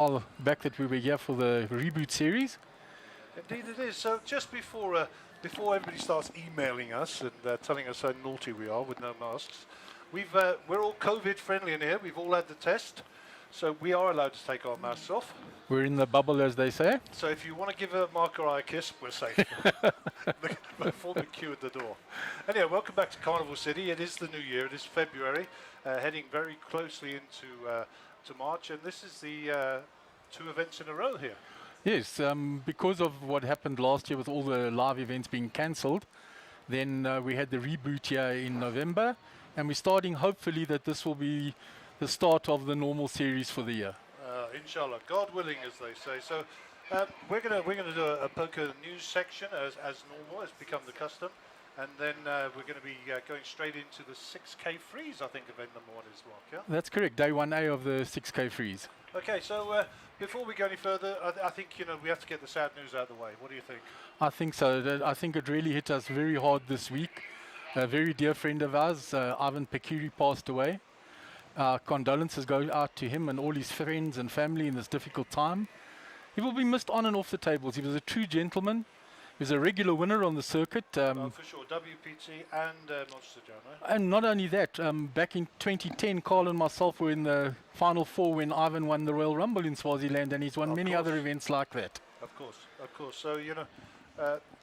while back that we were here for the reboot series. Indeed it is. So just before everybody starts emailing us and telling us how naughty we are with no masks, we're all COVID friendly in here. We've all had the test, so we are allowed to take our masks off. We're in the bubble, as they say. So if you want to give Mark or I a kiss, we're safe. Form the queue at the door. Anyway, welcome back to Carnival City. It is the new year. It is February, heading very closely into to March, and this is the two events in a row here. Yes, because of what happened last year with all the live events being cancelled, then we had the reboot here in November, and we're starting hopefully that this will be the start of the normal series for the year. Inshallah, God willing, as they say. So we're gonna do a poker news section as normal, as become the custom, and then we're going to be going straight into the 6K freeze, I think, event number one is Mark. Yeah. That's correct. Day 1A of the 6K freeze. Okay, so before we go any further, I think we have to get the sad news out of the way. What do you think? I think so. I think it really hit us very hard this week. A very dear friend of ours, Ivan Pekiri, passed away. Condolences go out to him and all his friends and family in this difficult time. He will be missed on and off the tables. He was a true gentleman. He was a regular winner on the circuit. For sure, WPT and Monster Jam. And not only that, back in 2010, Carl and myself were in the Final Four when Ivan won the Royal Rumble in Swaziland, and he's won many other events like that. Of course. So,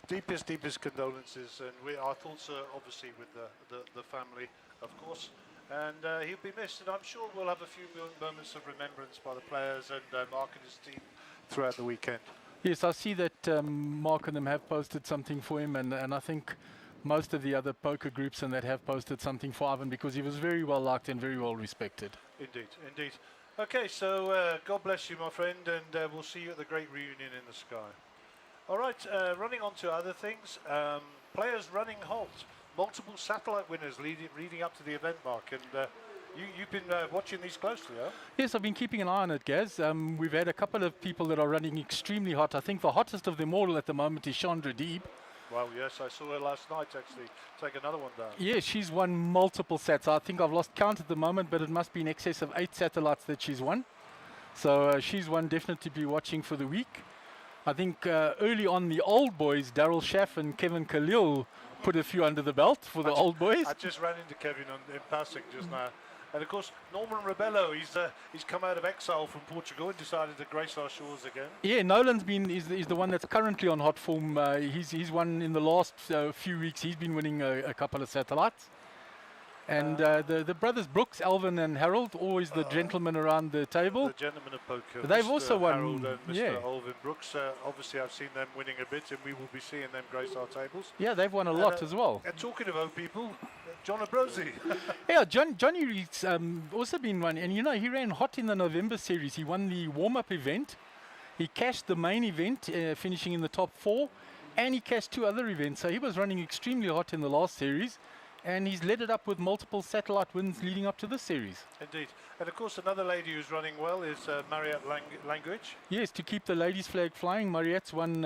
deepest condolences, and our thoughts are obviously with the family, of course. And he'll be missed, and I'm sure we'll have a few moments of remembrance by the players and Mark and his team throughout the weekend. Yes, I see that Mark and them have posted something for him, and I think most of the other poker groups and that have posted something for Ivan, because he was very well liked and very well respected. Indeed. Okay, so God bless you, my friend, and we'll see you at the great reunion in the sky. All right, running on to other things. Players running halt. Multiple satellite winners leading up to the event, Mark, and you've been watching these closely, huh? Yes, I've been keeping an eye on it, Gaz. We've had a couple of people that are running extremely hot. I think the hottest of them all at the moment is Chandra Deeb. Well, yes, I saw her last night, actually, take another one down. Yeah, she's won multiple sets. I think I've lost count at the moment, but it must be in excess of 8 satellites that she's won. So she's one definitely to be watching for the week. I think early on, the old boys, Daryl Schaff and Kevin Khalil, put a few under the belt for the old boys. I just ran into Kevin in passing just now. And of course, Norman Rebello, he's come out of exile from Portugal and decided to grace our shores again. Yeah, Nolan's is the one that's currently on hot form. He's won in the last few weeks. He's been winning a couple of satellites. And the brothers Brooks, Alvin and Harold, always the gentlemen around the table. The gentlemen of poker. They've Mr. also won. Harold and Mr. Yeah. Alvin Brooks. Obviously, I've seen them winning a bit, and we will be seeing them grace our tables. Yeah, they've won a lot as well. And talking of old people, John Abrosi. Yeah, Johnny Reed's also been running, and he ran hot in the November series. He won the warm-up event. He cashed the main event, finishing in the top 4, and he cashed 2 other events. So he was running extremely hot in the last series. And he's led it up with multiple satellite wins leading up to this series. Indeed. And of course, another lady who's running well is Mariette Language. Yes, to keep the ladies' flag flying, Mariette's won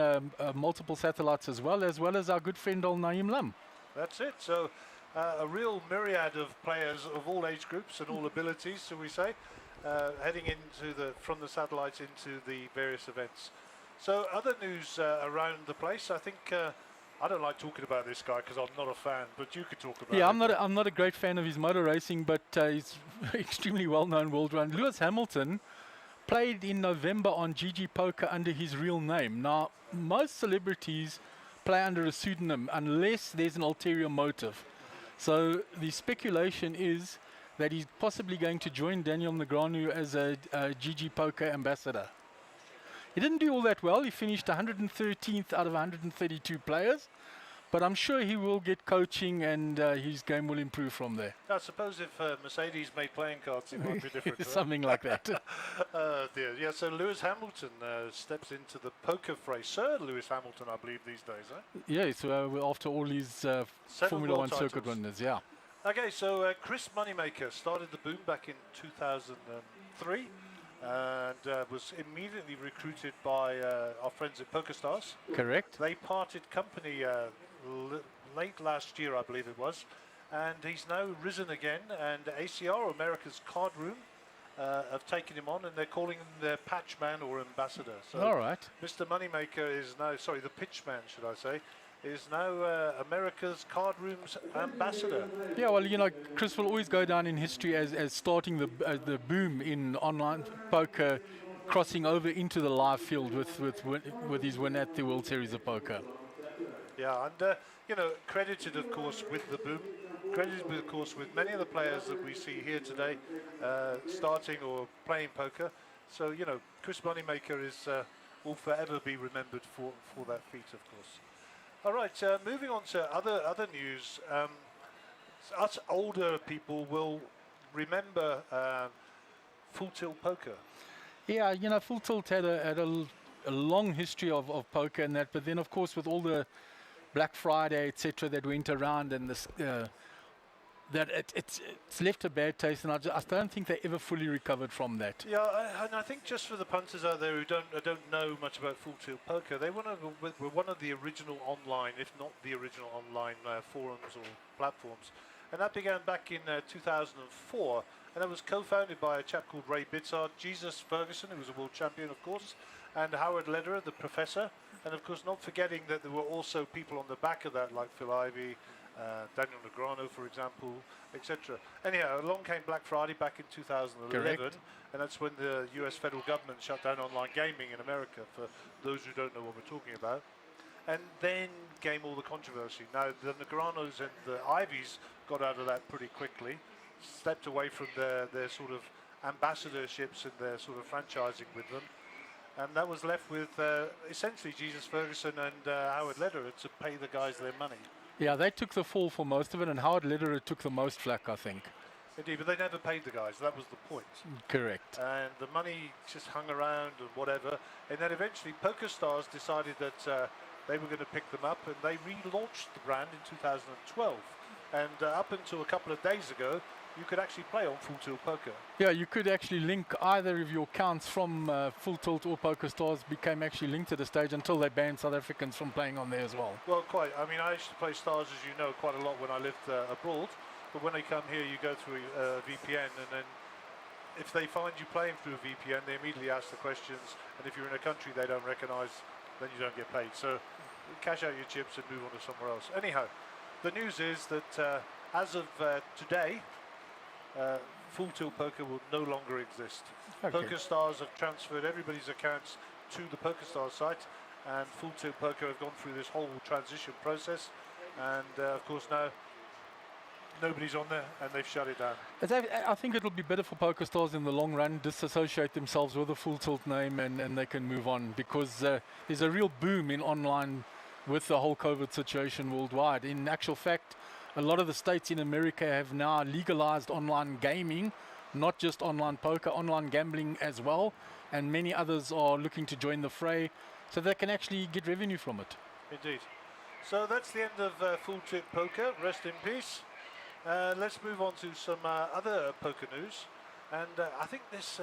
multiple satellites as well as our good friend Al Naim Lam. That's it. So a real myriad of players of all age groups and all abilities, shall we say, heading from the satellites into the various events. So other news around the place, I think. I don't like talking about this guy because I'm not a fan, but you could talk about it. Yeah, I'm not a great fan of his motor racing, but he's extremely well-known world run. Lewis Hamilton played in November on GG Poker under his real name. Now, most celebrities play under a pseudonym unless there's an ulterior motive. So the speculation is that he's possibly going to join Daniel Negreanu as a GG Poker ambassador. He didn't do all that well. He finished 113th out of 132 players. But I'm sure he will get coaching and his game will improve from there. I suppose if Mercedes made playing cards, it might be different. Something like that. Dear. Yeah, so Lewis Hamilton steps into the poker fray. Sir Lewis Hamilton, I believe, these days, eh? Yeah, so after all his Formula One circuit winners, yeah. Okay, so Chris Moneymaker started the boom back in 2003. And was immediately recruited by our friends at PokerStars. Correct. They parted company late last year, I believe it was, and he's now risen again. And ACR, America's Card Room, have taken him on, and they're calling him their patch man or ambassador. So All right. Mr. Moneymaker is now, sorry, the pitch man, should I say, is now America's card room's ambassador. Yeah, well, you know, Chris will always go down in history as starting the boom in online poker, crossing over into the live field with his win at the World Series of Poker. Yeah, and you know, credited of course with the boom, credited of course with many of the players that we see here today, starting or playing poker. So you know, Chris Moneymaker is will forever be remembered for that feat, of course. All right, moving on to other news. Us older people will remember Full Tilt Poker. Yeah, you know, Full Tilt had a long history of poker and that, but then of course with all the Black Friday, etc., that went around, and this that it's left a bad taste, and I don't think they ever fully recovered from that. Yeah, and I think just for the punters out there who don't know much about Full Tilt Poker, they were one of the original online, if not the original online forums or platforms, and that began back in 2004, and it was co-founded by a chap called Ray Bitzard, Jesus Ferguson, who was a world champion, of course, and Howard Lederer, the professor, and of course not forgetting that there were also people on the back of that like Phil Ivey, Daniel Negreanu, for example, etc. Anyhow, along came Black Friday back in 2011, Correct. and that's when the US federal government shut down online gaming in America, for those who don't know what we're talking about. And then came all the controversy. Now, the Negreanus and the Ivies got out of that pretty quickly, stepped away from their sort of ambassadorships and their sort of franchising with them, and that was left with essentially Jesus Ferguson and Howard Lederer to pay the guys their money. Yeah, they took the fall for most of it, and Howard Lederer took the most flack, I think. Indeed, but they never paid the guys. That was the point. Correct. And the money just hung around and whatever. And then eventually PokerStars decided that they were going to pick them up, and they relaunched the brand in 2012. And up until a couple of days ago, you could actually play on Full Tilt Poker. Yeah, you could actually link either of your accounts from Full Tilt or PokerStars became actually linked at a stage until they banned South Africans from playing on there as well. Well, quite. I mean, I used to play Stars, as you know, quite a lot when I lived abroad. But when they come here, you go through a VPN, and then if they find you playing through a VPN, they immediately ask the questions. And if you're in a country they don't recognise, then you don't get paid. So cash out your chips and move on to somewhere else. Anyhow, the news is that as of today, Full Tilt Poker will no longer exist. Okay. PokerStars have transferred everybody's accounts to the PokerStars site, and Full Tilt Poker have gone through this whole transition process, and of course now nobody's on there, and they've shut it down. I think it'll be better for PokerStars in the long run, disassociate themselves with the Full Tilt name, and they can move on, because there's a real boom in online with the whole COVID situation worldwide. In actual fact, a lot of the states in America have now legalized online gaming, not just online poker, online gambling as well, and many others are looking to join the fray so they can actually get revenue from it. Indeed. So that's the end of Full Tilt Poker. Rest in peace. Let's move on to some other poker news, and I think this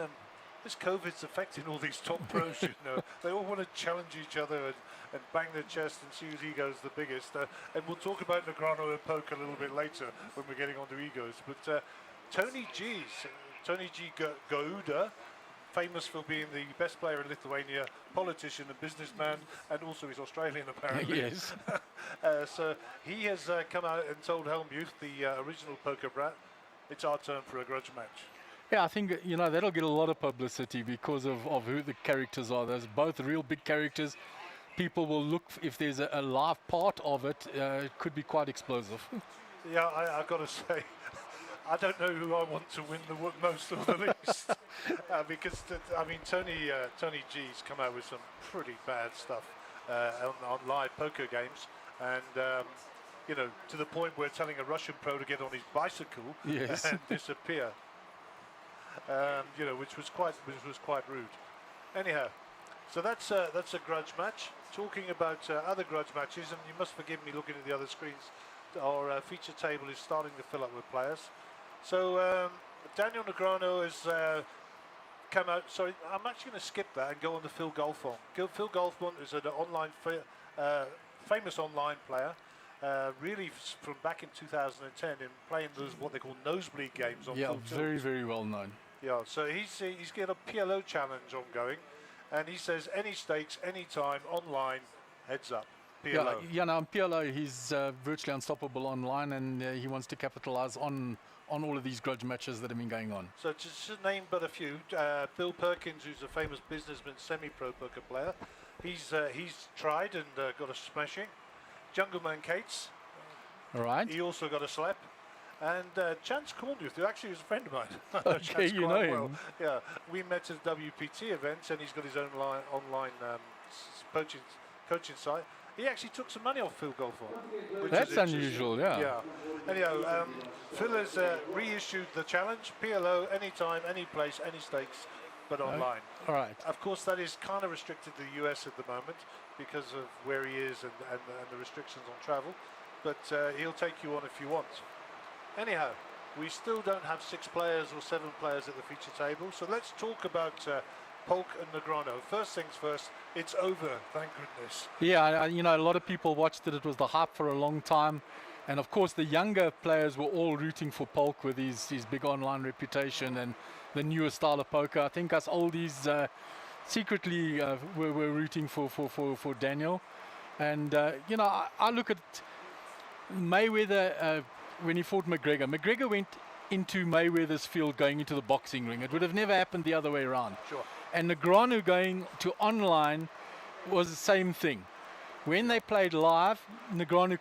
COVID's affecting all these top pros. You know, they all want to challenge each other and bang their chest and see whose ego's the biggest. And we'll talk about Negreanu and poker a little bit later when we're getting onto egos. But Tony G Gouda, famous for being the best player in Lithuania, politician and businessman, and also he's Australian apparently. Yes. So he has come out and told Helmuth, the original poker brat, it's our turn for a grudge match. Yeah, I think, you know, that'll get a lot of publicity because of who the characters are. There's both real big characters. People will look, if there's a live part of it, it could be quite explosive. Yeah, I've got to say, I don't know who I want to win the most or the least. Because, I mean, Tony G's come out with some pretty bad stuff on live poker games. And, you know, to the point where telling a Russian pro to get on his bicycle Yes. and disappear. You know, which was quite rude. Anyhow, so that's a grudge match. Talking about other grudge matches, and you must forgive me looking at the other screens. Our feature table is starting to fill up with players. So Daniel Negreanu has come out. Sorry, I'm actually going to skip that and go on to Phil Golfon. Phil Golfon is an online famous online player. Really from back in 2010 in playing those what they call nosebleed games on Yeah, Full Tilt. very, very well known. Yeah, so he's got a PLO challenge ongoing, and he says any stakes, any time, online, heads up. PLO. Yeah, no, on PLO, he's virtually unstoppable online, and he wants to capitalize on all of these grudge matches that have been going on. So to name but a few, Bill Perkins, who's a famous businessman, semi-pro poker player, he's tried and got a smashing. Jungleman Cates, All right. he also got a slap. And Chance Cornduth, who actually was a friend of mine. I know Okay, Chance you know quite him. well. Yeah, we met at WPT events, and he's got his own online coaching site. He actually took some money off Phil Golfon. That's unusual, yeah. Yeah. Anyhow, Phil has reissued the challenge, PLO, anytime, any place, any stakes, but online. All right. Of course, that is kind of restricted to the US at the moment because of where he is and the restrictions on travel. But he'll take you on if you want. Anyhow, we still don't have 6 players or 7 players at the feature table. So let's talk about Polk and Negreanu. First things first, it's over, thank goodness. Yeah, you know, a lot of people watched it. It was the hype for a long time. And of course, the younger players were all rooting for Polk with his big online reputation and the newer style of poker. I think us oldies secretly were rooting for Daniel. And, you know, I look at Mayweather when he fought McGregor. McGregor went into Mayweather's field going into the boxing ring. It would have never happened the other way around. Sure. And Negreanu going to online was the same thing. When they played live, Negreanu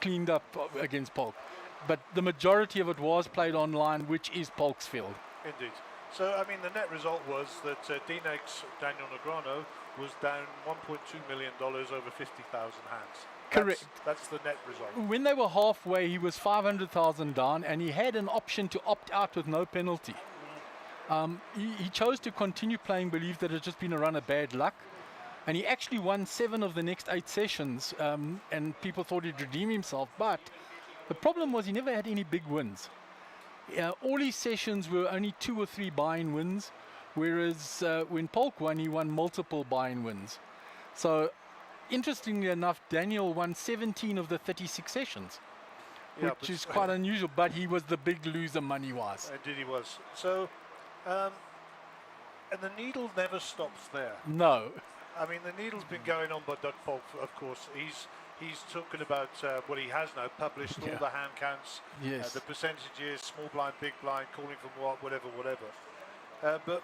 cleaned up against Polk. But the majority of it was played online, which is Polk's field. Indeed. So, I mean, the net result was that DNEG's Daniel Negreanu was down $1.2 million over 50,000 hands. Correct. That's the net result. When they were halfway, he was 500,000 down, and he had an option to opt out with no penalty. He chose to continue playing, believed that it had just been a run of bad luck. And he actually won 7 of the next 8 sessions, and people thought he'd redeem himself. But the problem was he never had any big wins. All his sessions were only 2 or 3 buy-in wins, whereas when Polk won, he won multiple buy-in wins. So, interestingly enough, Daniel won 17 of the 36 sessions, which is quite unusual, but he was the big loser money-wise. Indeed he was. So, and the needle never stops there. No. I mean, the needle's been going on by Doug Polk, of course. He's talking about what he has now published, all the hand counts, Yes. the percentages, small blind, big blind, calling from what, whatever. But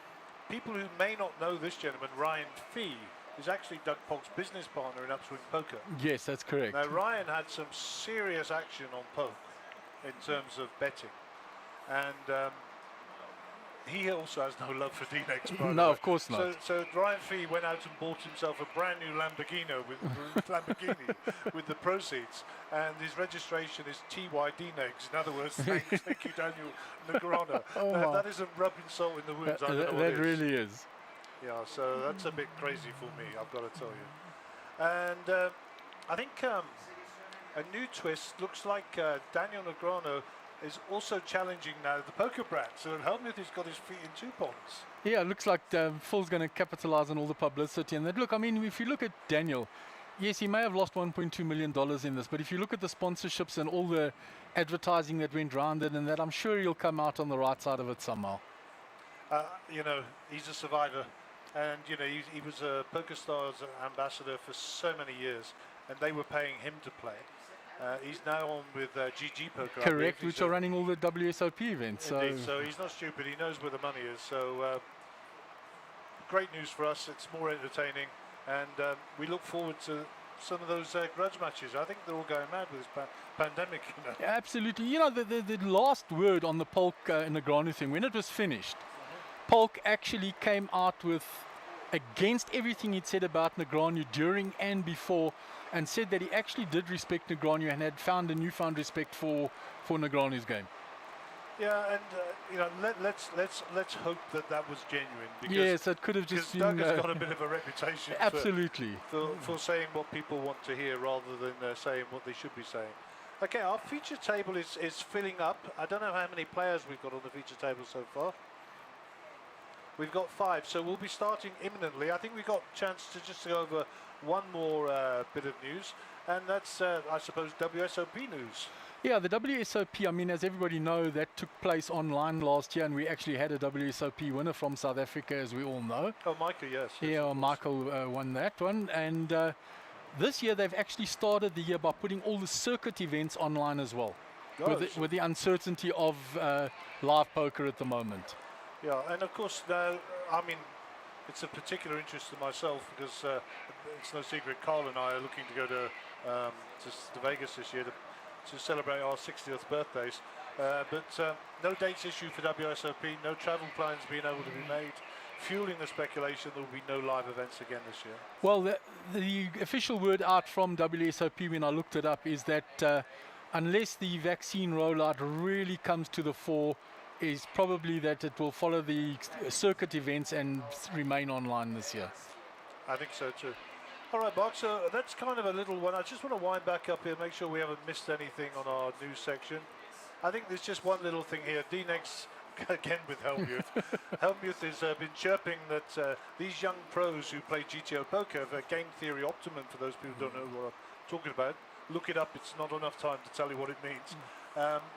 people who may not know this gentleman, Ryan Fee, is actually Doug Polk's business partner in Upswing Poker. Yes, that's correct. Now, Ryan had some serious action on Polk in terms of betting. And he also has no love for DNEG's, by the No, way. of course not. So Ryan Fee went out and bought himself a brand new Lamborghini with the proceeds, and his registration is TY DNEGs. In other words, thank you, Daniel Negreanu. That isn't rubbing salt in the wounds. I don't know what that it is. really is. Yeah, so that's a bit crazy for me, I've got to tell you. And I think a new twist looks like Daniel Negreanu is also challenging now the poker brand. So Helmuth has got his feet in 2 ponds. Yeah, it looks like Phil's going to capitalize on all the publicity. And that, look, I mean, if you look at Daniel, yes, he may have lost $1.2 million in this, but if you look at the sponsorships and all the advertising that went round it and that, I'm sure he'll come out on the right side of it somehow. You know, he's a survivor. And, you know, he was a PokerStars ambassador for so many years, and they were paying him to play. He's now on with GG Poker. Correct, which are running all the WSOP events. Indeed, so he's not stupid. He knows where the money is. So great news for us. It's more entertaining, and we look forward to some of those grudge matches. I think they're all going mad with this pandemic. You know. Yeah, absolutely. You know, the last word on the Polk and Negreanu thing, when it was finished, Polk actually came out with against everything he'd said about Negreanu during and before, and said that he actually did respect Negreanu and had found a newfound respect for Negreanu's game. Yeah, and you know, let's hope that was genuine. Because yes, it could have just been. Doug has got a bit of a reputation. Absolutely. For saying what people want to hear rather than saying what they should be saying. Okay, our feature table is filling up. I don't know how many players we've got on the feature table so far. We've got 5, so we'll be starting imminently. I think we've got a chance to just go over one more bit of news, and that's, I suppose, WSOP news. Yeah, the WSOP, I mean, as everybody know, that took place online last year, and we actually had a WSOP winner from South Africa, as we all know. Oh, Michael, yes. Yeah, Michael won that one. And this year they've actually started the year by putting all the circuit events online as well, with the uncertainty of live poker at the moment. Yeah, and of course now, I mean, it's a particular interest to myself because it's no secret Carl and I are looking to go to Vegas this year to celebrate our 60th birthdays. But no dates issued for WSOP, no travel plans being able to be made, fueling the speculation there will be no live events again this year. Well, the official word out from WSOP when I looked it up is that unless the vaccine rollout really comes to the fore, is probably that it will follow the circuit events and remain online this year. I think so too. All right, Mark, so that's kind of a little one. I just want to wind back up here, make sure we haven't missed anything on our news section. I think there's just one little thing here. D-Nex, again with Helmuth. Helmuth has been chirping that these young pros who play GTO poker have a game theory optimum, for those people who don't know what I'm talking about. Look it up, it's not enough time to tell you what it means.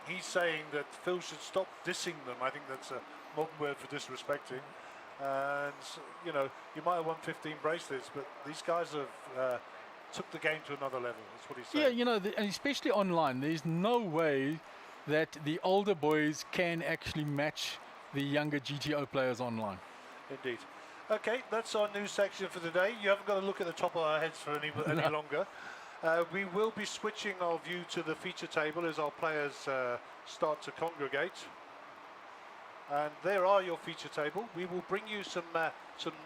He's saying that Phil should stop dissing them. I think that's a modern word for disrespecting. And, you know, you might have won 15 bracelets, but these guys have took the game to another level. That's what he's saying. Yeah, you know, and especially online, there's no way that the older boys can actually match the younger GTO players online. Indeed. Okay, that's our news section for today. You haven't got to look at the top of our heads for any longer. We will be switching our view to the feature table as our players start to congregate. And there are your feature table. We will bring you some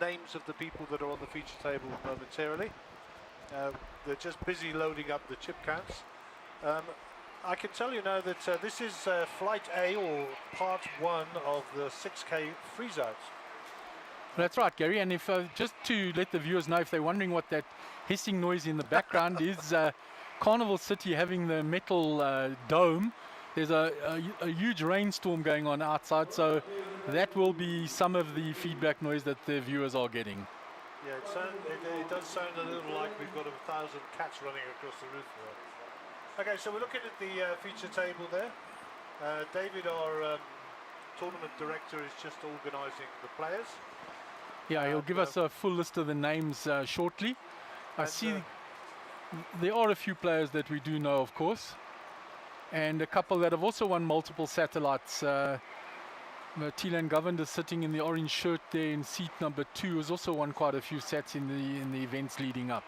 names of the people that are on the feature table momentarily. They're just busy loading up the chip counts. I can tell you now that this is Flight A, or part 1 of the 6K freeze-out. That's right, Gary. And if just to let the viewers know, if they're wondering what that hissing noise in the background is, Carnival City having the metal dome. There's a huge rainstorm going on outside, so that will be some of the feedback noise that the viewers are getting. Yeah, it does sound a little like we've got 1,000 cats running across the roof there. Okay, so we're looking at the feature table there. David, our tournament director, is just organising the players. Yeah, he'll give us a full list of the names shortly. I see there are a few players that we do know, of course, and a couple that have also won multiple satellites. Tilan Govender, sitting in the orange shirt there in seat number 2, has also won quite a few sets in the events leading up.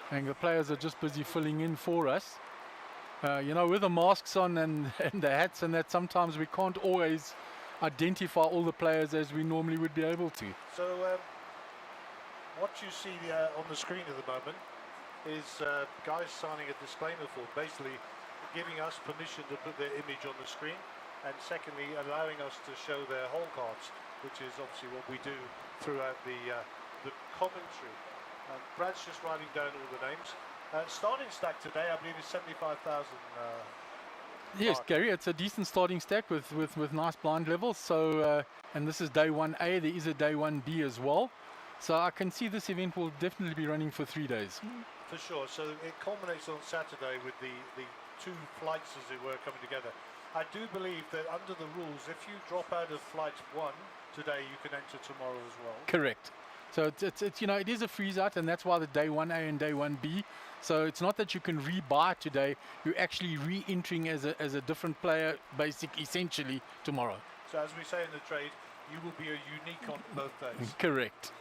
And the players are just busy filling in for us. You know, with the masks on and the hats and that, sometimes we can't always identify all the players as we normally would be able to. So what you see on the screen at the moment is guys signing a disclaimer form, basically giving us permission to put their image on the screen, and secondly allowing us to show their hole cards, which is obviously what we do throughout the commentary. Brad's just writing down all the names. Starting stack today, I believe, is 75,000. Yes, Gary, it's a decent starting stack with nice blind levels. So, and this is day 1A. There is a day 1B as well. So I can see this event will definitely be running for 3 days. For sure. So it culminates on Saturday with the 2 flights, as it were, coming together. I do believe that under the rules, if you drop out of flight 1 today, you can enter tomorrow as well. Correct. So it's you know, it is a freeze out, and that's why the day 1A and day 1B. So it's not that you can rebuy today, you're actually re-entering as a different player, essentially tomorrow. So as we say in the trade, you will be a unique on both days. Correct.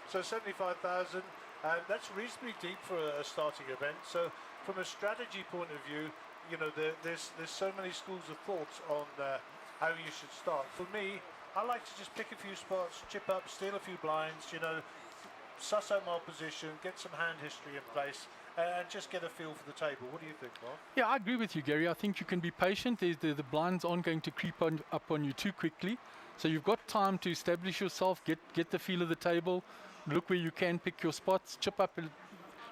So 75,000, and that's reasonably deep for a starting event. So from a strategy point of view, you know, there's so many schools of thought on how you should start. For me, I like to just pick a few spots, chip up, steal a few blinds, you know, suss out my position, get some hand history in place, and just get a feel for the table. What do you think, Mark? Yeah, I agree with you, Gary. I think you can be patient. The blinds aren't going to creep up on you too quickly. So you've got time to establish yourself, get the feel of the table, look where you can, pick your spots, chip up.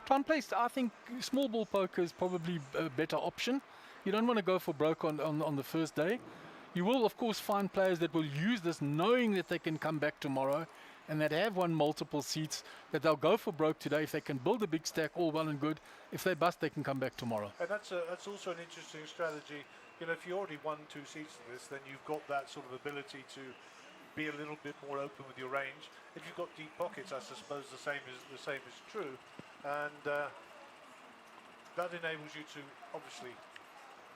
Try and place. I think small ball poker is probably a better option. You don't want to go for broke on the first day. You will, of course, find players that will use this knowing that they can come back tomorrow and that have won multiple seats, that they'll go for broke today. If they can build a big stack, all well and good. If they bust, they can come back tomorrow. And that's also an interesting strategy. You know, if you already won 2 seats of this, then you've got that sort of ability to be a little bit more open with your range. If you've got deep pockets, I suppose the same is true, and that enables you to obviously,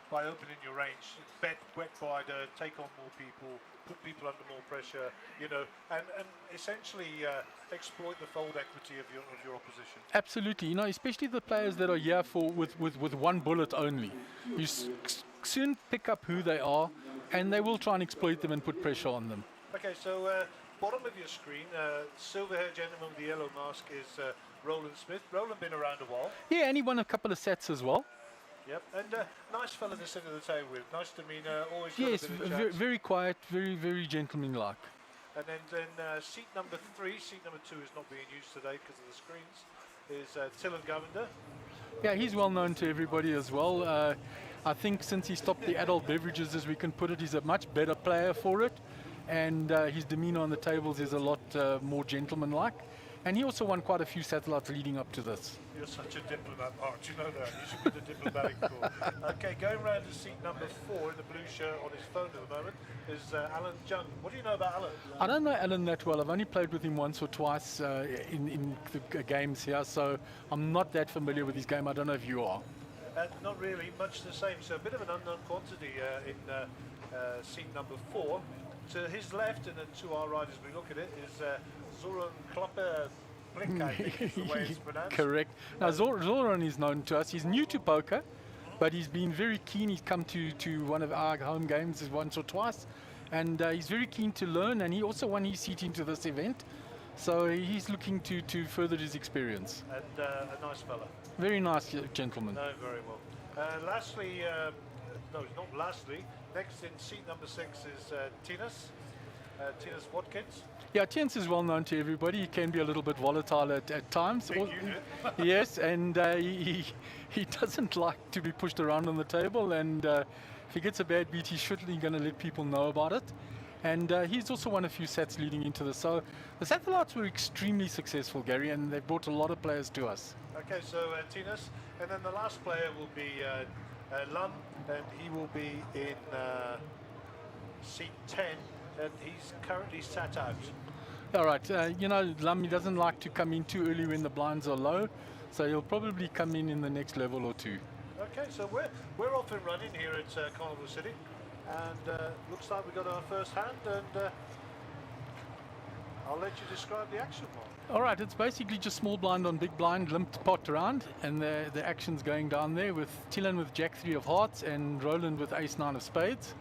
by opening your range, bet wider, take on more people, put people under more pressure, you know, and essentially exploit the fold equity of your opposition. Absolutely, you know, especially the players that are here for with one bullet only. You soon pick up who they are, and they will try and exploit them and put pressure on them. Okay, so bottom of your screen, silver-haired gentleman with the yellow mask is Roland Smith. Roland been around a while. Yeah, and he won a couple of sets as well. Yep, and nice fella to sit at the table with. Nice demeanour, always. Yes, got a bit of chat. very quiet, very gentlemanlike. And then seat number 3, seat number 2 is not being used today because of the screens, is Tillen Govender. Yeah, he's well known to everybody as well. I think since he stopped the adult beverages, as we can put it, he's a much better player for it. And his demeanour on the tables is a lot more gentlemanlike. And he also won quite a few satellites leading up to this. You're such a diplomat, Mark. You know that. You should be the diplomatic corps. Okay, going round to seat number 4 in the blue shirt on his phone at the moment is Alan Jung. What do you know about Alan? I don't know Alan that well. I've only played with him once or twice in the games here, so I'm not that familiar with his game. I don't know if you are. Not really, much the same. So a bit of an unknown quantity in seat number 4. To his left, and then to our right as we look at it, is Zoran Klopper Blink, I think is the way it's pronounced. Correct. Now, Zoran is known to us. He's new to poker, but he's been very keen. He's come to one of our home games once or twice, and he's very keen to learn, and he also won his seat into this event. So he's looking to further his experience. And a nice fella. Very nice gentleman. No, very well. Lastly, no, not lastly, next in seat number 6 is Tinas Watkins. Yeah, Tinas is well known to everybody. He can be a little bit volatile at times. Big unit. Yes, and he doesn't like to be pushed around on the table, and if he gets a bad beat, he's surely going to let people know about it. And he's also won a few sets leading into this. So the satellites were extremely successful, Gary, and they've brought a lot of players to us. Okay, so Tinas, and then the last player will be Lum, and he will be in seat 10, and he's currently sat out. All right, you know, Lum, he doesn't like to come in too early when the blinds are low, so he'll probably come in the next level or two. Okay, so we're off and running here at Carnival City, and looks like we got our first hand, and I'll let you describe the action, Mark. All right, it's basically just small blind on big blind, limped pot around, and the action's going down there with Tillen with Jack 3 of hearts and Roland with Ace 9 of spades.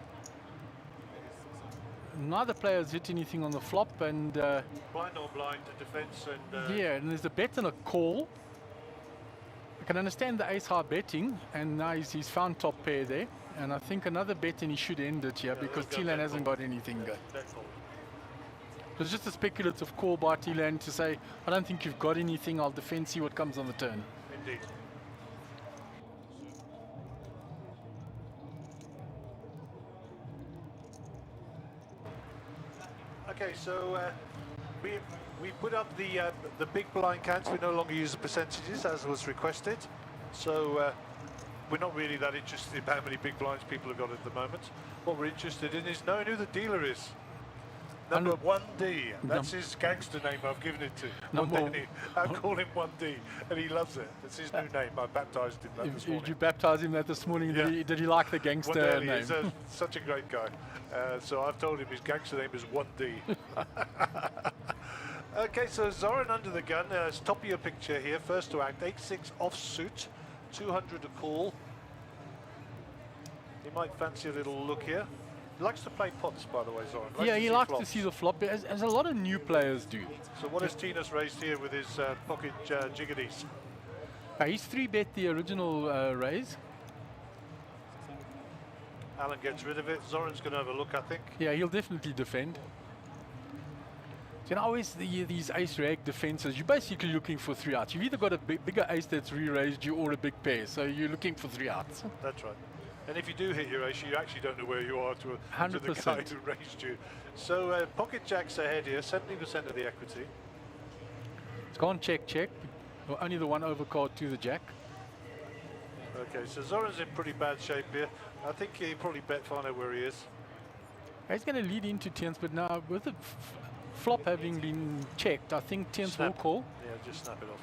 Neither player's hit anything on the flop, and blind on blind to defense, and yeah, and there's a bet and a call. I can understand the ace high betting, and now he's found top pair there, and I think another bet and he should end it here, because Tillen hasn't got anything. It's just a speculative call by Tillen to say, I don't think you've got anything, I'll defend, see what comes on the turn. Indeed. Okay, so we put up the big blind counts. We no longer use the percentages as was requested. So we're not really that interested in how many big blinds people have got at the moment. What we're interested in is knowing who the dealer is. Number 1D, that's his gangster name I've given it to. I call him 1D, and he loves it. It's his new name. I baptised him that this morning. Did you baptise him that this morning? Yeah. Did he like the gangster name? He's such a great guy. So I've told him his gangster name is 1D. Okay, so Zoran under the gun. It's top of your picture here. First to act, 8-6 offsuit, 200 to call. He might fancy a little look here. He likes to play pots, by the way, Zoran. Yeah, he likes to see the flop, as a lot of new players do. So what has Tinas raised here with his pocket jiggities? He's 3-bet the original raise. Alan gets rid of it. Zoran's going to have a look, I think. Yeah, he'll definitely defend. So, you know, always these ace rag defenses, you're basically looking for 3 outs. You've either got a bigger ace that's re-raised you or a big pair, so you're looking for 3 outs. That's right. And if you do hit your ace, you actually don't know where you are to the guy 100%. who raised you. So pocket jacks ahead here, 70% of the equity. It's gone check, check. Well, only the one overcard to the jack. Okay, so Zoran's in pretty bad shape here. I think he probably bet find out where he is. He's going to lead into tens, but now with the flop having been checked, I think tens will call. Yeah, just snap it off.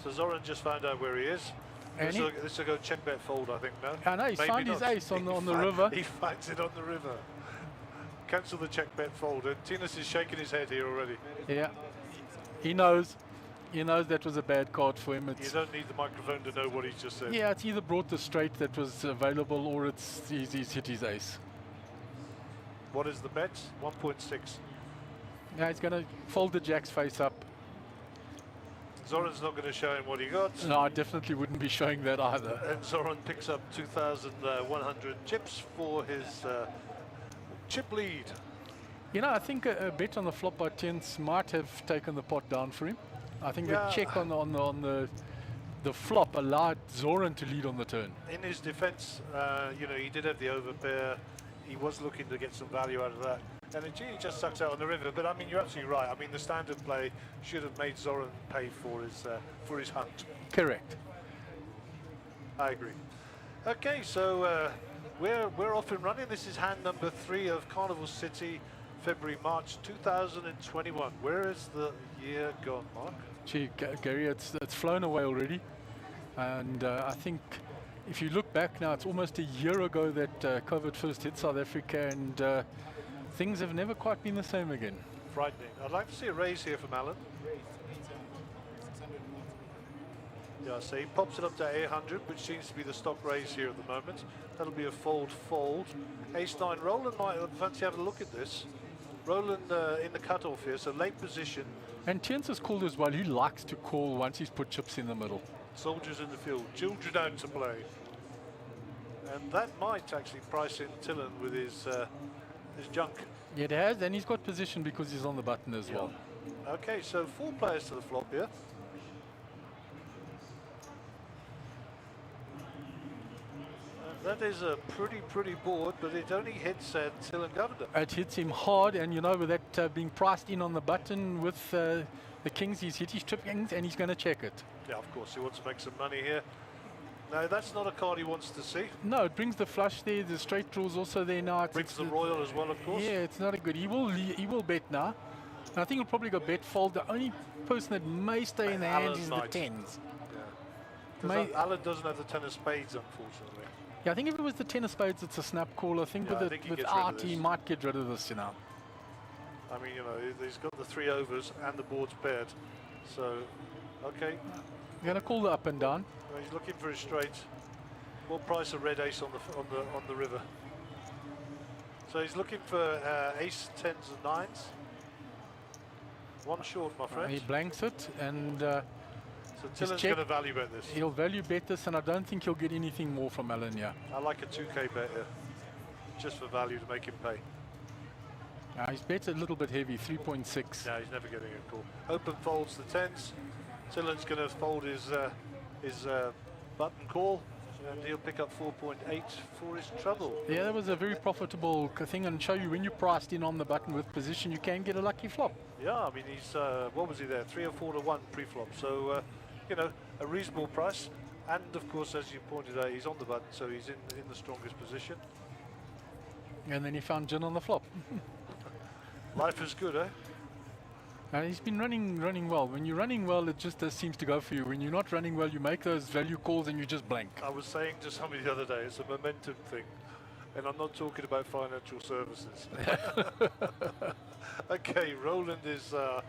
So Zoran just found out where he is. And This will go check, bet, fold, I think, now. I know, he's found his ace on the river. He finds it on the river. Cancel the check, bet, fold. And Tinas is shaking his head here already. Yeah, he knows. He knows that was a bad card for him. You don't need the microphone to know what he's just said. Yeah, it's either brought the straight that was available or he's hit his ace. What is the bet? 1.6. Yeah, he's going to fold the jack's face up. Zoran's not going to show him what he got. No, I definitely wouldn't be showing that either. And Zoran picks up 2,100 chips for his chip lead. You know, I think a bet on the flop by tens might have taken the pot down for him. I think the check on the flop allowed Zoran to lead on the turn. In his defense, you know, he did have the overpair. He was looking to get some value out of that. And he just sucks out on the river. But I mean, you're absolutely right. I mean, the standard play should have made Zoran pay for his hunt. Correct. I agree. Okay, so we're off and running. This is hand number 3 of Carnival City, February, March 2021. Where is the year gone, Mark? Gee, Gary, it's flown away already. And I think if you look back now, it's almost a year ago that COVID first hit South Africa, and things have never quite been the same again. Frightening. I'd like to see a raise here from Alan. Yeah, so he pops it up to 800, which seems to be the stock raise here at the moment. That'll be a fold. Ace-9. Roland might fancy having a look at this. Roland in the cutoff here, so late position. And Tiens has called as well. He likes to call once he's put chips in the middle. Soldiers in the field, children out to play. And that might actually price in Tillen with his junk. Yeah, it has, and he's got position because he's on the button as well. Okay, so 4 players to the flop here. That is a pretty board, but it only hits Tillen Governor. It hits him hard, and you know, with that being priced in on the button with the kings, he's hit his trip kings, and he's going to check it. Yeah, of course, he wants to make some money here. No, that's not a card he wants to see. No, it brings the flush there. The straight draw's also there now. Brings the royal as well, of course. Yeah, it's not a good. He will bet now. And I think he'll probably go bet fold. The only person that may stay in the hand is the tens. Yeah. Alan doesn't have the 10 of spades, unfortunately. Yeah, I think if it was the 10 of spades, it's a snap call. I think without he might get rid of this, you know. I mean, you know, he's got the 3 overs and the board's paired. So, okay. You're going to call the up and down. Well, he's looking for his straight. What price a red ace on the river? So he's looking for ace, 10s and 9s. One short, my friend. He blanks it, and so Tillen's going to value bet this. He'll value bet this, and I don't think he'll get anything more from Alan here. I like a 2K bet here, just for value to make him pay. His bet's a little bit heavy, 3.6. Yeah, he's never getting a call. Open folds the 10s. Tillen's going to fold his button call, and he'll pick up 4.8 for his trouble. Yeah, that was a very profitable thing, and show you when you priced in on the button with position, you can get a lucky flop. Yeah, I mean, he's, what was he there? 3 or 4 to 1 pre-flop. So, you know, a reasonable price. And of course, as you pointed out, he's on the button, so he's in the strongest position. And then he found gin on the flop. Life is good, eh? And he's been running well. When you're running well, it just seems to go for you. When you're not running well, you make those value calls and you just blank. I was saying to somebody the other day, it's a momentum thing. And I'm not talking about financial services. Okay, Roland is our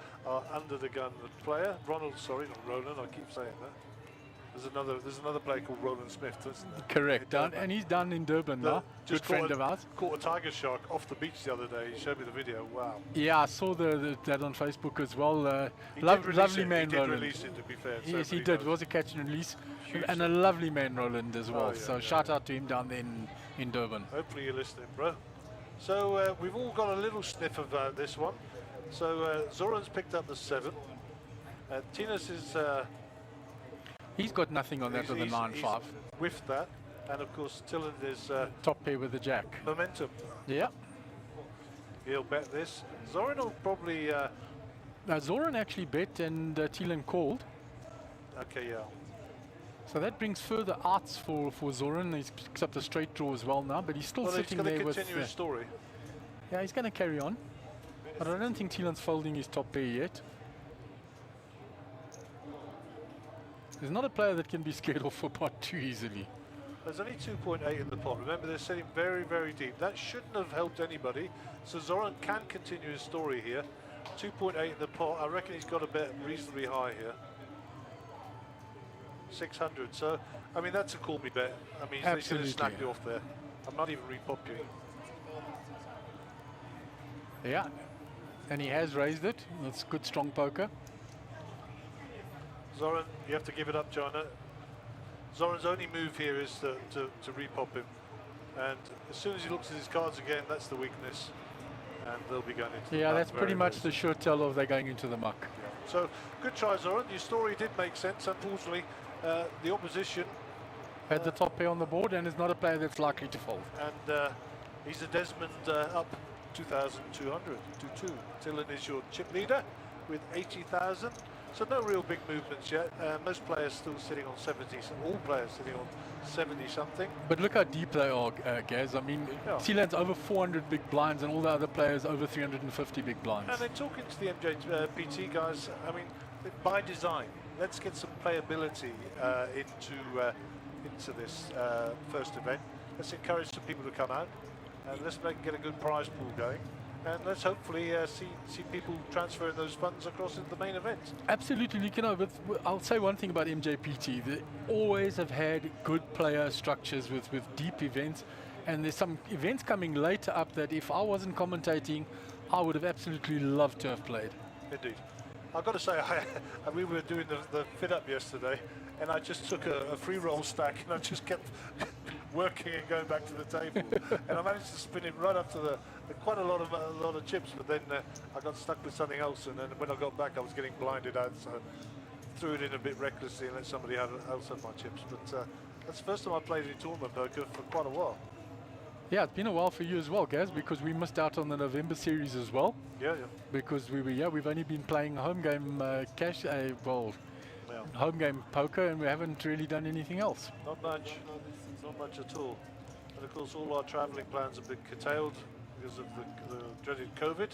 under the gun player. Ronald, sorry, not Roland, I keep saying that. There's another player called Roland Smith, isn't there? Correct, and he's down in Durban now. Good friend of ours. Caught a tiger shark off the beach the other day. He showed me the video. Wow. Yeah, I saw that on Facebook as well. Lovely man, Roland. He did release it, to be fair. Yes, he did. It was a catch and release. And a lovely man, Roland, as well. So shout out to him down there in Durban. Hopefully you're listening, bro. So we've all got a little sniff of this one. So Zoran's picked up the 7. Tinas is... he's got nothing on that with the 9-5. whiffed that. And of course, Tillen is Top pair with the jack. momentum. Yeah. He'll bet this. Zoran will probably. Zoran actually bet and Thielen called. Okay, yeah. So that brings further outs for Zoran. He's picked up the straight draw as well now, but he's still Well, he's sitting going to there with. continue his story. Yeah, he's going to carry on. But I don't think Thielen's folding his top pair yet. There's not a player that can be scared off for pot too easily. There's only 2.8 in the pot. Remember, they're sitting very, very deep. That shouldn't have helped anybody. So Zoran can continue his story here. 2.8 in the pot. I reckon he's got a bet reasonably high here. 600. So, I mean, that's a call me bet. I mean, he's going to snap you off there. I'm not even repopping. Yeah, and he has raised it. That's good, strong poker. Zoran, you have to give it up, Joanna. Zoran's only move here is to repop him. And as soon as he looks at his cards again, that's the weakness. And they'll be going into the muck. That's pretty much the sure tell of they're going into the muck. Yeah. So, good try, Zoran. Your story did make sense. Unfortunately, the opposition had the top pair on the board and is not a player that's likely to fold. And he's a Desmond up 2,200 to 2. Tillen is your chip leader with 80,000. So no real big movements yet. Most players still sitting on 70, all players sitting on 70 something. But look how deep they are, Gaz. I mean, Thielen's over 400 big blinds and all the other players over 350 big blinds. And they're talking to the Mjpt guys. I mean, by design, let's get some playability into this first event. Let's encourage some people to come out and let's get a good prize pool going. And let's hopefully see people transferring those funds across into the main event. Absolutely, you know, I'll say one thing about MJPT. They always have had good player structures with deep events. And there's some events coming later up that if I wasn't commentating, I would have absolutely loved to have played. Indeed. I've got to say, we were doing the fit-up yesterday, and I just took a free roll stack, and I just kept working and going back to the table. And I managed to spin it right up to quite a lot of chips, but then I got stuck with something else, and then when I got back, I was getting blinded out, so I threw it in a bit recklessly and let somebody else have my chips. But that's the first time I played in tournament poker for quite a while. Yeah, it's been a while for you as well, Gaz, because we missed out on the November series as well. Yeah. Because we've only been playing home game cash, home game poker, and we haven't really done anything else. Not much at all. And of course, all our travelling plans have been curtailed because of the dreaded COVID.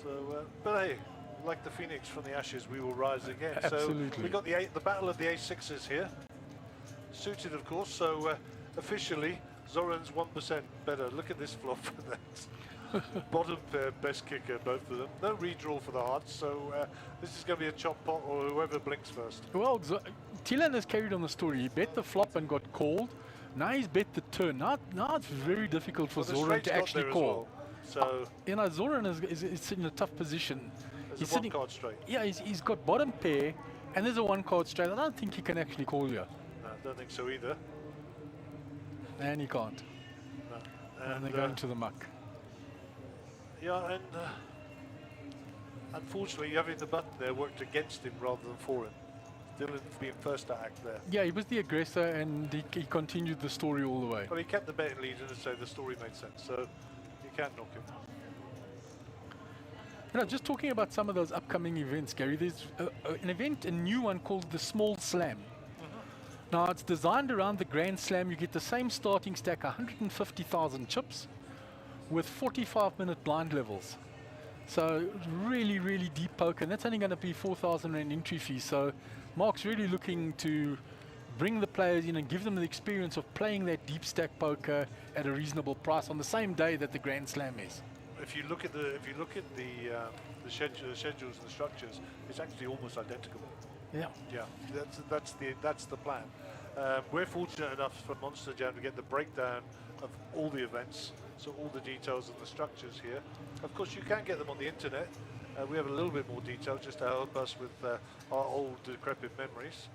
So, but hey, like the phoenix from the ashes, we will rise again. Absolutely. So we got the battle of the ace-sixes here, suited of course. So officially, Zoran's 1% better. Look at this flop for that. Bottom pair, best kicker, both of them. No redraw for the hearts, so this is going to be a chop pot or whoever blinks first. Well, Thielen has carried on the story. He bet the flop and got called. Now he's bet the turn. Now it's very difficult for Zoran to actually call. Well. So Zoran is in a tough position. He's one card straight. Yeah, he's got bottom pair, and there's a one card straight. I don't think he can actually call you. No, I don't think so either. And he can't. No. And they're going to the muck. Yeah, and unfortunately, having the button there worked against him rather than for him. Dylan being first to act there. Yeah, he was the aggressor, and he continued the story all the way. Well, he kept the betting lead, and so the story made sense. So you can't knock him. You know, just talking about some of those upcoming events, Gary, there's an event, a new one called the Small Slam. Now, it's designed around the Grand Slam. You get the same starting stack, 150,000 chips, with 45-minute blind levels. So really, really deep poker. And that's only going to be 4,000 Rand entry fee. So Mark's really looking to bring the players in and give them the experience of playing that deep stack poker at a reasonable price on the same day that the Grand Slam is. If you look at the schedules and the structures, it's actually almost identical. Yeah. That's the plan. We're fortunate enough for Monster Jam to get the breakdown of all the events, so all the details and the structures here. Of course, you can get them on the internet. We have a little bit more detail just to help us with our old decrepit memories.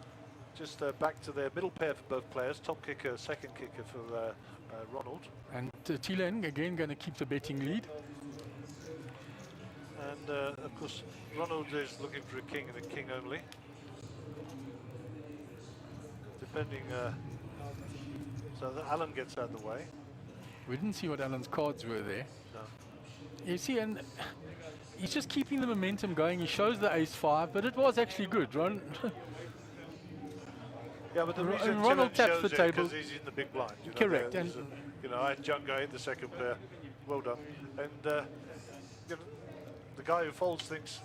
Just back to their middle pair for both players, top kicker, second kicker for Ronald. And Thielen again going to keep the betting lead. And of course, Ronald is looking for a king and a king only. Depending So that Alan gets out of the way. We didn't see what Alan's cards were there. No. You see, and he's just keeping the momentum going. He shows the ace-5, but it was actually good. Yeah, but the reason Ronald Tillon taps shows the it table. because he's in the big blind. You know, Correct. And you know, I had Jungo hit the second pair. Well done. And you know, the guy who folds thinks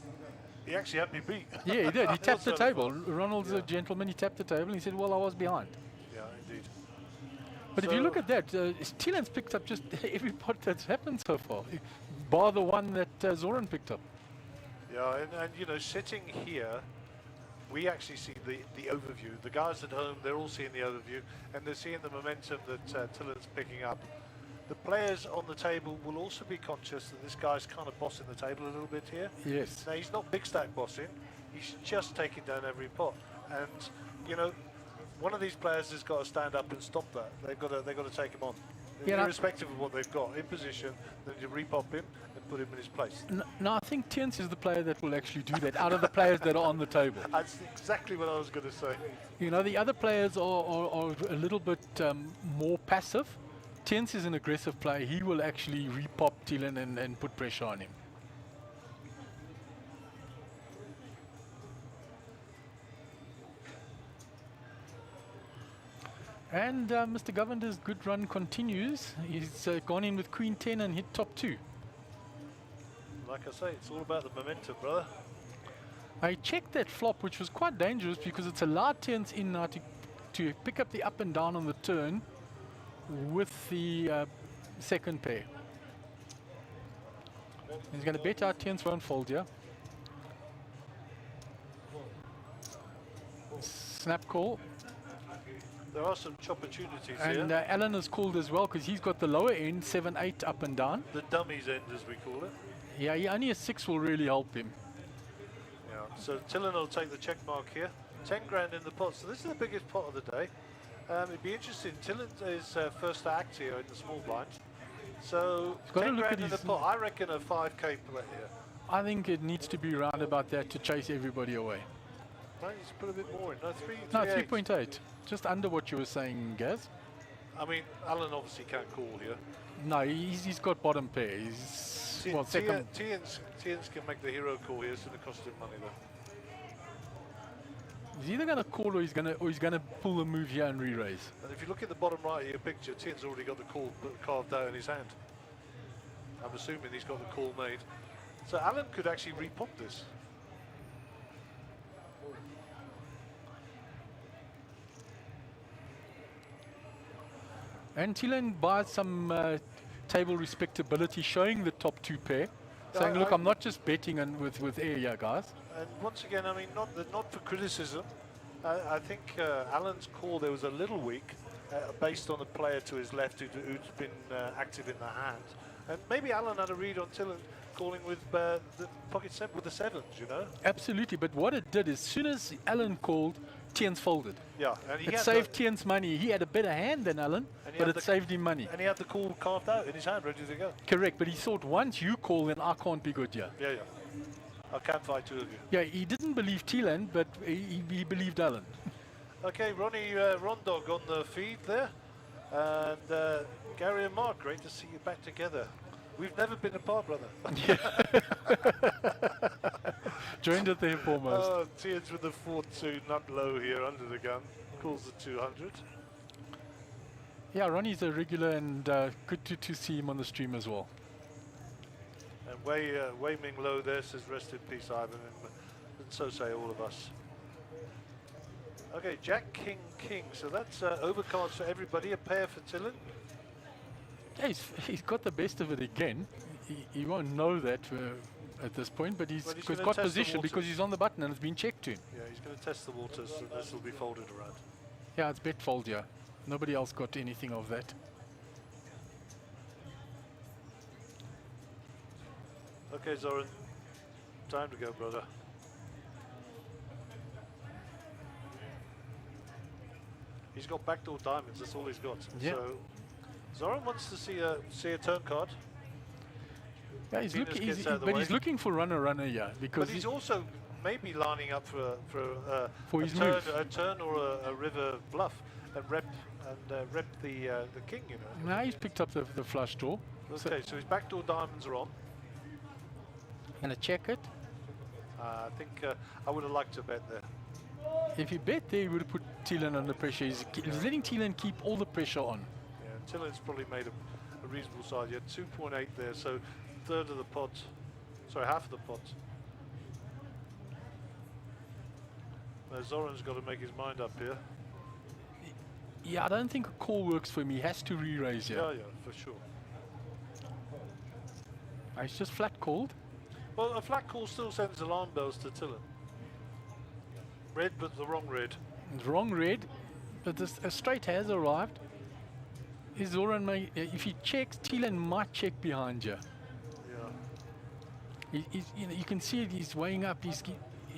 he actually had me beat. Yeah, he did. He tapped the That's sort of table. fun. Ronald's a gentleman. He tapped the table and he said, well, I was behind. Yeah, indeed. But if you look at that, Tillon's picked up just every pot that's happened so far, bar the one that Zoran picked up. Yeah, and you know, sitting here, we actually see the overview. The guys at home, they're all seeing the overview, and they're seeing the momentum that Tillon's picking up. The players on the table will also be conscious that this guy's kind of bossing the table a little bit here. Yes. Now, he's not big stack bossing, he's just taking down every pot. And, you know, one of these players has got to stand up and stop that. They've got to take him on. Yeah, irrespective of what they've got in position, then you repop him and put him in his place. No, I think Tiens is the player that will actually do that out of the players that are on the table. That's exactly what I was going to say. You know, the other players are a little bit more passive. Tiens is an aggressive player. He will actually repop Tillon and put pressure on him. And Mr. Govender's good run continues. He's gone in with Queen 10 and hit top 2. Like I say, it's all about the momentum, brother. I checked that flop, which was quite dangerous because it's allowed Tiens in now to pick up the up and down on the turn with the second pair. He's going to bet out Tiens won't fold here. Snap call. There are some opportunities And here. Alan has called as well because he's got the lower end, 7-8 up and down. The dummies end, as we call it. Yeah, only a 6 will really help him. Yeah. So Tillon will take the check mark here. 10 grand in the pot. So this is the biggest pot of the day. It'd be interesting. Tillon is first to act here in the small blind. So got to 10 look grand at in the his- pot. I reckon a 5k play here. I think it needs to be round about that to chase everybody away. No, he's put a bit more in. No, 3. No, 3.8. Just under what you were saying, Gaz. I mean, Alan obviously can't call here. No, he's got bottom pair. He's well, second. Tiens can make the hero call here. It's going to cost him money though. He's either going to call or he's going to pull the move here and re-raise. And if you look at the bottom right of your picture, Tien's already got the call carved out in his hand. I'm assuming he's got the call made. So Alan could actually repop this. And Tillon buys some table respectability, showing the top 2 pair, saying, look, I'm not just betting with air here, guys. And once again, I mean, not for criticism. I think Alan's call there was a little weak, based on the player to his left who's been active in the hand. And maybe Alan had a read on Tillon calling with the pocket 7 with the 7s, you know? Absolutely, but what it did is, as soon as Alan called, Tiens folded. Yeah, and he It had saved Tiens money. He had a better hand than Alan, And he but had it saved him money. and he had the call carved out in his hand, ready to go. Correct, but he thought once you call, then I can't be good here. Yeah. I can't fight two of you. Yeah, he didn't believe Tillon, but he believed Alan. Okay, Ronnie Rondog on the feed there. And Gary and Mark, great to see you back together. We've never been apart, brother. Joined at there foremost. Oh, Tiens with the 4-2, not low here, under the gun. Calls the 200. Yeah, Ronnie's a regular and good to see him on the stream as well. And Wei Ming Lo there says rest in peace, Ivan, and so say all of us. Okay, Jack King King. So that's overcards for everybody. A pair for Tillon. Yeah, he's got the best of it again. He won't know that at this point, but he's gonna got test the position waters. because he's on the button and it's been checked to him. Yeah, he's going to test the waters, and this will be folded around. Yeah, it's bet fold, yeah. Nobody else got anything of that. Okay, Zoran, time to go, brother. He's got backdoor diamonds. That's all he's got. Yeah. So Zoran wants to see a turn card. Yeah, he's Venus looking, gets out of the but way. he's looking for runner, yeah, because But he's also maybe lining up for For a his turn, move. a turn or a river bluff and rep and rep the king, you know. Now he's picked up the flush draw. Okay, so his backdoor diamonds are on. Gonna check it. I think I would have liked to bet there. If he bet there, he would have put Thielen under pressure. He's letting Thielen keep all the pressure on. Yeah, Thielen's probably made a reasonable side. You had 2.8 there, so third of the pot. Sorry, half of the pot. Zoran's got to make his mind up here. Yeah, I don't think a call works for him. He has to re-raise here. Yeah, for sure. He's just flat called. Well, a flat call still sends alarm bells to Thielen. Red, but the wrong red. It's wrong red, but a straight has arrived. Is Zoran if he checks, Thielen might check behind you. Yeah. You know, you can see it. He's weighing up. He's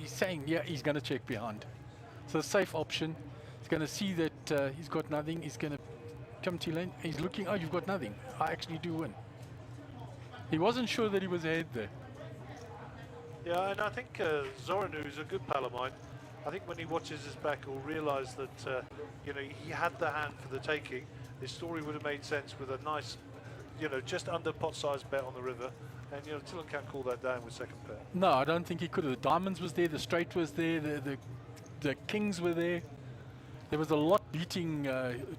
saying, yeah, he's going to check behind. So safe option. He's going to see that he's got nothing. He's going to come Thielen. He's looking. Oh, you've got nothing. I actually do win. He wasn't sure that he was ahead there. Yeah, and I think Zoran, who's a good pal of mine, I think when he watches his back, he'll realise that you know, he had the hand for the taking. His story would have made sense with a nice, you know, just under pot-sized bet on the river, and you know, Thielen can't call that down with second pair. No, I don't think he could have. The diamonds was there, the straight was there, the kings were there. There was a lot beating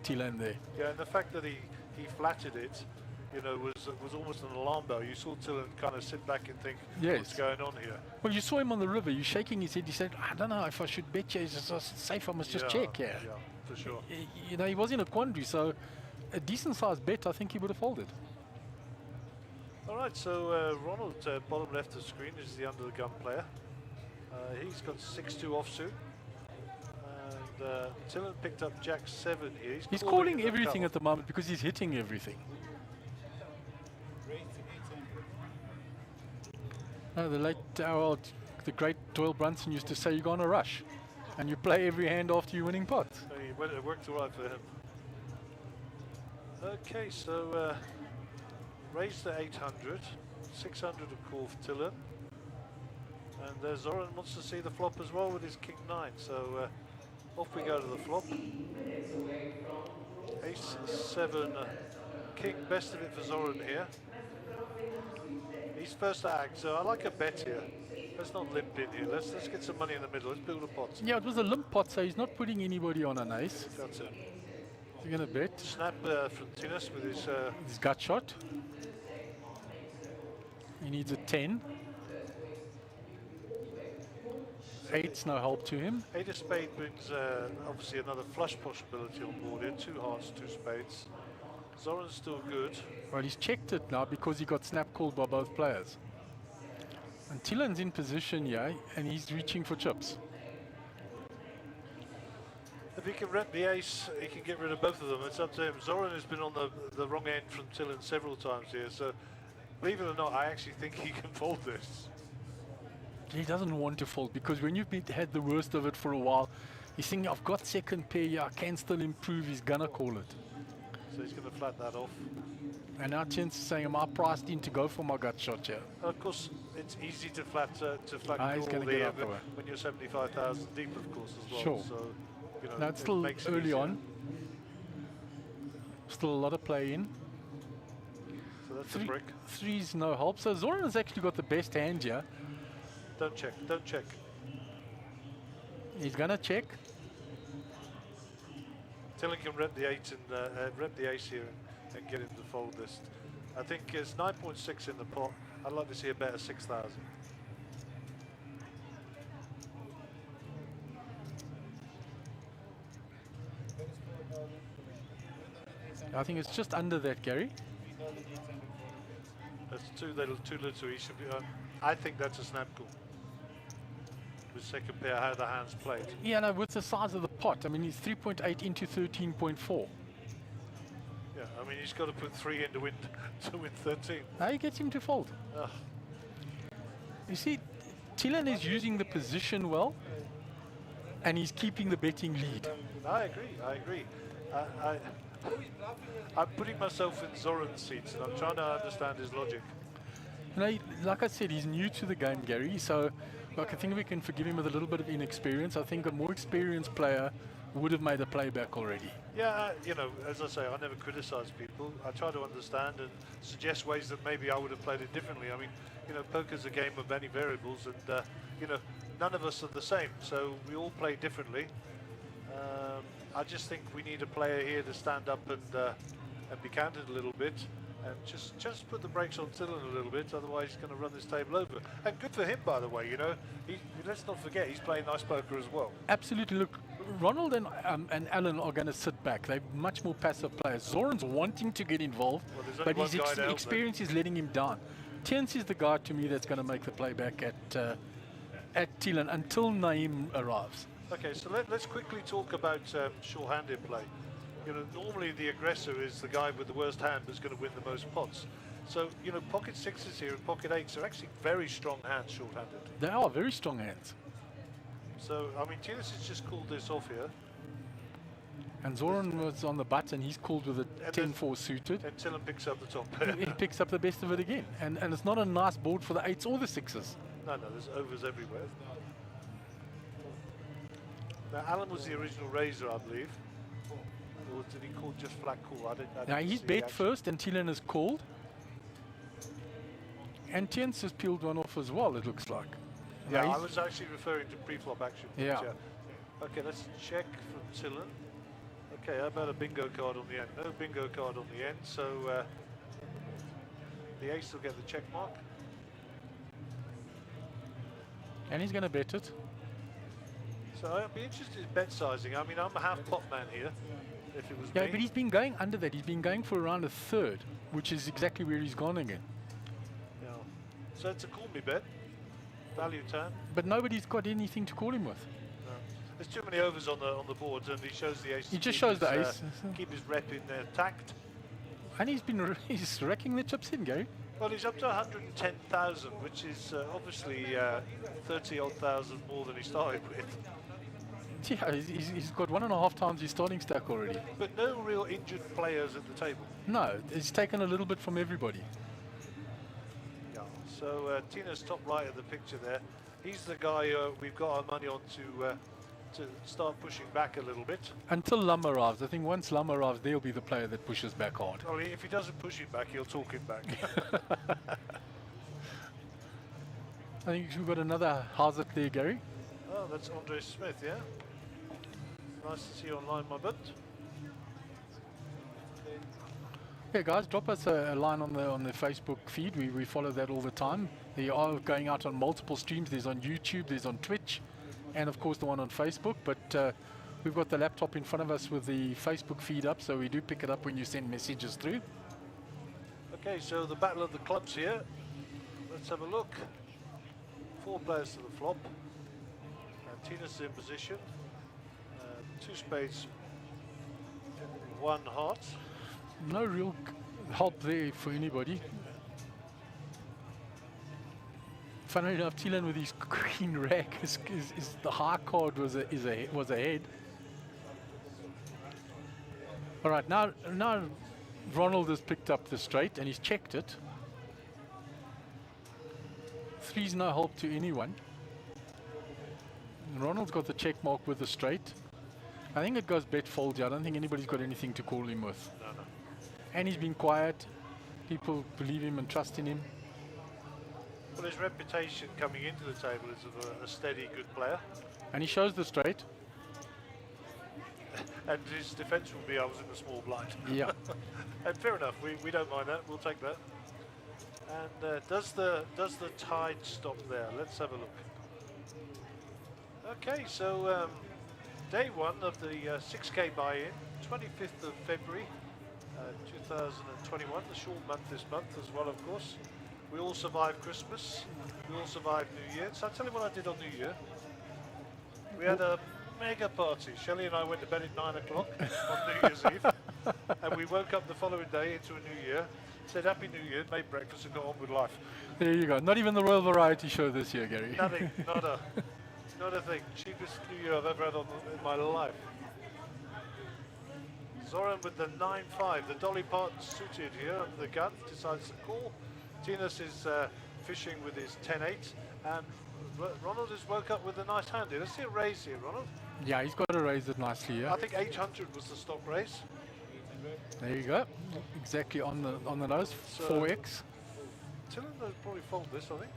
Thielen there. Yeah, and the fact that he flattered it, you know, was almost an alarm bell. You saw Thielen kind of sit back and think, yes, what's going on here? Well, you saw him on the river. You're shaking his head. He said, I don't know if I should bet you. It's just safe. I must just check. Yeah, for sure. You know, he was in a quandary. So a decent sized bet, I think he would have folded. All right, so Ronald, bottom left of the screen, is the under the gun player. He's got 6-2 offsuit. And Thielen picked up Jack 7 here. He's calling everything at the moment because he's hitting everything. No, the great Doyle Brunson used to say, you're going to rush. And you play every hand after you're winning pots. It worked all right for him. Okay, so raise to 800. 600 a call for Thielen. And Zoran wants to see the flop as well with his king 9. So off we go to the flop. Ace 7 king, best of it for Zoran here. He's first to act, so I like a bet here. Let's not limp in here. Let's get some money in the middle. Let's build a pot. Yeah, it was a limp pot, so he's not putting anybody on an ace. That's it. He's going to bet. Snap from Tinus with his gut shot. He needs a 10. 8's no help to him. 8 of spade brings obviously another flush possibility on board here. 2 hearts, 2 spades. Zoran's still good. Well, he's checked it now because he got snap called by both players. And Thielen's in position here, and he's reaching for chips. If he can rep the ace, he can get rid of both of them. It's up to him. Zoran has been on the wrong end from Thielen several times here, so believe it or not, I actually think he can fold this. He doesn't want to fold because when you've had the worst of it for a while, he's thinking, I've got second pair here, I can still improve. He's going to call it. So he's going to flat that off. And now Chen's saying, am I priced in to go for my gut shot here? Of course, it's easy to flat he's call there when you're 75,000 deep, of course, as well. Sure. So, you know, now it's still early on. Still a lot of play in. So that's a brick. 3's no help. So Zoran has actually got the best hand here. Don't check, don't check. He's going to check. Thielen can rep the 8 and rep the ace here and get him to fold this. I think it's 9.6 in the pot. I'd like to see a bet of 6,000. I think it's just under that, Gary. That's too little. He should be. I think that's a snap call. With second pair, how the hands played. Yeah, no, with the size of the pot. I mean, he's 3.8 into 13.4. Yeah, I mean, he's got to put 3 in to win 13. Now he gets him to fold. Ugh. You see, Thielen is using the position well, and he's keeping the betting lead. I agree. I'm putting myself in Zoran's seats, and I'm trying to understand his logic. You know, like I said, he's new to the game, Gary, so like, I think we can forgive him with a little bit of inexperience. I think a more experienced player would have made a playback already. Yeah, you know, as I say, I never criticise people. I try to understand and suggest ways that maybe I would have played it differently. I mean, you know, poker's a game of many variables, and you know, none of us are the same, so we all play differently. I just think we need a player here to stand up and be counted a little bit, and just put the brakes on Tillon a little bit. Otherwise, he's going to run this table over. And good for him, by the way. You know, let's not forget he's playing nice poker as well. Absolutely. Look, Ronald and Alan are going to sit back. They're much more passive players. Zoran's wanting to get involved, Well, but his experience is letting him down. Tiens is the guy to me that's going to make the playback at Tillon until Naeem arrives. Okay, so let's quickly talk about short-handed play. You know, normally the aggressor is the guy with the worst hand that's going to win the most pots. So, you know, pocket sixes here and pocket eights are actually very strong hands short-handed. They are very strong hands. So, I mean, Tinas has just called this off here. And Zoran was on the button. He's called with a 10-4 suited. And Tillon picks up the top. He picks up the best of it again. And it's not a nice board for the eights or the sixes. No, there's overs everywhere. Now, Alan was the original raiser, I believe. Or did he call just flat call? I didn't Now, he's bet first and Tillon is called. And Tiens has peeled one off as well, it looks like. Yeah, I was actually referring to pre-flop action. Yeah. Okay, let's check from Tillon. Okay, how about a bingo card on the end? No bingo card on the end, so the ace will get the check mark. And he's going to bet it. So I'd be interested in bet sizing. I mean, I'm a half pot man here, if it was me. Yeah, but he's been going under that. He's been going for around a third, which is exactly where he's gone again. Yeah. So it's a call me bet. Value turn. But nobody's got anything to call him with. No. There's too many overs on the boards, and he shows the ace. He just shows the ace. Keep his rep in tact. And he's racking the chips in, Gary. Well, he's up to 110,000, which is obviously 30-odd thousand more than he started with. Yeah, he's got 1.5 times his starting stack already. But no real injured players at the table. No, he's taken a little bit from everybody. Yeah. So Tina's top right of the picture there. He's the guy we've got our money on to start pushing back a little bit. Until Lum arrives. I think once Lum arrives, they'll be the player that pushes back hard. Well, if he doesn't push him back, he'll talk him back. I think we've got another hazard there, Gary. Oh, that's Andre Smith, yeah? Nice to see you online, my bud. Yeah, guys, drop us a line on the Facebook feed. We follow that all the time. They are going out on multiple streams. There's on YouTube, there's on Twitch, and of course the one on Facebook. But we've got the laptop in front of us with the Facebook feed up, so we do pick it up when you send messages through. Okay, so the battle of the clubs here. Let's have a look. 4 players to the flop. And Tina's in position. 2 spades, 1 heart. No real help there for anybody. Funnily enough, Tillon with his queen rack is the high card was ahead. All right, now Ronald has picked up the straight and he's checked it. 3's no help to anyone. Ronald's got the check mark with the straight. I think it goes bet fold here. I don't think anybody's got anything to call him with. No. And he's been quiet. People believe him and trust in him. Well, his reputation coming into the table is of a steady, good player. And he shows the straight. And his defence will be, I was in the small blind. Yeah. And fair enough, we don't mind that, we'll take that. And does the tide stop there? Let's have a look. Okay, so day 1 of the 6K buy-in, 25th of February 2021, the short month this month as well, of course. We all survived Christmas, we all survived New Year. So I'll tell you what I did on New Year. We had a mega party. Shelley and I went to bed at 9 o'clock on New Year's Eve, and we woke up the following day into a new year, said Happy New Year, made breakfast and got on with life. There you go. Not even the Royal Variety Show this year, Gary. Nothing, not a thing. Cheapest New Year I've ever had in my life. Zoran with the 9-5, the Dolly Parton suited here under the gun, decides to call. Tinas is fishing with his 10-8, and Ronald has woke up with a nice hand here. Let's see a raise here, Ronald. Yeah, he's got to raise it nicely. Yeah. I think 800 was the stock raise. There you go. Exactly on the nose. So 4x. Tillon will probably fold this, I think.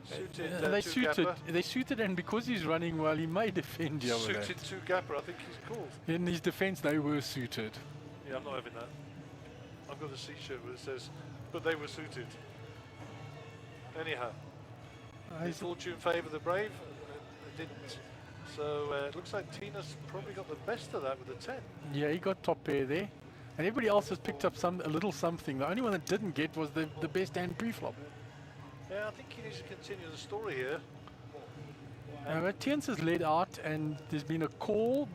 Suited They two suited. gapper. They suited, and because he's running well, he may defend here with Suited that. two gapper, I think he's called. In his defence, they were suited. Yeah, I'm not having that. I've got a C-shirt where it says, but they were suited. Anyhow, his fortune favour the brave. It didn't. So it looks like Tina's probably got the best of that with the 10. Yeah, he got top pair there. And everybody else has picked up a little something. The only one that didn't get was the best hand pre-flop. Yeah, I think he needs to continue the story here. But Tiens has led out, and there's been a call.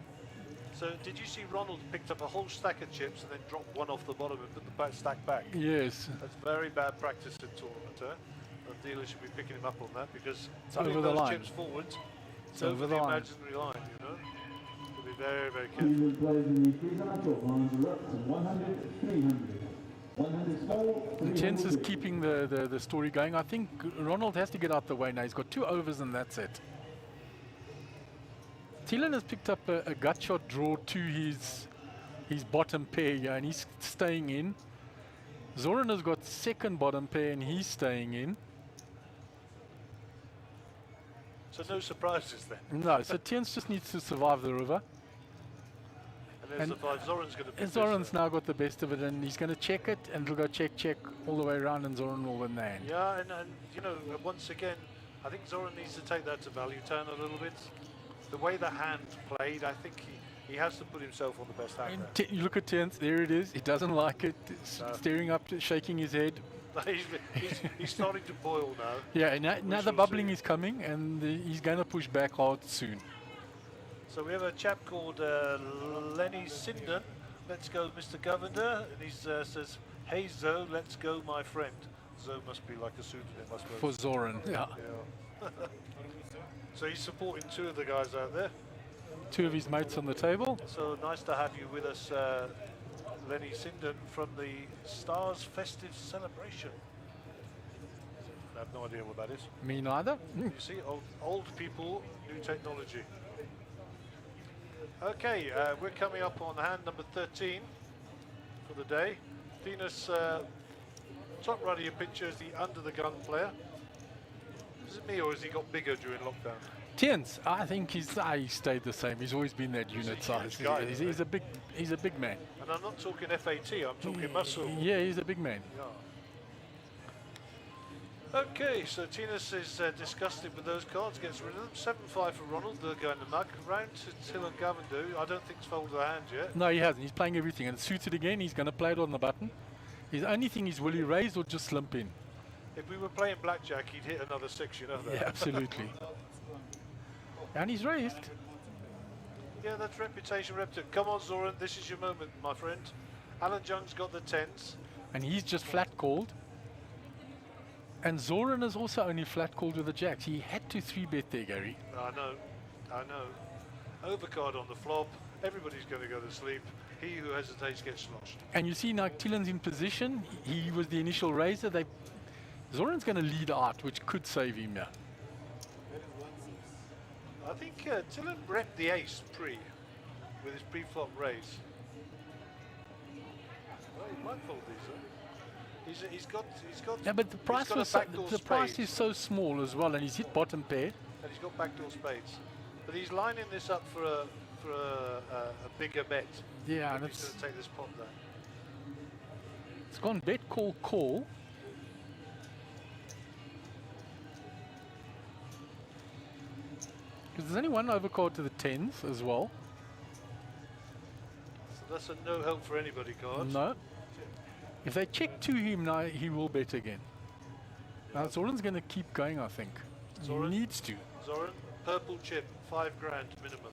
So did you see Ronald picked up a whole stack of chips and then dropped one off the bottom and put the stack back? Yes. That's very bad practice in tournament. The dealer should be picking him up on that because It's putting over the those line. chips forwards, it's Over the line. imaginary line, you know. So be very, very careful. Tiens is keeping the story going. I think Ronald has to get out the way now. He's got 2 overs and that's it. Thielen has picked up a gut shot draw to his bottom pair here, and he's staying in. Zoran has got second bottom pair and he's staying in. So no surprises then. No, so Tiens just needs to survive the river. And there's the 5. Zoran's going to pick Zoran's now got the best of it, and he's going to check it, and it'll go check, check all the way around, and Zoran will win the hand. Yeah, and you know, once again, I think Zoran needs to take that to value turn a little bit. The way the hand played, I think he has to put himself on the best hand. You look at Tiens, there it is. He doesn't like it. Staring up, shaking his head. he's starting to boil now. Yeah, now the bubbling is coming, and he's going to push back hard soon. So we have a chap called Lenny Sinden. Let's go, Mr. Governor. And he says, hey, Zo, let's go, my friend. Zo must be like a pseudonym, I suppose. For Zoran, yeah. So he's supporting 2 of the guys out there. 2 of his mates on the table. So nice to have you with us, Lenny Sinden from the Stars Festive Celebration. I have no idea what that is. Me neither. You see, old people, new technology. Okay, we're coming up on hand number 13 for the day. Venus, top right of your picture is the under the gun player. Is it me or has he got bigger during lockdown? Tiens, I think he stayed the same. He's always been that unit size. Guy, He's a big man. And I'm not talking FAT, I'm talking muscle. Yeah, he's a big man. Yeah. Okay, so Tinas is disgusted with those cards, gets rid of them. 7-5 for Ronald, they'll go in the mug. Round to Till and Gavindu. I don't think he's folded the hand yet. No, he hasn't. He's playing everything, and it's suited again. He's going to play it on the button. His only thing is, will he raise or just limp in? If we were playing blackjack, he'd hit another 6, you know that. Yeah, absolutely. And he's raised. Yeah, that's reputation repton. Come on, Zoran, this is your moment, my friend. Alan Jung's got the 10s. And he's just flat called. And Zoran is also only flat called with the jacks. He had to 3-bet there, Gary. I know. Overcard on the flop. Everybody's going to go to sleep. He who hesitates gets sloshed. And you see now Tillen's in position. He was the initial raiser. Zoran's going to lead out, which could save him now. I think Tillen repped the ace with his pre-flop raise. Well, he might fold these, huh? He's got. Yeah, but the price is so small as well, and he's hit bottom pair. And he's got backdoor spades, but he's lining this up for a bigger bet. Yeah, and he's going to take this pot there. It's gone bet, call, call. Because there's only one overcard to the 10s as well. So that's a no help for anybody card. No. If they check to him now, he will bet again. Now Zoran's going to keep going, I think. Zoran, he needs to. Zoran, purple chip, 5 grand minimum.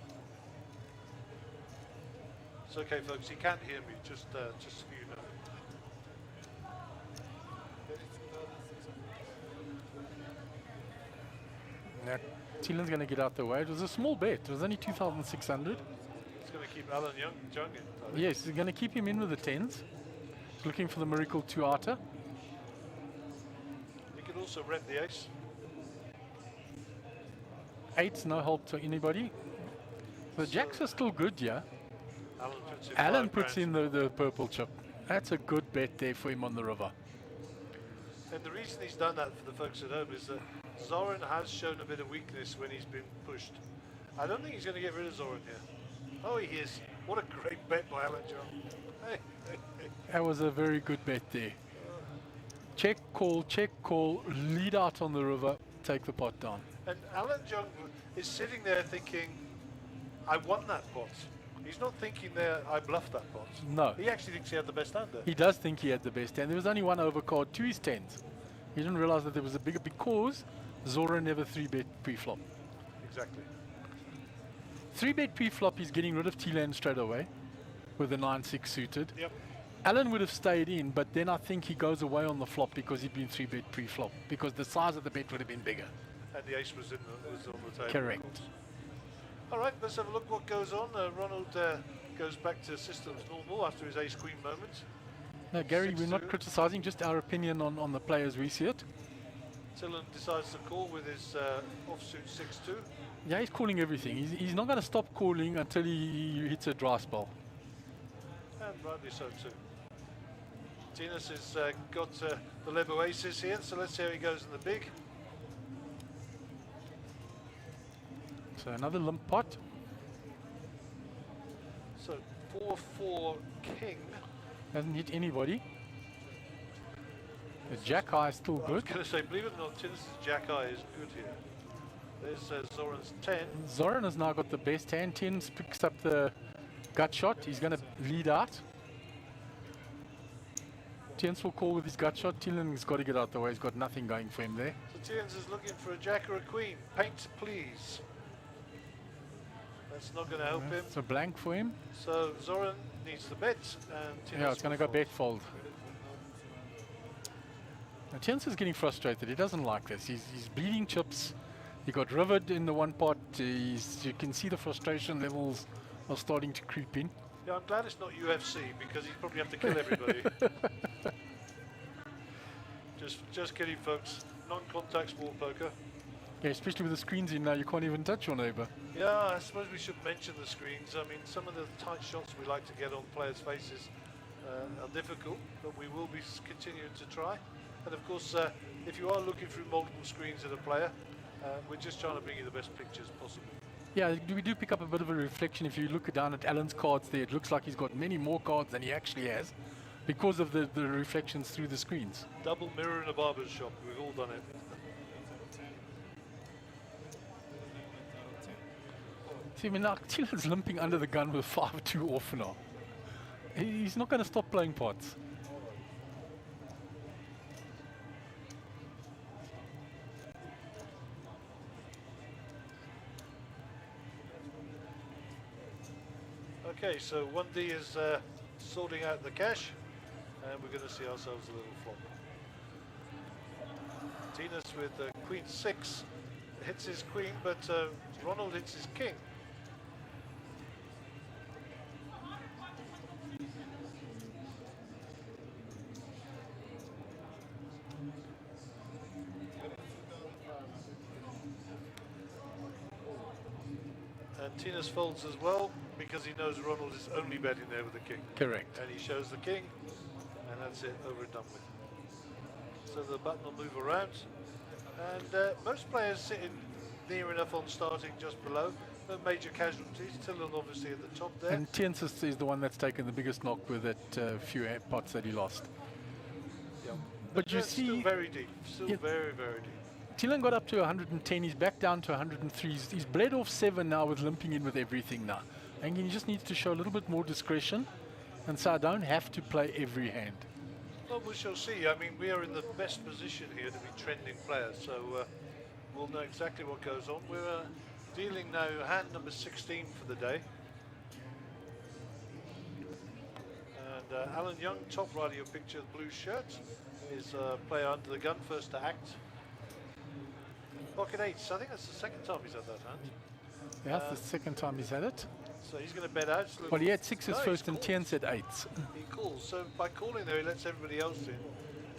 It's okay, folks. He can't hear me. Just so you know. Now, Tillen's going to get out the way. It was a small bet. It was only 2,600. It's going to keep Alan Jung in. Yes, he's going to keep him in with the 10s. Looking for the miracle 2-outer. He could also rep the ace. 8's no help to anybody. The jacks are still good, yeah. Alan puts in Alan puts in the purple chip. That's a good bet there for him on the river. And the reason he's done that for the folks at home is that Zoran has shown a bit of weakness when he's been pushed. I don't think he's going to get rid of Zoran here. Oh, he is. What a great bet by Alan John. Hey, hey, hey. That was a very good bet there. Check, call, lead out on the river, take the pot down. And Alan John is sitting there thinking, I won that pot. He's not thinking there, I bluffed that pot. No. He actually thinks he had the best hand there. He does think he had the best hand. There was only one overcard to his tens. He didn't realize that there was a bigger because Zora never 3-bet pre-flop. Exactly. 3-bet pre-flop, he's getting rid of T-land straight away with the 9-6 suited. Yep. Alan would have stayed in, but then I think he goes away on the flop because he'd been 3-bet pre-flop because the size of the bet would have been bigger. And the ace was, was on the table. Correct. All right, let's have a look what goes on. Ronald goes back to systems normal after his ace-queen moment. No, Gary, we're not 6-2. criticizing, just our opinion on the players we see it. Tillen decides to call with his offsuit 6-2. Yeah, he's calling everything. He's not going to stop calling until he hits a dry spell. And rightly so too. Tinas has got the Lebo aces here, so let's see how he goes in the big. So another limp pot. So 4-4 king. Hasn't hit anybody. The jack high is still I was good. going to say, believe it or not, Tinas' jack eye is good here. There's Zoran's 10. Zoran has now got the best hand. Tins picks up the gut shot. He's going to lead out. Tins will call with his gut shot. Tillen's got to get out the way. He's got nothing going for him there. So Tians is looking for a jack or a queen. Paint, please. That's not going to help him. It's a blank for him. So Zoran needs the bet, and Tinas Yeah, it's going to go will bet fold. Now, Tins is getting frustrated. He doesn't like this. He's bleeding chips. He got rivered in the one pot. You can see the frustration levels are starting to creep in. Yeah, I'm glad it's not UFC because he'd probably have to kill everybody. Just kidding, folks. Non-contact sport poker. Yeah, especially with the screens in now, you can't even touch your neighbor. Yeah, I suppose we should mention the screens. I mean, some of the tight shots we like to get on players' faces are difficult, but we will be continuing to try. And of course, if you are looking through multiple screens at a player, we're just trying to bring you the best pictures possible. Yeah, we do pick up a bit of a reflection. If you look down at Alan's cards there, it looks like he's got many more cards than he actually has because of the reflections through the screens. Double mirror in a barber's shop. We've all done it. See, I mean, now Tillen's limping under the gun with 5-2 off now. He's not going to stop playing pots. Okay, so 1D is sorting out the cash, and we're going to see ourselves a little flop. Tinas with Queen 6 hits his queen, but Ronald hits his king. And Tinas folds as well, because he knows Ronald is only betting there with the king. Correct. And he shows the king, and that's it, over and done with. So the button will move around, and most players sitting near enough on starting just below. No major casualties, Tillen obviously at the top there. And Tins is the one that's taken the biggest knock with that few pots that he lost. Yep. But you that's see, still very deep, still yeah, very, very deep. Tillen got up to 110, he's back down to 103. He's bled off 7 now with limping in with everything now. And he just needs to show a little bit more discretion and say, I don't have to play every hand. Well, we shall see. I mean, we are in the best position here to be trending players, so we'll know exactly what goes on. We're dealing now hand number 16 for the day. And Alan Young, top right of your picture, blue shirt, is a player under the gun, first to act. Pocket 8s, I think that's the second time he's had that hand. Yeah, that's the second time he's had it. So he's going to bet out. Well, he had 6s No, first he and calls. 10s at 8s. He calls, so by calling there he lets everybody else in.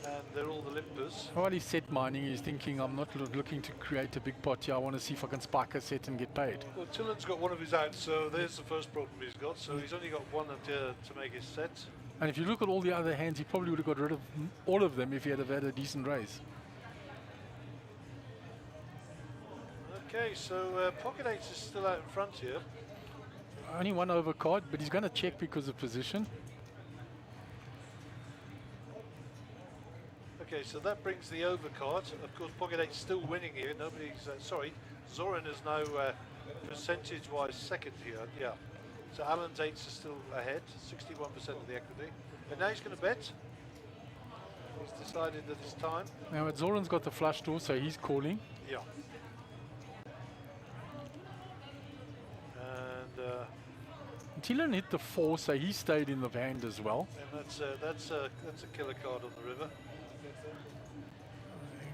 and they're all the limpers. While he's set mining, he's thinking, I'm not looking to create a big pot here. I want to see if I can spike a set and get paid. Well, Tillen's got one of his outs, so there's the first problem he's got. So he's only got one to make his set. And if you look at all the other hands, he probably would have got rid of all of them if he had have had a decent raise. Okay, so Pocket Eights is still out in front here. Only one overcard, but he's going to check because of position. Okay, so that brings the overcard. Of course, Pocket Eight's still winning here. Nobody's sorry. Zoran is now percentage-wise second here. Yeah. So Alan's eights are still ahead, 61% of the equity. And now he's going to bet. He's decided that it's time. Now, Zoran's got the flush draw, so he's calling. Yeah. And Tillen hit the 4, so he stayed in the hand as well. and that's a killer card on the river.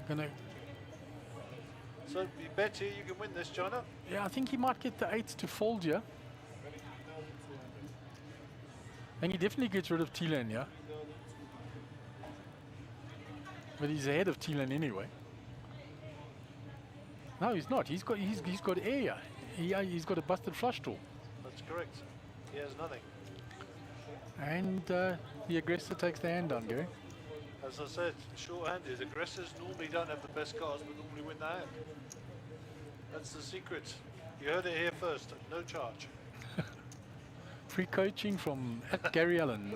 Gonna, So you bet here you can win this, China. yeah, I think he might get the 8s to fold here. And he definitely gets rid of Tillen, yeah. But he's ahead of Tillen anyway. No, he's not. He's got air. He's got a busted flush draw. That's correct. He has nothing. And the aggressor takes the hand down, Gary. As I said, short-handed aggressors normally don't have the best cards, but normally win the hand. That's the secret. You heard it here first. No charge. Free coaching from Gary Allen.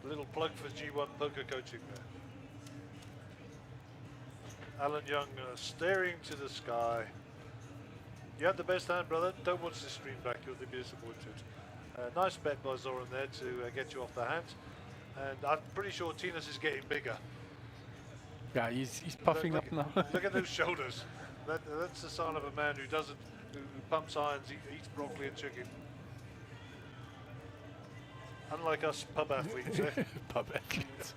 A little plug for G1 poker coaching there. Alan Young staring to the sky. You had the best hand, brother. Don't watch the stream back, you'll be disappointed. Nice bet by Zoran there to get you off the hand. And I'm pretty sure Tinas is getting bigger. Yeah, he's puffing look, up now. Look at those shoulders. That's the sign of a man who who pumps irons, eats broccoli and chicken. Unlike us pub athletes, eh? Pub athletes.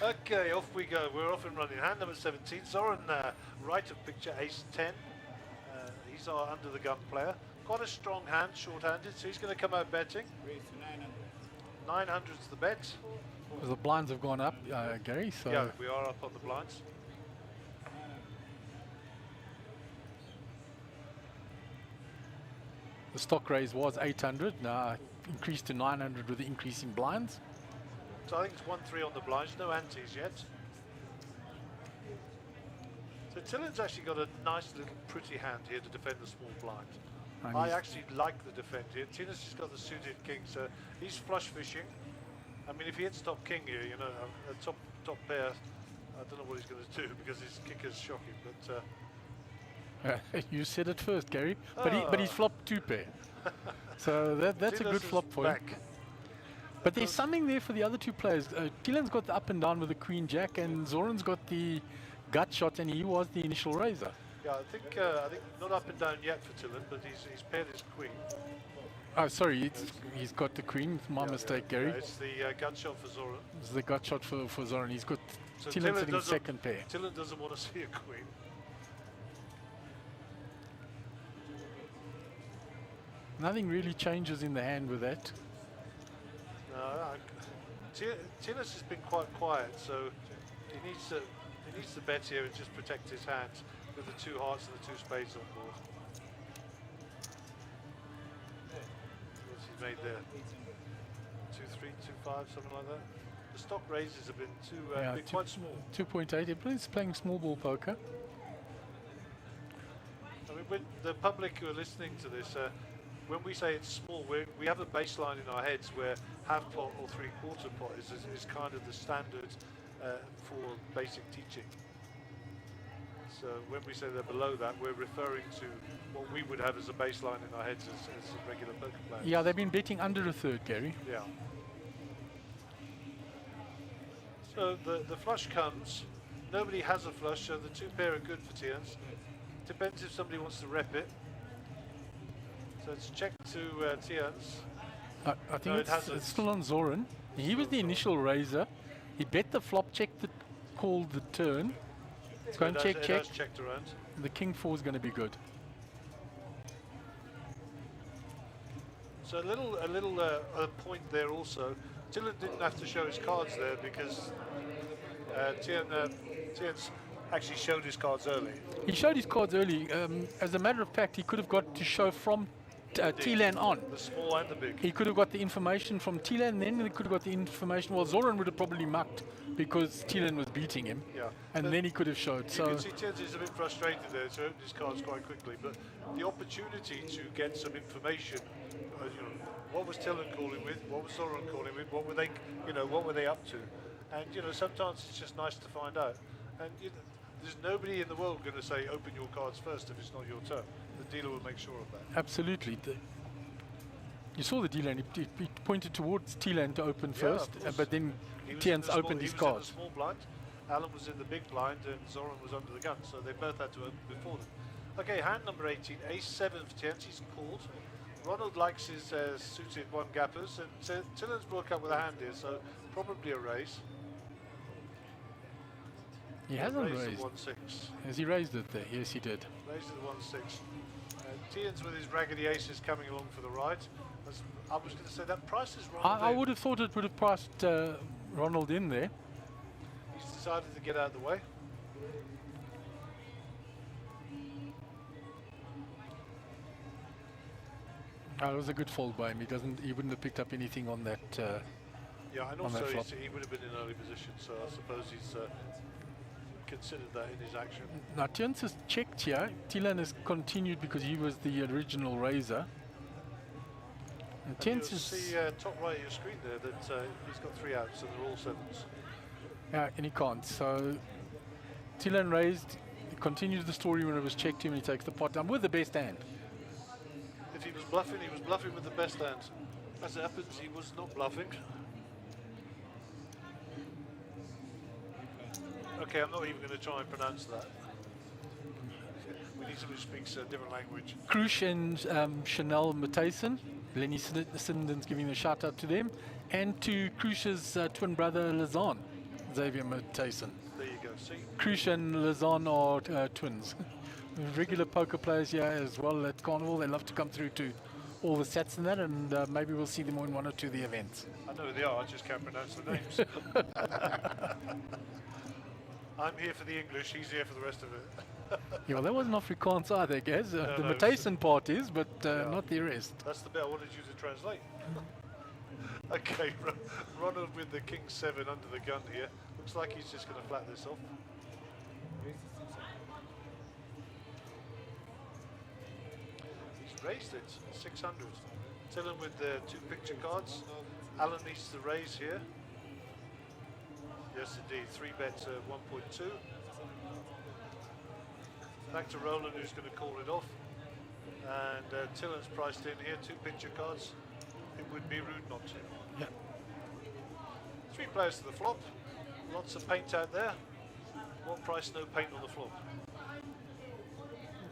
Okay, off we go. We're off and running. Hand number 17. Zoran, right of picture, ace 10. He's our under the gun player. Quite a strong hand, short-handed, so he's going to come out betting. 900's the bet. The blinds have gone up, Gary. So Yeah, we are up on the blinds. the stock raise was 800. Now increased to 900 with the increasing blinds. So I think it's 1-3 on the blinds. No antes yet. So Tillen's actually got a nice little pretty hand here to defend the small blind. And I he's- actually like the defend here. Tina's just got the suited king, so he's flush fishing. I mean, if he hits top king here, you know, a top pair, I don't know what he's going to do because his kicker's shocking. But you said it first, Gary. But he's flopped 2 pair. So that's a Tinas good is flop for him. back. But there's something there for the other 2 players. Tillen's got the up and down with the queen jack, and Zoran's got the gut shot, and he was the initial raiser. Yeah, I think not up and down yet for Tillen, but he's paired his queen. Oh, sorry, he's got the queen. My mistake, Gary. Yeah, it's the gut shot for Zoran. It's the gut shot for Zoran. He's got So Tillen Tillen sitting doesn't- second pair. Tillen doesn't want to see a queen. Nothing really changes in the hand with that. No, Tillis has been quite quiet, so he needs to bet here and just protect his hand with the 2 hearts and the 2 spades on board. What's he made there? 2-3, 2-5, something like that. The stock raises have been been quite small. 2.8. He's playing small ball poker. I mean, when the public who are listening to this, when we say it's small, we have a baseline in our heads where half pot or 3/4 pot is kind of the standard for basic teaching. So when we say they're below that, we're referring to what we would have as a baseline in our heads as regular poker players. Yeah, they've been betting under a third, Gary. Yeah. So the flush comes. Nobody has a flush, so the 2 pair are good for Tians. Depends if somebody wants to rep it. So it's check to Tians. I think No, it hasn't. it's still on Zoran. He was the initial raiser. He bet the flop, checked the call the turn. It's going It check, has check. checked around. The king 4 is going to be good. So a little point there also. Dylan didn't have to show his cards there because Tien's actually showed his cards early. He showed his cards early. As a matter of fact, he could have got to show from Tilan on. The small and the big. He could have got the information from Tilan, then he could have got the information. Well, Zoran would have probably mucked because Tilan was beating him. Yeah. And then he could have showed. You So can see Tien's is a bit frustrated there, so opened his cards quite quickly. But the opportunity to get some information, you know, what was Tilan calling with, what was Zoran calling with, what were they, what were they up to? And sometimes it's just nice to find out. And there's nobody in the world going to say open your cards first if it's not your turn. The dealer will make sure of that. absolutely. You saw the dealer, and he pointed towards Tilan to open first, but then Tien's opened his cards. He was in the small blind, Alan was in the big blind, and Zoran was under the gun, so they both had to open before them. Okay, hand number 18, ace-7 for Tien's, he's called. Ronald likes his suited one gappers, and Tilan's broke up with a hand here, so probably a raise. He hasn't raised. The 1-6. Has he raised it there? Yes, he did. Raised the 1-6. Tien's with his raggedy aces coming along for the ride. I was going to say that price is wrong. I would have thought it would have priced Ronald in there. He's decided to get out of the way. It was a good fold by him. He wouldn't have picked up anything on that. Yeah, and on also that flop. he would have been in early position, so I suppose he's considered that in his action. Now Tien's has checked here. Tilan has continued because he was the original raiser. And And you'll Tien's is see top right of your screen there that he's got 3 outs and they're all 7s. and he can't. So Tilan raised. He continued the story when it was checked him. And he takes the pot down with the best hand. If he was bluffing with the best hand. As it happens, he was not bluffing. Okay, I'm not even going to try and pronounce that. We need somebody who speaks a different language. Krush and Chanel Matthijssen. Lenny Sinden's giving a shout out to them. And to Krush's twin brother Lazan, Xavier Matthijssen. There you go, see? Krush and Lazan are twins. Regular poker players here as well at Carnival. They love to come through to all the sets and that, and maybe we'll see them in one or two of the events. I know who they are, I just can't pronounce the names. I'm here for the English, he's here for the rest of it. Yeah, well, that wasn't Afrikaans either, Gaz. No, the no, Matthijssen part is, but Yeah. not the rest. That's the bit I wanted you to translate. Okay, Ronald with the King 7 under the gun here. Looks like he's just going to flat this off. He's raised it, 600. Tillin with the 2 picture cards. Alan needs to raise here. Yes, indeed, 3-bet 1.2. Back to Roland, who's going to call it off. And Tillin's priced in here, 2 picture cards. It would be rude not to. Yeah. 3 players to the flop. Lots of paint out there. What price, no paint on the flop?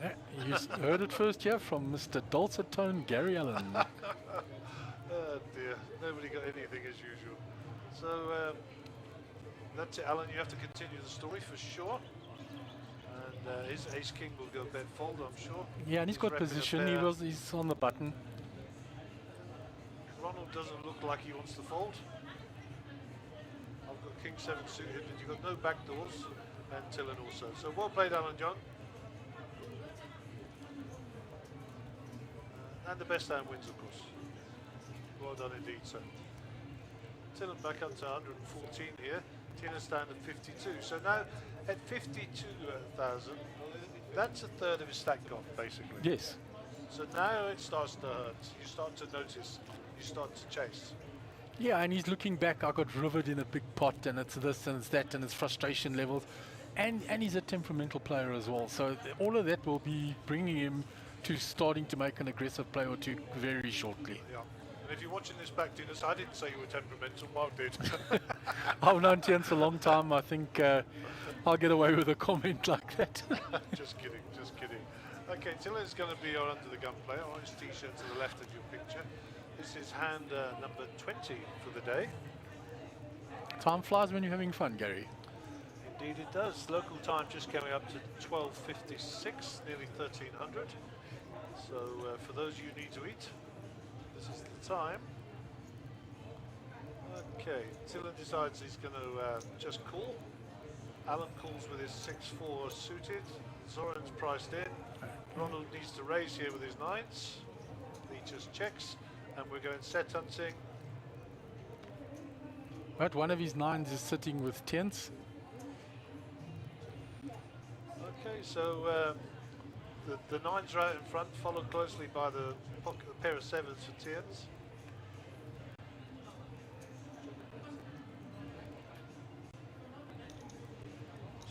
Yeah, you heard it first here from Mr. Dulcet Tone Gary Allen. Oh dear, nobody got anything as usual. So that's it, Alan. You have to continue the story for sure. And his ace king will go bet fold, I'm sure. Yeah, and he's got repping a position. pair. He's on the button. Ronald doesn't look like he wants to fold. I've got king 7 suited, but you've got no back doors, and Tillin also. So well played, Alan John. And the best hand wins, of course. Well done indeed, sir. Tillin back up to 114 here. Tina stand at 52. So now at 52,000, that's a third of his stack gone, basically. Yes. So now it starts to hurt. You start to notice. You start to chase. Yeah, and he's looking back. I got rivered in a big pot, and it's this and it's that, and it's frustration levels. And he's a temperamental player as well. So all of that will be bringing him to starting to make an aggressive play or two very shortly. Yeah. And if you're watching this back, Dinas, I didn't say you were temperamental. Mark did. I've known Tien's a long time. I think I'll get away with a comment like that. Just kidding. Just kidding. Okay, Tillin's going to be our under the gun player. Orange t-shirt to the left of your picture. This is hand number 20 for the day. Time flies when you're having fun, Gary. Indeed it does. Local time just coming up to 12:56, nearly 1300. So for those you need to eat, this is the time. Okay, Tillon decides he's going to just call. Alan calls with his 6-4 suited. Zoran's priced in. Ronald needs to raise here with his 9s. He just checks, and we're going set hunting. But one of his 9s is sitting with 10s. Okay, so the 9s are out in front, followed closely by the pair of 7s for 10s.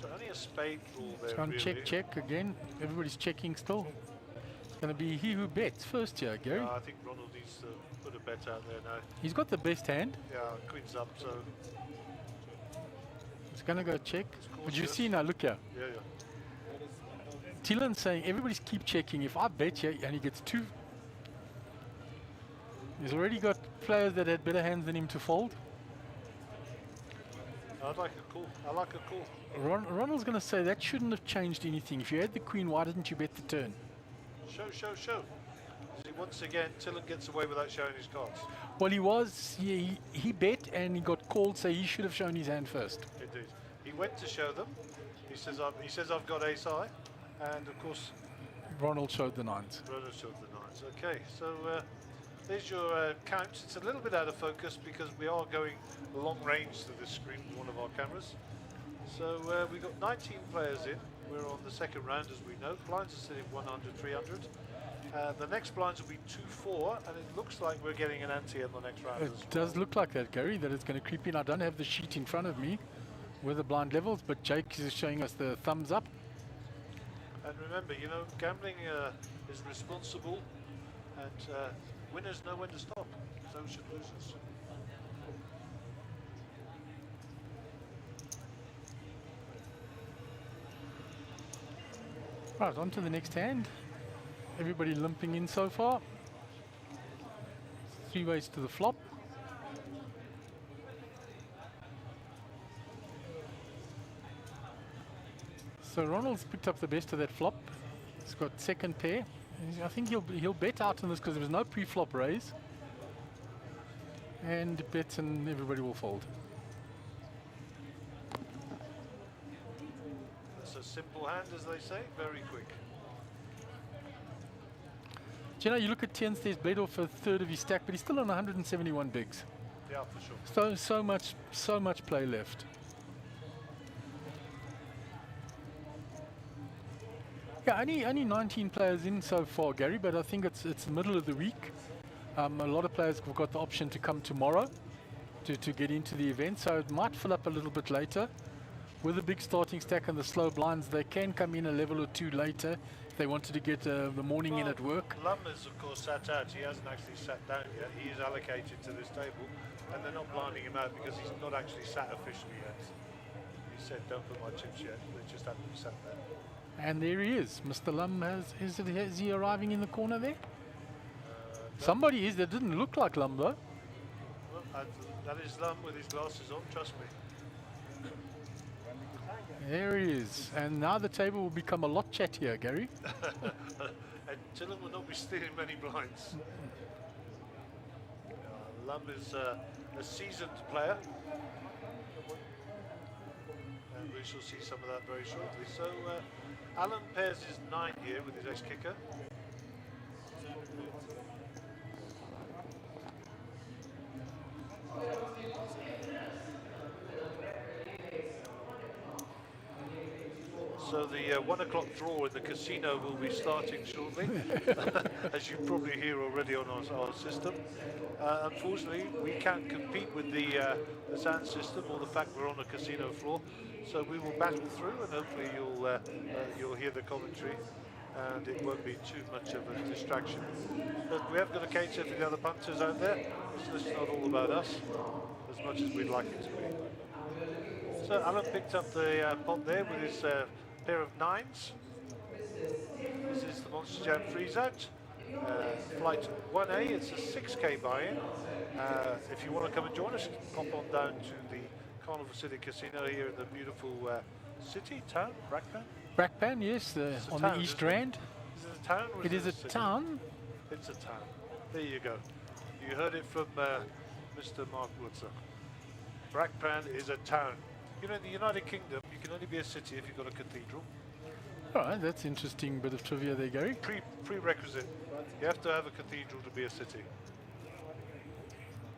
So only a spade rule there, It's on really. check, check again. Everybody's checking still. It's going to be he who bets first here, Gary. I think Ronald needs to put a bet out there now. He's got the best hand. Yeah, Queen's up, so It's going to go check. But you cautious. see now, look here. yeah. Tillon's saying everybody's keep checking. If I bet you and he gets 2, he's already got players that had better hands than him to fold. I'd like a call. I like a call. Ronald's going to say that shouldn't have changed anything. If you had the queen, why didn't you bet the turn? Show. See, once again, Tillon gets away without showing his cards. Well, he bet and he got called, so he should have shown his hand first. Indeed. He went to show them. He says I've got ace high, and of course Ronald showed the 9s. Ronald showed the 9s. Okay, so there's your count. It's a little bit out of focus because we are going long range to this screen with one of our cameras. So we've got 19 players in. We're on the second round, as we know. Blinds are sitting 100, 300. The next blinds will be 2-4, and it looks like we're getting an ante in the next round. It does look like that, Gary, that it's going to creep in. I don't have the sheet in front of me with the blind levels, but Jake is showing us the thumbs up. And remember, you know, gambling is responsible, and winners know when to stop. So should losers. Right, on to the next hand. Everybody limping in so far. 3 ways to the flop. So Ronald's picked up the best of that flop. He's got second pair. I think he'll bet out on this because there was no pre-flop raise. And bets and everybody will fold. It's a simple hand, as they say, very quick. Do you know, you look at Tien's, there's bled off a third of his stack, but he's still on 171 bigs. Yeah, for sure. So much play left. Yeah, only 19 players in so far, Gary, but I think it's the middle of the week. A lot of players have got the option to come tomorrow to get into the event, so it might fill up a little bit later. With a big starting stack and the slow blinds, they can come in a level or two later if they wanted to get the morning in at work. Lum is, of course, sat out. He hasn't actually sat down yet. He is allocated to this table, and they're not blinding him out because he's not actually sat officially yet. He said, don't put my chips yet. They just haven't sat there. And there he is. Mr. Lum, is he arriving in the corner there? No. Somebody is. That didn't look like Lum, though. Well, that is Lum with his glasses on, trust me. There he is. And now the table will become a lot chattier, Gary. And Tillon will not be stealing many blinds. Lum is a seasoned player. And we shall see some of that very shortly. So Alan pairs his 9 here with his ace-kicker. So the 1 o'clock draw in the casino will be starting shortly, as you probably hear already on our system. Unfortunately, we can't compete with the sound system or the fact we're on a casino floor, so we will battle through, and hopefully you'll hear the commentary, and it won't be too much of a distraction. But we have got a cater for the other punters out there. This is not all about us, as much as we'd like it to be. So Alan picked up the pot there with his pair of 9s. This is the Monster Jam freeze out. Flight 1A, it's a 6K buy-in. If you want to come and join us, pop on down to the Carnival City Casino here in the beautiful town, Brakpan? Brakpan, yes, on the East Rand. Is it a town? Or It is a city? town. It's a town. There you go. You heard it from Mr. Mark Woodson. Brakpan is a town. You know, in the United Kingdom, you can only be a city if you've got a cathedral. All right, that's interesting bit of trivia there, Gary. Prerequisite. You have to have a cathedral to be a city.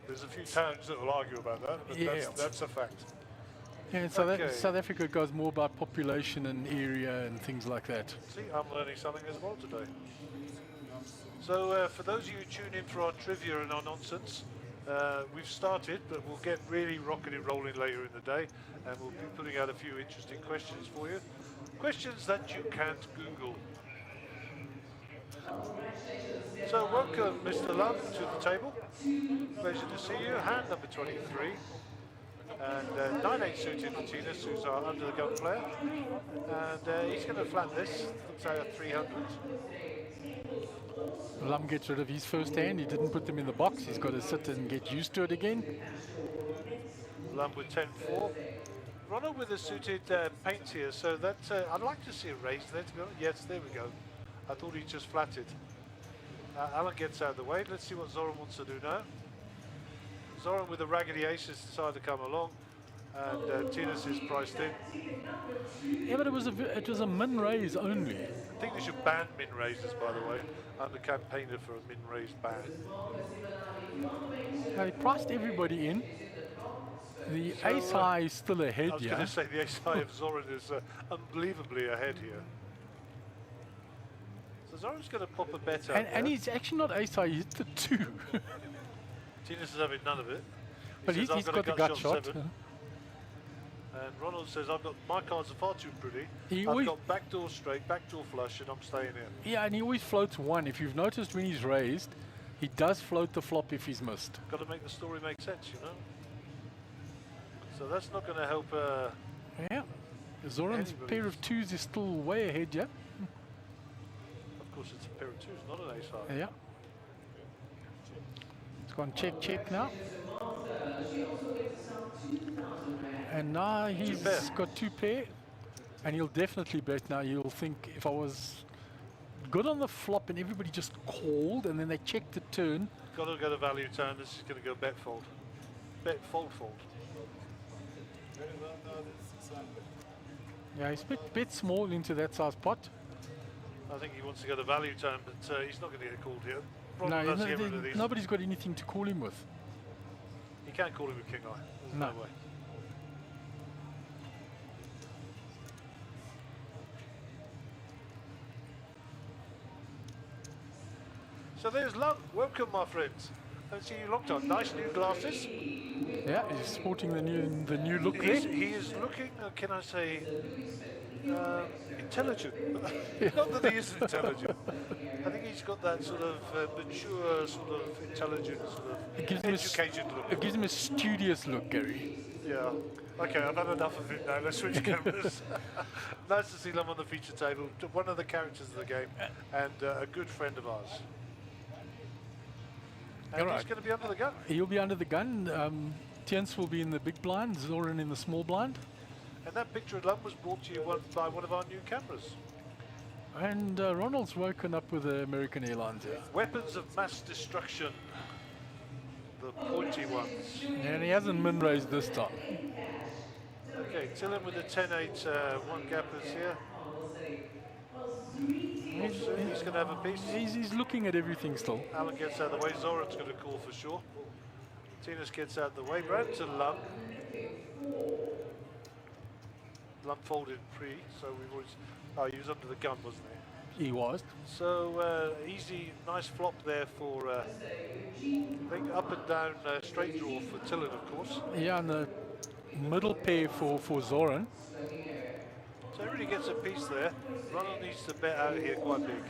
There's a few towns that will argue about that, but that's a fact. Yeah, and South Africa goes more about population and area and things like that. See, I'm learning something as well today. So for those of you who tune in for our trivia and our nonsense, we've started, but we'll get really rocking and rolling later in the day, and we'll be putting out a few interesting questions for you. Questions that you can't Google. So welcome, Mr. Love, to the table. Pleasure to see you. Hand number 23. And 9-8 suited for Tinas, who's our under-the-gun player. And he's going to flat this. Looks like a 300. Lum gets rid of his first hand. He didn't put them in the box. He's got to sit and get used to it again. Lum with 10-4. Ronald with a suited paint here, so that I'd like to see a raise there, to be honest. Yes, there we go. I thought he just flatted. Alan gets out of the way. Let's see what Zoran wants to do now. Zoran with the raggedy aces decided to come along, and Tinas is priced in. Yeah, but it was a min raise only. I think they should ban min raises, by the way. I'm the campaigner for a min raise ban. Now, he priced everybody in. The ace high is still ahead. I was going to say the ace high of Zoran is unbelievably ahead here. So Zoran's going to pop a bet out and he's actually not ace high, he's the 2. Tinas is having none of it. But he's got the gut shot. And Ronald says, I've got my cards are far too pretty. I've got backdoor straight, backdoor flush, and I'm staying in. Yeah, and he always floats 1. If you've noticed when he's raised, he does float the flop if he's missed. Got to make the story make sense, you know. So that's not going to help. Yeah, Zoran's pair of 2s is still way ahead, yeah. Of course, it's a pair of 2s, not an ace high. Yeah. It's gone check now. And now he's got 2 pair, and he'll definitely bet now. He'll think, if I was good on the flop and everybody just called and then they checked the turn. Got to go to value turn. This is going to go bet fold. Bet fold. Yeah, he's bet small into that size pot. I think he wants to go to value turn, but he's not going to get called here. No, nobody's got anything to call him with. He can't call him with king eye. There's no way. So there's Lum. Welcome, my friends. Haven't seen you in a long time. Nice new glasses. Yeah, he's sporting the new look there. He is looking, can I say, intelligent. Not that he isn't intelligent. I think he's got that sort of mature, sort of intelligent, sort of educated look. It gives him a studious look, Gary. Yeah. Okay, I've had enough of it now. Let's switch cameras. Nice to see Lum on the feature table. One of the characters of the game and a good friend of ours. And he's going to be under the gun. He'll be under the gun. Tiens will be in the big blind, Zoran in the small blind. And that picture of Lum was brought to you by one of our new cameras. And Ronald's woken up with the American Airlines here. Weapons of mass destruction. The pointy ones. And he hasn't min raised this time. Okay, Tillin with the 10-8, one gappers here. He's going to have a piece. He's looking at everything still. Alan gets out of the way. Zoran's going to call for sure. Tinas gets out of the way. Branton Lum. Lum folded pre, so we was. Oh, he was under the gun, wasn't he? He was. So easy, nice flop there for I think up and down straight draw for Tillin, of course. Yeah, and the middle pair for Zoran. So he really gets a piece there. Ronald needs to bet out here quite big.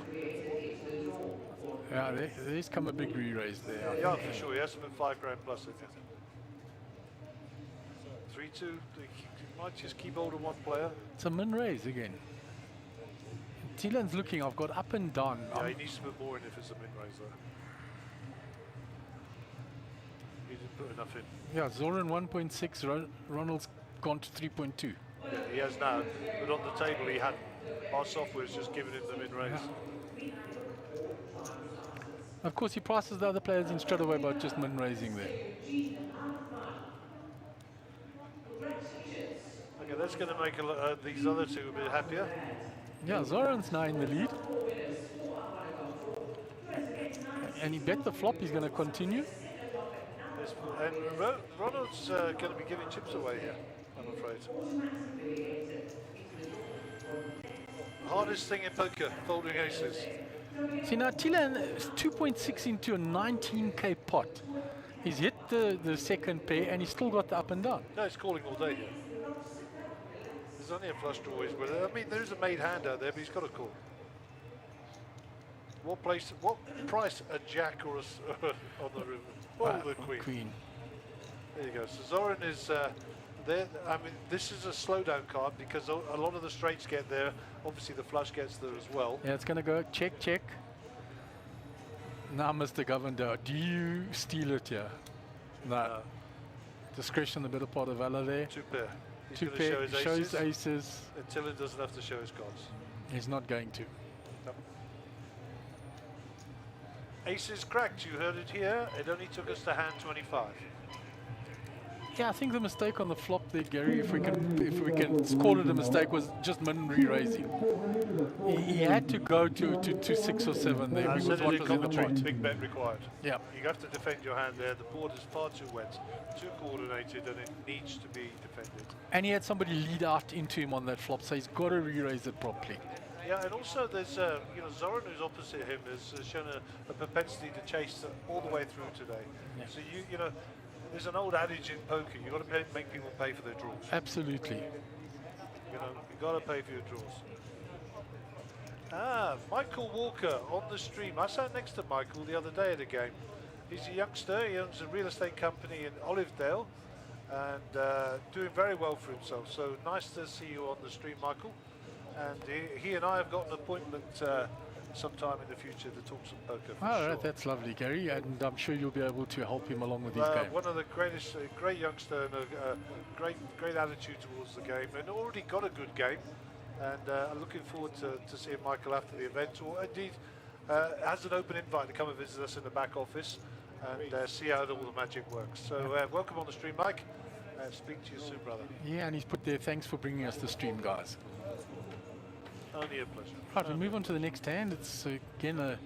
Yeah, there's come a big re-raise there. Yeah, for sure. He has to put $5 grand plus in it. 3-2. He might just keep hold of one player. It's a min raise again. Tilan's looking. I've got up and down. Yeah, he needs to put more in if it's a min raise though. He didn't put enough in. Yeah, Zoran 1.6. Ronald's gone to 3.2. Yeah, he has now, but on the table he hadn't. Our software is just giving him the min raise. Yeah. Of course, he prices the other players in straight away by just min raising there. that's going to make these other two a bit happier. Yeah, Zoran's now in the lead. And he bet the flop he's going to continue. And Ronald's going to be giving chips away here, I'm afraid. Hardest thing in poker, folding aces. See, now Tilan is 2.6 into a 19k pot. He's hit the second pair and he's still got the up and down. No, he's calling all day here. There's only a flush draw always with it. I mean, there's a made hand out there, but he's got to call. What price a jack or on the river? Oh, the queen. There you go. So Zoran is there. I mean, this is a slowdown card because a lot of the straights get there. Obviously, the flush gets there as well. Yeah, it's going to go check, check. Now, Mr. Governor, do you steal it here? No. Discretion, the better part of valor there. Two pair. He's Two going to pair shows aces. Until it doesn't have to show his cards. He's not going to. No. Aces cracked. You heard it here. It only took us to hand 25. Yeah, I think the mistake on the flop there, Gary, if we can call it a mistake, was just min re-raising. He had to go to 6 or 7 there because what was in the pot. Big bet required. Yeah. You have to defend your hand there. The board is far too wet, too coordinated, and it needs to be defended. And he had somebody lead out into him on that flop, so he's got to re-raise it properly. Yeah, and also there's, Zoran, who's opposite him, has shown a propensity to chase all the way through today. Yeah. So you know. There's an old adage in poker, you've got to make people pay for their draws. Absolutely. You've got to pay for your draws. Ah, Michael Walker on the stream. I sat next to Michael the other day at a game. He's a youngster, he owns a real estate company in Olivedale and doing very well for himself. So nice to see you on the stream, Michael. And he and I have got an appointment sometime in the future to talk some poker. All right, that's lovely, Gary, and I'm sure you'll be able to help him along with his game. One of the greatest, great youngster and a great attitude towards the game, and already got a good game. And I'm looking forward to seeing Michael after the event, or indeed has an open invite to come and visit us in the back office and see how all the magic works. So welcome on the stream, Mike. Speak to you soon, brother. Yeah, and he's put there, thanks for bringing us the stream, guys. Only a pleasure. Right, we move on to the next hand. It's again a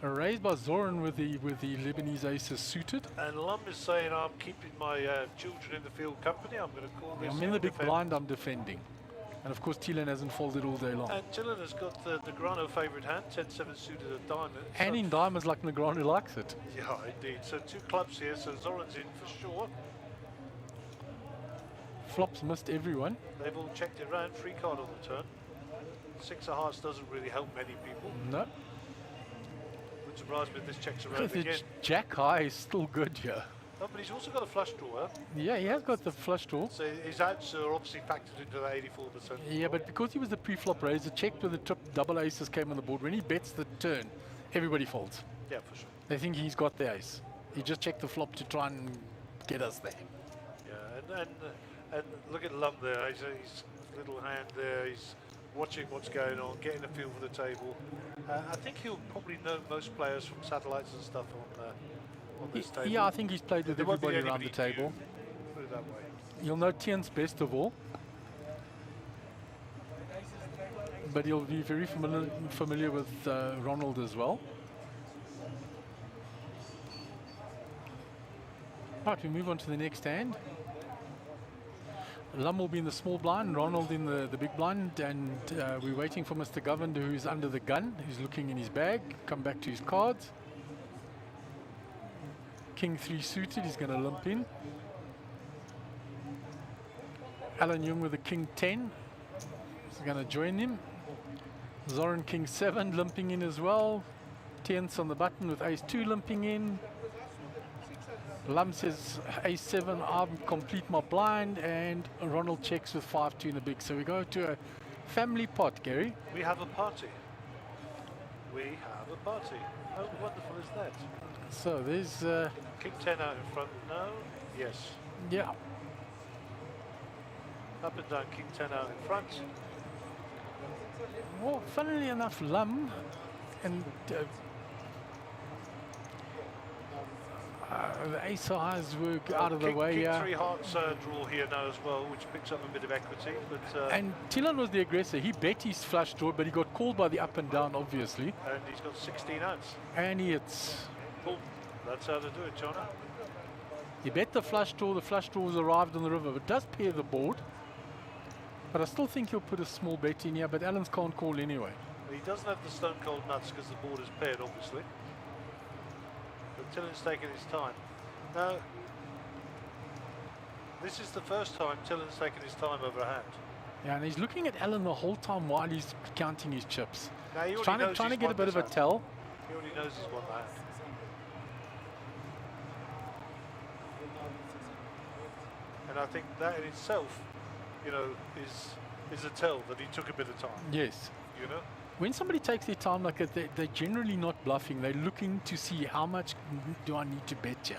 raise by Zoran with the Lebanese aces suited. And Lum is saying, I'm keeping my children in the field company. I'm going to call this. I'm in the big blind, I'm defending. And of course, Tilan hasn't folded all day long. And Tilan has got the Negrano favourite hand, 10-7 suited at diamond. And in diamonds like Negrano likes it. Yeah, indeed. So 2 clubs here, so Zoran's in for sure. Flops missed everyone. They've all checked it around, free card on the turn. 6 of hearts doesn't really help many people. No. Wouldn't surprise me if this checks around The again. jack high is still good here. No, but he's also got a flush draw. Yeah, he has got the flush draw. So his outs are obviously factored into that 84%. Yeah, but because he was the pre-flop raiser, checked when the double aces came on the board. When he bets the turn, everybody folds. Yeah, for sure. They think he's got the ace. He just checked the flop to try and get us there. Yeah, and look at Lum there. His little hand there. He's watching what's going on, getting a feel for the table. I think he'll probably know most players from satellites and stuff on this table. Yeah, I think he's played with There won't be everybody around the anybody table. new, put it that way. You'll know Tian's best of all. But he'll be very familiar with Ronald as well. Right, we move on to the next hand. Lum will be in the small blind, Ronald in the big blind, and we're waiting for Mr. Governor, who's under the gun, who's looking in his bag, come back to his cards. King 3 suited, he's going to limp in. Alan Young with the King 10 is going to join him. Zoran King 7 limping in as well. Tien's on the button with Ace 2 limping in. Lum says Ace 7, I'll complete my blind, and Ronald checks with 5-2 in the big. So we go to a family pot, Gary. We have a party. We have a party. How wonderful is that? So there's... King 10 out in front, no? Yes. Yeah. Up and down, King 10 out in front. Well, funnily enough, Lum and... The ace highs were out of the king, way, king yeah. three hearts draw here now as well, which picks up a bit of equity. But And Tilan was the aggressor. He bet his flush draw, but he got called by the up and down, obviously. and he's got 16 outs. And he hits. Boom. That's how to do it, John. He bet the flush draw was arrived on the river. It does pair the board. But I still think he'll put a small bet in here, but Allen's can't call anyway. He doesn't have the stone cold nuts because the board is paired, obviously. But Tillen's taking his time. Now, this is the first time Tillen's taken his time over a hand. Yeah, and he's looking at Allen the whole time while he's counting his chips. Now, he He's already trying to get a won bit this of a hand. tell. He already knows he's won the hand. And I think that in itself, you know, is a tell that he took a bit of time, Yes. you know? When somebody takes their time like that, they're generally not bluffing. They're looking to see how much do I need to bet here.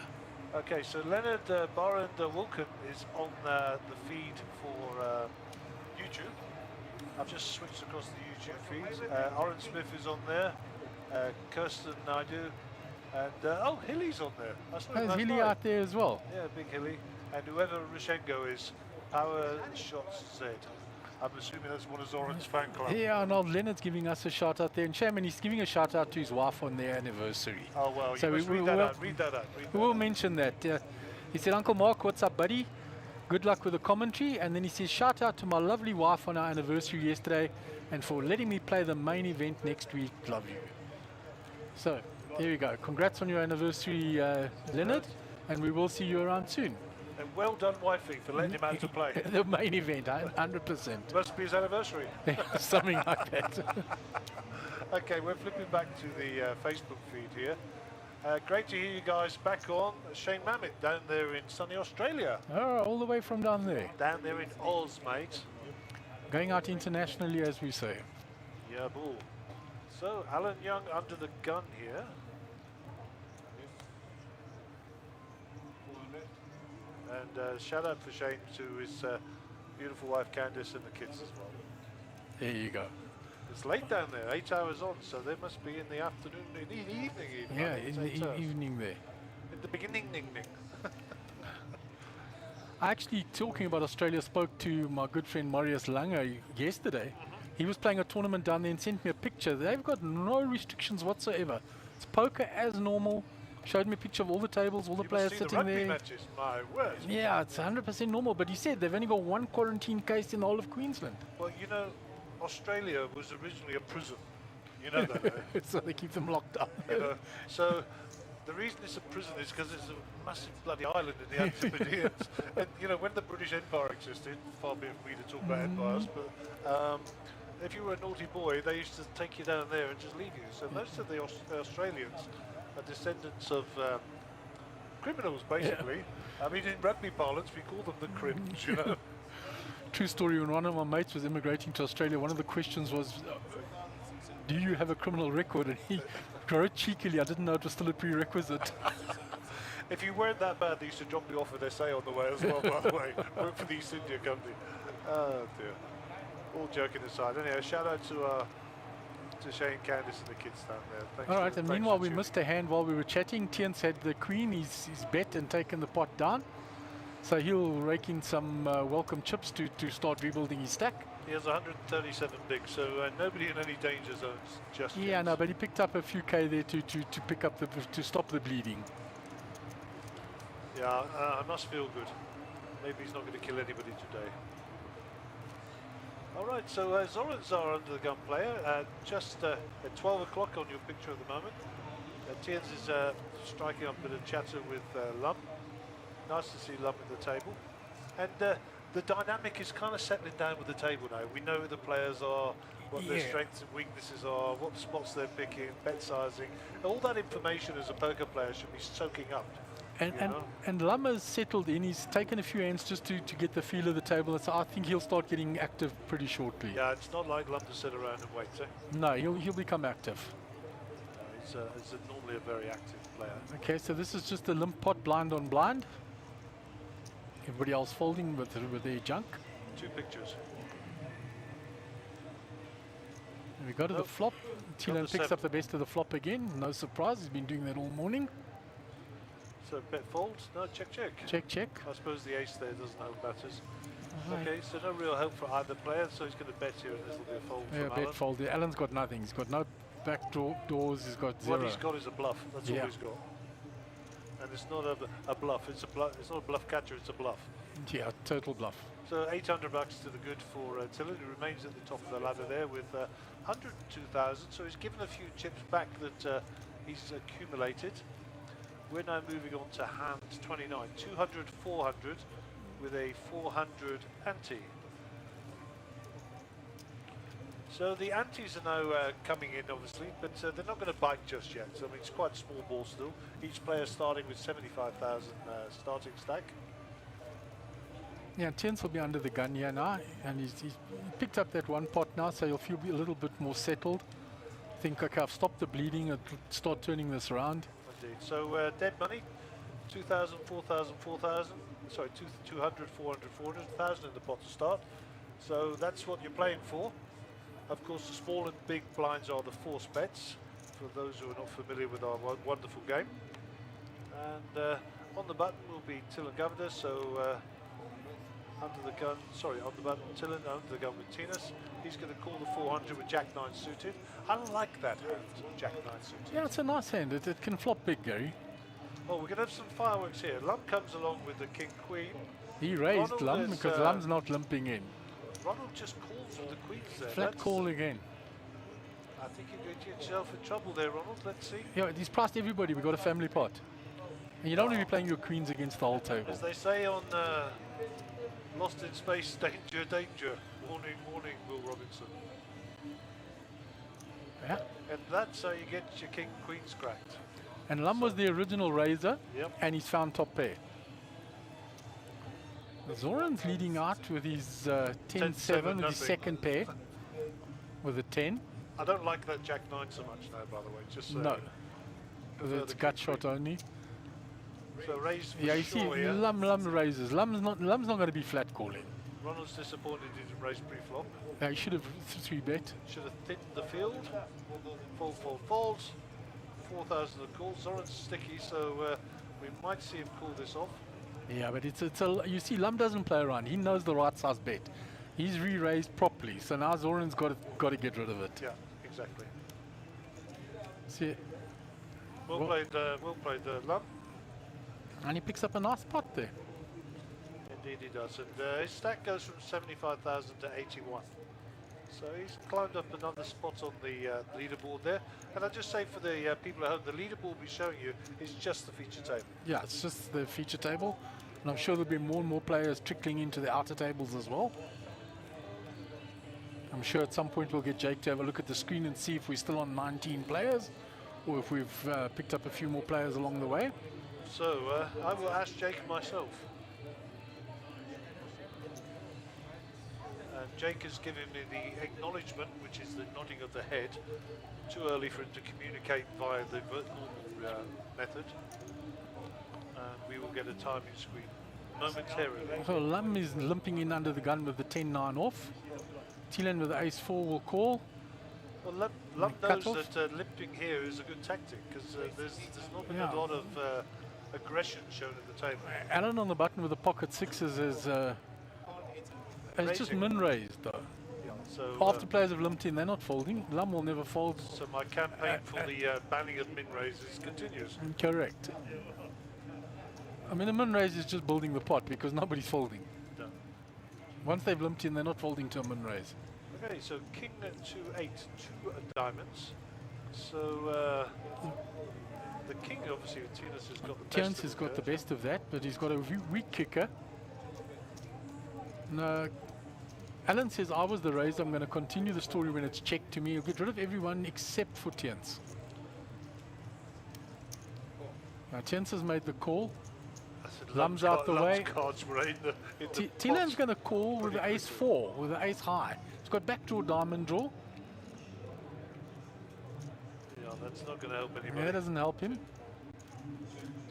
Okay, so Leonard Barend Wilken is on the feed for YouTube. I've just switched across the YouTube feed. Oren Smith is on there, Kirsten Naidu, and oh, Hilly's on there. That's not There's that's Hilly right. out there as well. Yeah, big Hilly. And whoever Rushenko is, Power Shots Z. I'm assuming that's one of Zoran's fan club. Yeah, and old Leonard's giving us a shout out there. And Shaman, he's giving a shout out to his wife on their anniversary. Oh, well, So you must read that out. Read that out. Read that We'll out. mention that. He said, Uncle Mark, what's up, buddy? Good luck with the commentary. And then he says, shout out to my lovely wife on our anniversary yesterday and for letting me play the main event next week. Love you. So, there you go. Congrats on your anniversary, Leonard. And we will see you around soon. And well done, wifey, for letting him out to play. The main event, 100%. Must be his anniversary. Something like that. Okay, we're flipping back to the Facebook feed here. Great to hear you guys back on. Shane Mamet down there in sunny Australia. Oh, all the way from down there. Down there in Oz, mate. Going out internationally, as we say. Yeah, bull. So, Alan Young under the gun here. And shout out for Shane to his beautiful wife Candice and the kids as well. There you go. It's late down there, 8 hours on, so they must be in the afternoon, in the evening even. Yeah, I think in it's 8 the hours. evening there. In the beginning, ning. I actually, talking about Australia, spoke to my good friend Marius Langer yesterday. He was playing a tournament down there and sent me a picture. They've got no restrictions whatsoever. It's poker as normal. Showed me a picture of all the tables, all the You must players see the sitting rugby there. matches, my word. Yeah, it's 100% normal. But he said they've only got one quarantine case in the whole of Queensland. Well, you know, Australia was originally a prison. You know that, eh? So they keep them locked up. You know, so the reason it's a prison is because it's a massive bloody island in the Antipodeans. And you know, when the British Empire existed, far be it for me to talk about empires, but if you were a naughty boy, they used to take you down there and just leave you. So most of the Australians are descendants of criminals, basically. I mean, in rugby parlance, we call them the crims, you know. True story, when one of my mates was immigrating to Australia, one of the questions was, do you have a criminal record? And he wrote cheekily, I didn't know it was still a prerequisite. If you weren't that bad, they used to drop you off an essay on the way as well, by the way. Work for the East India Company. Oh, dear. All joking aside. Anyhow, shout out to Shane, Candice and the kids down there. Thanks All right, for- and thanks meanwhile for we tuning missed a hand while we were chatting. Tien's had the queen, he's bet and taken the pot down. So he'll rake in some welcome chips to start rebuilding his stack. He has 137 big, so nobody in any danger zones just Yeah, yet. no, but he picked up a few K there to pick up to stop the bleeding. Yeah, I must feel good. Maybe he's not going to kill anybody today. All right, so Zoran's our under the gun player, just at 12 o'clock on your picture at the moment. Tiens is striking up a bit of chatter with Lum. Nice to see Lum at the table. And the dynamic is kind of settling down with the table now. We know who the players are, what their Yeah. strengths and weaknesses are, what spots they're picking, bet sizing. All that information as a poker player should be soaking up. And Lama's settled in. He's taken a few hands just to get the feel of the table. So I think he'll start getting active pretty shortly. Yeah, it's not like Lum to sit around and wait. Eh? No, he'll become active. He's normally a very active player. Okay, so this is just a limp pot, blind on blind. Everybody else folding with their junk. 2 pictures. And we go to the Nope. flop. Tilan the picks 7. up the best of the flop again. No surprise, he's been doing that all morning. So bet fold. No, check, check. Check, check. I suppose the ace there doesn't help matters. Right. Okay, so no real help for either player, so he's going to bet here, and this will be a fold Yeah, from bet Alan. fold. Alan's got nothing. He's got no back doors. He's got zero. What he's got is a bluff. That's all Yeah. he's got. And it's not a bluff. It's a bluff. It's not a bluff catcher. It's a bluff. Yeah, total bluff. So 800 bucks to the good for Tillin, who remains at the top of the ladder there with 102,000. So he's given a few chips back that he's accumulated. We're now moving on to hand 29, 200, 400 with a 400 ante. So the antes are now coming in, obviously, but they're not going to bite just yet. So I mean, it's quite a small ball still. Each player starting with 75,000 starting stack. Yeah, Tiens will be under the gun here now, and he's picked up that one pot now, so he'll feel a little bit more settled. Think, okay, I've stopped the bleeding and start turning this around. Indeed. So dead money, 2,000, 4,000, 4,000. Sorry, 200, 400, 400, 1,000 in the pot to start. So that's what you're playing for. Of course, the small and big blinds are the force bets, for those who are not familiar with our wonderful game. And on the button will be Tillin Governor, so under the gun, sorry, on the button Tillin, under the gun with Tinas. He's going to call the 400 with Jack 9 suited. I like that hand, Jack 9 suited. Yeah, it's a nice hand. It can flop big, Gary. Oh, we're going to have some fireworks here. Lump comes along with the King Queen. He raised Ronald Lum is, because Lum's not limping in. Ronald just calls with the queens there. Flat call again. I think you're going to get yourself in trouble there, Ronald. Let's see. Yeah, he's priced everybody. We've got a family pot. And you don't want to be playing your queens against the whole table. As they say on Lost in Space, danger, danger. Warning, warning, Will Robinson. Yeah. And that's how you get your King Queens cracked. And Lum was the original raiser, Yep. and he's found top pair. Zoran's leading out with his 10-7 with his second pair with a 10. I don't like that Jack 9 so much now, by the way. Just No. prefer It's the gut King shot Queen. only. So raise for Yeah, you see, sure here. Lum raises. Lum's not going to be flat calling. Ronald's disappointed he didn't raise pre-flop. He should have 3-bet. Should have thinned the field. Fold, fold, folds. 4,000 of calls. Zoran's sticky, so we might see him call this off. Yeah, but you see, Lum doesn't play around. He knows the right size bet. He's re-raised properly, so now Zoran's got to get rid of it. Yeah, exactly. See, Well played, Lum. and he picks up a nice pot there. Indeed he does. And his stack goes from 75,000 to 81. So he's climbed up another spot on the leaderboard there. And I'll just say for the people at home, the leaderboard we'll be showing you is just the feature table. Yeah, it's just the feature table. And I'm sure there'll be more and more players trickling into the outer tables as well. I'm sure at some point we'll get Jake to have a look at the screen and see if we're still on 19 players or if we've picked up a few more players along the way. So I will ask Jake myself. And Jake has given me the acknowledgement, which is the nodding of the head. Too early for him to communicate via the normal method. And we will get a timing screen momentarily. So Lum is limping in under the gun with the 10-9 off. Tilan with the ace-4 will call. Well, Lum Cut knows off. that limping here is a good tactic because there's not been Yeah. a lot of aggression shown at the table. Alan on the button with the pocket sixes is it's just Raising. min-raised though. Yeah, so Half the players have limped in, they're not folding. Lum will never fold. so my campaign for the banning of min raises continues. Correct. I mean, a min-raise is just building the pot because nobody's folding. No. Once they've limped in, they're not folding to a min-raise. Okay, so king to 8, 2 diamonds. So the king obviously with Tinas has got the best. Tians of has the got the curve. best of that, but he's got a weak kicker. No, Alan says, I was the raise. I'm going to continue the story when it's checked to me. He'll get rid of everyone except for Tians. Now, Tians has made the call. I said Lum's out the Lum's way. cards were in the Tilan's pot. going to call with the Pretty ace-4, with the ace-high. He's got backdoor diamond draw. Yeah, that's not going to help Yeah, anybody. that doesn't help him.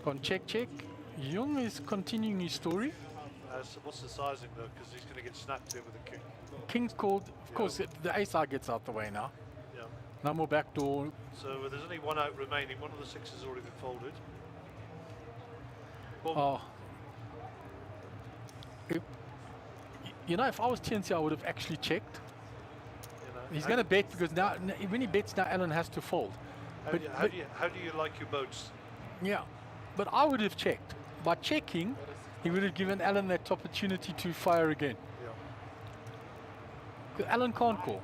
Gone check, check. Jung is continuing his story. So what's the sizing though? Because he's going to get snapped here with the king. King's called. Of course, the ace-high gets out the way now. Yeah. No more backdoor. So there's only one out remaining. One of the 6 has already been folded. Boom. Oh. If- You know, if I was TNC, I would have actually checked. You know, He's how going to do- bet because now, when he bets, now Alan has to fold. How, But- do you, how, but- do you, how do you like your boats? Yeah, but I would have checked. By checking, he would have given Alan that opportunity to fire again. Yeah. 'Cause Alan can't call.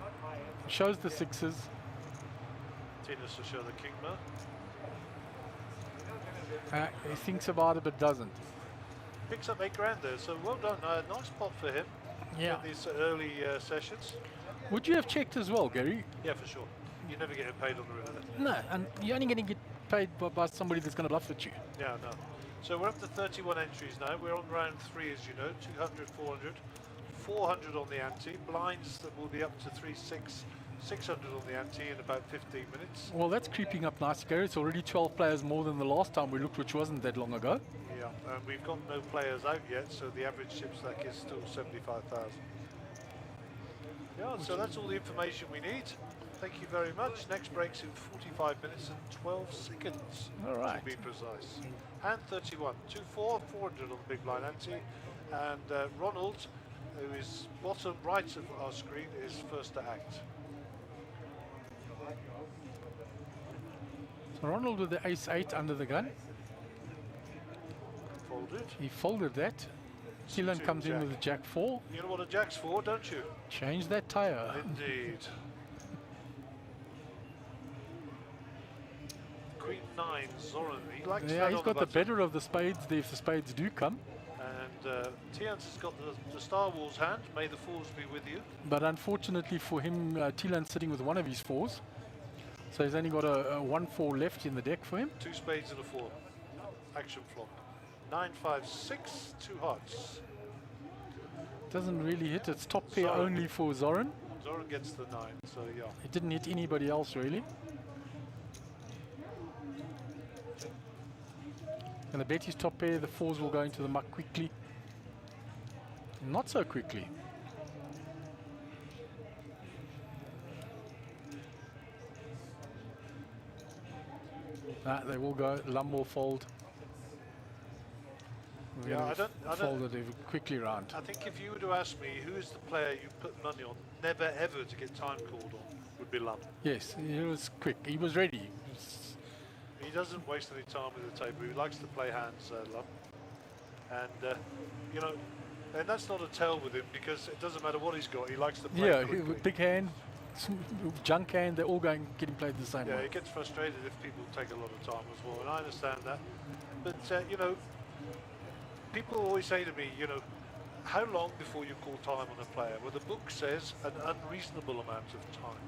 He shows the sixes. Tinas to show the king now. He thinks about it but doesn't. Picks up 8 grand there, so well done. Nice pot for him. Yeah. In these early sessions. Would you have checked as well, Gary? Yeah, for sure. You never get paid on the river then. No, and you're only going to get paid by somebody that's going to bluff at you. Yeah, no. So we're up to 31 entries now. We're on round 3, as you know. 200, 400. 400 on the ante. Blinds that will be up to 600 on the ante in about 15 minutes. Well, that's creeping up nicely, Gary. It's already 12 players more than the last time we looked, which wasn't that long ago. Yeah, and we've got no players out yet, so the average chip stack is still 75,000. Yeah, so that's all the information we need. Thank you very much. Next break's in 45 minutes and 12 seconds. All right. To be precise. Hand 31, 2-4, 400 on the big blind ante. And Ronald, who is bottom right of our screen, is first to act. So Ronald with the ace-8 under the gun. Folded. He folded that. Thielen comes in jack. with the jack-4. You know what a jack's for, don't you? Change that tire. Indeed. Queen 9, Zoran. He likes Yeah, that he's on got the button. better of the spades there if the spades do come. And Tians has got the Star Wars hand. May the fours be with you. But unfortunately for him, Thielen's sitting with one of his 4s. So he's only got a 1-4 left in the deck for him. 2 spades and a 4. Action flop. 9, 5, 6, 2 hearts. Doesn't really hit. It's top pair Zoran. only for Zoran. Zoran gets the 9, so yeah. It didn't hit anybody else really. Gonna bet his top pair. The 4s will go into the muck quickly. Not so quickly. They will go. Lum will fold. We're Yeah, gonna I fold don't. it quickly round. I think if you were to ask me who is the player you put money on, never ever to get time called on, would be Lum. Yes, he was quick. He was ready. He doesn't waste any time with the table. He likes to play hands, Lum. And you know, and that's not a tell with him because it doesn't matter what he's got. He likes to play Yeah, quickly. with big hand, junk hand, they're all getting played the same Yeah, way. he gets frustrated if people take a lot of time as well, and I understand that. But you know, people always say to me, you know, how long before you call time on a player? Well, the book says an unreasonable amount of time.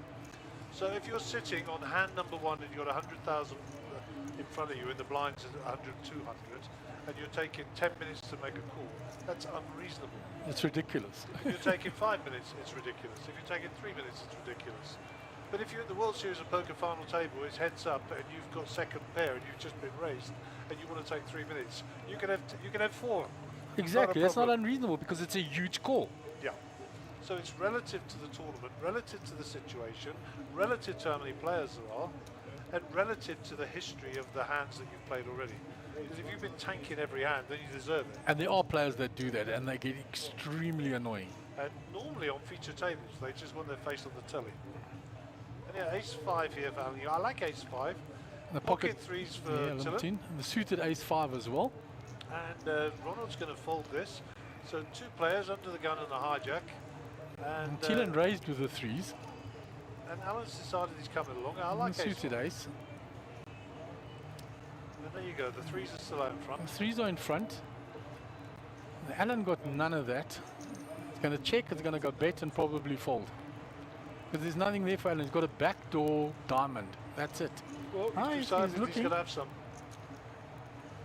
So if you're sitting on hand number 1 and you've got 100,000 in front of you, and the blinds at 100, 200, and you're taking 10 minutes to make a call, that's unreasonable. It's ridiculous. If you're taking 5 minutes, it's ridiculous. If you're taking 3 minutes, it's ridiculous. But if you're at the World Series of Poker final table, it's heads up, and you've got second pair, and you've just been raised, and you want to take 3 minutes, you can have 4. Exactly, that's not problem. unreasonable because it's a huge call. Yeah. So it's relative to the tournament, relative to the situation, relative to how many players there are, and relative to the history of the hands that you've played already. Because if you've been tanking every hand, then you deserve it. And there are players that do that and they get extremely annoying. And normally on feature tables, they just want their face on the telly. And yeah, ace-5 here for Alan. I like ace-5. The Pocket 3s for yeah, Tiller. Limpton. And the suited ace-5 as well. And Ronald's going to fold this. So 2 players under the gun and a hijack. And Thielen raised with the 3s. and Alan's decided he's coming along. I And like the suited ace-5. ace. And there you go. The 3s are still out in front. The 3s are in front. Alan got none of that. It's going to check, it's going to go bet and probably fold. Because there's nothing there for Alan. He's got a backdoor diamond. That's it. Well, Ah, he's he's decided he's looking. going to have some.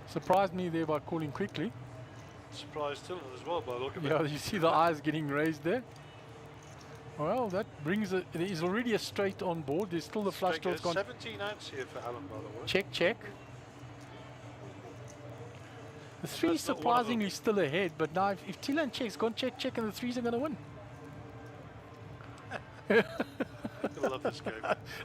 Surprised me there by calling quickly. Surprise Tiller as well by the look of Yeah, it. you see the eyes getting raised there. Well, that brings it. There is already a straight on board. There's still the flush draws gone. 17 outs here for Alan, by the way. Check, check. The 3 is That's not one of them. surprisingly still ahead, but now if Thielen checks, gone check, check, and the 3s are going to win. I love this game.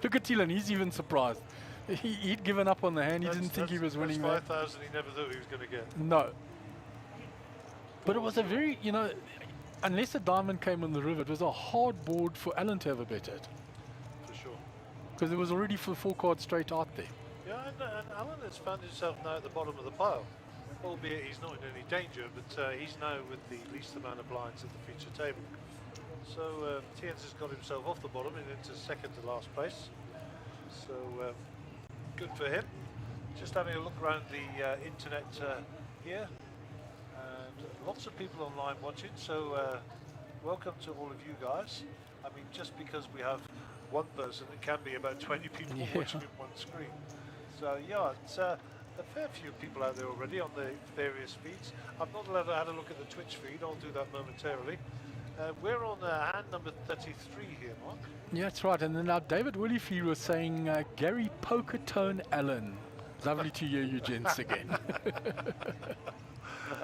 Look at Thielen, he's even surprised. He'd given up on the hand. He didn't think he was winning that. 5,000 he never thought he was going to get. No. But it was a very, you know, unless a diamond came on the river, it was a hard board for Alan to have a bet at. For sure. Because there was already 4 cards straight out there. Yeah, and Alan has found himself now at the bottom of the pile. Albeit he's not in any danger, but he's now with the least amount of blinds at the feature table. So Tienz has got himself off the bottom and into second to last place. So good for him. Just having a look around the internet here. And lots of people online watching, so welcome to all of you guys. I mean, just because we have one person, it can be about 20 people watching in one screen. So yeah, it's a fair few people out there already on the various feeds. I'm not allowed to have a look at the Twitch feed, I'll do that momentarily. We're on hand number 33 here, Mark. Yeah, that's right. And then now David Willifee was saying Gary Pokertone Allen. Lovely to hear you gents again.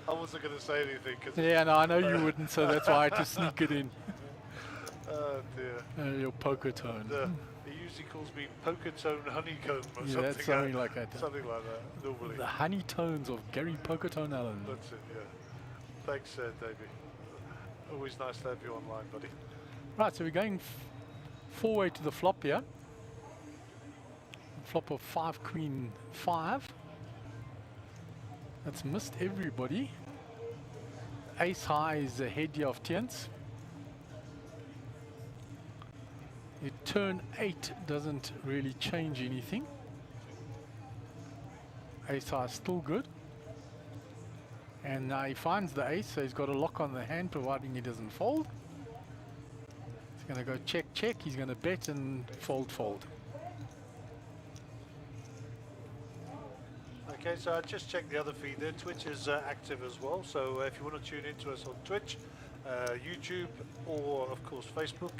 I wasn't going to say anything. Cause yeah, no, I know you wouldn't, so that's why I had to sneak it in. Oh dear. Your Pokertone. He usually calls me Pokertone Honeycomb or yeah, something. That's something like that. Something like that, normally. The honey tones of Gary Pokertone Allen. That's it, yeah. Thanks, Davey. Always nice to have you online, buddy. Right, so we're going 4-way to the flop here. Flop of 5 queen 5. That's missed everybody. Ace high is ahead here of Tienz. Your turn 8 doesn't really change anything. Ace high is still good. And now he finds the ace, so he's got a lock on the hand, providing he doesn't fold. He's going to go check, check. He's going to bet and fold, fold. Okay, so I just checked the other feed there. Twitch is active as well, so if you want to tune in to us on Twitch, YouTube, or of course Facebook,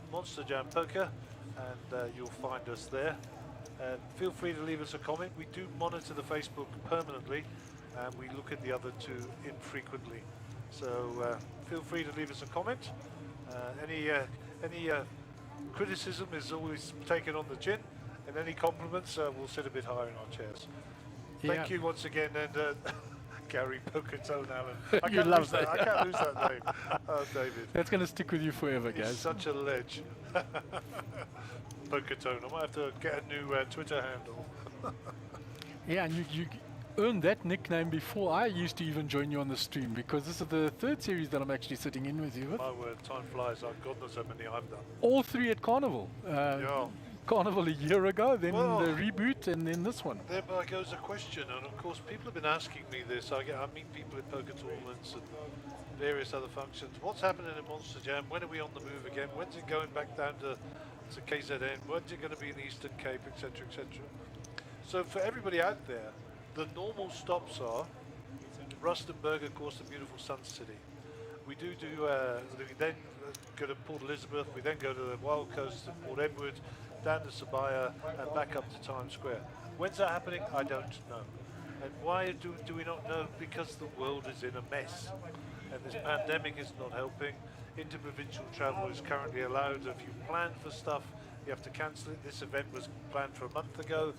Monster Jam Poker, and you'll find us there. Feel free to leave us a comment. We do monitor the Facebook permanently, and we look at the other two infrequently. So feel free to leave us a comment. Any criticism is always taken on the chin, and any compliments we'll sit a bit higher in our chairs. Thank you once again, and Gary Pokertone Allen. I can't lose that. I can't lose that name. Oh, David. That's going to stick with you forever, guys. He's such a ledge. Pokertone. I might have to get a new Twitter handle. Yeah, and you earned that nickname before I used to even join you on the stream, because this is the 3rd series that I'm actually sitting in with you with. My word, time flies. God knows how many I've done. All 3 at Carnival. Yeah. Carnival a year ago, then the reboot, and then this one. Thereby goes a question, and of course people have been asking me this. I meet people at poker tournaments and various other functions. What's happening in Monster Jam? When are we on the move again? When's it going back down to KZN? When's it going to be in the Eastern Cape, etc., etc.? So for everybody out there, the normal stops are Rustenburg, of course, the beautiful Sun City. We do we then go to Port Elizabeth, we then go to the Wild Coast of Port Edward, down to Sabaya and back up to Times Square. When's that happening? I don't know. And why do we not know? Because the world is in a mess. And this pandemic is not helping. Interprovincial travel is currently allowed. If you plan for stuff, you have to cancel it. This event was planned for a month ago.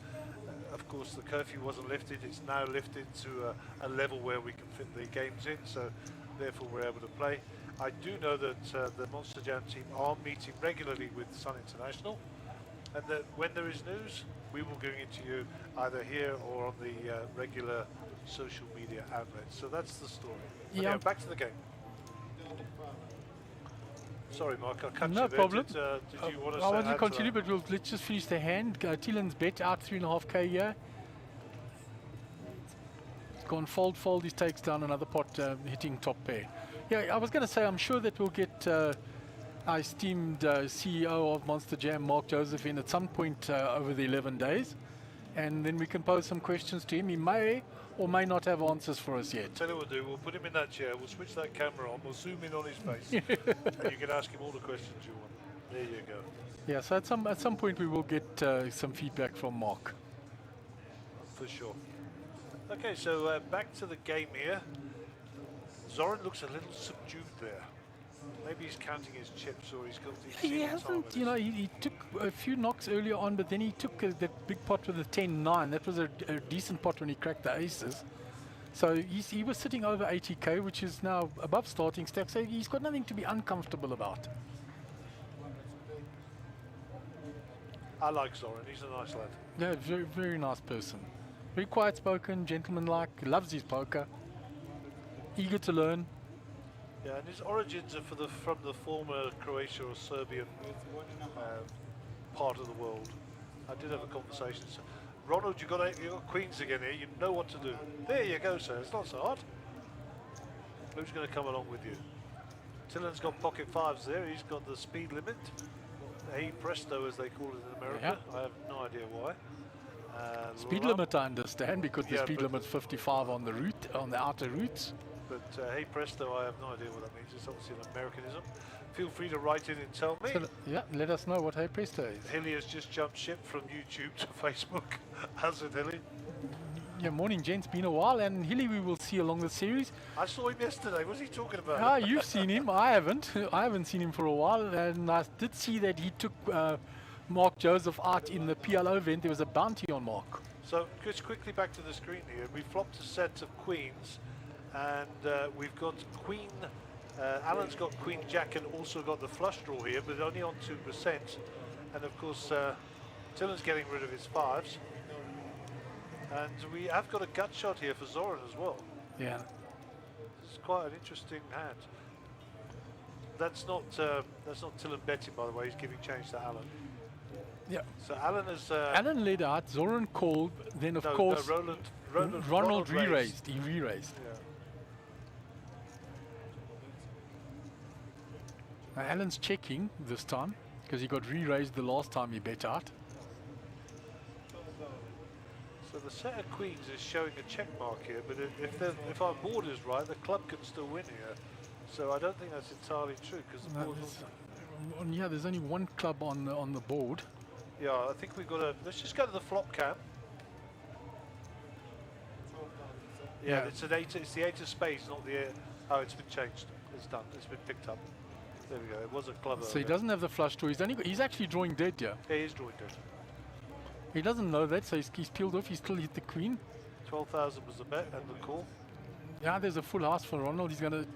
Of course, the curfew wasn't lifted. It's now lifted to a level where we can fit the games in, so therefore we're able to play. I do know that the Monster Jam team are meeting regularly with Sun International, and that when there is news, we will bring it to you either here or on the regular social media outlets. So that's the story. Yeah. Okay, back to the game. Sorry, Mark, I'll cut you No there. problem. Did you want to I want to add continue, that? but let's just finish the hand. Thielen's bet out 3.5k here. It's gone fold, fold. He takes down another pot, hitting top pair. Yeah, I was going to say, I'm sure that we'll get our esteemed CEO of Monster Jam, Mark Joseph, in at some point over the 11 days. And then we can pose some questions to him. He may or may not have answers for us yet. Tell you what we'll do, we'll put him in that chair, we'll switch that camera on, we'll zoom in on his face, and you can ask him all the questions you want. There you go. Yeah, so at some point we will get some feedback from Mark. For sure. Okay, so back to the game here. Zoran looks a little subdued there. Maybe he's counting his chips, or he's got. He hasn't, you know, he took a few knocks earlier on, but then he took that big pot with a 10-9. That was a decent pot when he cracked the aces. So he was sitting over 80k, which is now above starting stack, so he's got nothing to be uncomfortable about. I like Zoran, he's a nice lad. Yeah, very, very nice person. Very quiet spoken, gentleman-like, loves his poker, eager to learn. Yeah, and his origins are from the former Croatia or Serbian part of the world. I did have a conversation. So, Ronald, you got queens again here. You know what to do. There you go, sir. It's not so hard. Who's going to come along with you? Tillen's got pocket fives there. He's got the speed limit. Hey presto, as they call it in America. Yeah. I have no idea why. Speed limit, I understand, because the speed limit's 55 on the route, on the outer routes. But hey presto, I have no idea what that means. It's obviously an Americanism. Feel free to write in and tell me. So, yeah, let us know what hey presto is. Hilly has just jumped ship from YouTube to Facebook. How's it, Hilly? Yeah, morning, gents. Been a while, and Hilly we will see along the series. I saw him yesterday. What's he talking about? Ah, you've seen him. I haven't. I haven't seen him for a while, and I did see that he took Mark Joseph out in the PLO event. There was a bounty on Mark. So just quickly back to the screen here. We flopped a set of queens, and we've got queen. Alan's got queen jack and also got the flush draw here, but only on 2%. And of course, Tillen's getting rid of his fives. And we have got a gut shot here for Zoran as well. Yeah. It's quite an interesting hand. That's not Tillen betting, by the way. He's giving change to Alan. Yeah. So Alan has. Alan led out. Zoran called. Then of course. No, Ronald re-raised. He re-raised. Yeah. Alan's checking this time because he got re-raised the last time he bet out. So the set of queens is showing a check mark here, but if our board is right, the club can still win here. So I don't think that's entirely true because the board. Yeah, there's only one club on the board. Yeah, I think we've got to. Let's just go to the flop cam. Yeah, it's an eight. It's the 8 of spades, not the. Oh, it's been changed. It's done. It's been picked up. There we go. It was a club. So he doesn't have the flush draw. He's actually drawing dead, yeah. Yeah, he's drawing dead. He doesn't know that, so he's peeled off. He's still hit the queen. 12,000 was the bet and the call. Yeah, there's a full house for Ronald. He's gonna.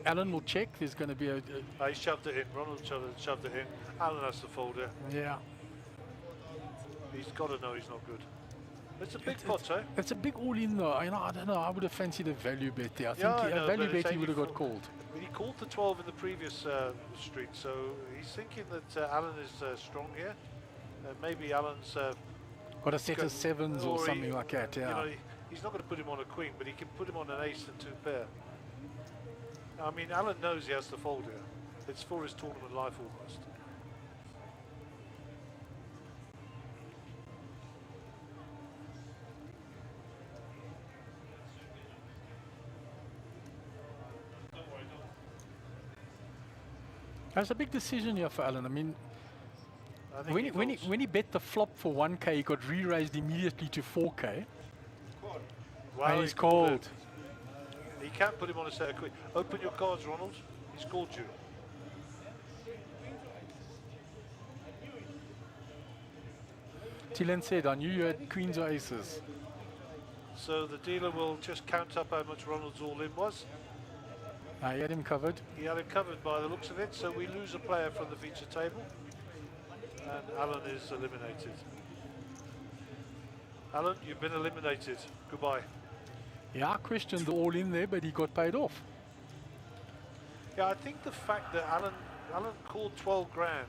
Alan will check. There's going to be a. He shoved it in. Ronald shoved it in. Alan has to fold it. Yeah. He's got to know he's not good. It's a big pot, eh? It's a big all-in though. You know, I don't know. I would have fancied a value bet there. I think a value bet he would have got called. He called the 12 in the previous street, so he's thinking that Alan is strong here. Maybe Alan's got a set of sevens or something like that. Yeah. You know, he's not going to put him on a queen, but he can put him on an ace and 2 pair. I mean, Alan knows he has to fold here. It's for his tournament life almost. That's a big decision here for Alan. I mean, when he bet the flop for 1k, he got re-raised immediately to 4k. Wow, and he's called. He can't put him on a set of queens. Open your cards, Ronald. He's called you. Tillen said, I knew you had queens or aces. So the dealer will just count up how much Ronald's all-in was. He had him covered. He had him covered by the looks of it, so we lose a player from the feature table. And Alan is eliminated. Alan, you've been eliminated. Goodbye. Yeah, I questioned the all-in there, but he got paid off. Yeah, I think the fact that Alan called 12 grand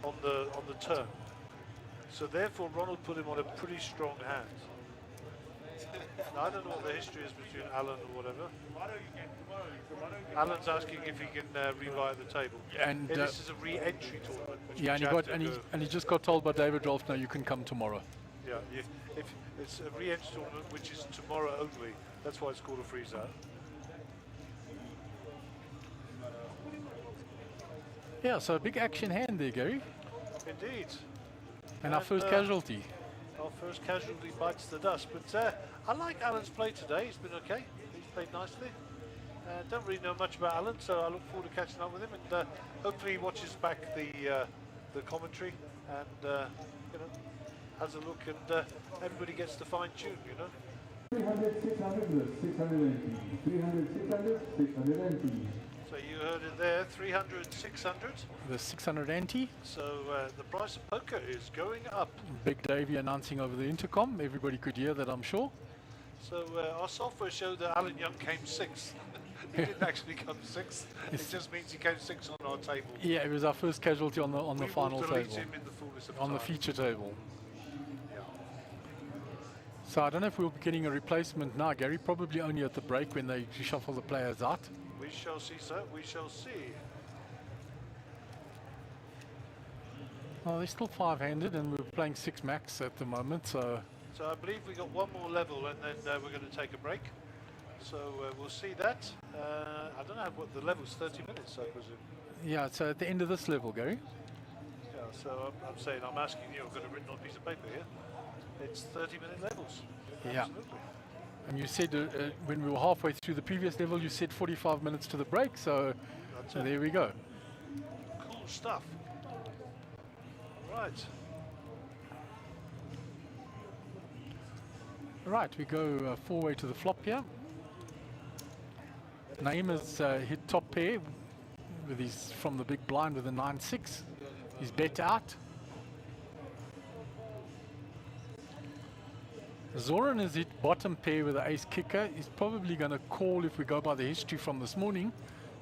on the turn, so therefore Ronald put him on a pretty strong hand. Now, I don't know what the history is between Alan or whatever. Alan's asking if he can rebuy at the table. And this is a re-entry tournament. Yeah, and he just got told by David Rolfe, no, you can come tomorrow. Yeah, if it's a re-entry tournament, which is tomorrow only. That's why it's called a freeze out. Yeah, so a big action hand there, Gary. Indeed. And our first casualty. Our first casualty bites the dust. But I like Alan's play today. He's been okay. He's played nicely. Don't really know much about Alan, so I look forward to catching up with him, and hopefully he watches back the commentary and you know, has a look, and everybody gets to fine tune, you know. 300, 600, 680. 300, 600, 680. So you heard it there, 300, 600. The 600 ante. So the price of poker is going up. Big Davey announcing over the intercom. Everybody could hear that, I'm sure. So our software showed that Alan Young came sixth. He didn't actually come sixth. It just means he came sixth on our table. Yeah, it was our first casualty on the final We will delete table. him in the fullness of On the time. feature table. Yeah. So I don't know if we'll be getting a replacement now, Gary. Probably only at the break when they shuffle the players out. We shall see, sir. We shall see. Oh, they're still five-handed, and we're playing six max at the moment. So So I believe we got one more level, and then we're going to take a break. So we'll see that. I don't know what the level's 30 minutes, I presume. yeah, so at the end of this level, Gary. Yeah, so I'm saying, I'm asking you, I've got it written on a piece of paper here. It's 30-minute levels. Yeah. Absolutely. And you said when we were halfway through the previous level, you said 45 minutes to the break. So That's so it. there we go. Cool stuff. Right. Right, we go four-way to the flop here. Naeem has hit top pair with his from the big blind with a 9-6. He's bet out. Zoran has hit bottom pair with an ace kicker. He's probably going to call if we go by the history from this morning.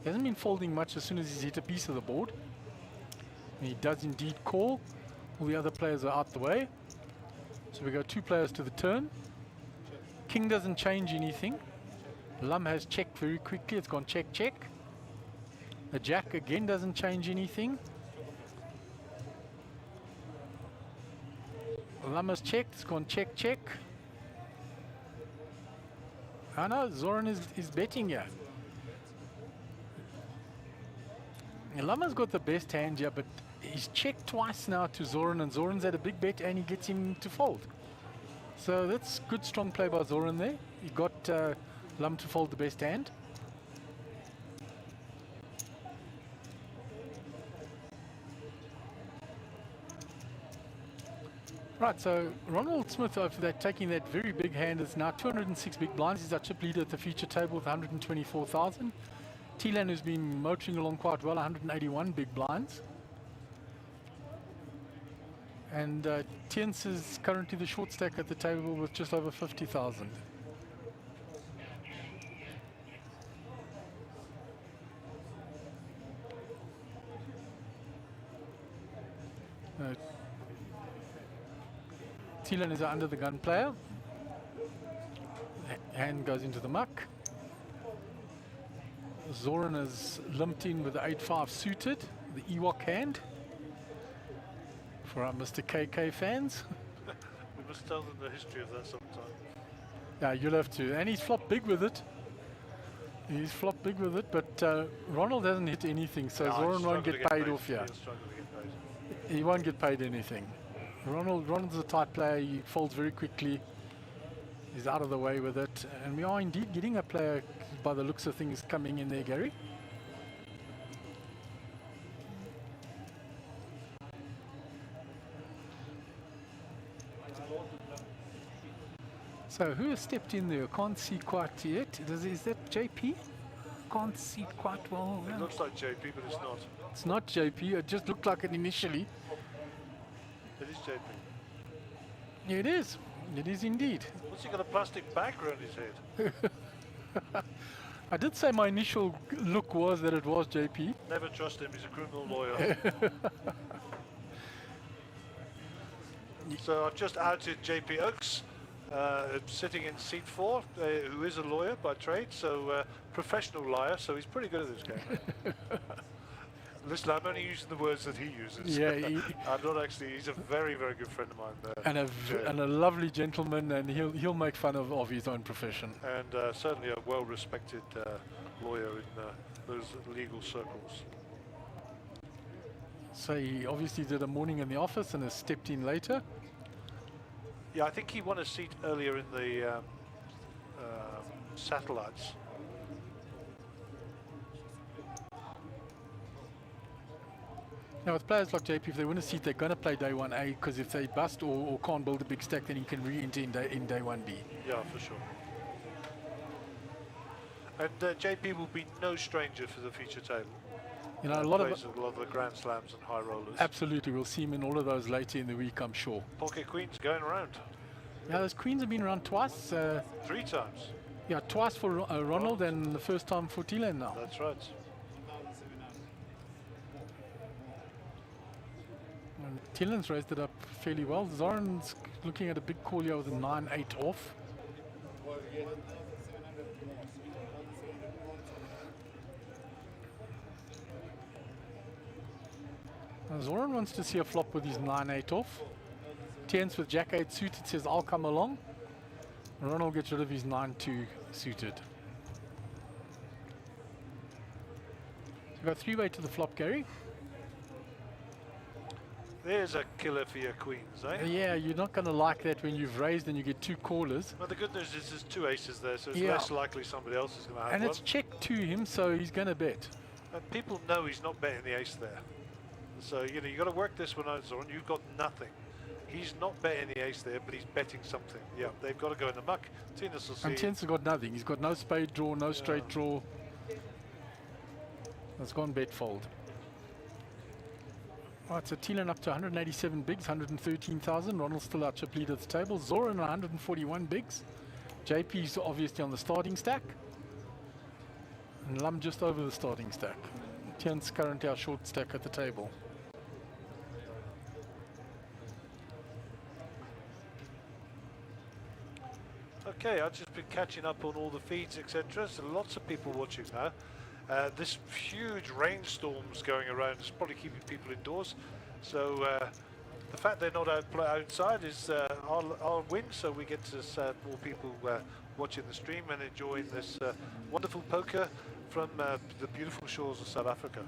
He hasn't been folding much as soon as he's hit a piece of the board. And he does indeed call. All the other players are out the way. So we go two players to the turn. King doesn't change anything. Lum has checked very quickly. It's gone check, check. The jack again doesn't change anything. Lum has checked. It's gone check, check. Oh no, Zoran is betting here. Lama's got the best hand here, but he's checked twice now to Zoran, and Zoran's had a big bet and he gets him to fold. So that's good, strong play by Zoran there. He got Lum to fold the best hand. Right, so Ronald Smith, after that, taking that very big hand, is now 206 big blinds. He's our chip leader at the feature table with 124,000. Tilan, who's been motoring along quite well, 181 big blinds. And Tiens is currently the short stack at the table with just over 50,000. Tilan is an under the gun player. Hand goes into the muck. Zoran is limped in with the 8-5 suited, the Ewok hand. For our Mr. KK fans. We must tell them the history of that sometime. Yeah, you'll have to. And he's flopped big with it. He's flopped big with it, but Ronald hasn't hit anything, so No, Zoran won't get paid off here. He'll struggle to get paid. He won't get paid anything. Ronald's a tight player. He folds very quickly. He's out of the way with it. And we are indeed getting a player, by the looks of things, coming in there, Gary. So who has stepped in there? Can't see quite yet. Is that JP? Can't see quite well. It looks like JP, but it's not. It's not JP. It just looked like it initially. It is JP. It is. It is indeed. What's he got a plastic bag around his head? I did say my initial look was that it was JP. Never trust him, he's a criminal lawyer. So I've just outed JP Oaks, sitting in seat 4, who is a lawyer by trade, so professional liar, so he's pretty good at this game. Listen, I'm only using the words that he uses. Yeah, I'm not actually, he's a very, very good friend of mine. and a lovely gentleman, and he'll make fun of his own profession. And certainly a well-respected lawyer in those legal circles. So he obviously did a morning in the office and has stepped in later. Yeah, I think he won a seat earlier in the satellites. Now with players like JP, if they win a seat, they're going to play day 1A, because if they bust or can't build a big stack, then he can re-enter in day 1B. Yeah, for sure. And JP will be no stranger for the feature table. You know, a lot of the Grand Slams and high rollers. absolutely, we'll see him in all of those later in the week, I'm sure. Pocket Queens going around. Yeah, those queens have been around twice. 3 times. Yeah, twice for Ronald and the first time for Tilen now. That's right. And Tielen's raised it up fairly well. Zoran's looking at a big call here with a 9-8 off. Now Zoran wants to see a flop with his 9-8 off. Tens with Jack 8 suited says, I'll come along. Ronald gets rid of his 9-2 suited. So you've got 3-way to the flop, Gary. There's a killer for your queens, eh? Yeah, you're not going to like that when you've raised and you get 2 callers. Well, the good news is there's 2 aces there, so it's Yeah. less likely somebody else is going to have And one. it's checked to him, so he's going to bet. And people know he's not betting the ace there. So, you know, you've got to work this one out, Zoran. You've got nothing. He's not betting the ace there, but he's betting something. Yeah, they've got to go in the muck. Tinas will see. And Tens has got nothing. He's got no spade draw, no straight draw. It's gone bet fold. Right, so Tilen up to 187 bigs, 113,000. Ronald still out chip lead at the table. Zoran 141 bigs. JP's obviously on the starting stack. And Lum just over the starting stack. Tien's currently our short stack at the table. Okay, I've just been catching up on all the feeds, etc. So lots of people watching now. This huge rainstorm's going around is probably keeping people indoors. So the fact they're not outside is our win. So we get to more people watching the stream and enjoying this wonderful poker from the beautiful shores of South Africa.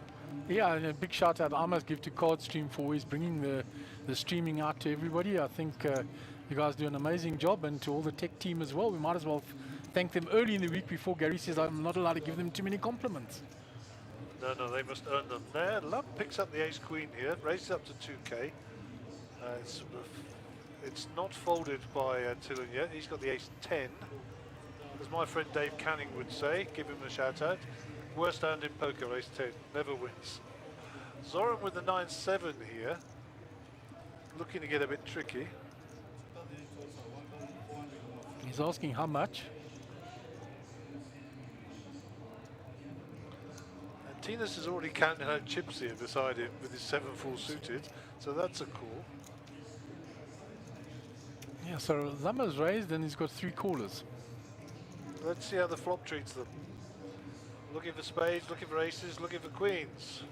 Yeah, and a big shout out I must give to Cardstream for always bringing the streaming out to everybody. I think you guys do an amazing job, and to all the tech team as well. We might as well thank them early in the week before Gary says I'm not allowed to give them too many compliments. No, they must earn them. There, Love picks up the ace queen here, raises up to 2k. It's not folded by Tilen yet. He's got the ace 10. As my friend Dave Canning would say, give him a shout out. Worst hand in poker, ace 10, never wins. Zoran with the 9-7 here, looking to get a bit tricky. He's asking how much. And Tinas has already counted out chips here beside him with his 7 full suited, so that's a call. Yeah, so Lama's raised and he's got 3 callers. Let's see how the flop treats them. Looking for spades, looking for aces, looking for queens.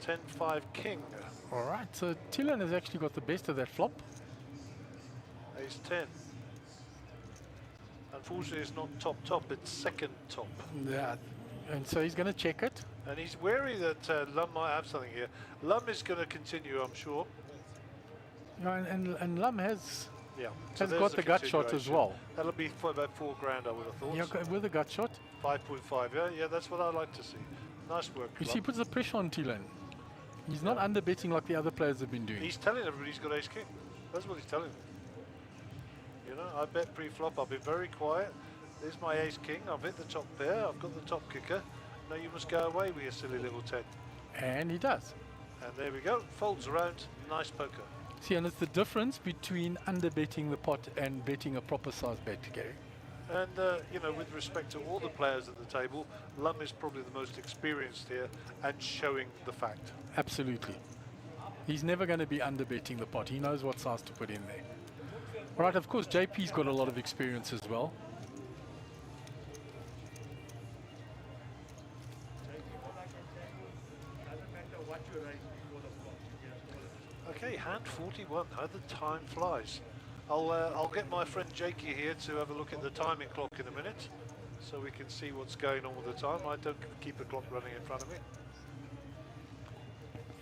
10-5 king. All right, so Tilen has actually got the best of that flop. Ace 10. Unfortunately, it's not top, it's second top. Yeah, and so he's going to check it. And he's wary that Lum might have something here. Lum is going to continue, I'm sure. Yeah, and Lum has Yeah. has got the gut shot as well. That'll be for about 4 grand, I would have thought. Yeah, with the gut shot. 5.5, yeah, that's what I like to see. Nice work, You Lum. see, he puts the pressure on Tilen. He's not underbetting like the other players have been doing. He's telling everybody he's got ace king. That's what he's telling them. You know, I bet pre-flop, I've been very quiet. There's my ace king, I've hit the top pair, I've got the top kicker. Now you must go away with your silly little 10. And he does. And there we go, folds around, nice poker. See, and it's the difference between underbetting the pot and betting a proper size bet, Gary. And, you know, with respect to all the players at the table, Lum is probably the most experienced here and showing the fact. Absolutely. He's never going to be underbetting the pot. He knows what size to put in there. All right, of course, JP's got a lot of experience as well. Okay, hand 41, how the time flies. I'll get my friend Jakey here to have a look at the timing clock in a minute, so we can see what's going on with the time. I don't keep a clock running in front of me.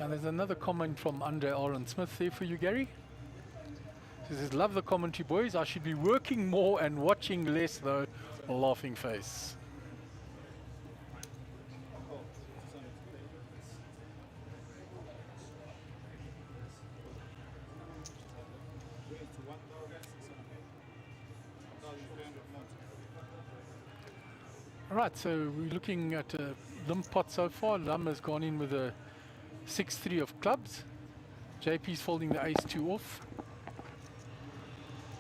And there's another comment from Andre Aaron Smith there for you, Gary. He says, love the commentary, boys. I should be working more and watching less, though. Laughing face. All right, so we're looking at a limp pot so far. Lum has gone in with a 6-3 of clubs. JP's folding the ace-2 off.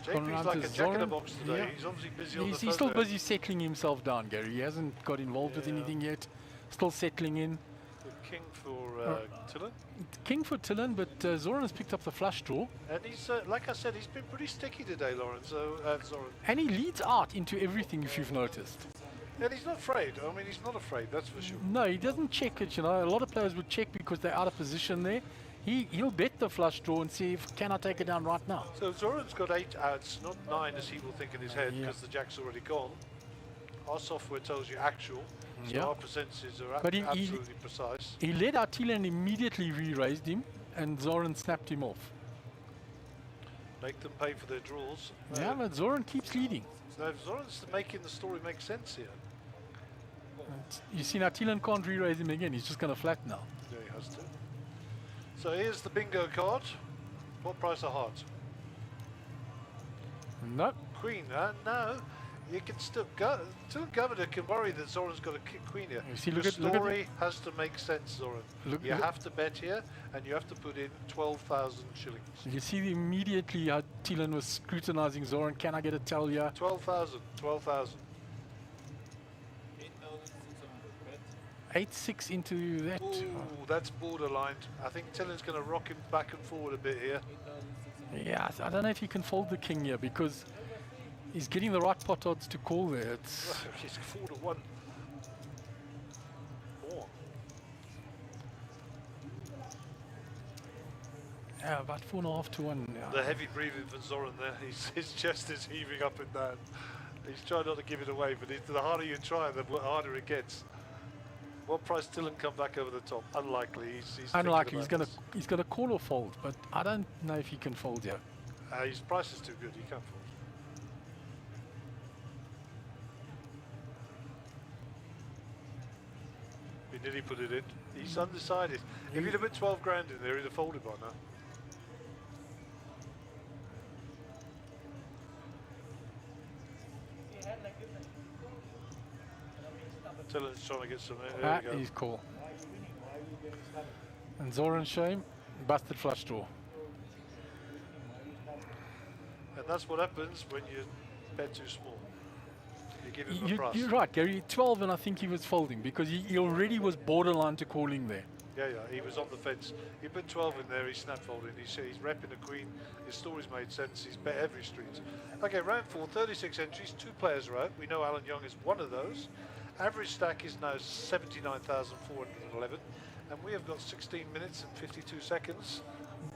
Gone JP's around like to a jack in the Zoran. box today. Yeah. He's obviously busy on the He's still photo. busy settling himself down, Gary. He hasn't got involved with Yeah. anything yet. Still settling in. The king for Tillon. King for Tillon, but Zoran has picked up the flush draw. And he's, like I said, he's been pretty sticky today, Lawrence. Zoran. And he leads out into everything, if you've noticed. And he's not afraid. I mean, he's not afraid, that's for sure. No, he doesn't check it, you know. A lot of players would check because they're out of position there. He'll bet the flush draw and see if, can I take it down right now? So Zoran's got 8 outs, not 9 as he will think in his head, Yeah. because the jack's already gone. Our software tells you actual, so Yeah. our percentages are But he- absolutely precise. He led out Tila and immediately re-raised him, and Zoran snapped him off. Make them pay for their draws. Yeah, but Zoran keeps leading. So Zoran's making the story make sense here. You see now, Tilan can't re-raise him again. He's just going to flat now. Yeah, he has to. So here's the bingo card. What price a heart? No. Queen, no. You can still go. Still Governor can worry that Zoran's got a queen here. You see, The look at story has to make sense, Zoran. Look- you look- have to bet here, and you have to put in 12,000 shillings. You see immediately how Tilan was scrutinizing Zoran. Can I get a tell ya? 12,000, 12,000. 8-6 into that. Ooh, that's borderline. I think Tillen's going to rock him back and forward a bit here. Yeah, I don't know if he can fold the king here because he's getting the right pot odds to call there. It's He's 4-1. More. yeah, about 4.5 to 1. Yeah. The heavy breathing for Zoran there. His chest is heaving up and down. He's trying not to give it away, but the harder you try, the harder it gets. What price Tillen come back over the top? Unlikely. He's Unlikely. thinking about He's gonna call or fold, but I don't know if he can fold here. this. His price is too good. He can't fold. He nearly put it in. He's undecided. If he'd have put 12 grand in there, he'd have folded by now. Tillen's trying to get some. There we go. He's cool. And Zoran's shame, busted flush draw. And that's what happens when you bet too small. You give him a price. You're right, Gary. 12, and I think he was folding because he already was borderline to calling there. Yeah, he was on the fence. He put 12 in there, he's snap folding. He's repping a queen. His story's made sense. He's bet every street. Okay, round 4, 36 entries. 2 players are out. We know Alan Young is one of those. Average stack is now 79,411. And we have got 16 minutes and 52 seconds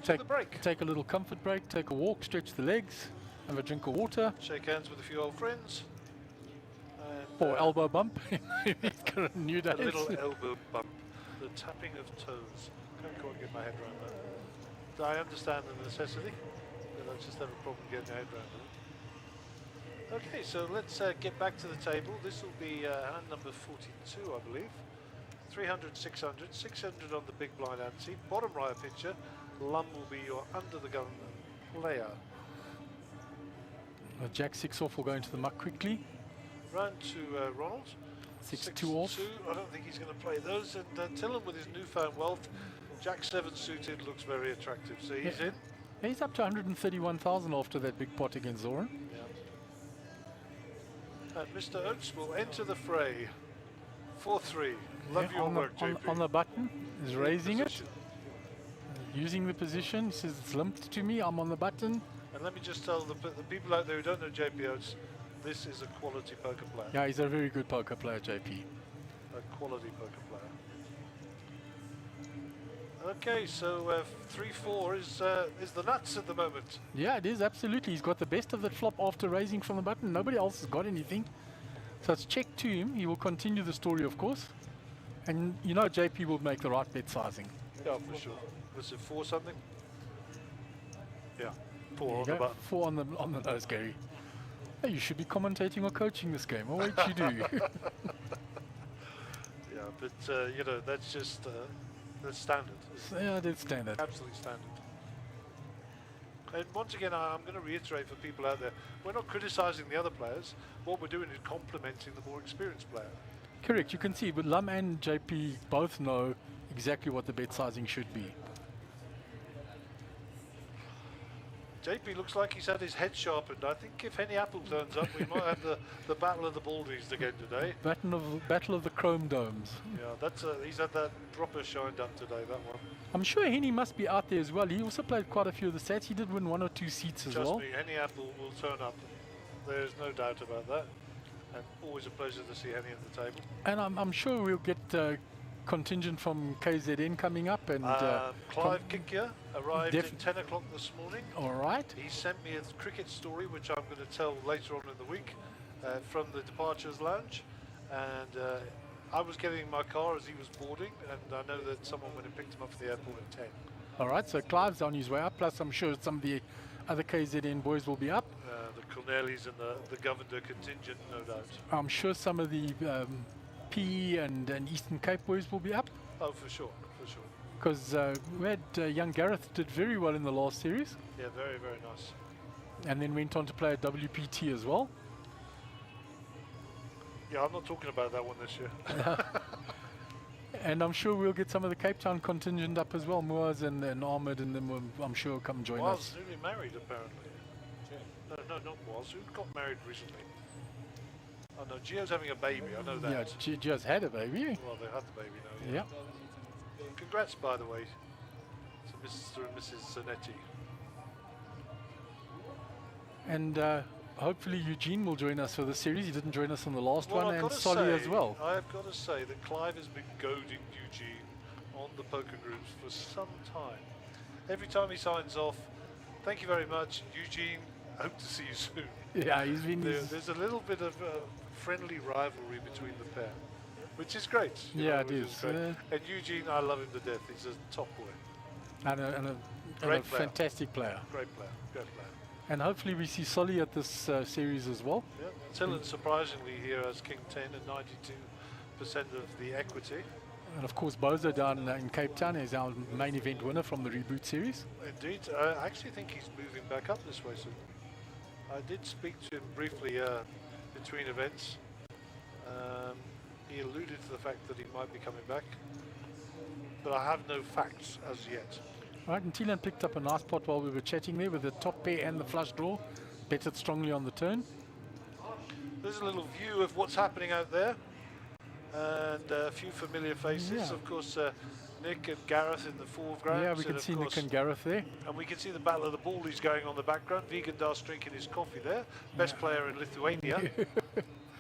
to the break. Take a little comfort break, take a walk, stretch the legs, have a drink of water. Shake hands with a few old friends. And, Or elbow bump. He's got a new day. a little elbow bump. The tapping of toes. Can't quite get my head around that. I understand the necessity, but I just have a problem getting my head around it. Okay, so let's get back to the table. This will be hand number 42, I believe. 300, 600, 600 on the big blind ante. Bottom right picture, Lum will be your under the gun player. Jack 6 off will go into the muck quickly. Round to Ronald. 6-2 off. 6-2. I don't think he's going to play those. And Tillen with his newfound wealth, Jack 7 suited looks very attractive. So he's in. He's up to 131,000 after that big pot against Zoran. And Mr. Oates will enter the fray. 4-3. Love your on, work, the, JP. on the button, is raising it, Position. using the position. He says it's limped to me. I'm on the button. And let me just tell the people out there who don't know JP Oates, this is a quality poker player. Yeah, he's a very good poker player, JP. A quality poker player. Okay, so 3-4 is the nuts at the moment. Yeah, it is absolutely. He's got the best of that flop after raising from the button. Nobody else has got anything. So it's check to him. He will continue the story, of course. And you know JP will make the right bet sizing. Yeah, for sure. Was it 4 something? Yeah, 4 There on you the go. button. 4 on the nose, Gary. Hey, you should be commentating or coaching this game. I'll wait you do. Yeah, but you know, that's just that's standard. Yeah, that's standard. Absolutely standard. And once again, I'm going to reiterate for people out there, we're not criticising the other players. What we're doing is complementing the more experienced player. Correct, you can see, but Lum and JP both know exactly what the bet sizing should be. JP looks like he's had his head sharpened. I think if Henny Apple turns up, we might have the Battle of the Baldies again today. Battle of the Chrome Domes. Yeah, that's he's had that proper shine done today, that one. I'm sure Henny must be out there as well. He also played quite a few of the sets. He did win 1 or 2 seats as well. Trust me, Henny Apple will turn up. There's no doubt about that. And always a pleasure to see Henny at the table. And I'm sure we'll get contingent from KZN coming up. And Clive Kikia arrived at 10 o'clock this morning. All right. He sent me a cricket story, which I'm going to tell later on in the week, from the departures lounge. And I was getting in my car as he was boarding, and I know that someone went and picked him up at the airport at 10. All right, so Clive's on his way up, plus I'm sure some of the other KZN boys will be up. The Cornelis and the Governor contingent, no doubt. I'm sure some of the PE and Eastern Cape boys will be up. Oh, for sure, for sure. Because we had young Gareth did very well in the last series. Yeah, very, very nice. And then went on to play at WPT as well. Yeah, I'm not talking about that one this year. And I'm sure we'll get some of the Cape Town contingent up as well. Moaz and Ahmed and them will, I'm sure, come join us. Moaz newly married, apparently. No, not Moaz. Who got married recently? Oh no, Gio's having a baby, I know that. Yeah, Gio's had a baby. Well, they had the baby now. Yeah. Congrats, by the way, to Mr. and Mrs. Zanetti. And hopefully Eugene will join us for the series. He didn't join us on the last one, and I've Solly as well. I've got to say that Clive has been goading Eugene on the poker groups for some time. Every time he signs off, thank you very much, Eugene, hope to see you soon. Yeah, he's been... There's a little bit of friendly rivalry between the pair, which is great. Yeah, it is. And Eugene, I love him to death. He's a top boy. And a Great player. fantastic player. Great player, great player. And hopefully we see Solly at this series as well. Yeah. Tillon surprisingly here as King 10 and 92% of the equity. And of course Bozo down in Cape Town is our main event winner from the Reboot series. Indeed, I actually think he's moving back up this way soon. I did speak to him briefly between events. He alluded to the fact that he might be coming back, but I have no facts as yet. Right, and Tillon picked up a nice pot while we were chatting there with the top pair and the flush draw. Betted strongly on the turn. There's a little view of what's happening out there, and a few familiar faces. Yeah. Of course, Nick and Gareth in the foreground. Yeah, we can see Nick and Gareth there. And we can see the Battle of the Baldies going on in the background. Vegan Das drinking his coffee there. Best player in Lithuania.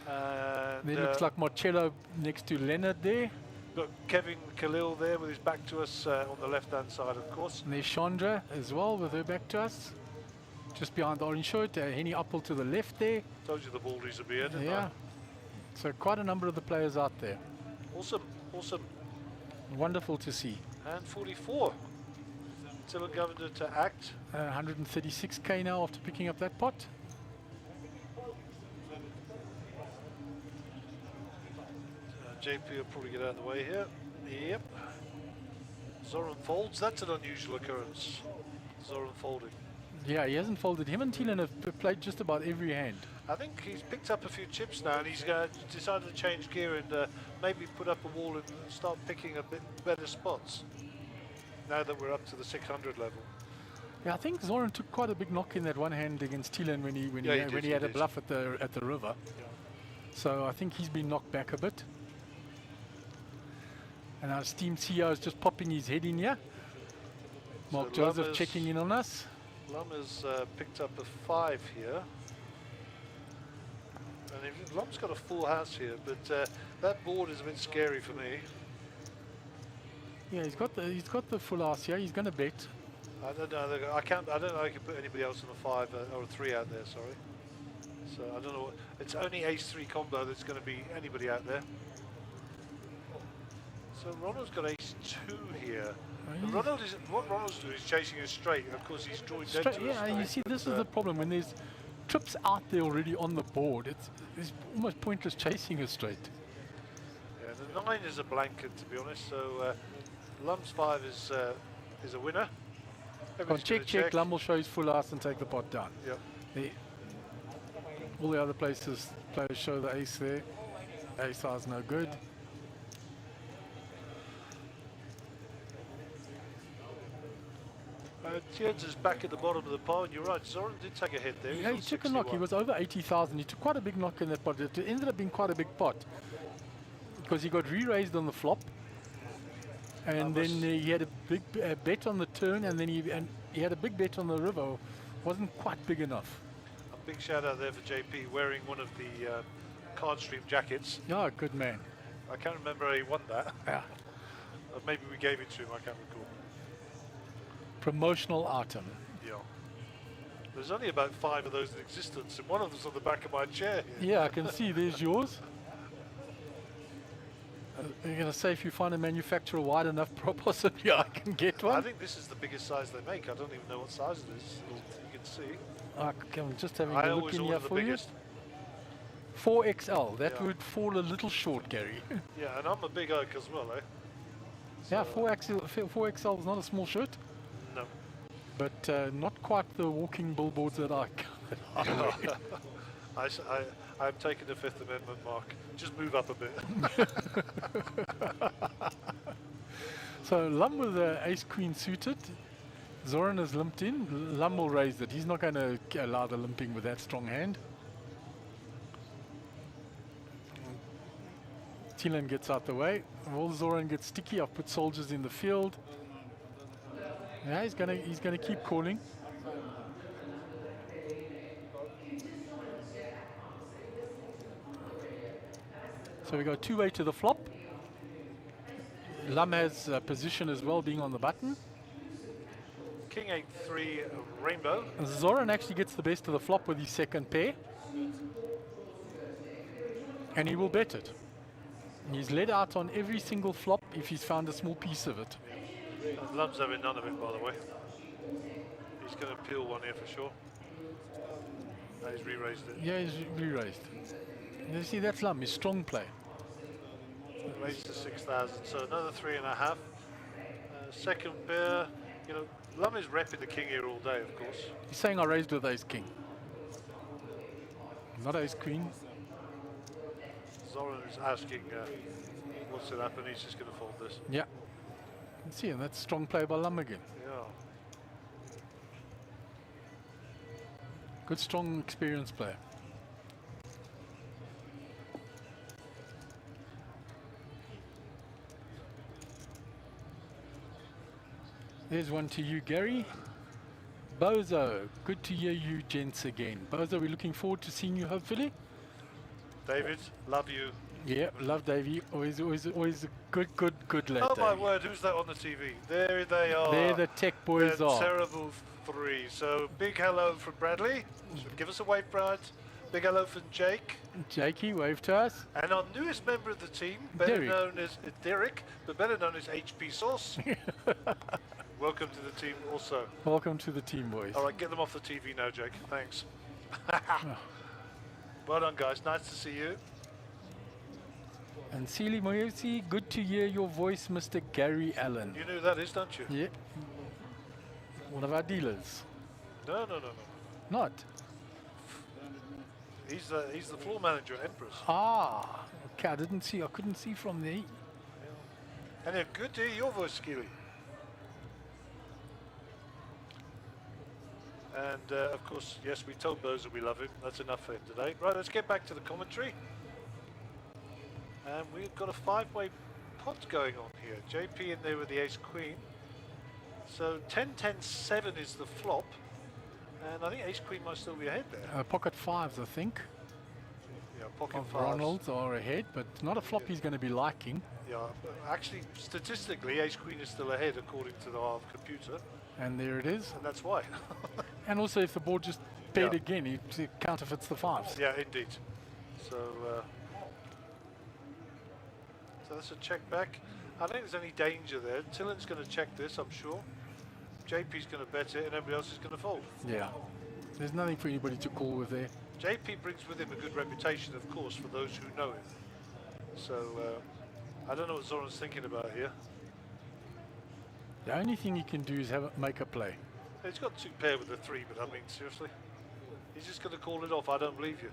And then looks like Marcello next to Leonard there. got Kevin Khalil there with his back to us on the left-hand side, of course. And there's Chandra as well with her back to us. Just behind the orange shirt, Henny Apple to the left there. Told you the Baldies would be here, didn't Yeah. So quite a number of the players out there. I? Awesome, awesome. Wonderful to see. And 44. Tillon Governor to act. 136k now after picking up that pot. JP will probably get out of the way here. Yep. Zoran folds. That's an unusual occurrence. Zoran folding. Yeah, he hasn't folded. Him and Tillon have played just about every hand. I think he's picked up a few chips now, and he's decided to change gear and maybe put up a wall and start picking a bit better spots. Now that we're up to the 600 level. Yeah, I think Zoran took quite a big knock in that one hand against Tillon when he had a bluff at the river. Yeah. So I think he's been knocked back a bit. And our esteemed CEO is just popping his head in here. Mark So Joseph Lum checking in on us. Lum has picked up a 5 here. And Lum's got a full house here, but that board is a bit scary for me. Yeah, he's got the full house here. He's going to bet. I don't know. I don't know. I can put anybody else on a 5 or a 3 out there. Sorry. So I don't know. It's only ace-3 combo that's going to be anybody out there. So Ronald's got ace-2 here. And what Ronald's doing is chasing a straight. Of course, he's drawing dead to a Yeah, straight, you see, this but, is the problem when there's trips out there already on the board. It's almost pointless chasing a straight. yeah, the 9 is a blanket, to be honest. So Lum's 5 is a winner. Everybody's check, gonna check. Lum will show his full house and take the pot down. Yep. All the other players show the ace there. Ace is no good. Jens is back at the bottom of the pile, and you're right, Zoran did take a hit there. Yeah, he took a knock. He was over 80,000. He took quite a big knock in that pot. It ended up being quite a big pot because he got re-raised on the flop, and then he had a big bet on the turn, and then he had a big bet on the river. Wasn't quite big enough. A big shout out there for JP wearing one of the card stream jackets. Yeah, good man. I can't remember how he won that. Yeah. Or maybe we gave it to him, I can't recall. Promotional item. Yeah. There's only about 5 of those in existence, and one of them's on the back of my chair here. Yeah, I can see. There's yours. You're going to say if you find a manufacturer wide enough, possibly I can get one. I think this is the biggest size they make. I don't even know what size it is. You can see. I'm just having I a look always in order here the for you. biggest. 4XL. That Yeah. would fall a little short, Gary. Yeah, and I'm a big oak as well, eh? Yeah, So, 4XL is not a small shirt, No. but not quite the walking billboards that I wear. I'm taking the Fifth Amendment, Mark. Just move up a bit. So Lum with the ace queen suited. Zoran is limped in. Lum will raise it. He's not going to allow the limping with that strong hand. Thielen gets out the way. Will Zoran gets sticky? I've put soldiers in the field. Yeah, he's gonna keep calling. So we go two-way to the flop. Lum has position as well, being on the button. King 8-3 rainbow. Zoran actually gets the best of the flop with his second pair. And he will bet it. And he's led out on every single flop if he's found a small piece of it. Lum's having none of it, by the way. He's going to peel one here for sure. And he's re-raised it. Yeah, he's re-raised. You see, that's Lum, his strong play. Raised to 6,000, so another 3.5. Second pair, you know, Lum is repping the king here all day, of course. He's saying I raised with ace king. Not ace queen. Zoran is asking what's it happen, he's just going to fold this. Yeah. You see, and that's strong play by Lum again. Yeah. Good, strong, experienced player. There's one to you, Gary. Bozo, good to hear you gents again. Bozo, we're looking forward to seeing you hopefully. David, love you. Yeah, love Davey. Always a good lad. Oh my Davey. word, who's that on the TV? There they are. There the tech boys They're are. terrible 3. So big hello from Bradley. So give us a wave, Brad. Big hello from Jake. Jakey, wave to us. And our newest member of the team, better Derek. known as Derek, but better known as HP Sauce. Welcome to the team also. Welcome to the team, boys. All right, get them off the TV now, Jake. Thanks. Well done, guys. Nice to see you. And Seely Moyosi, good to hear your voice, Mr. Gary Allen. You know who that is, don't you? Yeah. One of our dealers. No. Not. He's the floor manager at Empress. Ah, okay, I couldn't see from there. And yeah, good to hear your voice, Skilly. And of course, yes, we told Bozo we love him. That's enough for him today. Right, let's get back to the commentary. And we've got a 5-way pot going on here. JP in there with the ace queen. So 10-10-7 is the flop. And I think ace queen might still be ahead there. Pocket fives, I think, Yeah, pocket of fives. Ronald's are ahead, but not a flop he's going to be liking. Yeah, but actually, statistically, ace queen is still ahead according to the computer. And there it is. And that's why. And also, if the board just paired Yeah. again, he counterfeits the fives. Yeah, indeed. So that's a check back. I don't think there's any danger there. Tillen's going to check this, I'm sure. JP's going to bet it, and everybody else is going to fold. Yeah. There's nothing for anybody to call with there. JP brings with him a good reputation, of course, for those who know him. So I don't know what Zoran's thinking about here. The only thing he can do is make a play. He's got 2 pair with a 3, but I mean, seriously? He's just going to call it off. I don't believe you.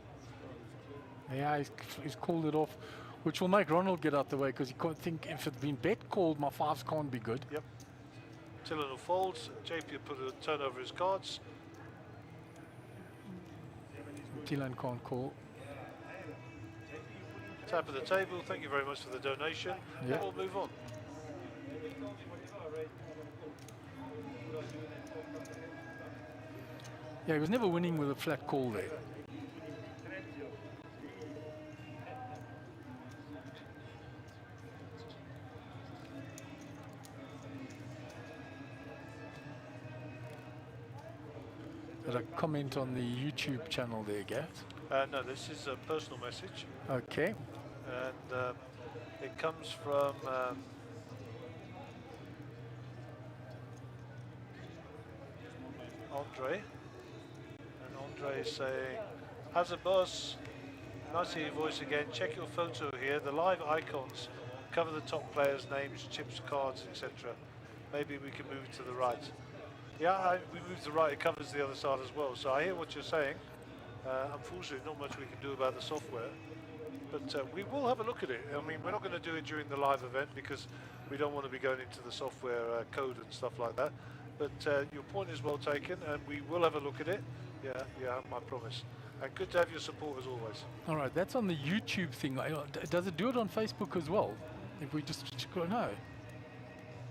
Yeah, he's called it off, which will make Ronald get out the way because he can't think if it's been bet called, my 5s can't be good. Yep. Tillon folds. JP will put a turn over his cards. Tillon can't call. Tap of the table. Thank you very much for the donation. Yeah. And we'll move on. Yeah, he was never winning with a flat call there. Got a comment on the YouTube channel there, Gav. No, this is a personal message. Okay. And it comes from Andre. And Andre is saying, as a boss, nice to hear your voice again. Check your photo here. The live icons cover the top players' names, chips, cards, etc. Maybe we can move it to the right. Yeah, we move to the right, it covers the other side as well. So I hear what you're saying. Unfortunately, not much we can do about the software. But we will have a look at it. I mean, we're not going to do it during the live event because we don't want to be going into the software code and stuff like that. But your point is well taken, and we will have a look at it. Yeah, you have my promise. And good to have your support as always. All right, that's on the YouTube thing. Does it do it on Facebook as well? If we just go, no.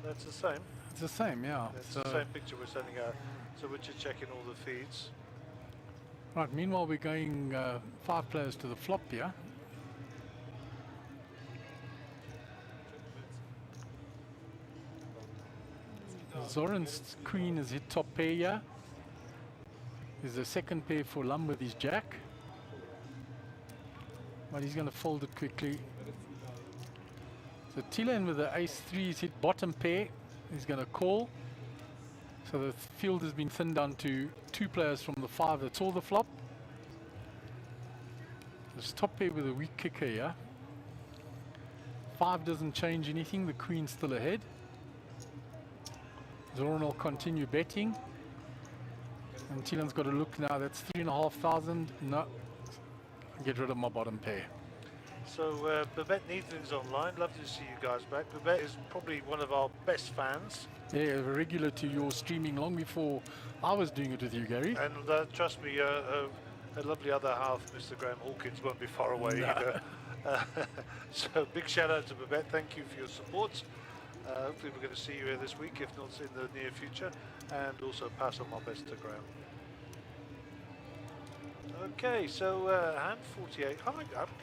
That's the same. It's the same, yeah. That's So, the same picture we're sending out. So we're just checking all the feeds. right, meanwhile, we're going 5 players to the flop here. Zoran's queen is hit top pair here. There's a second pair for Lum with his jack. But he's going to fold it quickly. So Tillon with the ace-3 is hit bottom pair. He's going to call. So the field has been thinned down to 2 players from the 5 that saw the flop. There's top pair with a weak kicker here. 5 doesn't change anything, the queen's still ahead. Zoran will continue betting. And Tillon's got a look now, that's 3,500. No, get rid of my bottom pair. So Babette Neathlin's online. Lovely to see you guys back. Babette is probably one of our best fans. Yeah, a regular to your streaming long before I was doing it with you, Gary. And trust me, a lovely other half, Mr. Graham Hawkins, won't be far away either. So big shout out to Babette. Thank you for your support. Hopefully we're going to see you here this week, if not in the near future. And also pass on my best to Graham. Okay, so hand 48. I'm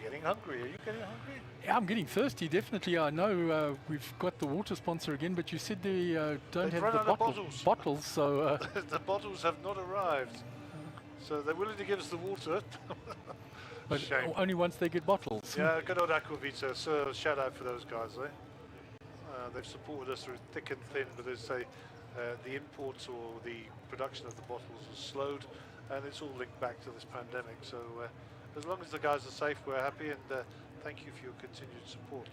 getting hungry. Are you getting hungry? Yeah, I'm getting thirsty, definitely. I know we've got the water sponsor again, but you said they don't They've have run the out of bottles, so... The bottles have not arrived. So they're willing to give us the water. but Shame. only once they get bottles. Yeah, good old Aquavita. So shout out for those guys, eh? They've supported us through thick and thin, but as they say, the imports or the production of the bottles has slowed, and it's all linked back to this pandemic. So as long as the guys are safe, we're happy, and thank you for your continued support.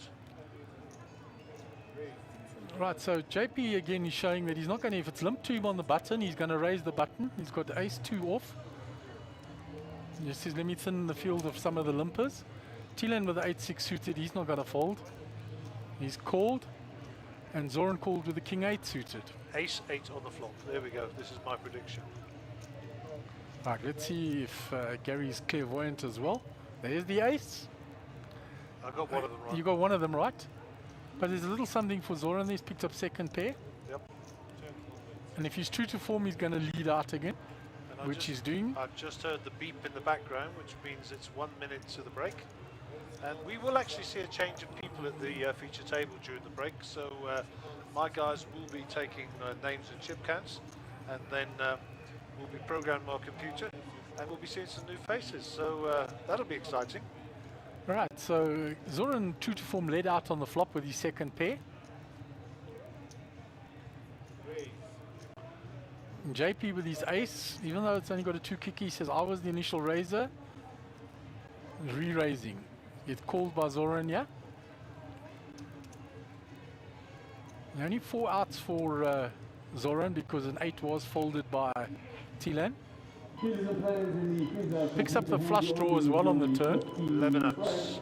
Right, so JP again is showing that he's not going to, if it's limp tube on the button, he's going to raise the button. He's got ace-2 off. He says, let me thin the field of some of the limpers. Tillon with the 8-6 suited, he's not going to fold. He's called, and Zoran called with the king-8 suited. Ace-8 on the flop. There we go. This is my prediction. Right, let's see if Gary's clairvoyant as well. There's the ace. I got one of them right. You got one of them right. But there's a little something for Zoran. He's picked up second pair. Yep. And if he's true to form, he's going to lead out again, And which he's doing. I've just heard the beep in the background, which means it's 1 minute to the break. And we will actually see a change of people at the feature table during the break. So my guys will be taking names and chip counts, and then we'll be programming our computer, and we'll be seeing some new faces. So that'll be exciting. Right, so Zoran true to form led out on the flop with his second pair. And JP with his ace, even though it's only got a 2 kick, he says I was the initial raiser. Re-raising. Get called by Zoran, yeah? Only 4 outs for Zoran because an 8 was folded by Tilan. These are the players in the quiz. Picks up the flush draw as well on the turn. 11 outs.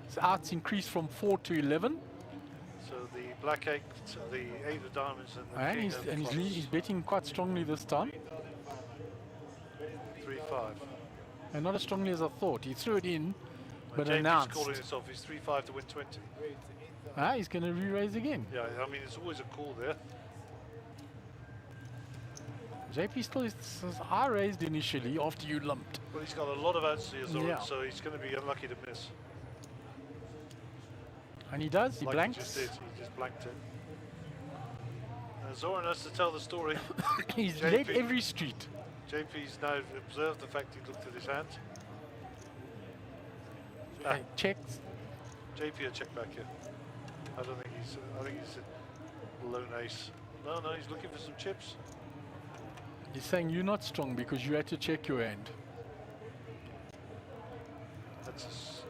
So outs increased from 4 to 11. So the black 8, the 8 of diamonds, and the And king he's, of and clubs. he's betting quite strongly this time. 3-5. And not as strongly as I thought. He threw it in, but JP's announced. calling this off. He's 3-5 to win 20. He's going to re-raise again. Yeah, I mean, there's always a call there. JP still is high raised initially after you lumped. Well, he's got a lot of outs here, Zoran, Yeah. so he's going to be unlucky to miss. And he does, he Like blanks. he just did, he just blanked it. Zoran has to tell the story. He's JP. led every street. JP's now observed the fact he looked at his hand. Checked. JP a check back here. I don't think he's. I think he's a lone ace. No, he's looking for some chips. He's saying you're not strong because you had to check your hand. That's.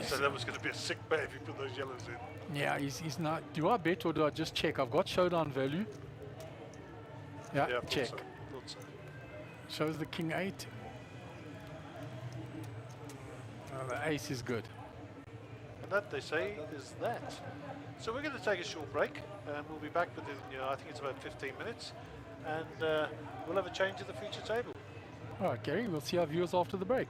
So that was going to be a sick bet if you put those yellows in. Yeah, he's not. Do I bet or do I just check? I've got showdown value. Yeah, Yeah, check. Thought so. Shows the king 8. The ace is good. And that, they say, is that. So we're going to take a short break, and we'll be back within, I think it's about 15 minutes, and we'll have a change of the feature table. All right, Gary, we'll see our viewers after the break.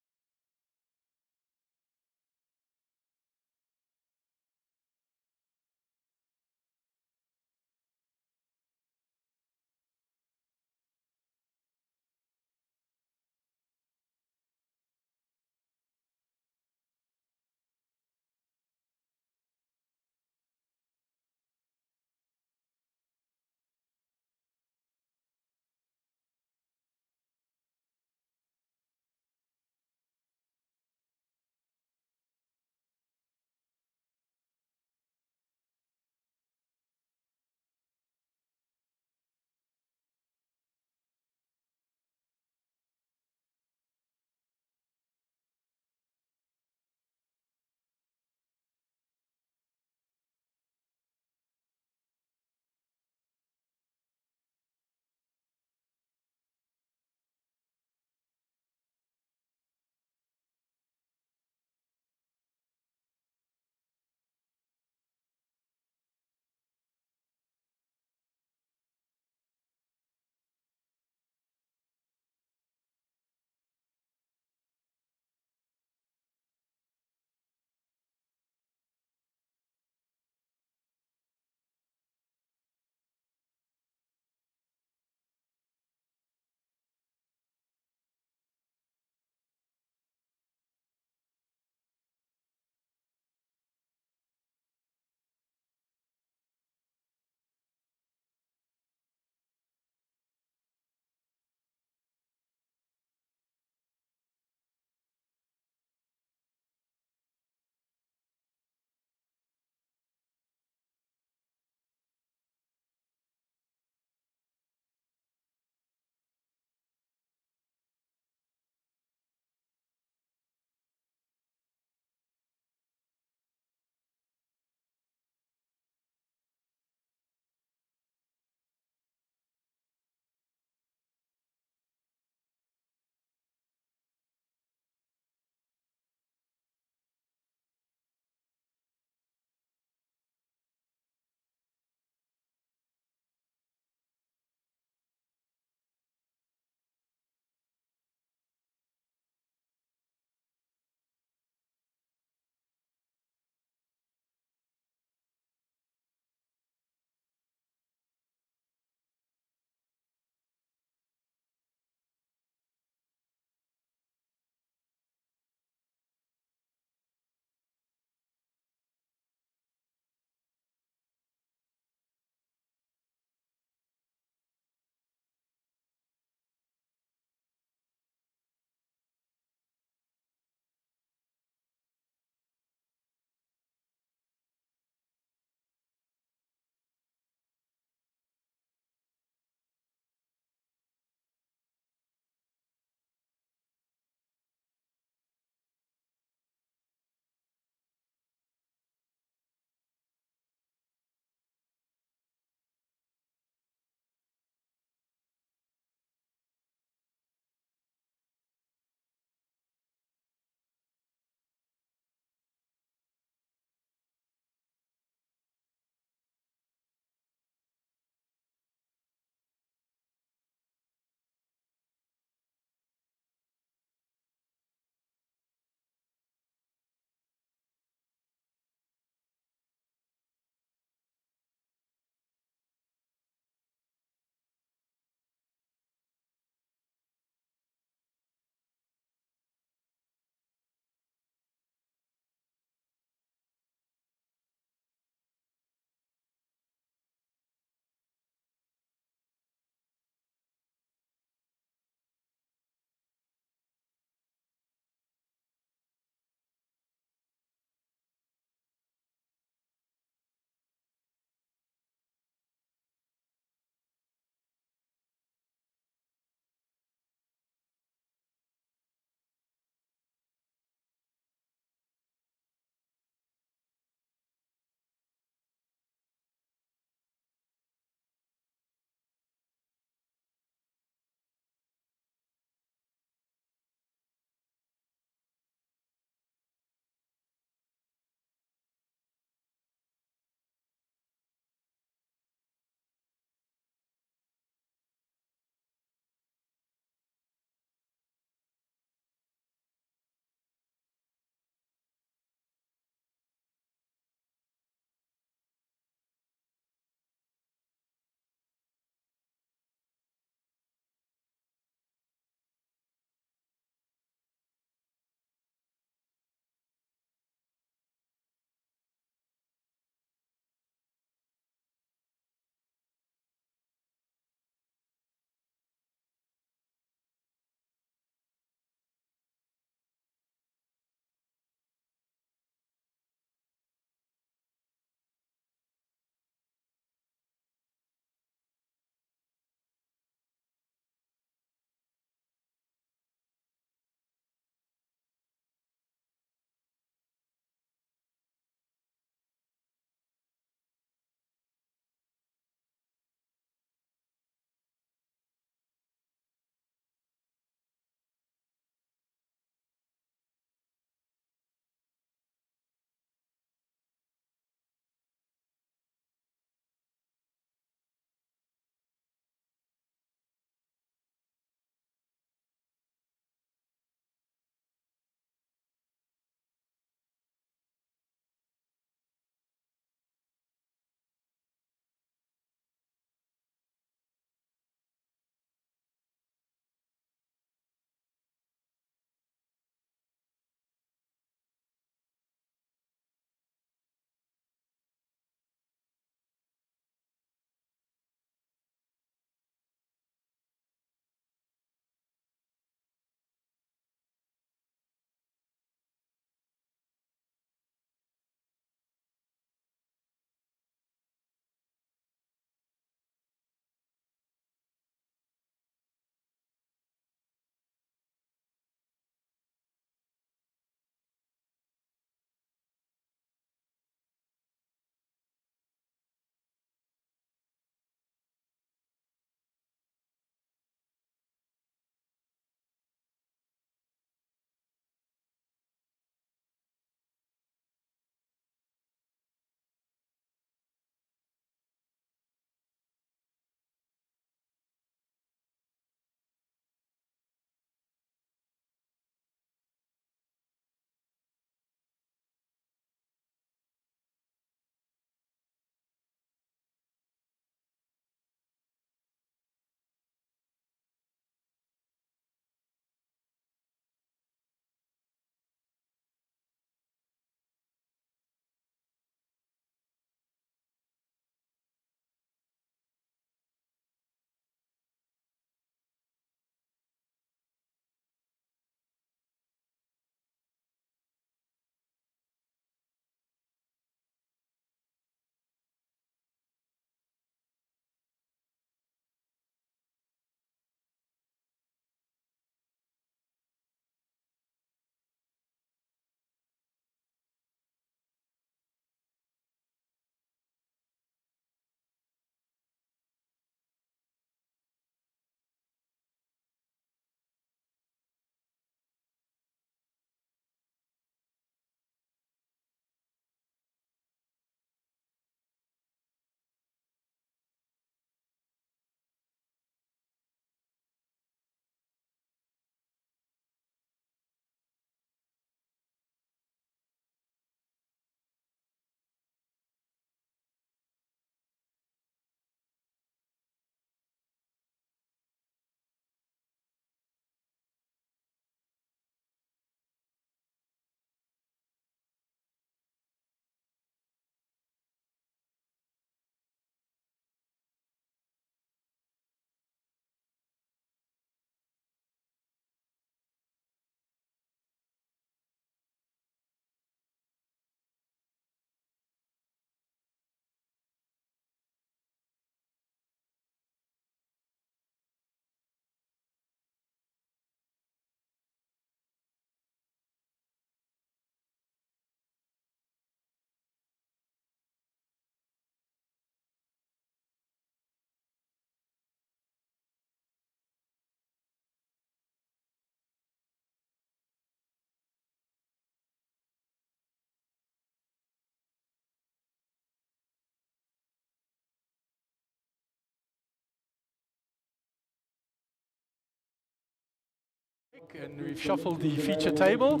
and we've shuffled the feature table.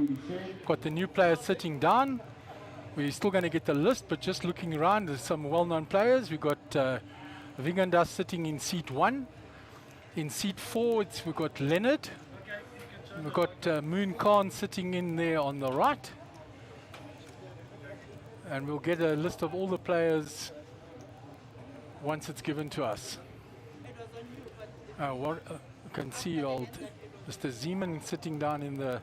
Got the new players sitting down. We're still going to get the list, but just looking around, there's some well-known players. We've got Vigandas sitting in seat 1. In seat 4, we've got Leonard. We've got Moon Khan sitting in there on the right. And we'll get a list of all the players once it's given to us. You can see old Mr. Zeman sitting down in the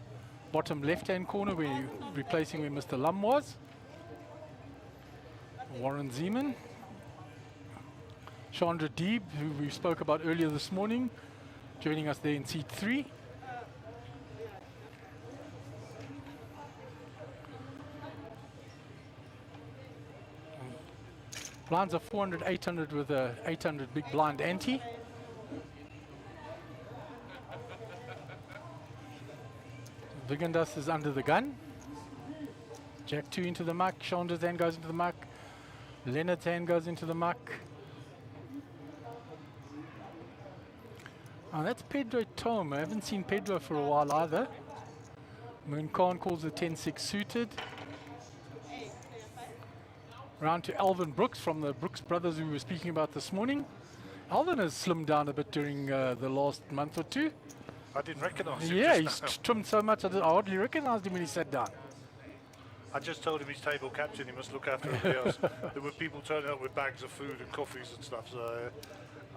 bottom left-hand corner, where replacing where Mr. Lum was. Warren Zeman. Chandra Deeb, who we spoke about earlier this morning, joining us there in seat 3. Blinds are 400, 800 with a 800 big blind ante. Vigandas is under the gun. Jack 2 into the muck. Chandra's hand goes into the muck. Leonard's hand goes into the muck. Oh, that's Pedro Tom. I haven't seen Pedro for a while either. Moon Khan calls the 10-6 suited. Round to Alvin Brooks from the Brooks brothers who we were speaking about this morning. Alvin has slimmed down a bit during the last month or two. I didn't recognise him. Yeah, just he's now. trimmed so much I hardly recognised him when he sat down. I just told him he's table captain, he must look after everybody else. There were people turning up with bags of food and coffees and stuff, so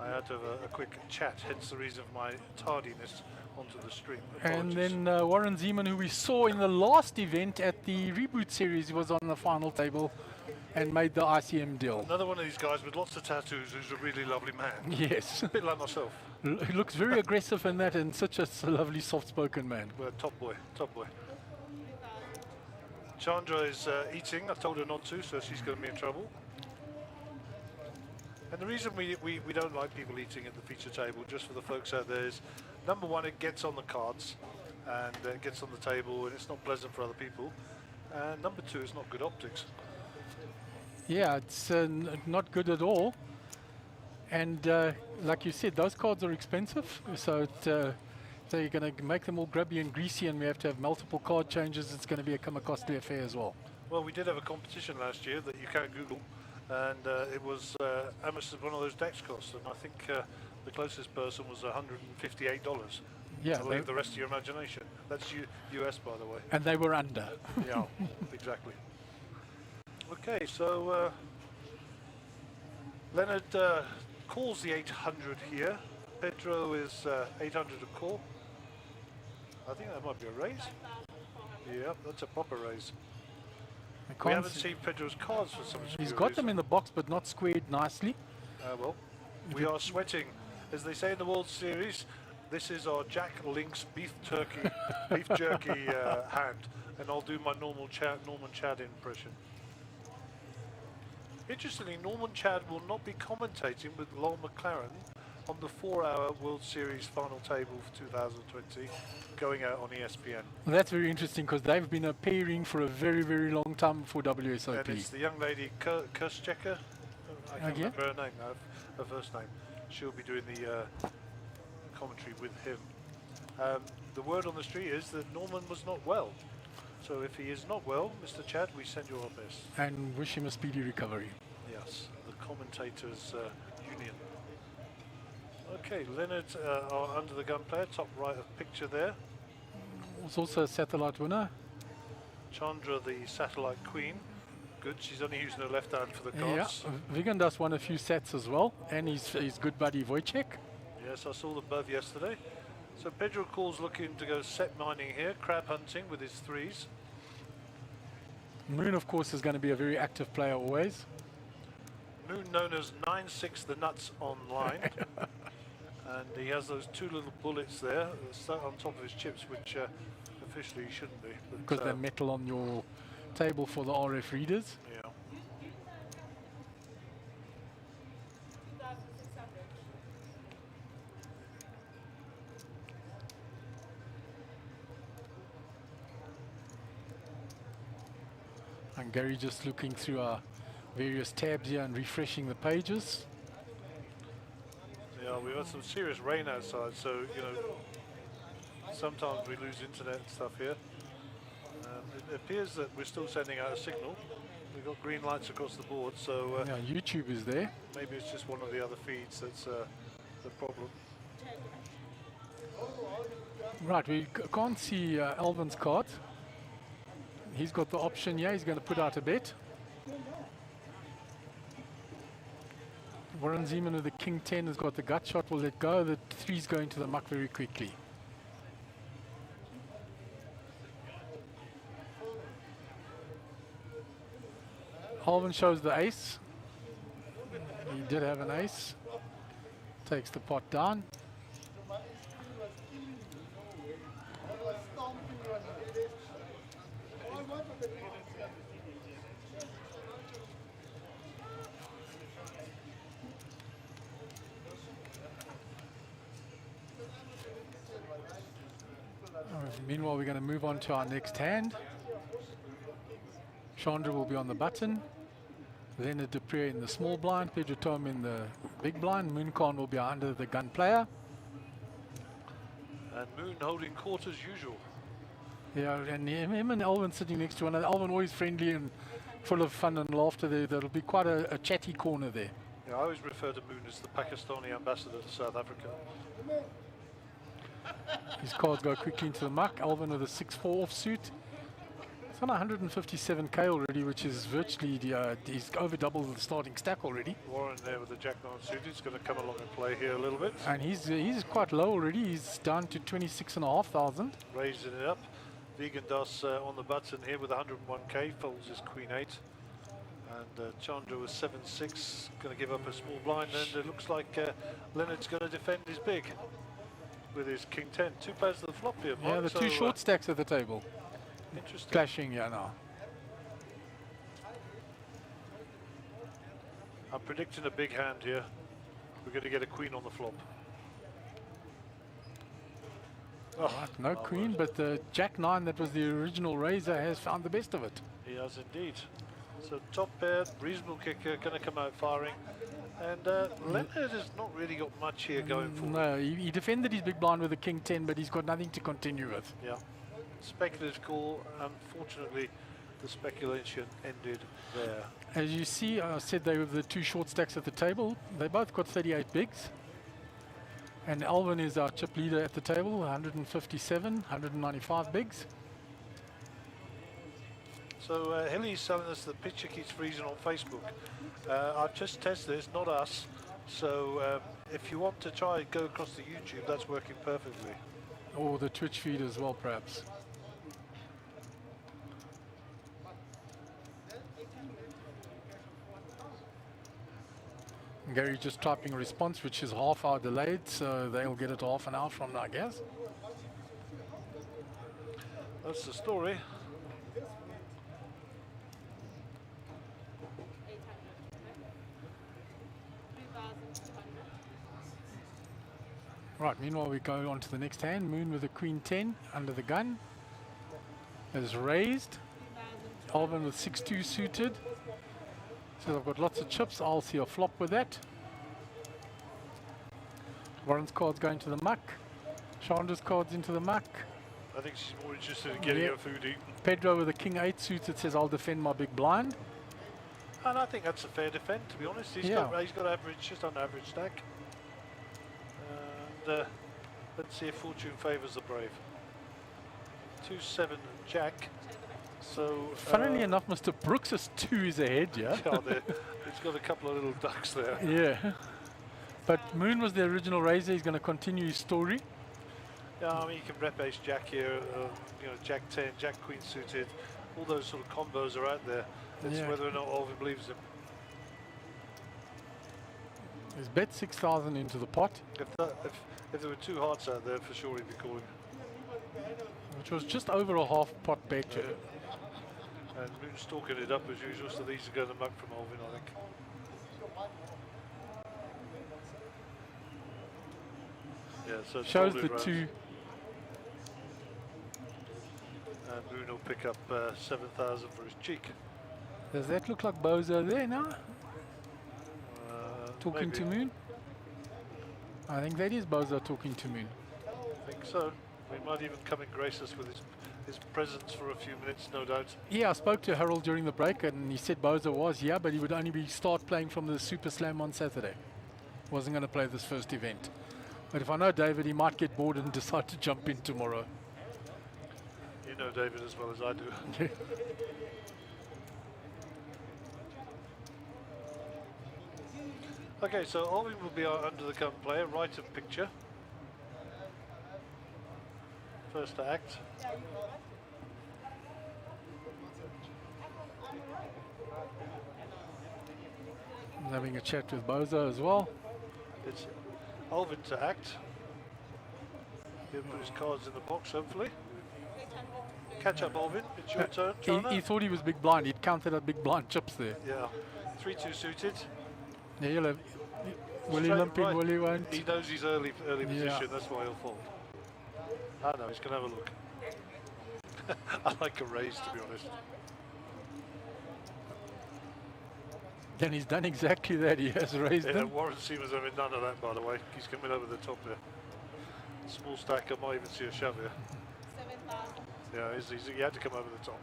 I had to have a quick chat, hence the reason for my tardiness onto the stream. And Apologies. then Warren Zeman, who we saw in the last event at the Reboot Series, was on the final table and made the ICM deal. Another one of these guys with lots of tattoos who's a really lovely man. Yes. A bit like myself. He looks very aggressive in that, and such a lovely soft-spoken man. But top boy, top boy. Chandra is eating. I told her not to, so she's going to be in trouble. And the reason we don't like people eating at the feature table, just for the folks out there, is number one, it gets on the cards and it gets on the table, and it's not pleasant for other people. And number two, it's not good optics. Yeah, it's not good at all. And like you said, those cards are expensive, so so you're going to make them all grubby and greasy, and we have to have multiple card changes. It's going to become a costly affair as well. Well, we did have a competition last year that you can't Google, and it was how much did one of those decks cost? And I think the closest person was $158. Yeah, To leave the rest to your imagination. That's US, by the way. and they were under. Yeah, exactly. Okay, so Leonard calls the 800 here. Pedro is 800 to call. I think that might be a raise. Yep, that's a proper raise. We haven't seen Pedro's cards for some He's obscure got them reason. in the box, but not squared nicely. Well, we are sweating. As they say in the World Series, this is our Jack Link's beef jerky hand. And I'll do my Norman Chad impression. Interestingly, Norman Chad will not be commentating with Lowell McLaren on the 4-hour World Series final table for 2020 going out on ESPN. Well, that's very interesting, because they've been a pairing for a very, very long time before WSOP. And it's the young lady, Kirschecker. I can't yeah. remember her name now, her first name. She'll be doing the commentary with him. The word on the street is that Norman was not well. So if he is not well, Mr. Chad, we send you our best. And wish him a speedy recovery. Yes, the commentators union. Okay, Leonard, our under the gun player, top right of picture there. Was also a satellite winner. Chandra, the satellite queen. Good, she's only using her left hand for the Yeah, cards. Vigandas won a few sets as well, and his good buddy Wojciech. Yes, I saw them both yesterday. So Pedro calls looking to go set mining here, crab hunting with his threes. Moon, of course, is going to be a very active player always. Moon known as 9-6 the nuts online. And he has those two little bullets there stuck on top of his chips, which officially shouldn't be. Because they're metal on your table for the RF readers. Yeah. And Gary just looking through our various tabs here and refreshing the pages. Yeah, we've had some serious rain outside, so, you know, Sometimes we lose internet and stuff here. It appears that we're still sending out a signal. We've got green lights across the board, so Yeah, YouTube is there. maybe it's just one of the other feeds that's the problem. Right, we can't see Alvin's card. He's got the option here. He's going to put out a bet. Warren Zeman with the King 10 has got the gut shot. Will let go. The 3's going to the muck very quickly. Alvin shows the ace. He did have an ace. Takes the pot down. Meanwhile, we're going to move on to our next hand. Chandra will be on the button. Leonard Dupree in the small blind. Pedro Tom in the big blind. Moon Khan will be under the gun player. And Moon holding court as usual. Yeah, and him and Alvin sitting next to one another. Alvin always friendly and full of fun and laughter there. That'll be quite a chatty corner there. Yeah, I always refer to Moon as the Pakistani ambassador to South Africa. His cards go quickly into the muck. Alvin with a 6-4 offsuit. It's on 157k already, which is virtually, he's over double the starting stack already. Warren there with the Jack 9 suit. He's going to come along and play here a little bit. And he's quite low already. He's down to 26,500. Raising it up. Vegan Das on the button here with 101k. Folds his Queen 8. And Chandra was 7-6. Going to give up a small blind. And it looks like Leonard's going to defend his big with his King 10. Two pairs to the flop here, Mark. Yeah, the two short stacks at the table. Interesting. Clashing here now. I'm predicting a big hand here. We're going to get a queen on the flop. Oh, Right, no queen, but the Jack 9 that was the original raiser has found the best of it. he has indeed. So top pair, reasonable kicker, going to come out firing. And Leonard has not really got much here going for him. No, he defended his big blind with the King 10, but he's got nothing to continue with. Yeah. Speculative call. Unfortunately, the speculation ended there. As you see, I said they were the two short stacks at the table. They both got 38 bigs. And Alvin is our chip leader at the table, 157, 195 bigs. So Hilly's telling us the picture keeps freezing on Facebook. I've just tested this, not us. So if you want to try and go across to YouTube, that's working perfectly. Or the Twitch feed as well, perhaps. Gary just typing a response, which is half hour delayed, so they'll get it half an hour from now, I guess. That's the story. Right, meanwhile we go on to the next hand. Moon with a Queen 10 under the gun. Is raised. Alvin with 6-2 suited. So I've got lots of chips. I'll see a flop with that. Warren's card's going to the muck. Chandra's card's into the muck. I think she's more interested in getting her food eaten. Pedro with a King 8 suited says, I'll defend my big blind. And I think that's a fair defend, to be honest. He's got average, just on average stack. And let's see if fortune favours the brave. 2-7 Jack. So funnily enough, Mr. Brooks' 2 is ahead, yeah? yeah, he's got a couple of little ducks there. Yeah. But Moon was the original raiser. He's going to continue his story. Yeah, I mean, you can rep ace Jack here, you know, Jack 10, Jack Queen suited. All those sort of combos are out there. It's whether or not Alvin believes them. He's bet 6,000 into the pot, If there were two hearts out there, for sure he'd be calling. which was just over a half pot bet. And Moon's stalking it up as usual, so these are going to muck from Alvin, I think. Yeah, so it's Shows folded the rounds. 2. And Moon will pick up 7,000 for his cheek. Does that look like Bozo there now? Talking maybe. to Moon? I think that is Bozo talking to Moon. I think so. He might even come and grace us with his presence for a few minutes, no doubt. Yeah, I spoke to Harold during the break and he said Boza was here, but he would only start playing from the Super Slam on Saturday. Wasn't going to play this first event. But if I know David, he might get bored and decide to jump in tomorrow. You know David as well as I do. Okay, so Alvin will be our under the gun player, right of picture. First to act. He's having a chat with Boza as well. It's Alvin to act. He'll put his cards in the box, hopefully. Catch up, Alvin. It's your turn, China. He thought he was big blind. He'd counted up big blind chips there. Yeah. 3-2 suited. Yeah, he'll have, will he Straight limp in, right. will he won't? He knows he's early Yeah. position, that's why he'll fold. I know, he's going to have a look. I like a raise, to be honest. Then he's done exactly that. He has raised Yeah, them. Warren Seaman's having none of that, by the way. He's coming over the top there. Small stack, I might even see a shove here. 7,000. Yeah, he had to come over the top.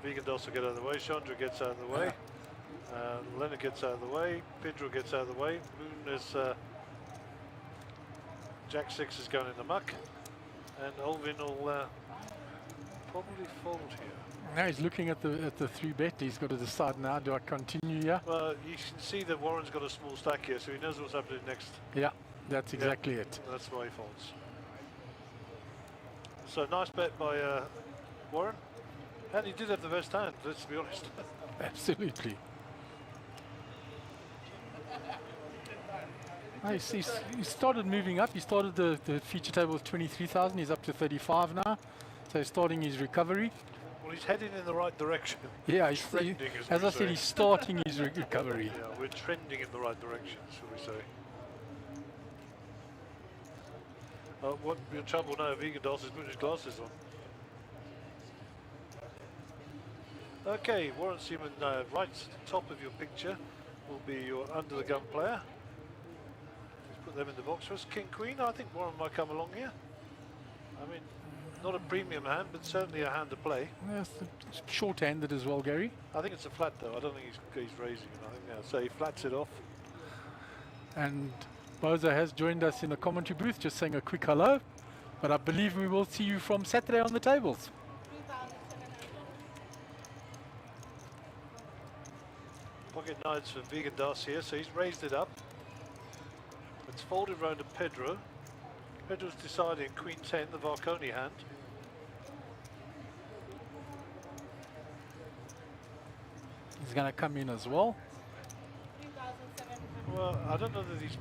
Vegan does get out of the way, Chandra gets out of the way, Leonard gets out of the way, Pedro gets out of the way, Moon is, Jack 6 is going in the muck, and Alvin will probably fold here. Now he's looking at the 3-bet. He's got to decide now, do I continue here? Well, you can see that Warren's got a small stack here, so he knows what's happening next. Yeah, that's exactly it. That's why he folds. So nice bet by Warren. And he did have the best hand, let's be honest. Absolutely. Nice. He started moving up. He started the feature table with 23,000. He's up to 35 now. So he's starting his recovery. Well, he's heading in the right direction. Yeah, Trending, as we I said, say. he's starting his recovery. Yeah, we're trending in the right direction, shall we say. What your trouble now, Vegan Doss is putting his glasses on. Okay, Warren Seaman, right top of your picture will be your under the gun player. Let's put them in the box for us. King Queen, I think Warren might come along here. I mean, not a premium hand, but certainly a hand to play. Yes, short-handed as well, Gary. I think it's a flat though. I don't think he's raising it. I think so he flats it off. And Boza has joined us in the commentary booth, just saying a quick hello. But I believe we will see you from Saturday on the tables. 3,700. Pocket nines for Vegan Das here, so he's raised it up. It's folded round to Pedro. Pedro's deciding Queen 10, the Varconi hand. He's going to come in as well. 3,700. Well, I don't know that he's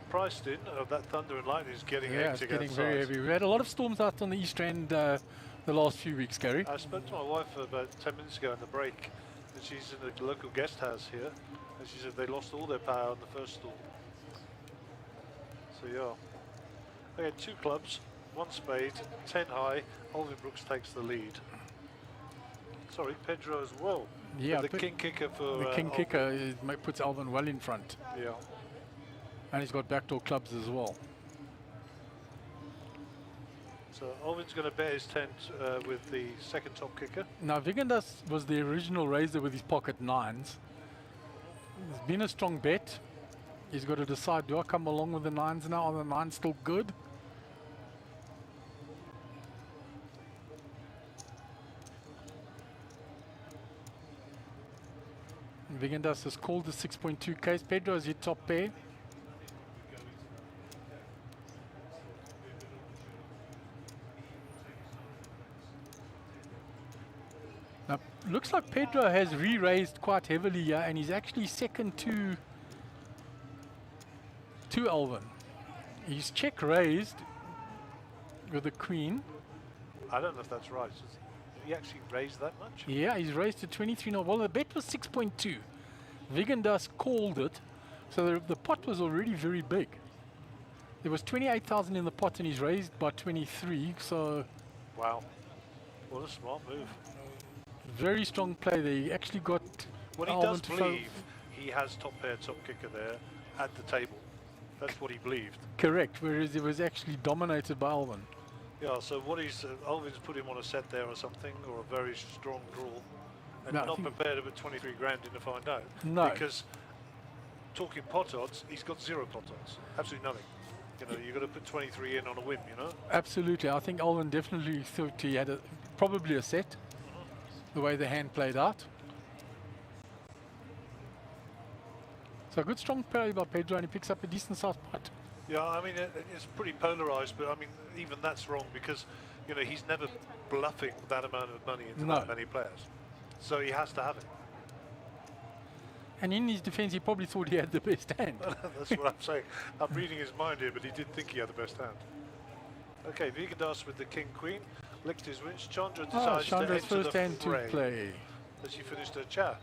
priced in. That thunder and lightning is getting Yeah, it's hectic getting outside. very heavy. We had a lot of storms out on the east end the last few weeks, Gary. I spoke to my wife about 10 minutes ago in the break, and she's in the local guest house here, and she said they lost all their power on the first storm. So yeah. Okay, 2 clubs, 1 spade, 10 high. Alvin Brooks takes the lead. Sorry, Pedro as well. Yeah, With the king kicker for the king Alvin. kicker puts Alvin well in front. Yeah. And he's got backdoor clubs as well. So Alvin's going to bet his 10 with the second top kicker. Now, Vigandas was the original raiser with his pocket nines. It's been a strong bet. He's got to decide, do I come along with the nines now? Are the nines still good? Vigandas has called the 6.2 case. Pedro has hit top pair. Now, looks like Pedro has re-raised quite heavily here, and he's actually second to Alvin. He's check raised with the queen. I don't know if that's right. Did he actually raise that much? Yeah, he's raised to 23 now. Well, the bet was 6.2. Vigandas called it, so the pot was already very big. There was 28,000 in the pot, and he's raised by 23. So, Wow. What a smart move. very strong play there. He actually got Well, he Alvin does to believe he has top pair, top kicker there at the table. That's what he believed. Correct, whereas it was actually dominated by Alvin. Yeah, so what he's, Alvin's put him on a set there or something, or a very strong draw, and No, I not think- prepared to put 23 grand in to find out. No. Because talking pot odds, he's got 0 pot odds, absolutely nothing. You know, you've got to put 23 in on a whim, you know? Absolutely, I think Alvin definitely thought he had probably a set, the way the hand played out. So a good strong play by Pedro, and he picks up a decent sized pot. Yeah, I mean, it's pretty polarized, but I mean, even that's wrong because, you know, he's never bluffing that amount of money into No. that many players. So he has to have it. And in his defense, he probably thought he had the best hand. That's what I'm saying. I'm reading his mind here, but he did think he had the best hand. Okay, Vigandas with the king-queen. Licked his wins. Chandra decides to Chandra's enter first the hand to fray play. as she finished her chat.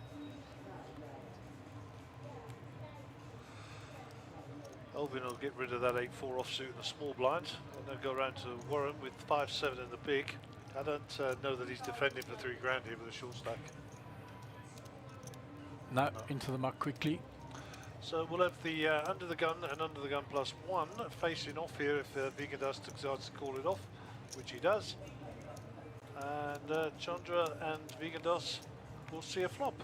Alvin will get rid of that 8-4 offsuit in the small blind and then go around to Warren with 5-7 in the big. I don't know that he's defending for 3 grand here with a short stack. No, into the muck quickly. So we'll have the under the gun and under the gun +1 facing off here if Vigandas decides to call it off, which he does. And Chandra and Vigandas will see a flop.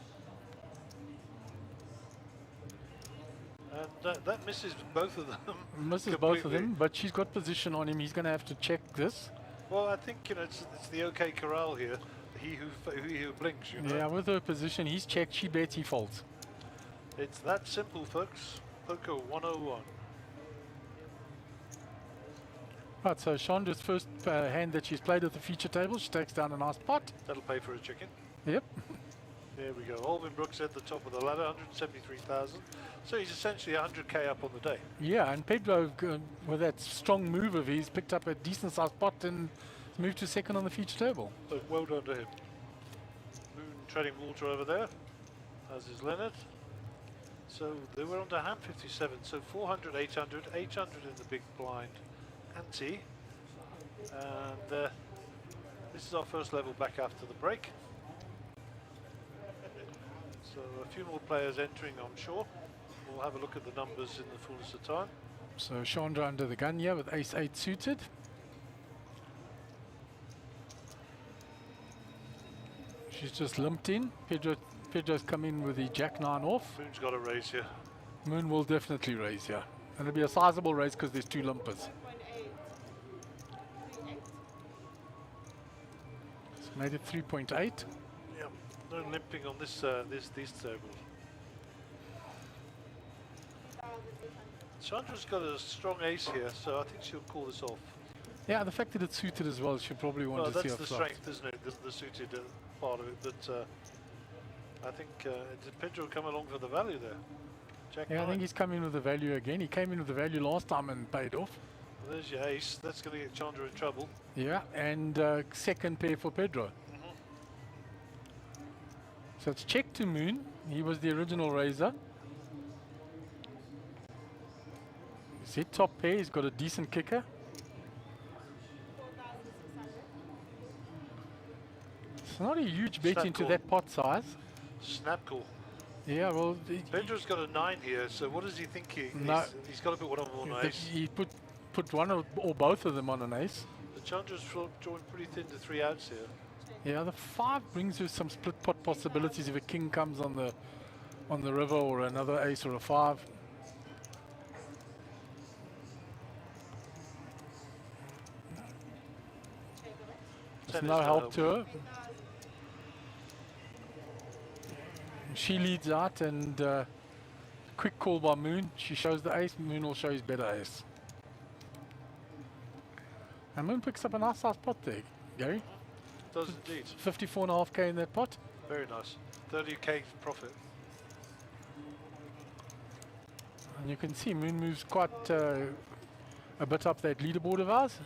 And that misses both of them. Misses both of completely. them, but she's got position on him. He's going to have to check this. Well, I think, you know, it's the OK corral here. He who blinks, you know. Yeah, with her position, he's checked, she bets, he folds. It's that simple, folks. Poker 101. Right, so Chandra's first hand that she's played at the feature table, she takes down a nice pot. That'll pay for a chicken. Yep. There we go. Alvin Brooks at the top of the ladder, 173,000. So he's essentially 100k up on the day. Yeah, and Pedro, with that strong move of his, picked up a decent sized pot and moved to second on the feature table. So well done to him. Moon treading water over there, as is Leonard. So they were on to hand 57. So 400, 800, 800 in the big blind ante. And this is our first level back after the break. So a few more players entering, I'm sure. We'll have a look at the numbers in the fullness of time. So Chandra under the gun here with ace-8 suited. She's just limped in. Pedro's come in with the jack-9 off. Moon's got a raise here. Moon will definitely raise here. And it'll be a sizable raise because there's 2 limpers. 1.8. It's made it 3.8. Yeah, no limping on this this table. Chandra's got a strong ace here, so I think she'll call this off. Yeah, the fact that it's suited as well, she'll probably want Well, to see that's off the flop. strength, isn't it? The suited part of it. But I think did Pedro come along for the value there? Jack Yeah, I nine. think he's come in with the value again. He came in with the value last time and paid off. There's your ace. That's going to get Chandra in trouble. Yeah, and second pair for Pedro. So it's check to Moon. He was the original raiser. He's hit top pair. He's got a decent kicker. 4,600. It's not a huge bet Snap into call. that pot size. Snap call. Yeah, well, Pedro's got a 9 here, so what does he think No. he's got to put one of them on an ace. he put one or both of them on an ace. The Chandra's joined pretty thin to 3 outs here. Yeah, the 5 brings you some split pot possibilities if a king comes on the river or another ace or a 5. There's 10 no is help to her. 8,000. She leads out and quick call by Moon. She shows the ace. Moon will show his better ace. And Moon picks up a nice size pot there, Gary. Does indeed. 54.5k in that pot. Very nice. 30k profit. And you can see Moon moves quite a bit up that leaderboard of ours,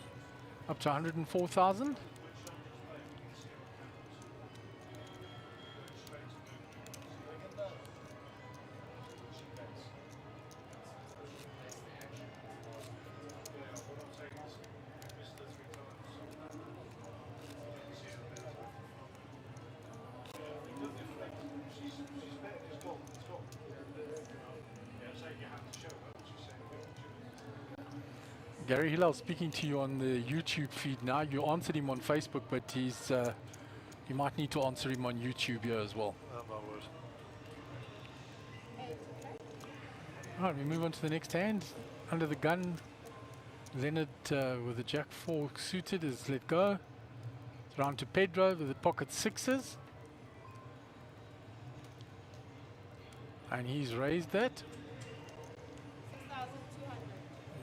up to 104,000. Gary Hillel speaking to you on the YouTube feed now. You answered him on Facebook, but he's you might need to answer him on YouTube here as well. Oh my word. All right, we move on to the next hand. Under the gun, Leonard with the Jack 4 suited is let go. It's round to Pedro with the pocket sixes. And he's raised that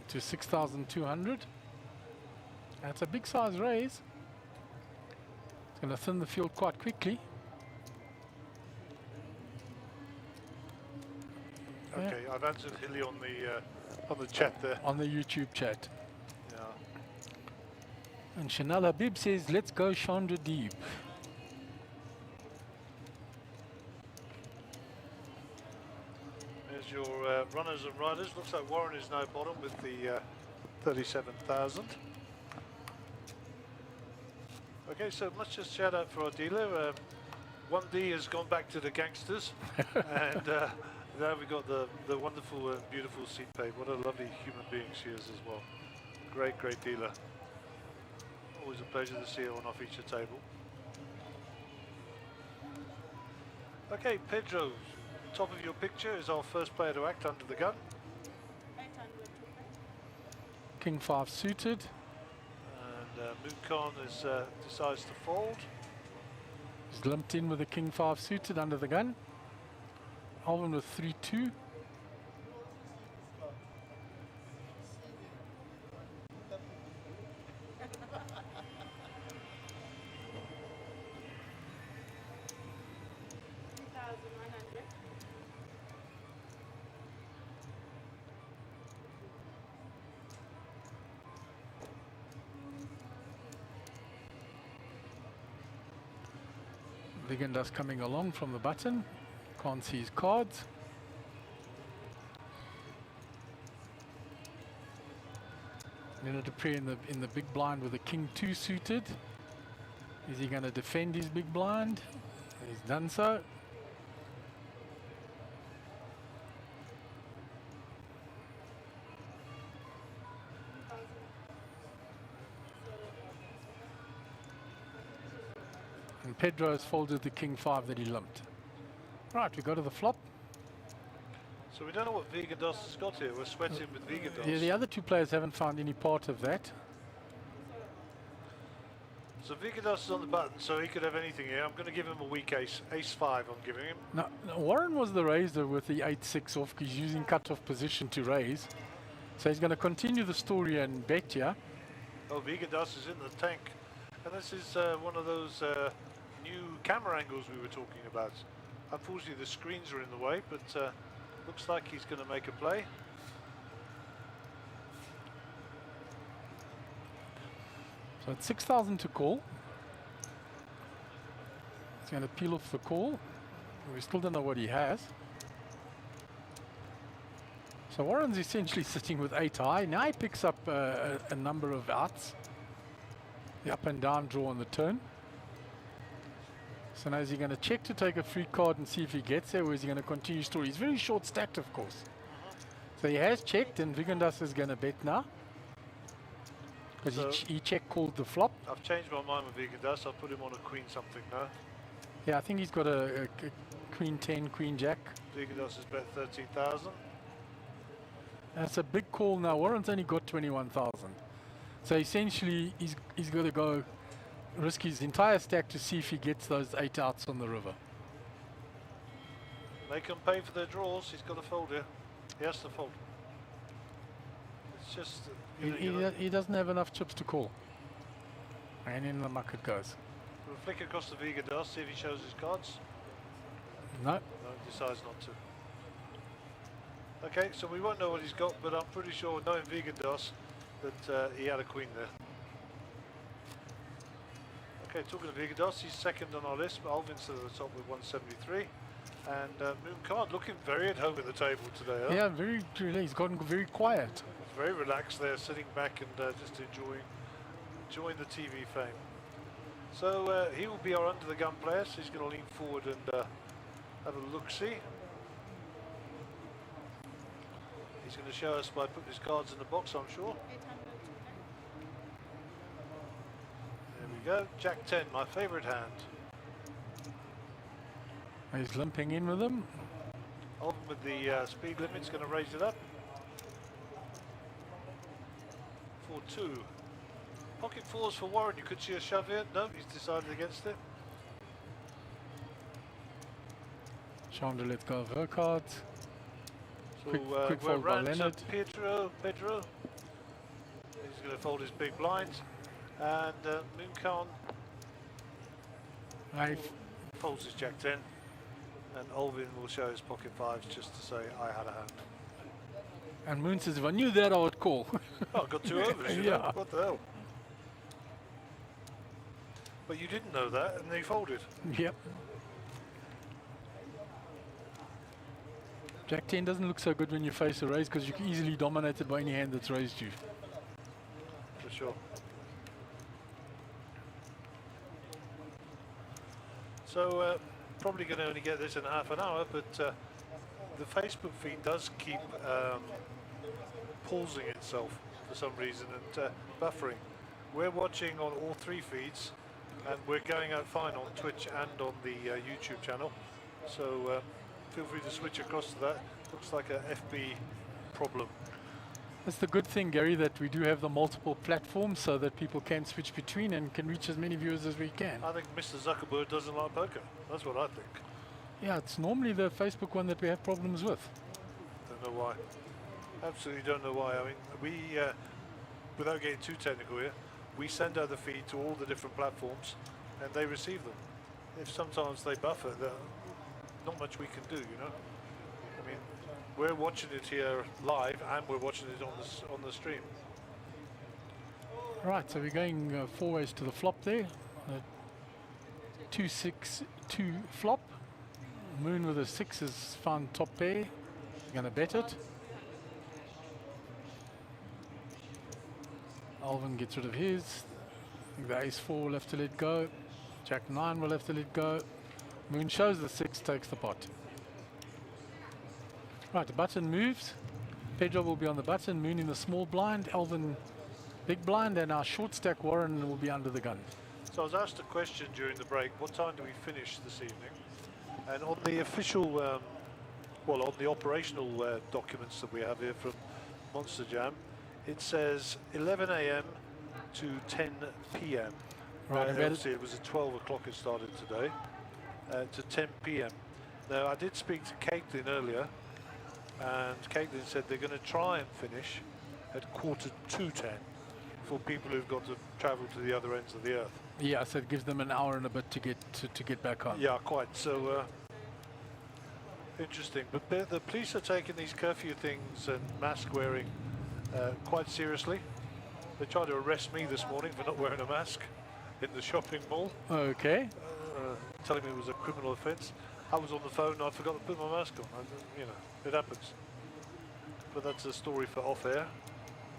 6,200. to 6,200. That's a big size raise. It's going to thin the field quite quickly. Okay, I've answered Hilly on the chat there. On the YouTube chat. Yeah. And Chanel Habib says, let's go Chandra Deep. There's your runners and riders. Looks like Warren is now bottom with the 37,000. Okay, so let's just shout out for our dealer. 1D has gone back to the gangsters, and now we've got the wonderful and beautiful Seatpay. What a lovely human being she is as well. Great, great dealer. Always a pleasure to see her on our feature table. Okay, Pedro, top of your picture is our first player to act under the gun. 800. King 5 suited. And Moon is, decides to fold. He's limped in with the King 5 suited under the gun. Alvin with 3-2. Vigendas coming along from the button. Can't see his cards. Leonard Dupree in the big blind with the King 2 suited. Is he going to defend his big blind? He's done so. And Pedro has folded the King 5 that he lumped. Right, we go to the flop. So we don't know what Vigendas has got here. We're sweating with Vigendas. Yeah, the other two players haven't found any part of that. So Vigendas is on the button, so he could have anything here. I'm going to give him a weak ace. Ace 5 I'm giving him. Now, Warren was the raiser with the 8-6 off. He's using cut-off position to raise. So he's going to continue the story and bet here. Oh, Vigendas is in the tank. And this is one of those new camera angles we were talking about. Unfortunately, the screens are in the way, but looks like he's going to make a play. So it's 6,000 to call. He's going to peel off the call. We still don't know what he has. So Warren's essentially sitting with 8 high. Now he picks up a number of outs. The up and down draw on the turn. So now is he going to check to take a free card and see if he gets there, or is he going to continue story? He's very short stacked, of course. So he has checked, and Vigendas is going to bet now. Because So he check called the flop. I've changed my mind with Vigendas. I'll put him on a queen something now. Yeah, I think he's got a queen 10, queen jack. Vigendas has bet 13,000. That's a big call now. Warren's only got 21,000. So essentially, he's going to go risk his entire stack to see if he gets those 8 outs on the river. They can pay for their draws. He's got to fold here. He has to fold. It's just... He doesn't have enough chips to call. And in the muck it goes. We'll flick across the Vigendas, see if he shows his cards. No. No, decides not to. Okay, so we won't know what he's got, but I'm pretty sure, knowing Vigendas, that he had a queen there. Okay, talking of Vigendas, he's second on our list, but Alvin's at the top with 173. And Moon looking very at home at the table today. Huh? Yeah, very. He's gotten very quiet. He's very relaxed there, sitting back and just enjoying the TV fame. So he will be our under the gun player, so he's going to lean forward and have a look-see. He's He's going to show us by putting his cards in the box, I'm sure. 800. There we go. Jack 10, my favourite hand. He's limping in with them. Alvin with the speed limit's going to raise it up. 4-2. Pocket fours for Warren. You could see a shove here. No, he's decided against it. Chandra let go of her cards. So Quick we're fold by round to Leonard. Pedro. He's going to fold his big blinds. And Mooncan folds his Jack 10. And Alvin will show his pocket fives just to say, I had a hand. And Moon says, if I knew that, I would call. Oh, got 2 overs, you Yeah. know? What the hell? But you didn't know that, and they folded. Yep. Jack 10 doesn't look so good when you face a raise because you can easily dominate it by any hand that's raised you. For sure. So, probably going to only get this in half an hour, but the Facebook feed does keep pausing itself for some reason and buffering. We're watching on all 3 feeds, and we're going out fine on Twitch and on the YouTube channel. So feel free to switch across to that. Looks like a FB problem. That's the good thing, Gary, that we do have the multiple platforms so that people can switch between and can reach as many viewers as we can. I think Mr. Zuckerberg doesn't like poker. That's what I think. Yeah, it's normally the Facebook one that we have problems with. Don't know why. Absolutely don't know why. I mean, we, without getting too technical here, we send out the feed to all the different platforms and they receive them. If sometimes they buffer, not much we can do, you know. I mean, we're watching it here live and we're watching it on the stream. Right, so we're going 4 ways to the flop there. 2-6-2 flop. Moon with a 6 has found top pair. Going to bet it. Alvin gets rid of his. I think the ace-4 will have to let go. Jack 9 will have to let go. Moon shows the 6, takes the pot. Right, the button moves. Pedro will be on the button, Moon in the small blind, Alvin big blind, and our short stack Warren will be under the gun. So I was asked a question during the break, what time do we finish this evening? And on the official, well, on the operational documents that we have here from Monster Jam, it says 11 AM to 10 PM. Right, obviously it was at 12 o'clock it started today, to 10 PM. Now I did speak to Caitlin earlier, and Caitlin said they're going to try and finish at 9:45 for people who've got to travel to the other ends of the earth. Yeah, so it gives them an hour and a bit to get back home. Yeah, quite. So interesting. But the police are taking these curfew things and mask wearing quite seriously. They tried to arrest me this morning for not wearing a mask in the shopping mall. Okay. Telling me it was a criminal offence. I was on the phone and I forgot to put my mask on. You know, it happens. But that's a story for off air.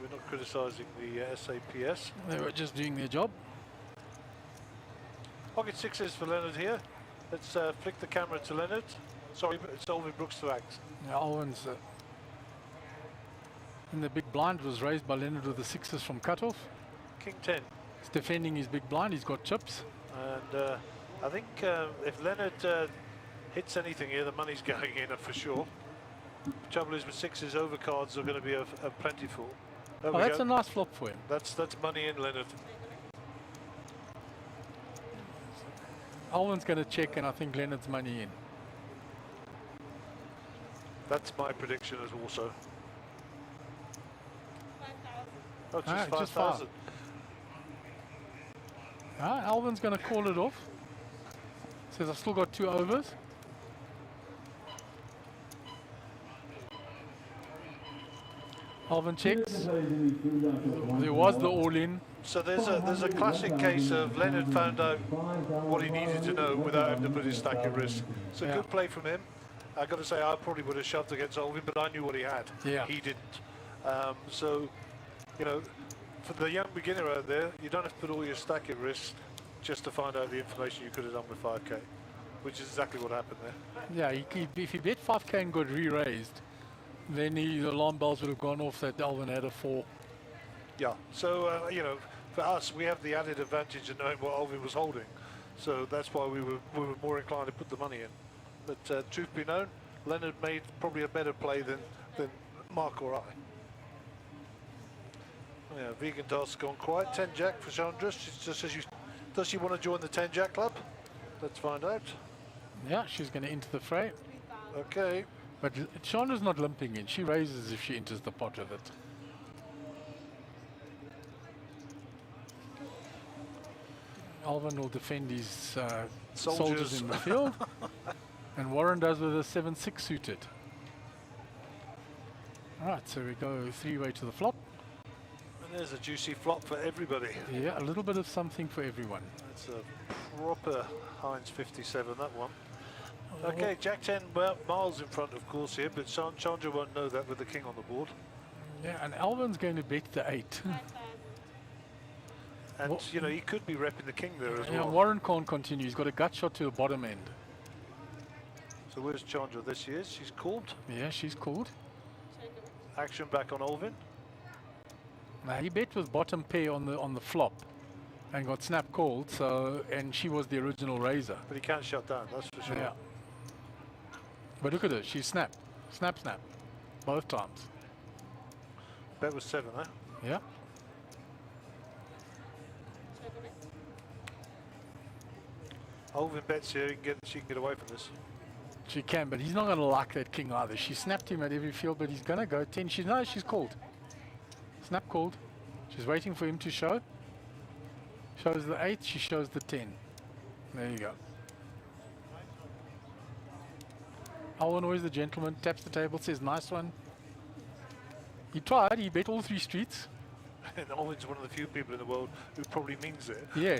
We're not criticising the SAPS. They were just doing their job. Pocket 6s for Leonard here. Let's flick the camera to Leonard. Sorry, but it's Alvin Brooks to act. Yeah, Alvin's and the big blind was raised by Leonard with the 6s from cutoff. King 10. He's defending his big blind. He's got chips. And I think if Leonard hits anything here, the money's going in for sure. The trouble is with 6s, overcards are going to be a plentiful. There Oh, we that's go. a nice flop for him. That's money in, Leonard. Alvin's going to check, and I think Leonard's money in. That's my prediction as also. 5,000. Oh, just Ah, just 5,000. Alvin's going to call it off. Says I've still got 2 overs. Alvin checks. There was the all-in. So there's a classic case of Leonard found out what he needed to know without having to put his stack at risk. It's a Yeah. good play from him. I got to say, I probably would have shoved against Alvin, but I knew what he had. Yeah. He didn't. So, you know, for the young beginner out there, you don't have to put all your stack at risk just to find out the information you could have done with 5K, which is exactly what happened there. Yeah, if he bet 5K and got re-raised, then the alarm bells would have gone off that Alvin had a 4. Yeah. So you know, for us, we have the added advantage of knowing what Alvin was holding. So that's why we were more inclined to put the money in. But truth be known, Leonard made probably a better play than Mark or I. Yeah, Vegan Dart's gone quiet. 10 Jack for Chandra. She's just says, does she want to join the 10 Jack club? Let's find out. Yeah, she's going to enter the fray. Okay. But Chandra's not limping in. She raises if she enters the pot with it. Alvin will defend his soldiers in the field. And Warren does with a 7-6 suited. Alright, so we go 3-way to the flop. And there's a juicy flop for everybody. Yeah, a little bit of something for everyone. That's a proper Heinz 57, that one. Okay, Jack 10 miles in front, of course, here, but Chandra won't know that with the king on the board. Yeah, and Alvin's going to bet the 8. And, you know, he could be repping the king there as Yeah, well. Warren can't continue. He's got a gut shot to the bottom end. So where's Chandra? There she is. She's called. Yeah, she's called. Action back on Alvin. Now he bet with bottom pair on the flop and got snap called, so, and she was the original raiser. But he can't shut down, that's for sure. Yeah. But look at her, she's snap. Snap, snap. Both times. Bet was 7, eh? Yeah. Alvin bets here, she can get away from this. She can, but he's not going to like that king either. She snapped him at every field, but he's going to go 10. She's called. Snap called. She's waiting for him to show. Shows the 8, she shows the 10. There you go. Alvin, always the gentleman, taps the table, says, nice one. He tried, he bet all 3 streets. And Alvin's one of the few people in the world who probably means it. Yeah.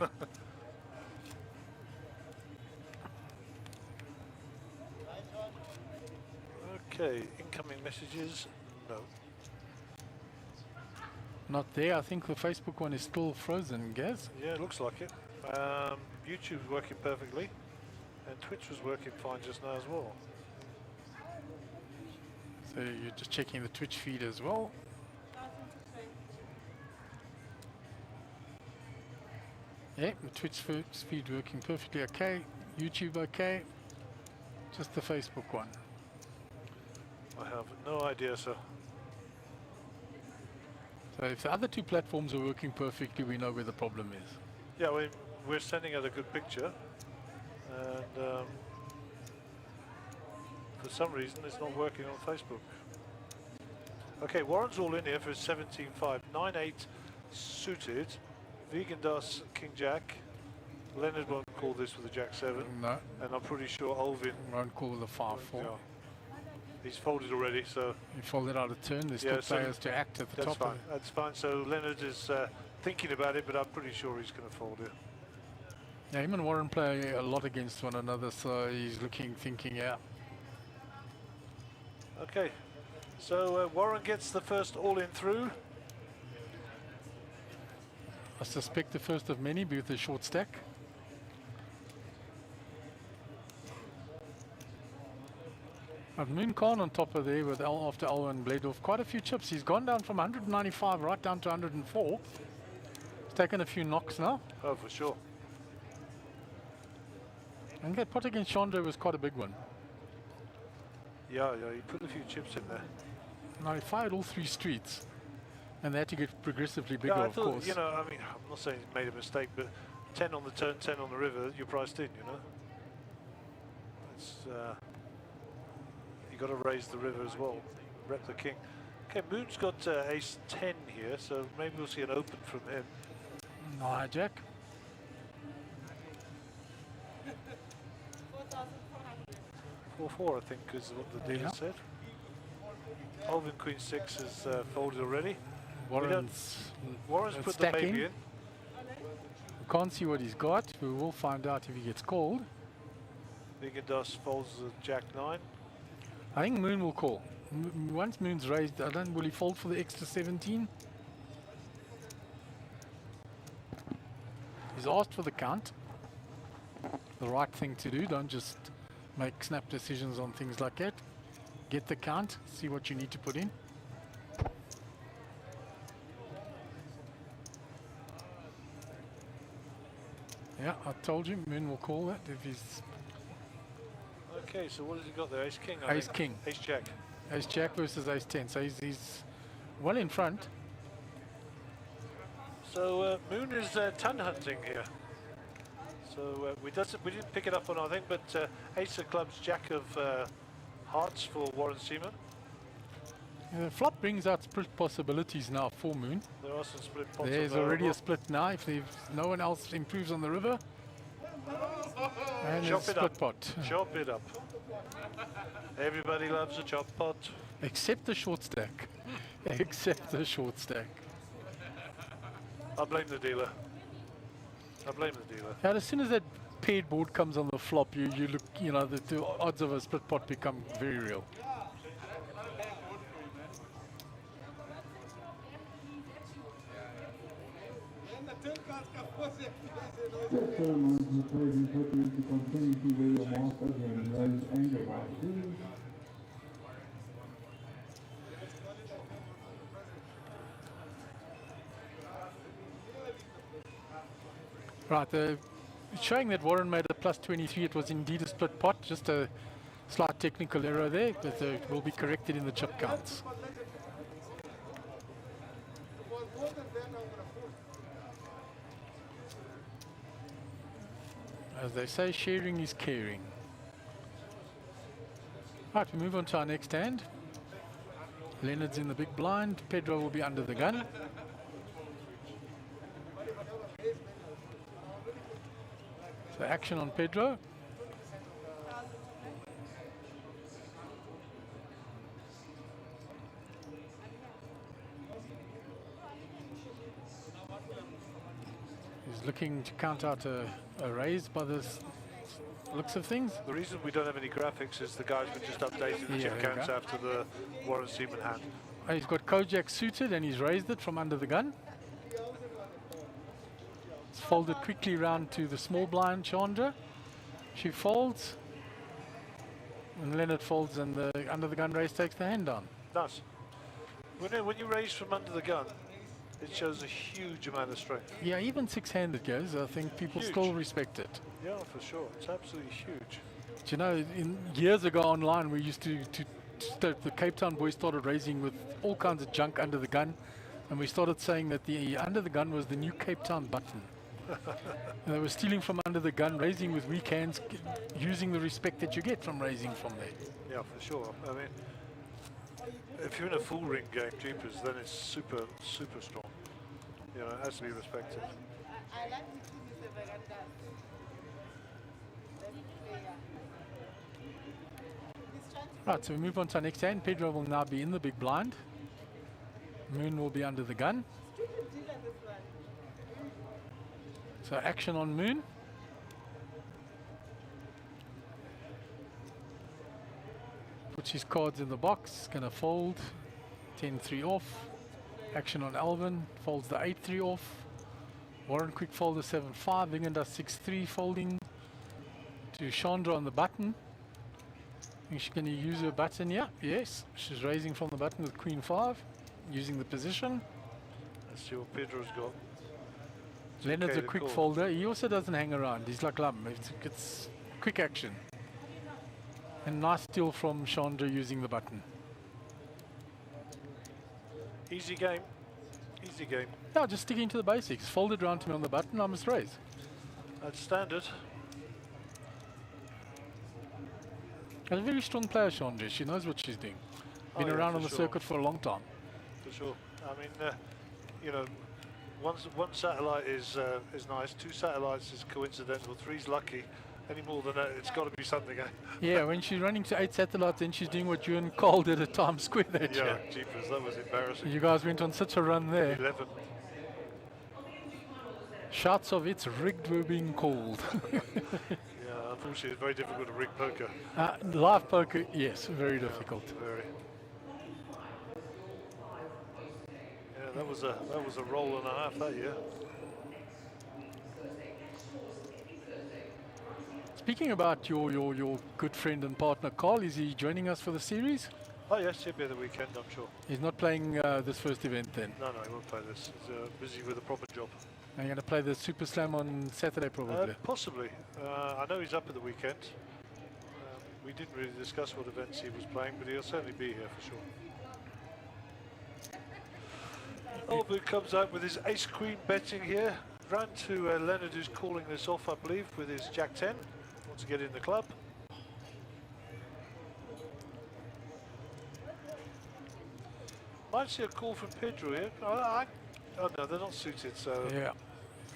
Okay, incoming messages, no. Not there. I think the Facebook one is still frozen, Gaz. Yeah, it looks like it. YouTube's working perfectly, and Twitch was working fine just now as well. So you're just checking the Twitch feed as well. Yeah, the Twitch feed working perfectly okay. YouTube okay. Just the Facebook one. I have no idea, sir. So if the other 2 platforms are working perfectly, we know where the problem is. Yeah, we're sending out a good picture, and for some reason it's not working on Facebook. Okay, Warren's all in here for 17-5, 9-8 suited, Vegan Dust, King Jack. Leonard won't call this with a Jack 7, No, and I'm pretty sure Alvin, won't call with a 5-4. yeah, he's folded already, so You folded out a turn. There's Yeah, still so players to act at the that's top. fine. That's fine. So Leonard is thinking about it, but I'm pretty sure he's going to fold it. Yeah, him and Warren play a lot against one another, so he's looking, thinking, yeah. Okay, so Warren gets the first all-in through. I suspect the first of many, be with a short stack. I've Moon Khan on top of there with after Alvin bled off quite a few chips. He's gone down from 195 right down to 104. He's taken a few knocks now. Oh, for sure. And that pot against Chandra was quite a big one. Yeah, he put a few chips in there. Now he fired all 3 streets. And they had to get progressively bigger, Yeah, I of thought, course. you know, I mean, I'm not saying he's made a mistake, but 10 on the turn, 10 on the river, you're priced in, you know. It's you got to raise the river as well. Rep the king. Okay, Moon's got ace 10 here, so maybe we'll see an open from him. No hijack. 4-4, I think, is what the dealer Yeah. said. Alvin Queen 6 is folded already. Warren's Warren's put the stacking. baby in. We can't see what he's got. We will find out if he gets called. Vegan Dust folds the Jack 9. I think Moon will call. Once Moon's raised, I don't. Will he fold for the extra 17? He's asked for the count. The right thing to do. Don't just make snap decisions on things like that. get the count, see what you need to put in. Yeah, I told you, Moon will call that if he's Okay, so what has he got there? Ace King, Ace King. Ace Jack. Ace Jack versus Ace 10, so he's well in front. So Moon is ton hunting here. So we didn't pick it up on our thing, but Ace of Clubs, Jack of Hearts for Warren Seaman. The flop brings out split possibilities now for Moon. There are some split pots. There's already a split now if no one else improves on the river. And Chop it's it split up. pot. Chop it up. Everybody loves a chop pot. Except the short stack. Except the short stack. I blame the dealer. I blame the dealer. And as soon as that paired board comes on the flop, you look, you know, the odds of a split pot become very real. Just so much the players hoping to continue to wear your masters and raise anger by please. Right, showing that Warren made a plus 23, it was indeed a split pot, just a slight technical error there, but it will be corrected in the chip counts. As they say, sharing is caring. Right, we move on to our next hand. Leonard's in the big blind, Pedro will be under the gun. So action on Pedro. He's looking to count out a raise by the looks of things. The reason we don't have any graphics is the guy's been just updating the Yeah, chip there you counts go. after the Warren Seaman hand. He's got Kojak suited and he's raised it from under the gun. It's folded quickly round to the small blind Chandra. She folds. And Leonard folds and the under the gun raise takes the hand down. Nice. When you raise from under the gun, it shows a huge amount of strength. Yeah, even six-handed goes. I think people Huge. still respect it. Yeah, for sure. It's absolutely huge. Do you know, years ago online, we used to start, the Cape Town boys started raising with all kinds of junk under the gun, and we started saying that the under the gun was the new Cape Town button. And they were stealing from under the gun, raising with weak hands, using the respect that you get from raising from there. Yeah, for sure. I mean, if you're in a full ring game, jeepers, then it's super, super strong. You know, it has to be respected. I like to see the verandas. Very clear. He's trying to Right, so we move on to our next hand. Pedro will now be in the big blind. Moon will be under the gun. stupid dealer this one. So action on Moon. Puts his cards in the box, gonna fold. 10-3 off. Action on Alvin, folds the 8-3 off. Warren quick fold the 7-5. Vingen does 6-3 folding to Chandra on the button. Is she going to use her button? Yeah, yes. She's raising from the button with Queen 5, using the position. Let's see what Pedro's got. It's Leonard's okay a to quick call. folder. He also doesn't hang around. He's like Lum. It's quick action. And nice steal from Chandra using the button. Easy game. Easy game. Yeah, just sticking to the basics. Fold it round to me on the button, I must raise. That's standard. She's a very strong player, Chandra. She knows what she's doing. Been Oh, yeah, around for on the sure. circuit for a long time. For sure. I mean, you know, one satellite is nice. 2 satellites is coincidental. 3's lucky. Any more than that, it's got to be something. Eh? Yeah, when she's running to 8 satellites, then she's doing what you and Carl did at Times Square that Yeah, year. jeepers, that was embarrassing. You guys went on such a run there. 11. Shouts of "it's rigged" were being called. Yeah, unfortunately, it's very difficult to rig poker. Live poker, yes, very difficult. Very. Yeah, that was a roll and a half that year. Speaking about your good friend and partner Carl, is he joining us for the series? Oh yes, he'll be at the weekend, I'm sure. He's not playing this first event then. No, he won't play this. He's busy with a proper job. Are you going to play the Super Slam on Saturday probably? Possibly. I know he's up at the weekend. We didn't really discuss what events he was playing, but he'll certainly be here for sure. Olbu comes out with his ace-queen betting here. Ran to Leonard, who's calling this off, I believe, with his Jack-10. Wants to get in the club. Might see a call from Pedro here. Oh no, they're not suited, so... Yeah,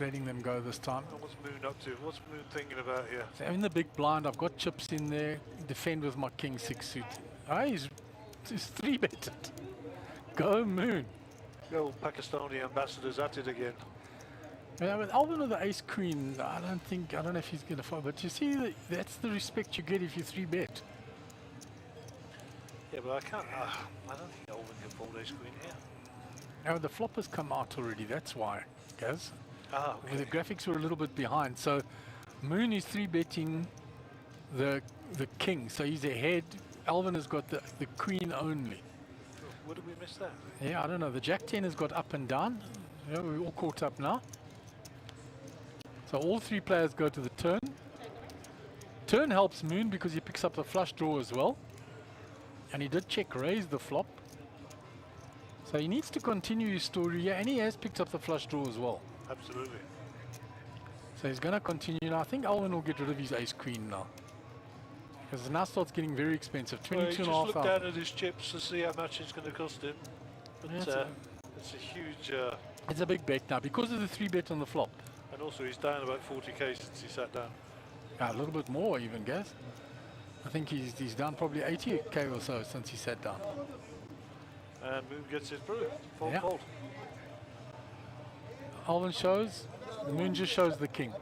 letting them go this time. What's Moon up to? What's Moon thinking about here? So in the big blind, I've got chips in there. Defend with my King 6 suit. Ah, he's 3-betted. Go Moon. The old Pakistani ambassador's at it again. Yeah, with Alvin with the ace queen, I don't know if he's going to fall. But you see, that's the respect you get if you 3-bet. Yeah, but I don't think Alvin can fold ace queen here. Now the flop has come out already. That's why, Gaz. Ah, okay. The graphics were a little bit behind. So Moon is 3-betting the king. So he's ahead. Alvin has got the queen only. What did we miss there? Yeah, I don't know. The Jack-10 has got up and down. Yeah, we're all caught up now. So all 3 players go to the turn. Turn helps Moon because he picks up the flush draw as well. And he did check raise the flop. So he needs to continue his story here, and he has picked up the flush draw as well. Absolutely. So he's going to continue now. I think Alvin will get rid of his ace queen now. Because it now starts getting very expensive. Well, he 22 just and a half looked thousand. down at his chips to see how much it's going to cost him. But Yeah, it's a huge... it's a big bet now because of the 3-bet on the flop. and also he's down about 40k since he sat down. Yeah, a little bit more even, Gaz. I think he's down probably 80k or so since he sat down. And Moon gets his brew. Fold, Yeah. fold. Alvin shows, Moon just shows the king.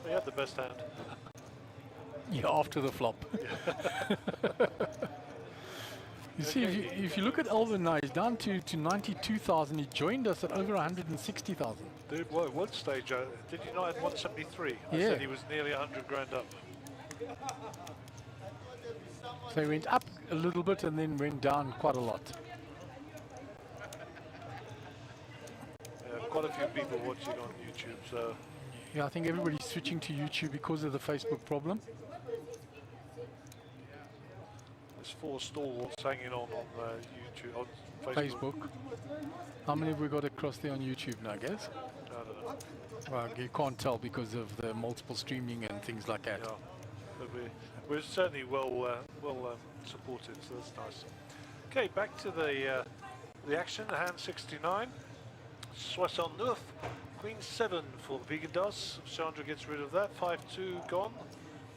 He had the best hand. Yeah, after the flop. You see, if you look at Alvin now, he's down to 92,000. He joined us at over 160,000. Dude, well, at one stage, did you not have 173? I Yeah. said he was nearly 100 grand up. So he went up a little bit and then went down quite a lot. Quite a few people watching on YouTube, so Yeah, I think everybody's switching to YouTube because of the Facebook problem. there's 4 stalwarts hanging on YouTube, on Facebook. Facebook. How many have we got across there on YouTube now, guys? I don't know. Well, you can't tell because of the multiple streaming and things like that. Yeah. But we're certainly well supported, so that's nice. Okay, back to the action. Hand 69. 69, Queen 7 for Vigandas. Chandra gets rid of that. 5-2 gone.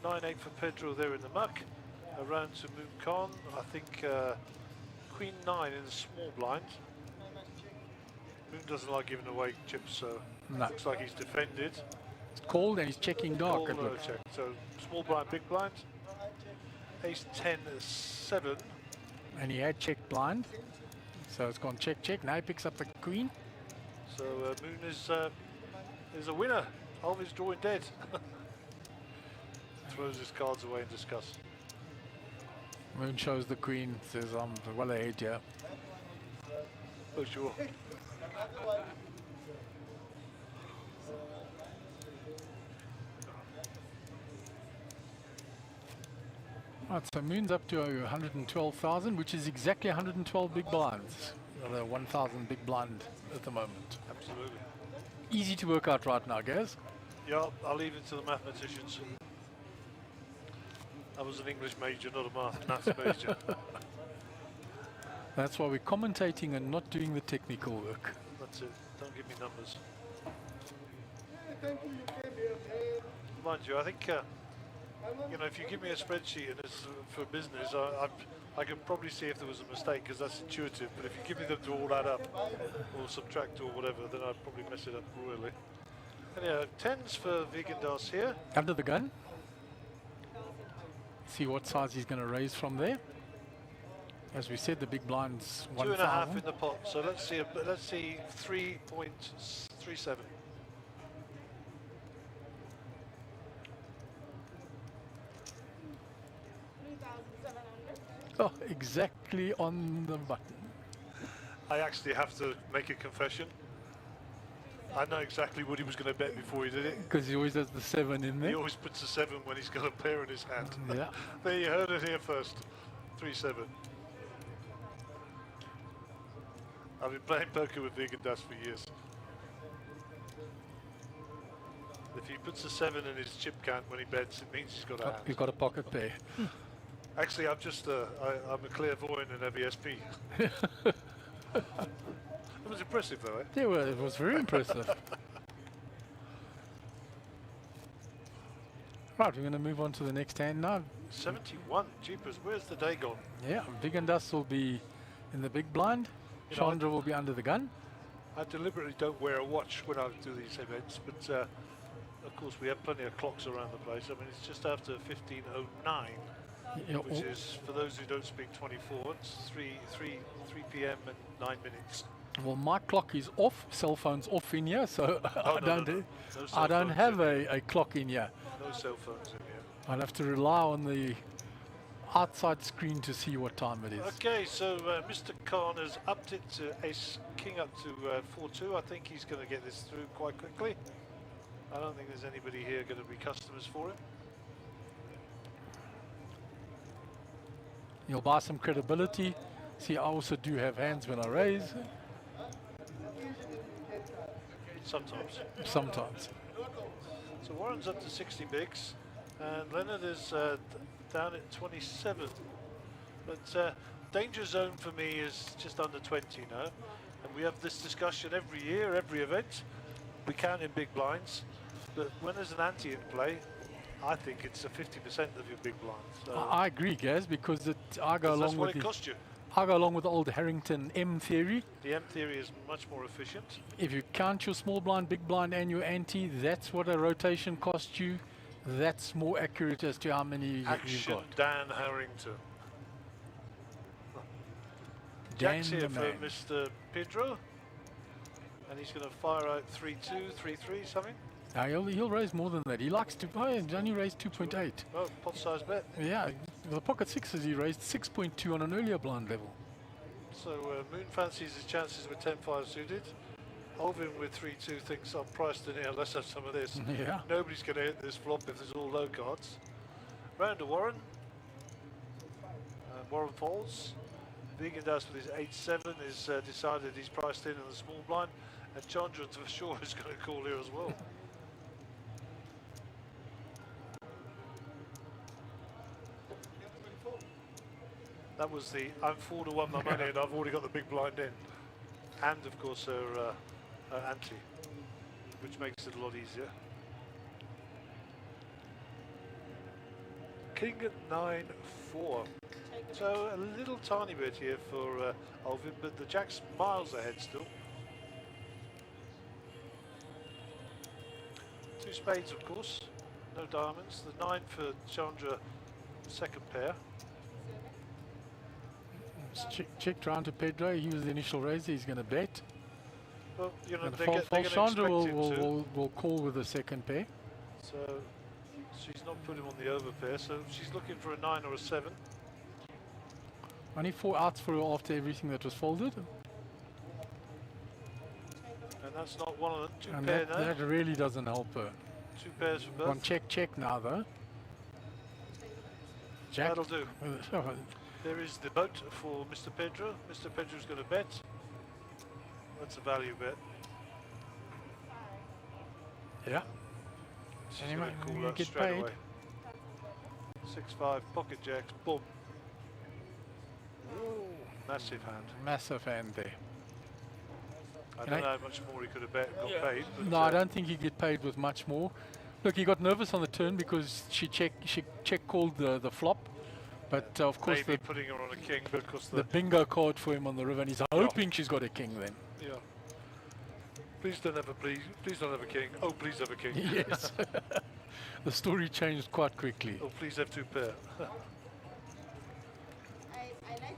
9-8 for Pedro there in the muck. Around to Moon Khan. I think Queen 9 in the small blind. Moon doesn't like giving away chips, so No. looks like he's defended. It's called and he's checking dark. Call, It looks. check. So small blind, big blind. Ace 10, 7. And he had checked blind. So it's gone check, check. Now he picks up the queen. So Moon is a winner. Alvin's drawing dead. Throws his cards away in disgust. Moon shows the queen, says I'm well ahead here. Oh sure. Right, so Moon's up to 112,000, which is exactly 112 big blinds. 1,000 big blind at the moment. Absolutely. Easy to work out right now, guys. Yeah, I'll leave it to the mathematicians. I was an English major, not a maths major. That's why we're commentating and not doing the technical work. That's it. Don't give me numbers. Mind you, I think you know, if you give me a spreadsheet and it's for business, I can probably see if there was a mistake because that's intuitive. But if you give me them to all add up or subtract or whatever, then I'd probably mess it up royally. Anyhow, 10s for Vigandas here. Under the gun. See what size he's going to raise from there. As we said, the big blind's 2.5 in 1,000. the pot. So let's see 3.37. Oh, exactly on the button. I actually have to make a confession. I know exactly what he was going to bet before he did it. Because he always has the 7 in He there. always puts a 7 when he's got a pair in his hand. Yeah. There, you heard it here first. 3-7. I've been playing poker with Vegan Dust for years. If he puts a 7 in his chip count when he bets, it means he's got a hand. You've got a pocket pair. Actually, I'm just I'm a clairvoyant in every SP. It was impressive though, eh? Yeah, well, it was very impressive. Right, we're going to move on to the next hand now. 71, jeepers, where's the day gone? Yeah, Big and Dust will be in the big blind. You know, Chandra will be under the gun. I deliberately don't wear a watch when I do these events, but of course we have plenty of clocks around the place. I mean, it's just after 15:09, Yeah, which is, for those who don't speak 24, it's 3 p.m. and 9 minutes. well, my clock is off, cell phone's off in here, so Oh, I no, don't, no, no. No cell I don't phones have in here. a clock in here. No cell phones in here. I'll have to rely on the outside screen to see what time it is. Okay, so Mr. Khan has upped it to Ace King up to 4-2. I think he's going to get this through quite quickly. I don't think there's anybody here going to be customers for him. You'll buy some credibility. See, I also do have hands when I raise, Sometimes. sometimes. So Warren's up to 60 bigs, and Leonard is down at 27. But danger zone for me is just under 20 now. And we have this discussion every year, every event. We count in big blinds, but when there's an ante in play, I think it's a 50% of your big blind. So I agree, Gaz, because I go that's along what with it the cost you. I go along with the old Harrington M theory. The M theory is much more efficient. If you count your small blind, big blind, and your ante, that's what a rotation costs you. That's more accurate as to how many you've Action got. Dan Harrington. Dan Jack's here the for man. Mr. Pedro. And he's going to fire out 3-2, 3-3, something. He'll raise more than that. He likes to. Oh, he's only raised 2.8. Oh, pot size bet. Yeah, the pocket sixes he raised 6.2 on an earlier blind level. So Moon fancies his chances with 10-5 suited. Alvin with 3-2 thinks I'm priced in here, let's have some of this. Yeah. Nobody's going to hit this flop if there's all low cards. Round to Warren. Warren folds. Vegan Dust with his 8-7 is decided he's priced in the small blind. And Chandra for sure is going to call here as well. That was the I'm 4-1 my money and I've already got the big blind in. And of course her ante, which makes it a lot easier. King at 9-4. So a little tiny bit here for Alvin, but the Jack's miles ahead still. Two spades, of course. No diamonds. The 9 for Chandra, second pair. Checked round to Pedro. He was the initial raiser. He's going to bet. Well, you know, And they're going to expect Chandra him to. will call with the second pair. So she's not put him on the over pair, so she's looking for a 9 or a 7. Only 4 outs for her after everything that was folded. And that's not one of them. Two And pair now. that really doesn't help her. 2 pairs for both. One check now though. Jack. That'll do. Oh, There is the boat for Mr. Pedro. Mr. Pedro's going to bet. That's a value bet. yeah. She's Anyway, going to call you that get straight paid. away. 6-5 pocket jacks. Boom. Massive hand. Massive hand there. I Can don't I- know how much more he could have bet and got paid. But, No, I don't think he get paid with much more. Look, he got nervous on the turn because she check called the flop, but of course maybe putting her on a king because the bingo card for him on the river, and he's hoping she's got a king then. yeah. Please don't have a please don't have a king. Oh, please have a king. Yes. The story changed quite quickly. Oh, please have 2 pair. I like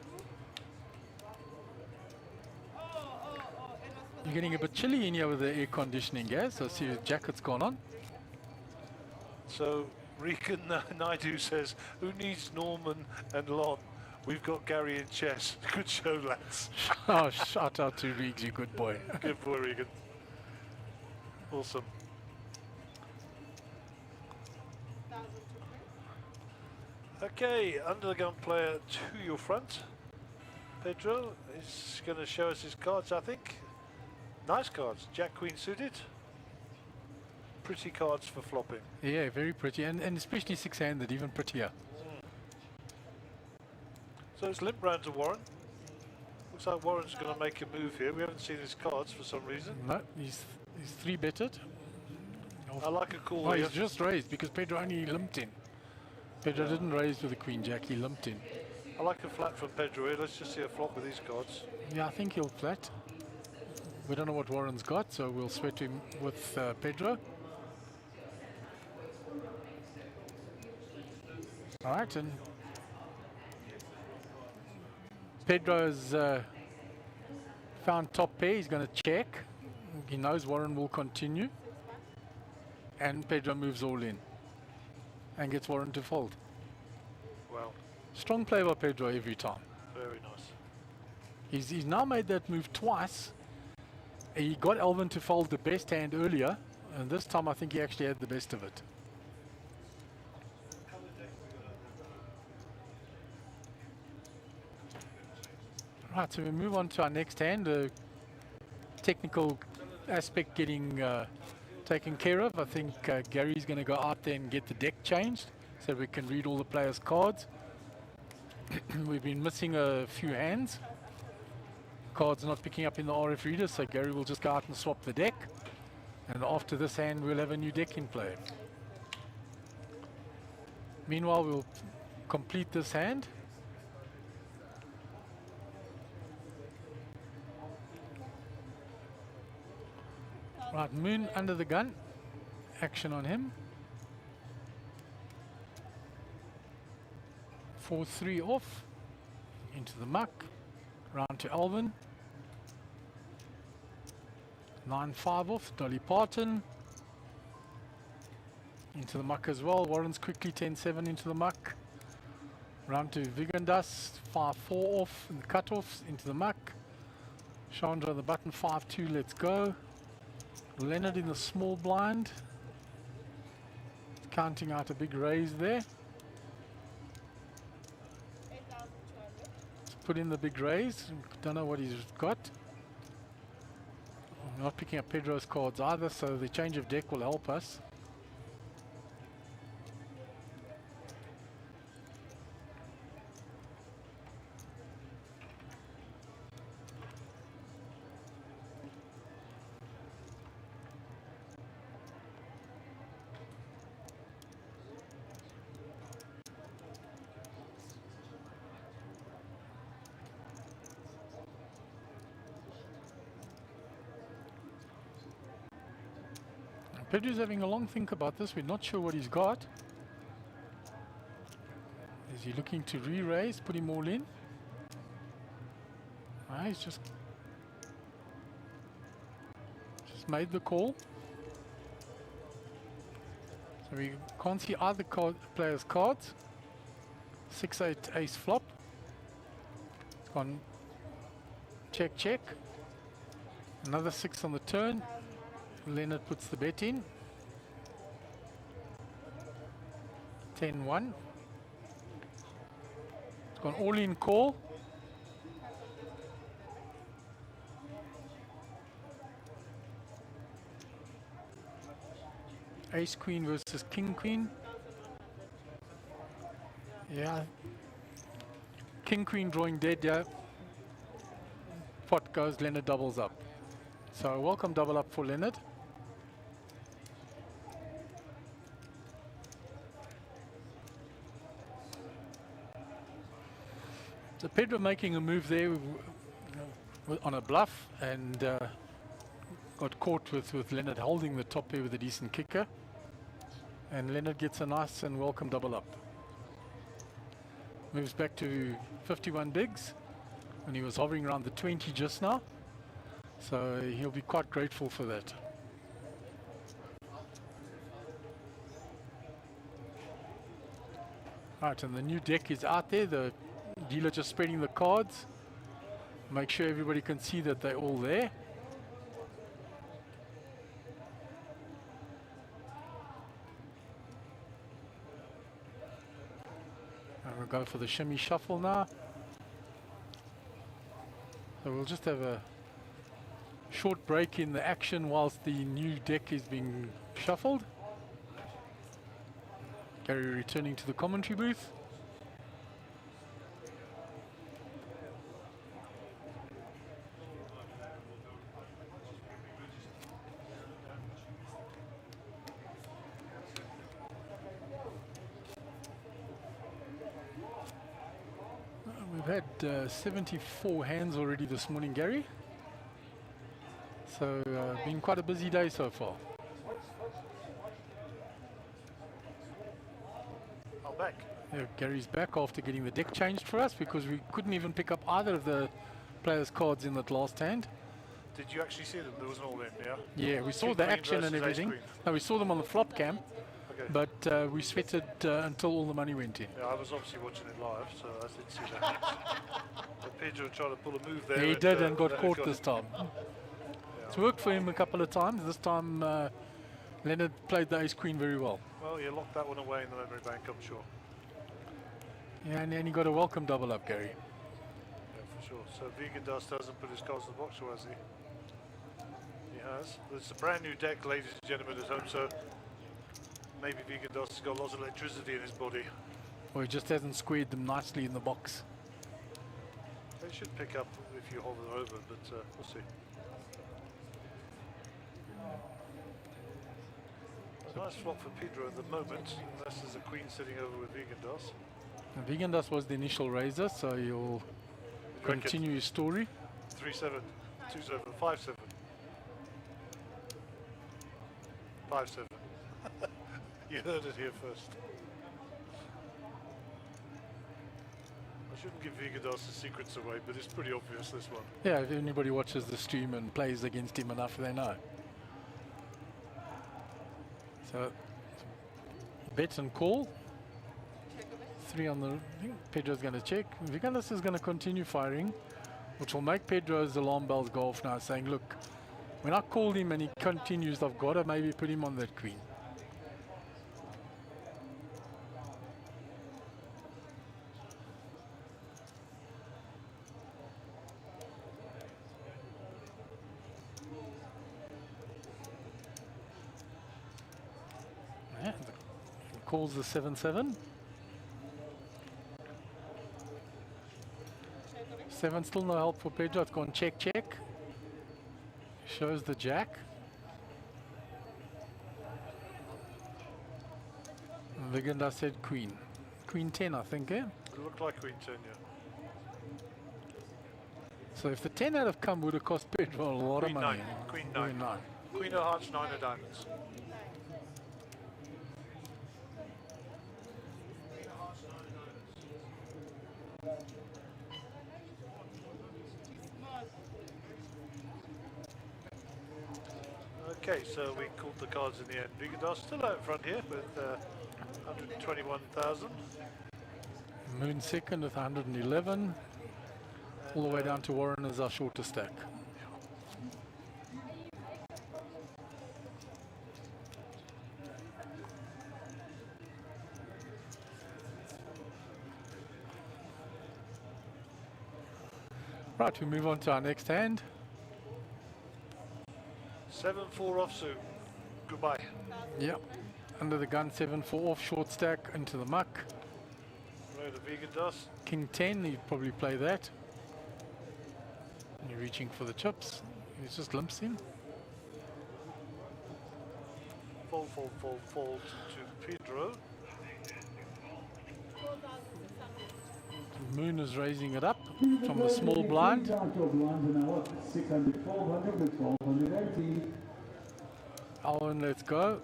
You're getting a bit chilly in here with the air conditioning, Gaz. I see your jacket's gone on. So Rican Naidu says, who needs Norman and Lon? We've got Gary in chess. Good show, lads. Oh, shout out to Reegs, you good boy. Good boy, Regan. Awesome. 1,000 to play. Okay, under the gun player to your front. Pedro is going to show us his cards, I think. Nice cards. Jack Queen suited. Pretty cards for flopping. Yeah, very pretty, and especially six-handed, even prettier. So it's limp round to Warren. Looks like Warren's going to make a move here. We haven't seen his cards for some reason. No, he's three-betted. I like a call Oh, here. he's just raised because Pedro only limped in. Pedro didn't raise with the Queen Jack, he limped in. I like a flat from Pedro here. Let's just see a flop with these cards. Yeah, I think he'll flat. We don't know what Warren's got, so we'll sweat him with Pedro. All right, and Pedro's found top pair. He's going to check. He knows Warren will continue. And Pedro moves all in and gets Warren to fold. Wow, Strong play by Pedro every time. very nice. He's now made that move twice. He got Alvin to fold the best hand earlier, and this time I think he actually had the best of it. Right, so we move on to our next hand. The technical aspect getting taken care of. I think Gary's going to go out there and get the deck changed so we can read all the players' cards. We've been missing a few hands. Cards not picking up in the RF reader, so Gary will just go out and swap the deck. And after this hand, we'll have a new deck in play. Meanwhile, we'll complete this hand. Right, Moon under the gun. Action on him. 4-3 off. Into the muck. Round to Alvin. 9-5 off. Dolly Parton. Into the muck as well. Warren's quickly 10-7 into the muck. Round to Vigandas. 5-4 off in the cutoffs. Into the muck. Chandra the button. 5-2. Let's go. Leonard in the small blind. Counting out a big raise there. 8,200. Let's put in the big raise. Don't know what he's got. I'm not picking up Pedro's cards either, so the change of deck will help us. Pedro's having a long think about this. We're not sure what he's got. Is he looking to re-raise, put him all in? Ah, he's just made the call. So we can't see either player's cards. 6-8 ace flop. It's gone check, check. Another 6 on the turn. Leonard puts the bet in. 10-1. It's gone all in call. Ace Queen versus King Queen. Yeah. King Queen drawing dead, yeah. Pot goes, Leonard doubles up. So welcome double up for Leonard. So Pedro making a move there on a bluff and got caught with Leonard holding the top pair with a decent kicker. And Leonard gets a nice and welcome double up. Moves back to 51 bigs when he was hovering around the 20 just now. So he'll be quite grateful for that. Right, and the new deck is out there. The Dealer just spreading the cards. Make sure everybody can see that they're all there. And we'll go for the shimmy shuffle now. So we'll just have a short break in the action whilst the new deck is being shuffled. Gary returning to the commentary booth. We've had 74 hands already this morning, Gary. So been quite a busy day so far. I'm back. Yeah, Gary's back after getting the deck changed for us because we couldn't even pick up either of the players' cards in that last hand. Did you actually see them? There was an all in, yeah? Yeah, we saw King the queen action and versus ace everything. queen. No, we saw them on the flop cam, Okay. but we sweated until all the money went in. Yeah, I was obviously watching it live, so I did see that. But Pedro tried to pull a move there. Yeah, he did and got then caught this time. It's worked for him a couple of times. This time Leonard played the ace queen very well. Well, you locked that one away in the memory bank, I'm sure. Yeah, and then he got a welcome double up, Gary. Yeah, for sure. So Vegan Dust hasn't put his cards in the box, or has he? He has. It's a brand new deck, ladies and gentlemen at home, so maybe Vegan Dust has got lots of electricity in his body. Or he just hasn't squared them nicely in the box. They should pick up if you hover over, but we'll see. A nice flop for Pedro at the moment, unless there's a queen sitting over with Vegan Dust. And Vegan Dust was the initial raiser, so he'll continue his story. 3-7, 2-7, 5-7. 5-7. You heard it here first. I shouldn't give Vigados the secrets away, but it's pretty obvious, this one. Yeah, if anybody watches the stream and plays against him enough, they know. So, bet and call. 3 on the ring. Pedro's going to check. Vigados is going to continue firing, which will make Pedro's alarm bells go off now, saying, look, when I called him and he continues, I've got to maybe put him on that queen. Yeah, calls the 7-7. 7 still no help for Pedro. It's gone check, check. Shows the jack. Viganda said queen. Queen 10, I think, eh? It looked like Queen 10, yeah. So if the 10 had have come, would have cost Pedro a lot Queen of money. 9. Queen 9. Queen of hearts, 9 of diamonds. Okay, so we called the cards in the end. Vigados still out front here with 121,000. Moon second with 111. All the way down to Warren as our shortest stack. Right, we move on to our next hand. 7-4 offsuit. Goodbye. Yep. Under the gun, 7-4 off, short stack into the muck. Right, the Vigados. King 10, he'd probably play that. You're reaching for the chips. He's just limps in. Fold, fold, fold, fold to Pedro. Moon is raising it up from the small blind. 600, 1200 with 1280. Alwyn, let's go.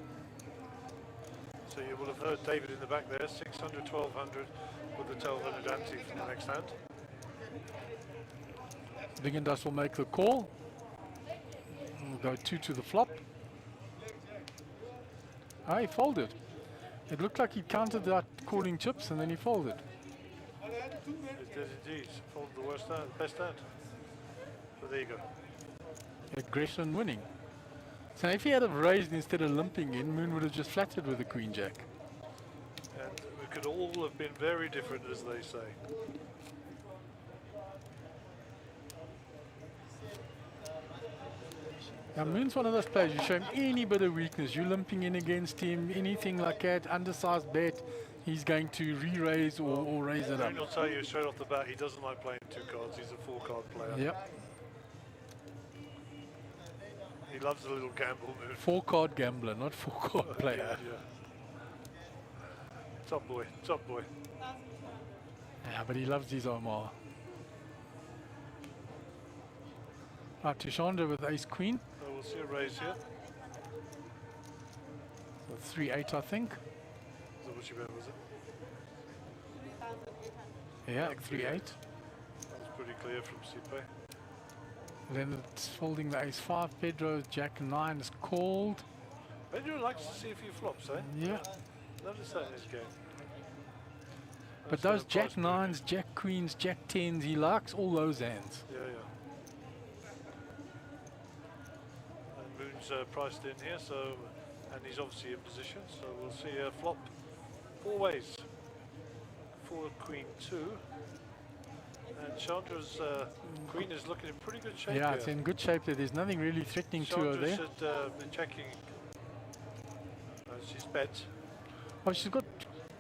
So you will have heard David in the back there. 600, 1200 with the 1200 ante from the next hand. Big and Dust will make the call. We'll go 2 to the flop. Ah, he folded. It looked like he counted that calling chips and then he folded. It did indeed. Folded the worst hand, best hand. So there you go. Aggression winning. So if he had have raised instead of limping in, Moon would have just flattered with the Queen Jack. And we could all have been very different, as they say. Now Moon's one of those players, you show him any bit of weakness, you limping in against him, anything like that, undersized bet, he's going to re-raise or raise it up. Moon will tell you straight off the bat he doesn't like playing 2 cards, he's a 4-card player. Yep. He loves a little gamble, Moon. 4-card gambler, not 4-card player. Yeah. Top boy, top boy. Yeah, but he loves his Omar. Right, to Chandra with Ace Queen. So we'll see a raise here. So 3-8, I think. Is that what you meant, was it? 3,800. Yeah, 3-8. That was pretty clear from Sipe. Then it's folding the Ace-5. Pedro, Jack-9 is called. Pedro likes to see a few flops, eh? Yeah. Notice that in his game. But those Jack-9s, Jack-Queens, Jack-10s, he likes all those hands. Yeah. And Moon's priced in here, so, and he's obviously in position, so we'll see a flop 4 ways. 4 Queen 2. And Chandra's Queen is looking in pretty good shape. Yeah, here. it's in good shape there. There's nothing really threatening to her Chandra there. should be checking. She's bet. Well, she's got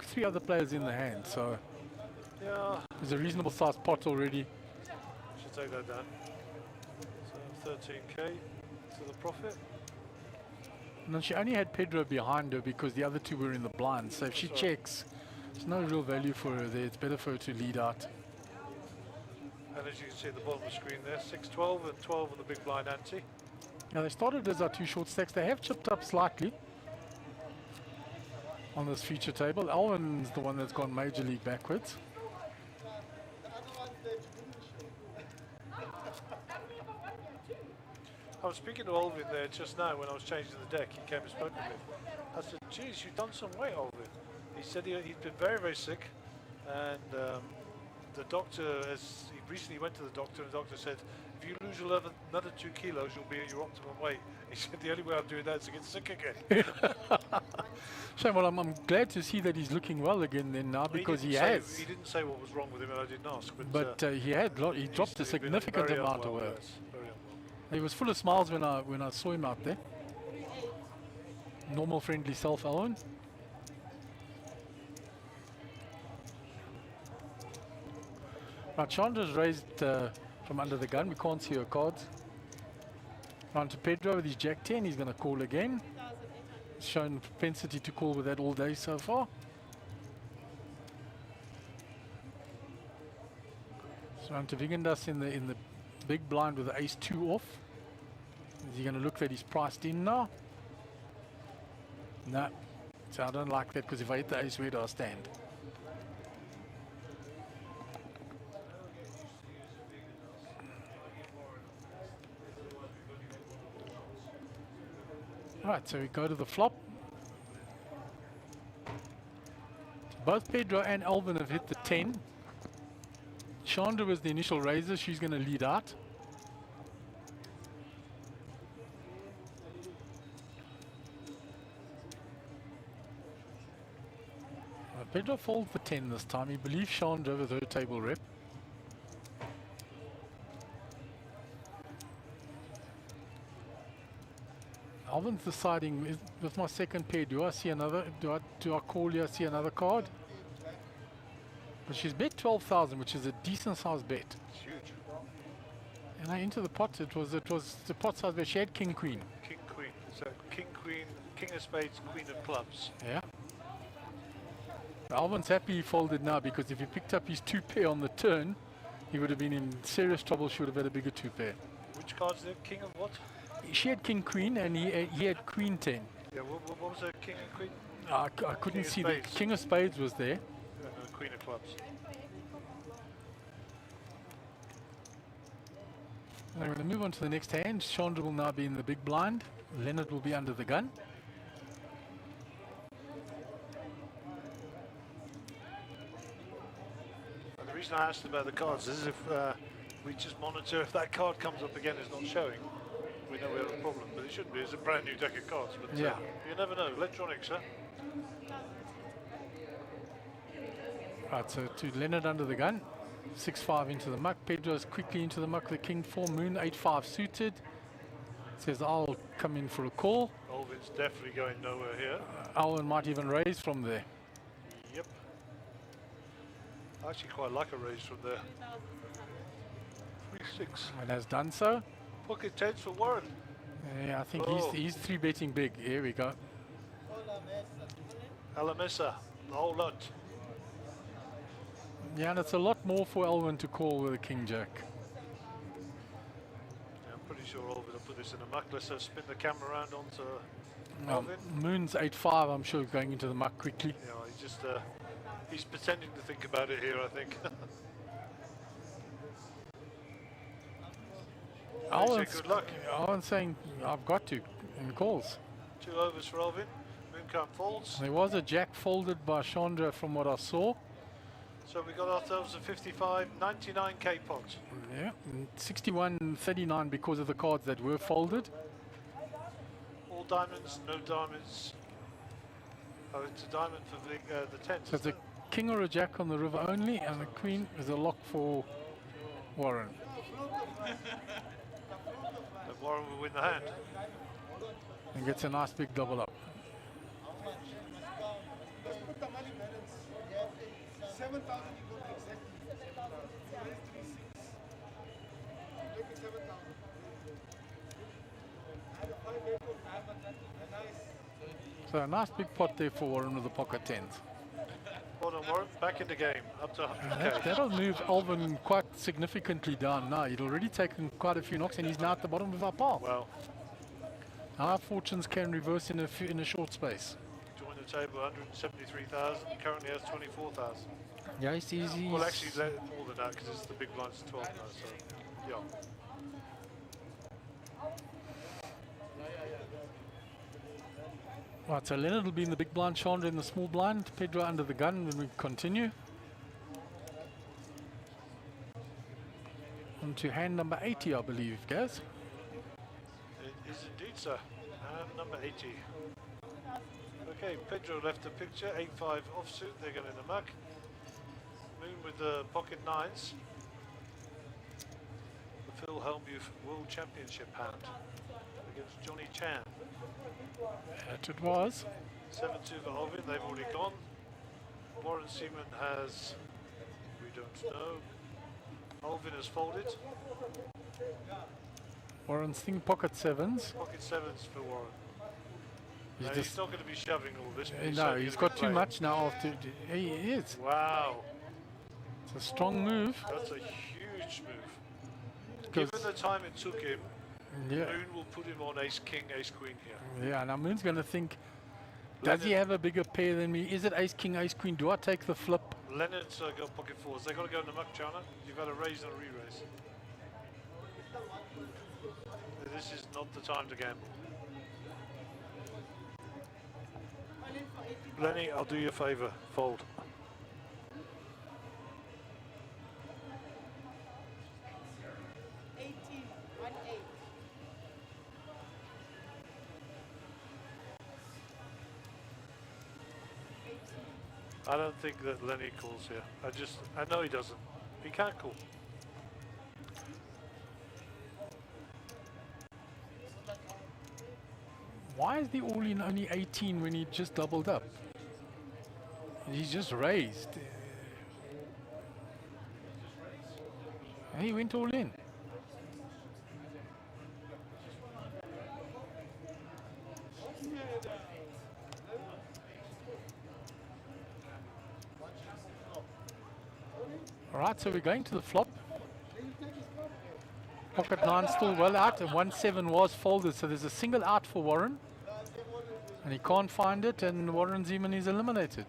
3 other players in the hand, so Yeah, there's a reasonable sized pot already. should take that down. So 13k to the profit. And then she only had Pedro behind her because the other 2 were in the blind. So if she That's right. checks, there's no real value for her there. It's better for her to lead out. And as you can see at the bottom of the screen there, 6, 12 and 12 on the big blind ante. Now they started as our 2 short stacks. They have chipped up slightly on this feature table. Alvin's the one that's gone majorly backwards. The other ones that didn't show. I was speaking to Alvin there just now when I was changing the deck. He came and spoke to me. I said, geez, you've done some weight, Alvin. He said he'd been very, very sick. And the doctor, he recently went to the doctor, and the doctor said, if you lose another 2 kilos, you'll be at your optimum weight. He said, the only way I'm doing that is to get sick again. Shame, well, I'm glad to see that he's looking well again then now, because he has. He didn't say what was wrong with him, and I didn't ask. But he dropped a he's been significant very amount of unwell, weight. yes, very unwell. He was full of smiles when I saw him out there. Normal, friendly self, Alvin. Right, Chandra's raised from under the gun. We can't see her cards. Round to Pedro with his Jack-10. He's going to call again. 3,800. He's shown propensity to call with that all day so far. So round to Vigendas in the big blind with the Ace-2 off. Is he going to look that he's priced in now? No. So I don't like that, because if I hit the Ace, where do I stand? Right, so we go to the flop. Both Pedro and Alvin have hit the 10. Chandra was the initial raiser. She's going to lead out. Pedro folds the 10 this time. He believes Chandra with her table rep. Alvin's deciding, with my second pair, do I see another, do I call here, see another card? But she's bet 12,000, which is a decent sized bet. It's huge. And I into the pot, it was the pot size bet. She had King Queen. King, Queen. So King, Queen, King of Spades, Queen of Clubs. Yeah. Alvin's happy he folded now, because if he picked up his 2 pair on the turn, he would have been in serious trouble. She would have had a bigger 2 pair. Which card's there? King of what? She had King Queen and he had Queen 10. Yeah, what was the King and Queen? I couldn't King of see the Spades. King of Spades was there. And the Queen of Clubs. I'm going to move on to the next hand. Chandra will now be in the big blind. Leonard will be under the gun. And the reason I asked about the cards is if we just monitor if that card comes up again is not showing, we know we have a problem, but it shouldn't be. It's a brand new deck of cards, but Yeah. you never know. Electronics, huh? Right, so to Leonard under the gun. 6-5 into the muck. Pedro's quickly into the muck. The king 4 moon. 8-5 suited. Says I'll come in for a call. Alvin's definitely going nowhere here. Alvin might even raise from there. Yep. I actually quite like a raise from there. 3-6. And has done so. Pocket tens for Warren. Yeah, I think Oh. he's 3-betting big. Here we go. Alamessa, the whole lot. Yeah, and it's a lot more for Alvin to call with a king jack. Yeah, I'm pretty sure Alvin will put this in a muck. Let's spin the camera around onto Alvin. Moon's 8-5. I'm sure going into the muck quickly. Yeah, he's just he's pretending to think about it here, I think. Alvin's, good luck. Alvin's saying I've got to in calls. 2 overs for Alvin. Mooncalf folds. There was a jack folded by Chandra from what I saw. So we got ourselves a 55, 99k pot. Yeah, 61-39 because of the cards that were folded. All diamonds, no diamonds. Oh, it's a diamond for the tens. So it's a king or a jack on the river only, and the queen is a lock for Warren. And Warren will win the hand. And gets a nice big double up. Let's put the money balance. 7,000 you got exactly. Raise 3-6. Make it 7,000. Add a 5 record. Nice. So a nice big pot there for Warren with the pocket tens. Well done, Warren. Back in the game. Up to 100k. That'll move Alvin quite significantly down now. He'd already taken quite a few knocks and he's now at the bottom of our pile. Well, Our fortunes can reverse in a short space. join the table 173,000. Currently has 24,000. Yeah, he's easy. Well, actually, more than that because it's the big blinds 12 now. So, yeah. Right, so Leonard will be in the big blind, Chandra in the small blind, Pedro under the gun when we continue. On to hand number 80, I believe, guys. It is indeed, sir. And number 80. Okay, Pedro left the picture. 8-5 offsuit. They're going in the muck. Moon with the pocket nines. The Phil Hellmuth World Championship hand against Johnny Chan. That it was. 7-2 for Alvin. They've already gone. Warren Seaman has. We don't know. Alvin has folded. Warren's thinking pocket sevens. Pocket sevens for Warren. He's No, just, he's not going to be shoving all this. but no, certainly he's gonna got be too playing. much now after. He is. Wow, It's a strong move. that's a huge move. 'Cause- Given the time it took him, Yeah, Moon will put him on ace king, ace queen here. yeah. Now Moon's going to think, does he have a bigger pair than me? Is it ace king, ace queen? Do I take the flip? Leonard's got pocket fours. They've got to go in the muck, Chana. You've got to raise and re-raise. This is not the time to gamble. Lenny, I'll do you a favour. Fold. I don't think that Lenny calls here. I know he doesn't. He can't call. Why is the all-in only 18 when he just doubled up? He's just raised. He went all in. All right, so we're going to the flop. Pocket nine still well out, and 1-7 was folded, so there's a single out for Warren. And he can't find it, and Warren Zeman is eliminated.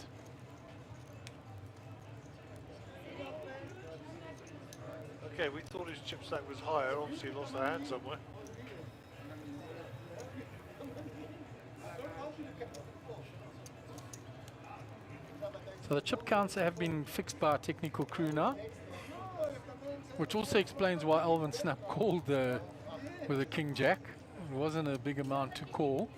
Okay, we thought his chip stack was higher. Obviously, he lost a hand somewhere. So the chip counts have been fixed by our technical crew now. which also explains why Alvin Snap called with a King Jack. It wasn't a big amount to call.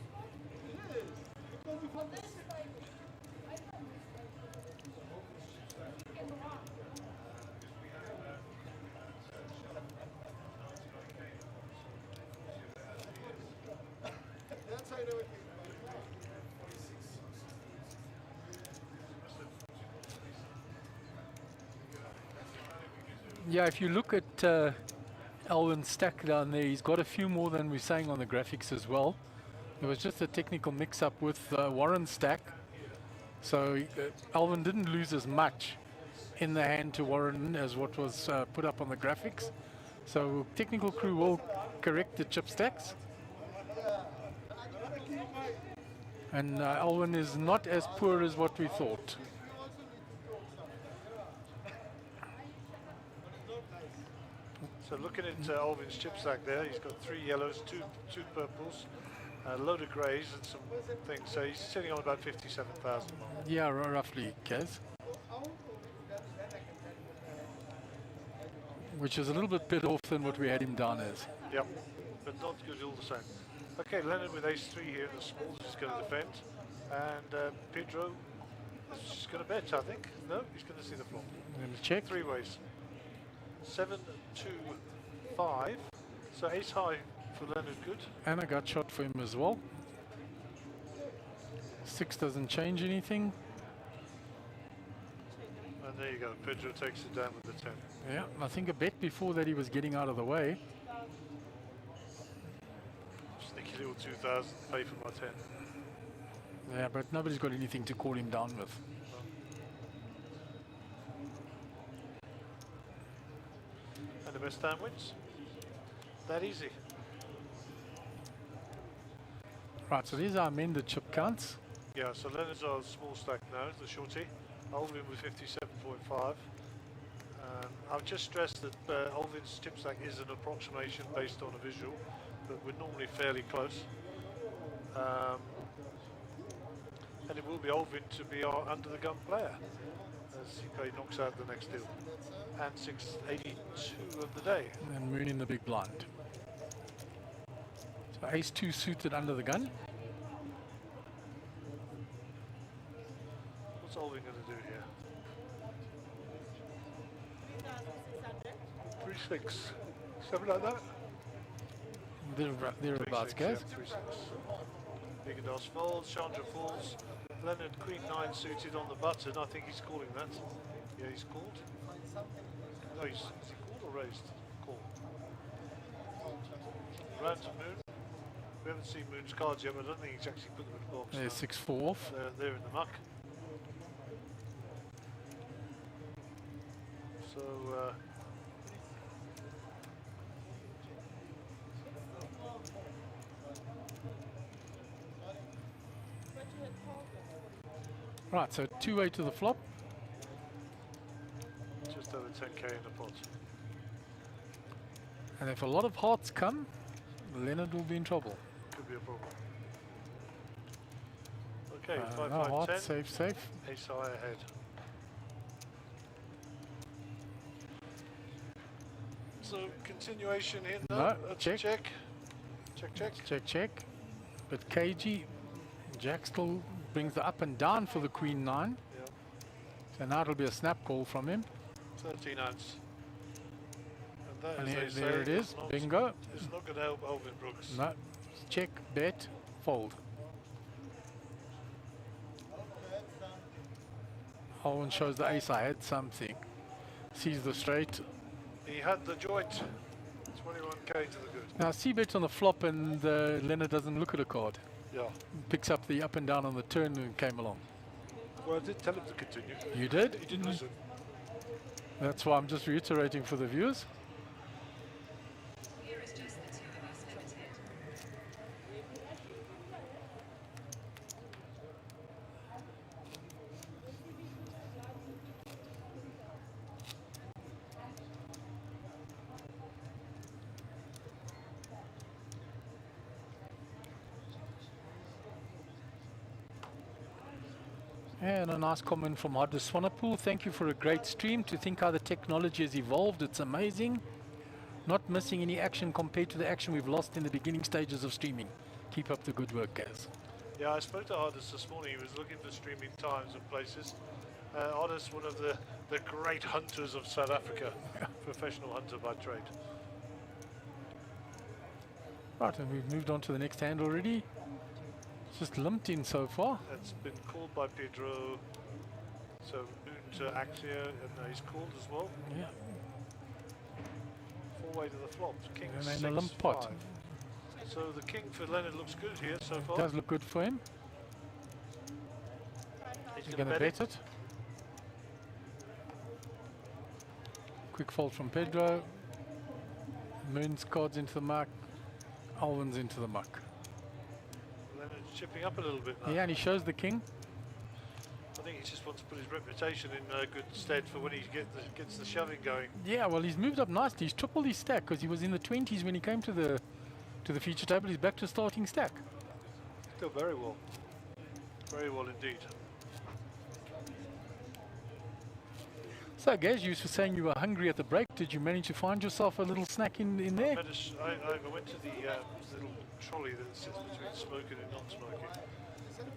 That's how I know it. Yeah, if you look at Alvin's stack down there, he's got a few more than we're saying on the graphics as well. There was just a technical mix-up with Warren's stack. So Alvin didn't lose as much in the hand to Warren as what was put up on the graphics. So technical crew will correct the chip stacks. And Alvin is not as poor as what we thought. So looking at Alvin's chip stack there, he's got 3 yellows, two purples, a load of greys and some things. So he's sitting on about 57,000. Yeah, roughly, Kaz. Which is a little bit off than what we had him down as. Yep, but not good all the same. Okay, Leonard with ace-3 here in the smalls is going to defend. And Pedro is just going to bet, I think. No, he's going to see the flop. I'm going to check. 3 ways. 7, 2, 5. So ace high for Leonard good. And a gut shot for him as well. 6 doesn't change anything. And there you go, Pedro takes it down with the 10. Yeah, I think a bet before that he was getting out of the way. Sneaky little 2,000, pay for my 10. Yeah, but nobody's got anything to call him down with. And the best hand wins. That easy. Right, so these are amended chip counts. Yeah, so Leonard's our small stack now, the shorty. Alvin with 57.5. I've just stressed that Alvin's chip stack is an approximation based on a visual, but we're normally fairly close. And it will be Alvin to be our under-the-gun player as he knocks out the next deal. And 682 of the day. And Moon in the big blind. So ace-2 suited under the gun. What's Alvin going to do here? 3-6, something like that. Thereabouts, 3-6, guys. yeah, 3-6. Bigados folds, Chandra falls. Leonard Queen 9 suited on the button. I think he's calling that. Yeah, he's called. No, is he called or raised? Call. Round to Moon. We haven't seen Moon's cards yet, but I don't think he's actually put them in the box. There's 6-4 off. They're in the muck. So, Right, so 2-way to the flop. just over 10k in the pot. And if a lot of hearts come, Leonard will be in trouble. Could be a problem. Okay, No 5, 5, hearts, 10. safe. Ace high ahead. So continuation here. No, that's check. a check. Check, check. Check. But KG, Jack still brings the up and down for the Queen 9. Yeah, So now it'll be a snap call from him. 13 ounce. And that, And as they there say, it is, not- bingo. It's not going to help Alvin Brooks. No, check, bet, fold. Owen shows the ace, I had something. Sees the straight. He had the joint. 21k to the good. Now see bets on the flop and Leonard doesn't look at a card. Yeah. Picks up the up and down on the turn and came along. Well, I did tell him to continue. You did? He didn't listen. That's why I'm just reiterating for the viewers. And a nice comment from Hardus Swanepoel. Thank you for a great stream. To think how the technology has evolved, it's amazing. Not missing any action compared to the action we've lost in the beginning stages of streaming. Keep up the good work, guys. Yeah, I spoke to Hardus this morning. He was looking for streaming times and places. Hardus, one of the great hunters of South Africa, professional hunter by trade. Right, and we've moved on to the next hand already. It's just limped in so far. That's been called by Pedro. So Moon to Axia, and he's called as well. Yeah. 4-way to the flop. King And 6, then a limp pot. 5. So the king for Leonard looks good here so far. Does look good for him. He's going to bet it. Quick fold from Pedro. Moon's cards into the muck. Alvin's into the muck. Leonard's chipping up a little bit now. Yeah, and he shows the king. I think he just wants to put his reputation in good stead for when he gets the shoving going. Yeah, well, he's moved up nicely. He's tripled his stack because he was in the 20s when he came to the feature table. He's back to starting stack. Still very well. Very well indeed. So, Gaz, you were saying you were hungry at the break. Did you manage to find yourself a little snack in there? I went to the little trolley that sits between smoking and non-smoking.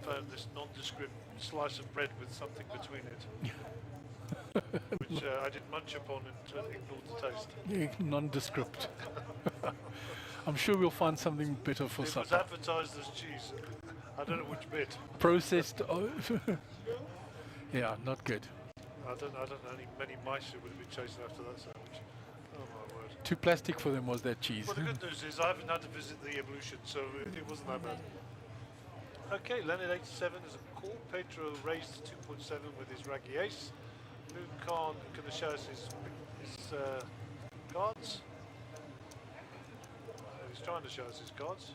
Found this nondescript slice of bread with something between it, which I did munch upon and ignored the taste. Yeah, nondescript. I'm sure we'll find something better for It was supper. advertised as cheese. I don't know which bit. Processed. Yeah, not good. I don't know many mice who would have been chasing after that sandwich. Oh my word. Too plastic for them was that cheese. Well, the good news is I haven't had to visit the evolution, so it wasn't that bad. Okay, Leonard 87 is a call. Pedro raised to 2.7 with his raggy ace. Moon Khan going to show us his cards. He's trying to show us his cards.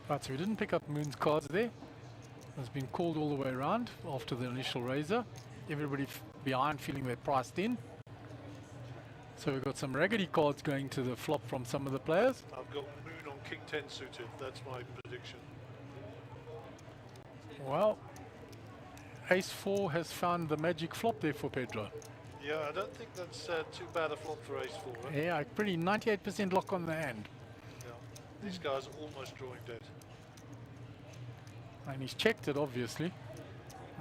Right, so we didn't pick up Moon's cards there. It's been called all the way around after the initial raiser. Everybody behind feeling they're priced in. So we've got some raggedy cards going to the flop from some of the players. I've got Moon on King 10 suited. That's my prediction. Well, Ace 4 has found the magic flop there for Pedro. Yeah, I don't think that's too bad a flop for Ace 4. Right? Yeah, pretty 98% lock on the hand. Yeah. These guys are almost drawing dead. And he's checked it, obviously.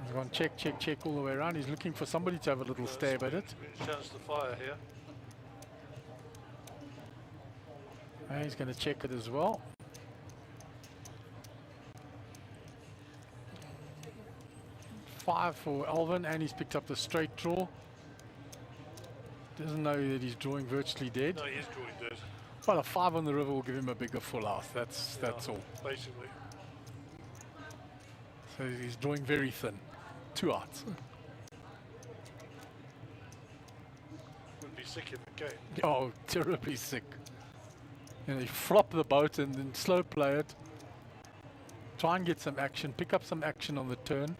He's gone check, check, check all the way around. He's looking for somebody to have a little stab at it. Chance to fire here. And he's going to check it as well. Five for Alvin, and he's picked up the straight draw. Doesn't know that he's drawing virtually dead. No, he is drawing dead. Well, a 5 on the river will give him a bigger full house. That's all. Basically. So he's drawing very thin. 2 outs. Would be sick in the game. Oh, terribly sick. You know, you flop the boat and then slow play it. Try and get some action. Pick up some action on the turn.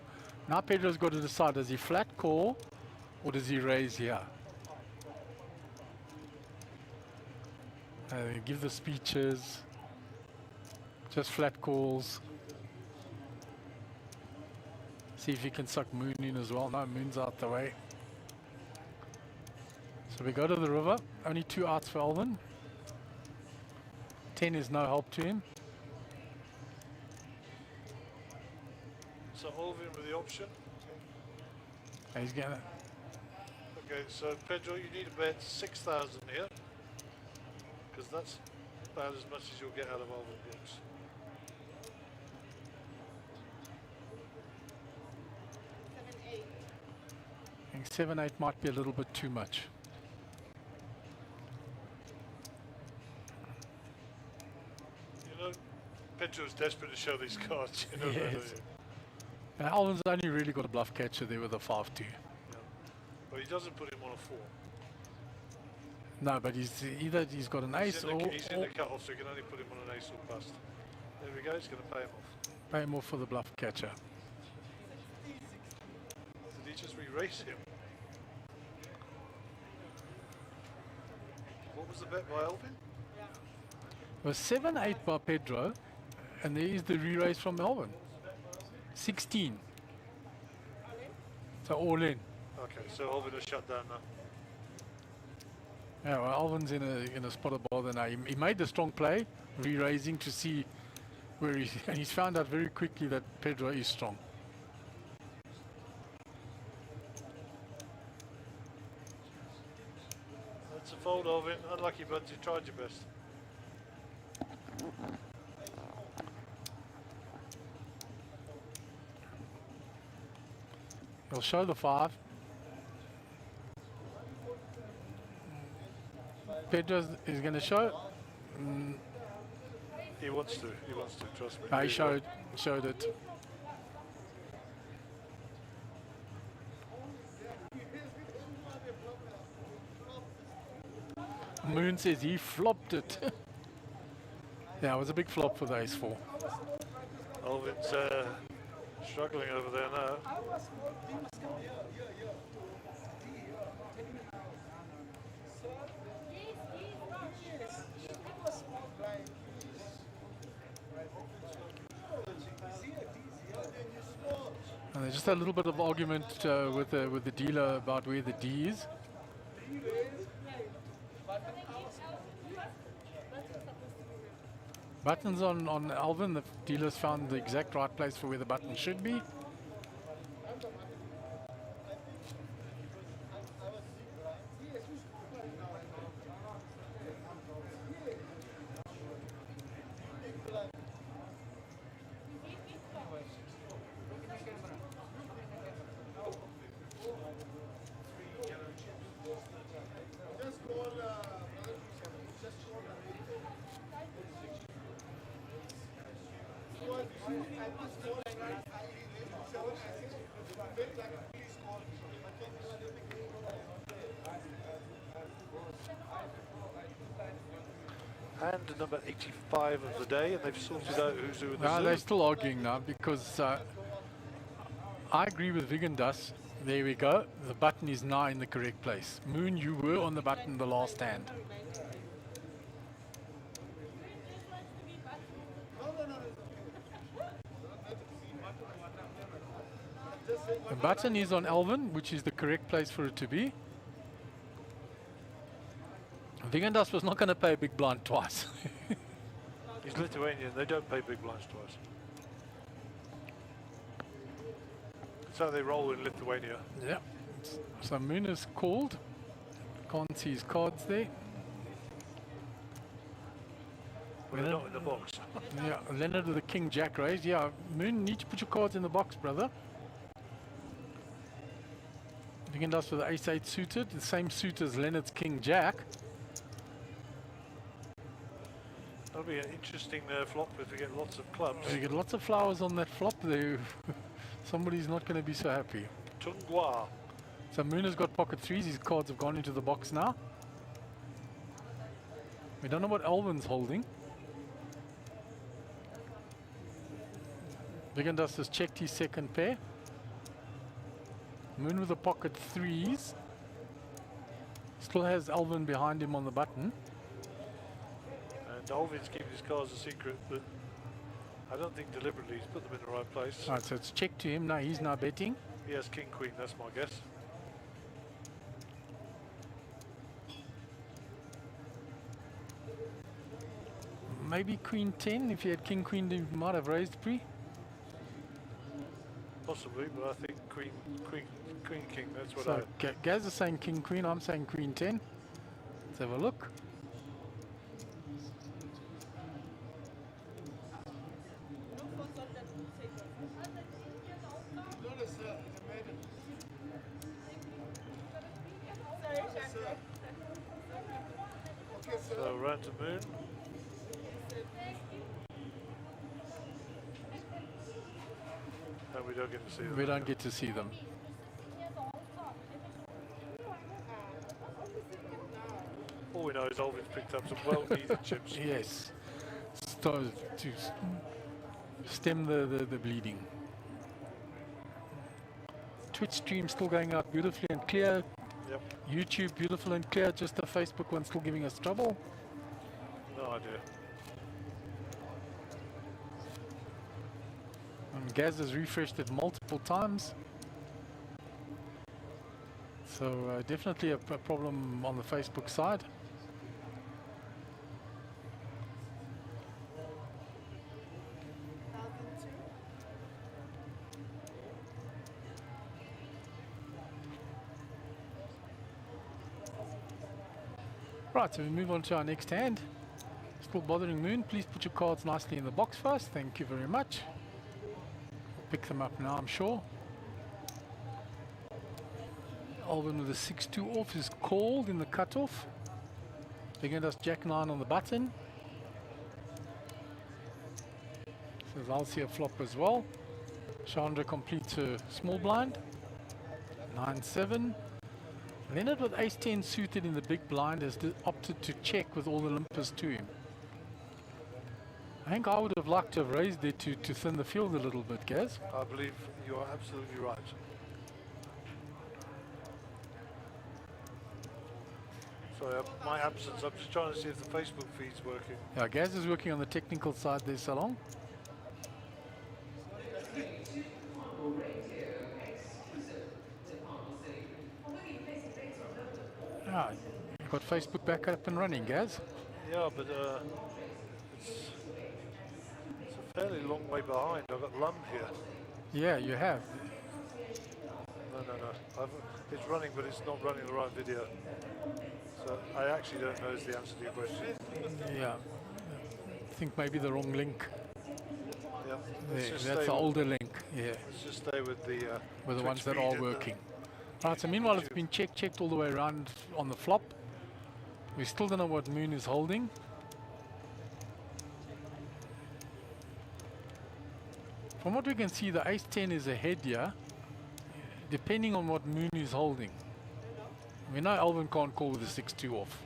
Now Pedro's got to decide, does he flat call or does he raise here? Give the speeches. Just flat calls. See if he can suck Moon in as well. No, Moon's out the way. So we go to the river. Only 2 outs for Alvin. 10 is no help to him. So Alvin with the option. And he's gonna. Okay, so Pedro, you need to bet 6,000 here. Because that's about as much as you'll get out of Alvin Brooks. I think 7-8 might be a little bit too much. You know, Pedro's desperate to show these cards. You know that, don't you? Alvin's only really got a bluff catcher there with a 5-2. Yeah. But he doesn't put him on a 4. No, but he's got an ace He's or in the cut-off, so you can only put him on an ace or bust. There we go, he's going to pay him off. pay more for the bluff catcher. Did he just re-race him? was the bet by Alvin? It was 7-8 by Pedro, and there is the re-raise from Alvin. 16. So all in. Okay, so Alvin has shut down now. Yeah, well, Alvin's in a spot of bother now. He made the strong play, re-raising to see where he's, and he's found out very quickly that Pedro is strong. That's a fold, Alvin. Unlucky, but you tried your best. He'll show the 5. Pedro is going to show. He wants to, trust me. He showed it. Moon says he flopped it. Yeah, it was a big flop for the ace-4. Alvin's struggling over there now. And there's just a little bit of argument with the dealer about where the D is. Buttons on Alvin, the dealer's found the exact right place for where the button should be. And number 85 of the day, and they've sorted out who's who in the No, zoo. they're still arguing now because I agree with Vigan Dus. There we go. The button is now in the correct place. Moon, you were on the button the last hand. The button is on Alvin, which is the correct place for it to be. Vigan Dus was not going to pay a big blind twice. He's Lithuanian, they don't pay big blinds twice. That's how they roll in Lithuania. Yeah. So Moon is called. Can't see his cards there. But they're not in the box. Yeah, Leonard with the King Jack raised. Yeah, Moon, need to put your cards in the box, brother. Vigan Dus with the ace-8 suited, the same suit as Leonard's King Jack. That'll be an interesting flop if we get lots of clubs. You get lots of flowers on that flop there. Somebody's not going to be so happy. Tungwa. So Moon has got pocket 3s. His cards have gone into the box now. We don't know what Alvin's holding. Vigan Dus has checked his second pair. Moon with the pocket 3s. Still has Alvin behind him on the button. And Alvin's keeping his cards a secret, but I don't think deliberately he's put them in the right place. Alright, so it's checked to him now. He's now betting. He has King Queen, that's my guess. Maybe Queen 10. If he had King Queen, he might have raised pre. Possibly, but I think Queen King, that's what So Gaz is saying King Queen. I'm saying Queen 10. Let's have a look. So round to Moon. And we don't get to see them. We don't get to see them. All we know is Alvin's picked up some well-needed chips. Yes. To stem the bleeding. Twitch stream still going out beautifully and clear. Yep. YouTube, beautiful and clear. Just the Facebook one still giving us trouble. No idea. And Gaz has refreshed it multiple times. So definitely a problem on the Facebook side. Right, so we move on to our next hand. Still bothering Moon. Please put your cards nicely in the box first. Thank you very much. Pick them up now, I'm sure. Alvin with a 6-2 off is called in the cutoff. Again, does Jack 9 on the button. Says I'll see a flop as well. Chandra completes a small blind. 9-7. Leonard with ace 10 suited in the big blind has opted to check with all the limpers to him. I think I would have liked to have raised it to thin the field a little bit, Gaz. I believe you are absolutely right. Sorry, my absence. I'm just trying to see if the Facebook feed's working. Yeah, Gaz is working on the technical side there, Salon. Ah, you've got Facebook back up and running, Gaz. Yeah, but it's a fairly long way behind. I've got Lum here. Yeah, you have. No. It's running, but it's not running the right video. So I actually don't know is the answer to your question. Yeah. I think maybe the wrong link. Yeah, There, that's the older link. Yeah, let's just stay with the with the Twitch ones that feed are and working. Right, so meanwhile it's been checked all the way around on the flop. We still don't know what Moon is holding. From what we can see, the ace 10 is ahead here, depending on what Moon is holding. We know Alvin can't call with a 6-2 off.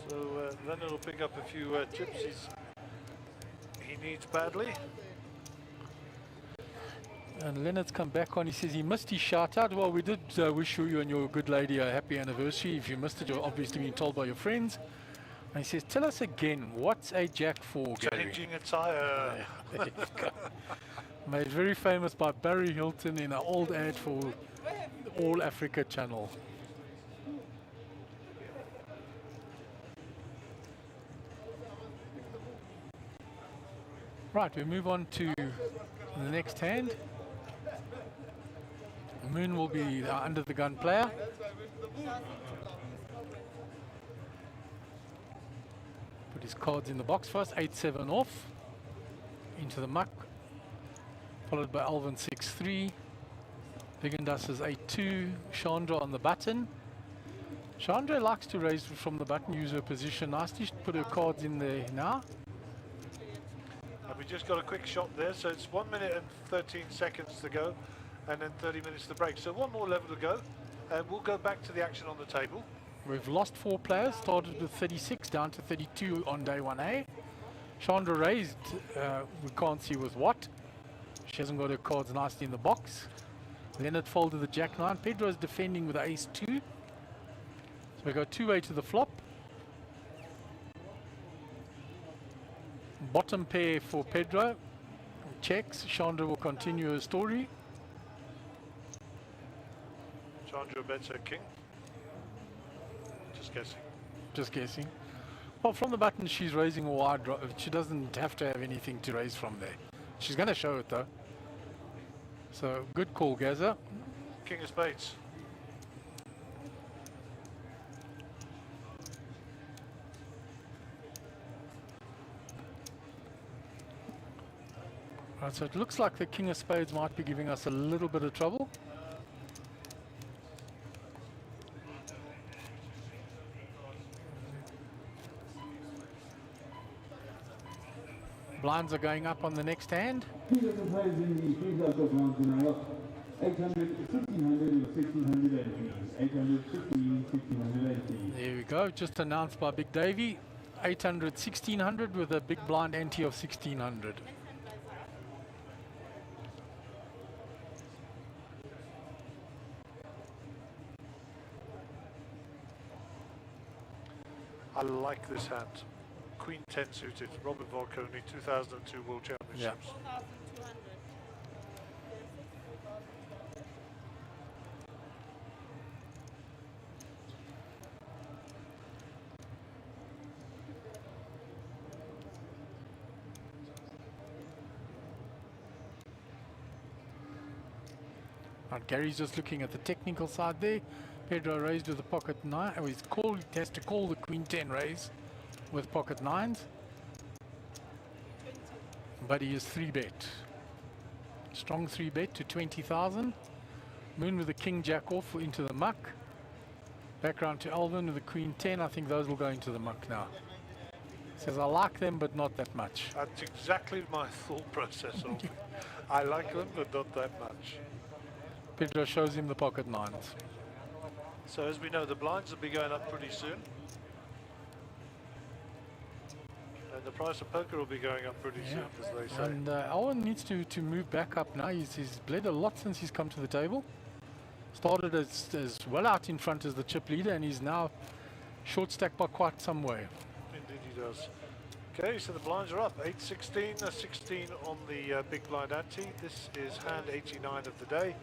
So Leonard will pick up a few chips he needs badly. And Leonard's come back on. He says he missed his shout out. Well, we did wish you and your good lady a happy anniversary. If you missed it, you're obviously being told by your friends. And he says, tell us again, what's a Jack for, Gary? Changing a tyre. There you go. Made very famous by Barry Hilton in an old ad for All Africa channel. Right, we move on to the next hand. Moon will be the under the gun player. Put his cards in the box first. 8-7 off. Into the muck. Followed by Alvin 6-3. Vigandas is 8-2. Chandra on the button. Chandra likes to raise from the button, use her position nicely. Put her cards in there now. And we just got a quick shot there, so it's 1 minute and 13 seconds to go, and then 30 minutes to break. So one more level to go, and we'll go back to the action on the table. We've lost 4 players, started with 36 down to 32 on day 1A. Chandra raised, we can't see with what. She hasn't got her cards nicely in the box. Leonard folded the Jack 9. Pedro is defending with the Ace 2. So we go 2-way to the flop. Bottom pair for Pedro. Checks. Chandra will continue her story. Chandra bets her king. Just guessing. Just guessing. Well, from the button, she's raising a wide draw. She doesn't have to have anything to raise from there. She's going to show it, though. So, good call, Gaza. King of spades. Right, so it looks like the King of Spades might be giving us a little bit of trouble. Blinds are going up on the next hand. King of the plays in the pre-local blinds now. 800, 1600, and 1680. 800, 16, 1680. There we go, just announced by Big Davy. 800, 1600 with a big blind ante of 1600. I like this hand. Queen 10 suited. Robert Volconi, 2002 World Championships. Yeah. 4,200. Right, Gary's just looking at the technical side there. Pedro raised with the pocket 9. Oh, he's called, he has to call the Queen 10 raise with pocket 9s. But he is 3-bet. Strong 3-bet to 20,000. Moon with the King Jack off into the muck. Back round to Alvin with the Queen 10. I think those will go into the muck now. Says I like them, but not that much. That's exactly my thought process. Alvin. I like them, but not that much. Pedro shows him the pocket 9s. So as we know, the blinds will be going up pretty soon. And the price of poker will be going up pretty soon, as they say. And Alvin needs to move back up now. He's bled a lot since he's come to the table. Started as well out in front as the chip leader, and he's now short stacked by quite some way. Indeed he does. Okay, so the blinds are up. 8-16, 16 on the big blind ante. This is hand 89 of the day.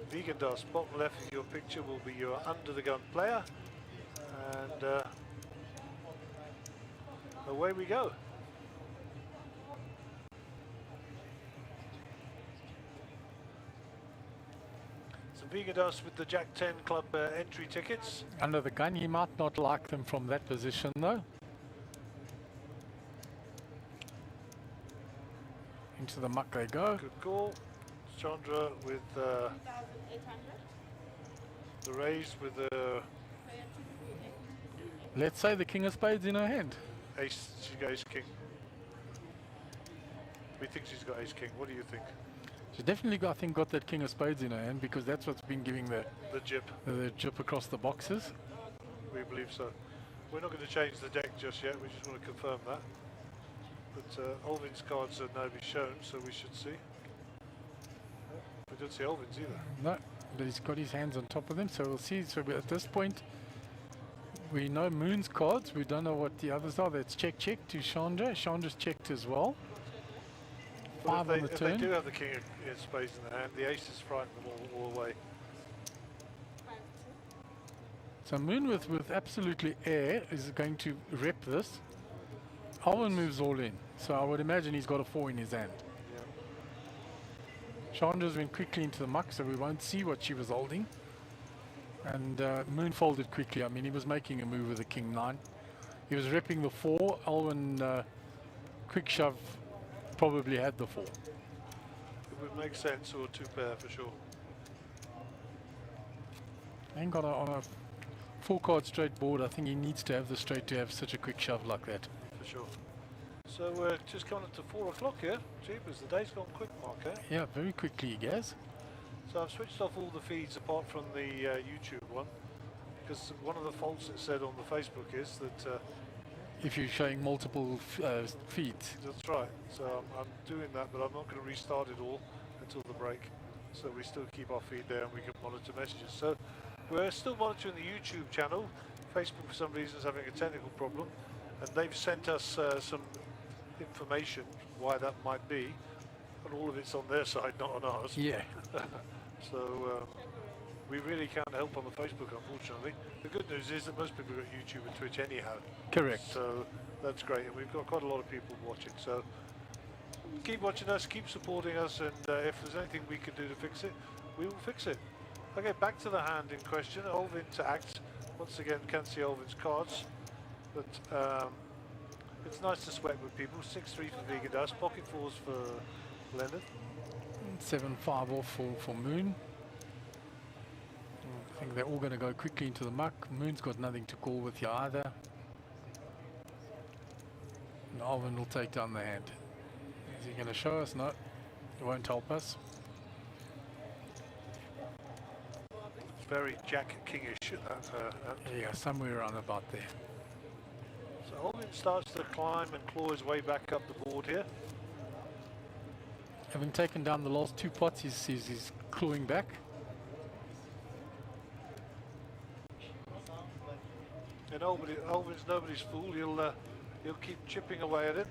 Vegan Dust, bottom left of your picture will be your under the gun player. And away we go. So Vegan Dust with the Jack 10 Club entry tickets. Under the gun, he might not like them from that position though. Into the muck they go. Good call. Chandra with 2,800. the raise with the Let's say the King of Spades in her hand. ace. She's got ace king. We think she's got ace king. What do you think? She's definitely got, I think, got that King of Spades in her hand, because that's what's been giving the jip across the boxes. We believe so. We're not going to change the deck just yet. We just want to confirm that. But Alvin's cards are now be shown, so we should see. We don't see Alvin's either. No, but he's got his hands on top of them, so we'll see. So at this point, we know Moon's cards. We don't know what the others are. That's check to Chandra. Chandra's checked as well. But 5 on the if turn. they do have the king of spades in the hand, the aces frighten them all away. 5-2. So Moon with absolutely air is going to rep this. Alvin moves all in, so I would imagine he's got a 4 in his hand. Chandra's went quickly into the muck, so we won't see what she was holding. And Moon folded quickly. I mean, he was making a move with a King 9. He was repping the 4. Alvin, quick shove, probably had the 4. It would make sense, or 2 pair for sure. Ain't got on a 4-card straight board. I think he needs to have the straight to have such a quick shove like that. For sure. So we're just coming up to 4 o'clock here. Jeepers, the day's gone quick, Mark, eh? Yeah, very quickly, Gaz. So I've switched off all the feeds apart from the YouTube one, because one of the faults it said on the Facebook is that If you're showing multiple feeds. that's right. So I'm doing that, but I'm not going to restart it all until the break. So we still keep our feed there and we can monitor messages. So we're still monitoring the YouTube channel. Facebook for some reason is having a technical problem, and they've sent us some information why that might be, and all of it's on their side, not on ours. Yeah. So we really can't help on the Facebook, unfortunately. The good news is that most people got YouTube and Twitch anyhow. Correct. So that's great, and we've got quite a lot of people watching. So keep watching us, keep supporting us, and if there's anything we can do to fix it, we will fix it. Okay, back to the hand in question. Alvin to act. Once again, can't see Alvin's cards, but it's nice to sweat with people. 6-3 for Vegan Dust, pocket 4s for Leonard. 7-5 off for Moon. I think they're all going to go quickly into the muck. Moon's got nothing to call with you either. And Alvin will take down the hand. Is he going to show us? No, it won't help us. It's very Jack Kingish. Yeah, somewhere around about there. So Alvin starts to climb and claw his way back up the board here. Having taken down the last 2 pots, he's clawing back. And Alvin's nobody's fool. He'll keep chipping away at it.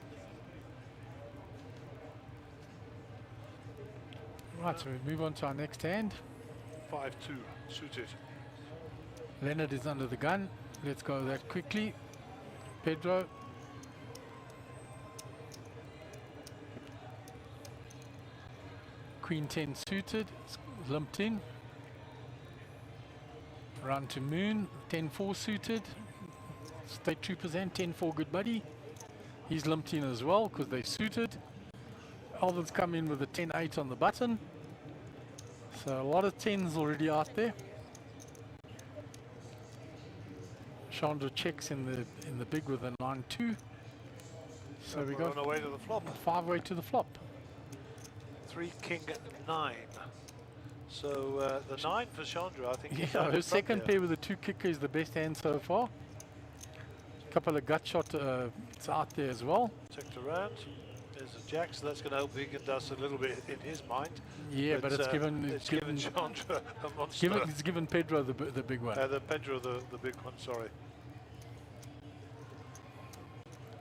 Right, so we move on to our next hand. 5-2 suited. Leonard is under the gun. Let's go that quickly. Pedro. Queen 10 suited, limped in. Run to Moon, 10-4 suited. State Troopers and 10-4 good buddy. He's limped in as well because they suited. Alvin's come in with a 10-8 on the button. So a lot of 10s already out there. Chandra checks in the big with a 9-2. So we got on our way to the flop. 5-way to the flop. 3 King 9. So the 9 for Chandra, I think. he's Yeah, out her in front second there. pair with the 2 kicker is the best hand so far. A couple of gut shot it's out there as well. Checked around. There's a jack, so that's going to help Vegan Dust a little bit in his mind. Yeah, but it's given Chandra a monster. it's given Pedro the big one. The Pedro, the big one, sorry.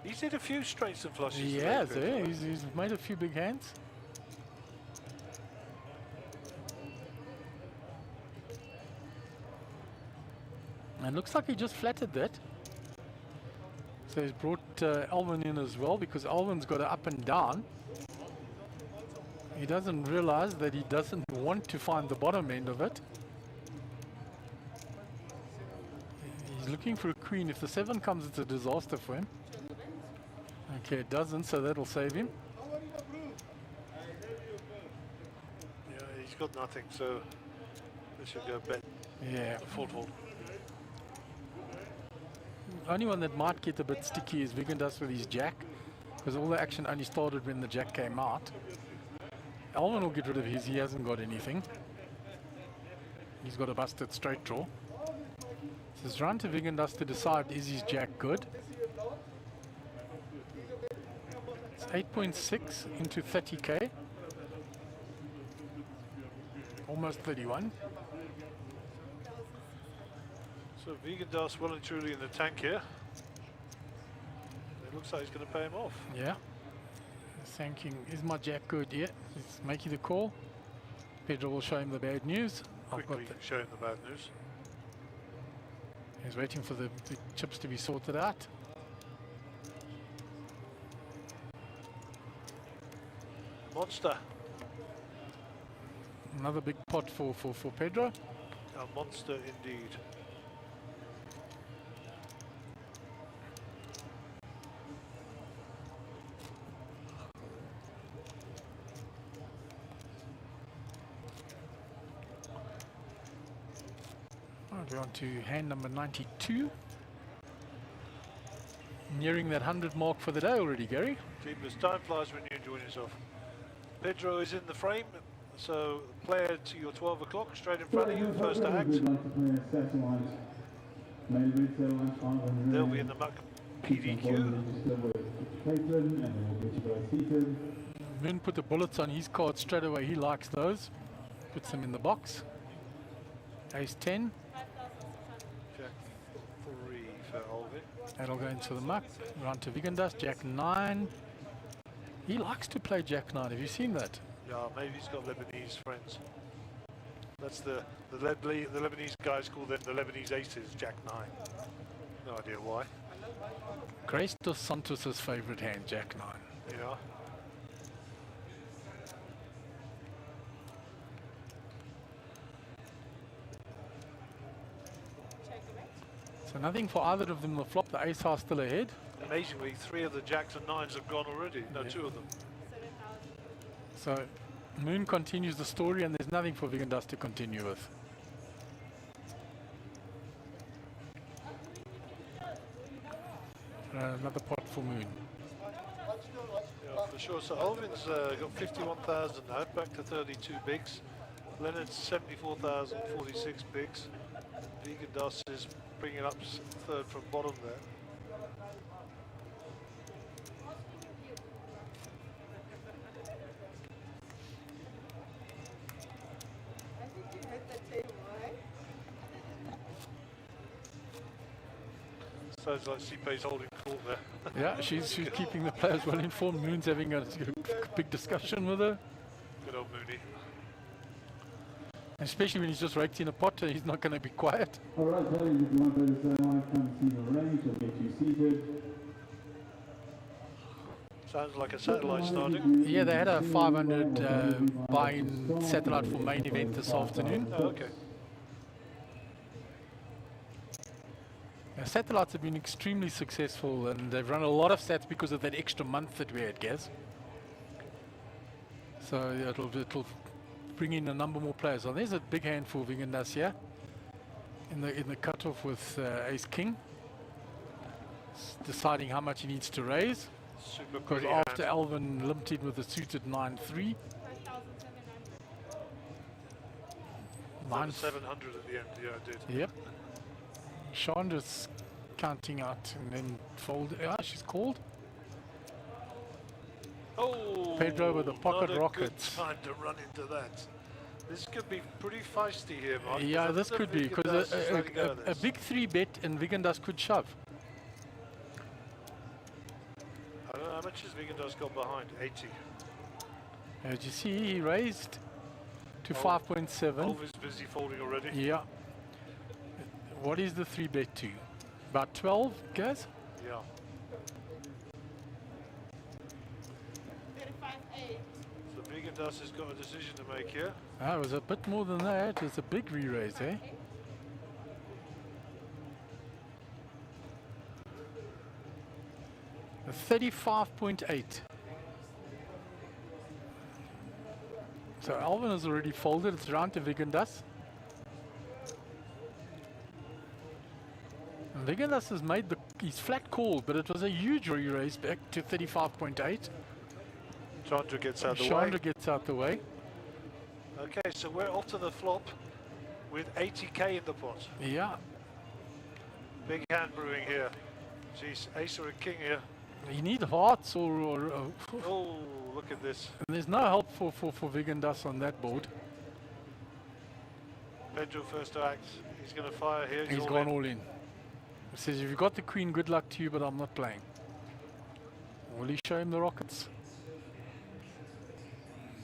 He's hit a few straights and flushes. He today, has, Pedro. he's made a few big hands. And looks like he just flattered that. So he's brought Alvin in as well because Alvin's got an up and down. He doesn't realize that he doesn't want to find the bottom end of it. He's looking for a queen. If the 7 comes, it's a disaster for him. Okay, it doesn't, so that'll save him. Yeah, he's got nothing, so this should go bet. Yeah. Fold. Only one that might get a bit sticky is Vegan Dust with his jack, because all the action only started when the jack came out. Alvin will get rid of his, he hasn't got anything. He's got a busted straight draw. So it's round to Vegan Dust to decide, is his jack good? It's 8.6 into 30k. Almost 31. So Vegan Dust well and truly in the tank here. It looks like he's going to pay him off. Yeah. He's thinking, is my jack good? Yeah. He's making the call. Pedro will show him the bad news. I've got Quickly show him the bad news. He's waiting for the chips to be sorted out. Monster. Another big pot for Pedro. A monster indeed. We're on to hand number 92. Nearing that 100 mark for the day already, Gary. Jeepers, time flies when you enjoy yourself. Pedro is in the frame, so player to your 12 o'clock, straight in front of you, first to act. They'll be in the muck PDQ. Moon put the bullets on his card straight away. He likes those. Puts them in the box. Ace 10. Jack 3 for Alvin. That'll go into the muck. Round to Vegan Dust. Jack 9. He likes to play Jack 9. Have you seen that? Yeah, maybe he's got Lebanese friends. That's the Lebanese guys call them the Lebanese aces, Jack 9. No idea why. Grace dos Santos' favorite hand, Jack 9. Yeah. So nothing for either of them. The flop, the ace are still ahead. Amazingly, 3 of the jacks and 9s have gone already. No, 2 of them. So Moon continues the story and there's nothing for Vegan Dust to continue with. Another pot for Moon. Yeah, for sure. So Alvin's got 51,000 now, back to 32 bigs. Leonard's 74,000, 46 bigs. Vegan Dust is bringing up third from bottom there. I think you hit the table, right? Sounds like Sipe's holding court there. Yeah, she's keeping the players well informed. Moon's having a big discussion with her. Good old Mooney. Especially when he's just raked in a pot, he's not going to be quiet. All right, ladies, if you want to come see the range, we'll get you seated. Sounds like a satellite starting. Yeah, they had a 500 buy-in satellite for main event this afternoon. Oh, okay. Satellites have been extremely successful, and they've run a lot of sats because of that extra month that we had, Gaz. So yeah, it'll bring in a number more players. Oh, there's a big hand for Vigendas here in the cutoff with Ace King, deciding how much he needs to raise. Super Because pretty after hand. Alvin limped in with a suited 9-3. 5,700. 700 at the end, yeah, I did. Yep. Chandra's counting out and then fold. Ah, she's called. Oh, Pedro with the pocket not a rockets. Good time to run into that. This could be pretty feisty here, Mark. Yeah, this could be because Vigendas a big 3-bet and Vigendas could shove. I don't know how much has Vigendas got behind. 80. As you see, he raised to Oh. 5.7. Alva's busy folding already. Yeah. What is the 3-bet to? About 12, Gaz? Yeah. 35.8. So Vigendas has got a decision to make here. Ah, it was a bit more than that. It was a big re-raise, eh? A 35.8. So Alvin has already folded. It's round to Vigendas. And Vigendas has made his flat call, but it was a huge re-raise back to 35.8. Chandra gets out of the way. Chandra gets out the way. Okay, so we're off to the flop with 80k in the pot. Yeah. Big hand brewing here. Jeez, ace or a king here. You need hearts or Oh, look at this. and there's no help for Vigendas on that board. Pedro first to act. He's going to fire here. He's all gone in. all in. He says, if you've got the queen, good luck to you, but I'm not playing. Will he show him the rockets?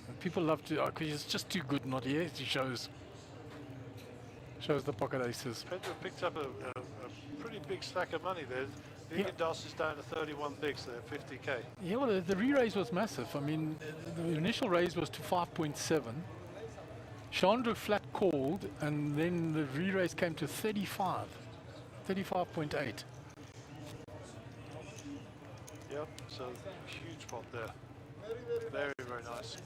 And people love to, because he's just too good not here. He shows the pocket aces. Pedro picked up a pretty big stack of money there. Yeah. Vigendas is down to 31 bigs there, 50k. Yeah, well, the re-raise was massive. I mean, the initial raise was to 5.7. Chandra flat called, and then the re-raise came to 35. 35.8. Yep, so huge pot there. Very, very nice.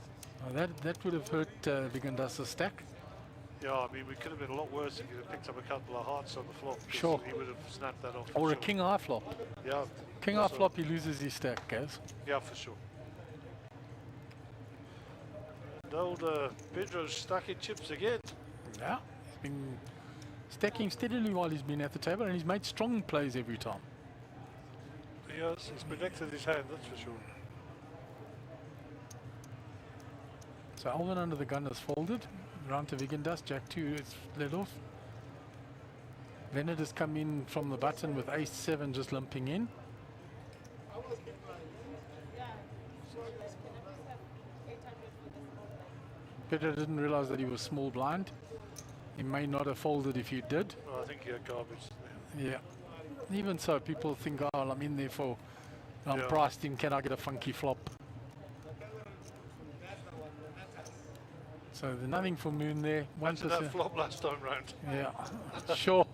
That would have hurt Vigendas' stack. Yeah, I mean, we could have been a lot worse if he had picked up a couple of hearts on the flop. 'cause Sure. He would have snapped that off. for Or a sure. king high flop. Yeah. King high also- flop, he loses his stack, guys. Yeah, for sure. And old Pedro's stacking chips again. Yeah, he's been stacking steadily while he's been at the table, and he's made strong plays every time. Yes, he's protected his hand, that's for sure. So Alvin under the gun has folded. Round to Vigendas, Jack 2 is led off. Leonard has come in from the button with ace 7 just limping in. Yeah. So you can have 800 for this. Pedro didn't realize that he was small blind. He may not have folded if he did. Well, I think he had garbage there. Yeah. Even so, people think, oh, well, I'm in there for, I'm Yeah. priced in, can I get a funky flop? So there's nothing for Moon there. Imagine that 1%. flop last time round. Yeah, sure.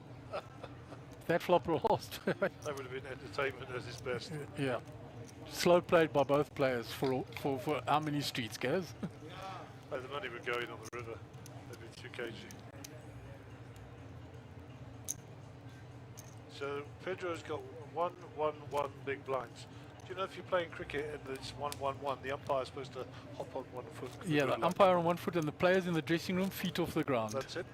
That flop lost. That would have been entertainment at its best. Yeah. Slow played by both players for how many streets, Gaz? Oh, the money would go in on the river. That'd be too cagey. So Pedro's got 1-1-1 big blinds. Do you know if you're playing cricket and it's 1-1-1, the umpire's supposed to hop on 1 foot? Yeah, the umpire on 1 foot and the players in the dressing room, feet off the ground. That's it.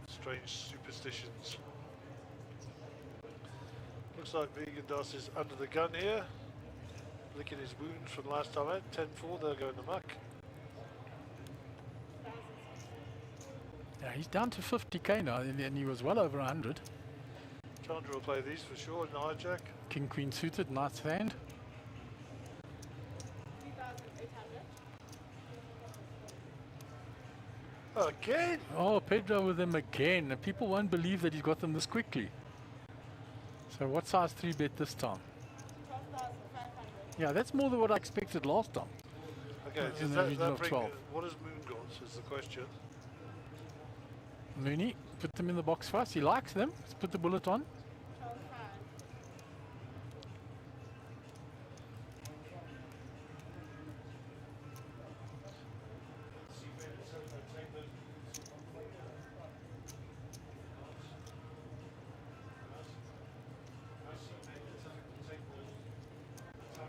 Strange superstitions. Looks like Vigendas is under the gun here. Licking his wounds from last time out. 10-4, they'll go in the muck. Yeah, he's down to 50k now, and he was well over 100. Chandra will play these for sure in the hijack. King Queen suited, nice hand. 3,800. Again? Oh, Pedro with them again. And people won't believe that he's got them this quickly. So what size 3 bet this time? 12,500. Yeah, that's more than what I expected last time. Okay, In does the that region of bring, 12. what has Moon got is the question. Mooney, put them in the box for us. He likes them. Let's put the bullet on.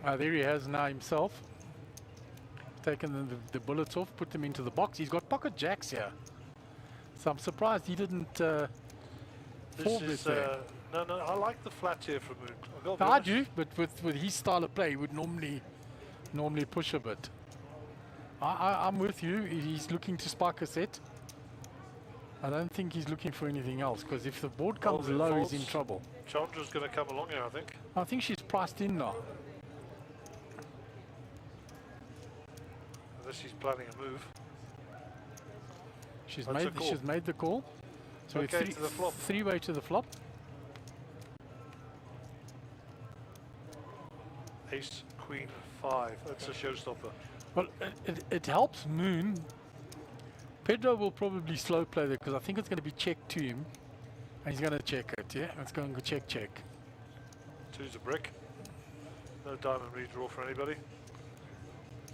12,500. There he has now himself. Taken the bullets off, put them into the box. He's got pocket jacks here. So I'm surprised he didn't This fold it is, there. no, I like the flat here from Moon. I've got to be I honest. do, but with his style of play, he would normally push a bit. I'm with you. He's looking to spike a set. I don't think he's looking for anything else, because if the board comes it low, he's folds. in trouble. Chandra's going to come along here, I think. I think she's priced in now. Unless he's planning a move. She's That's a call. she's made the call. So Okay, it's to the flop. three-way to the flop. Ace, Queen, 5. That's a showstopper. Well, it helps Moon. Pedro will probably slow play there because I think it's going to be check to him. And he's going to check it, yeah? It's going to check. 2's a brick. No diamond redraw for anybody.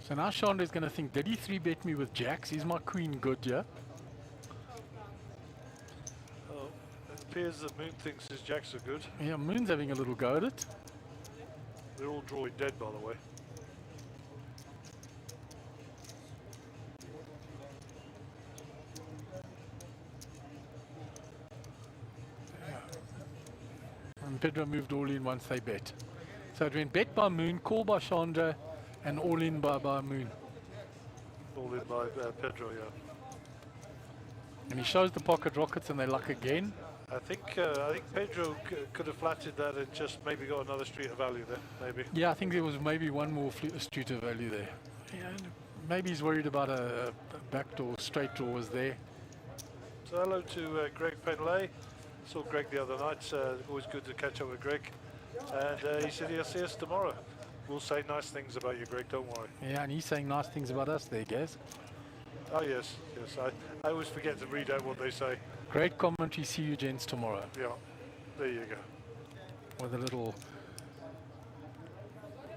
So now Chandra is going to think, did he 3-bet me with jacks? Is my queen good, yeah? Oh, it appears that Moon thinks his jacks are good. Yeah, Moon's having a little go at it. They're all drawing dead, by the way. And Pedro moved all in once they bet. So it went bet by Moon, call by Chandra, and all in by Moon. All in by Pedro, yeah. And he shows the pocket rockets and they luck again. I think Pedro could have flatted that and just maybe got another street of value there, maybe. Yeah, I think there was maybe one more street of value there. Yeah, maybe he's worried about a backdoor straight draw was there. So hello to Greg Penlay. Saw Greg the other night. Always good to catch up with Greg. And he said he'll see us tomorrow. We'll say nice things about you, Greg, don't worry. Yeah, and he's saying nice things about us there, Gaz. Oh, yes. I always forget to read out what they say. Great commentary. See you gents tomorrow. Yeah, there you go. With a little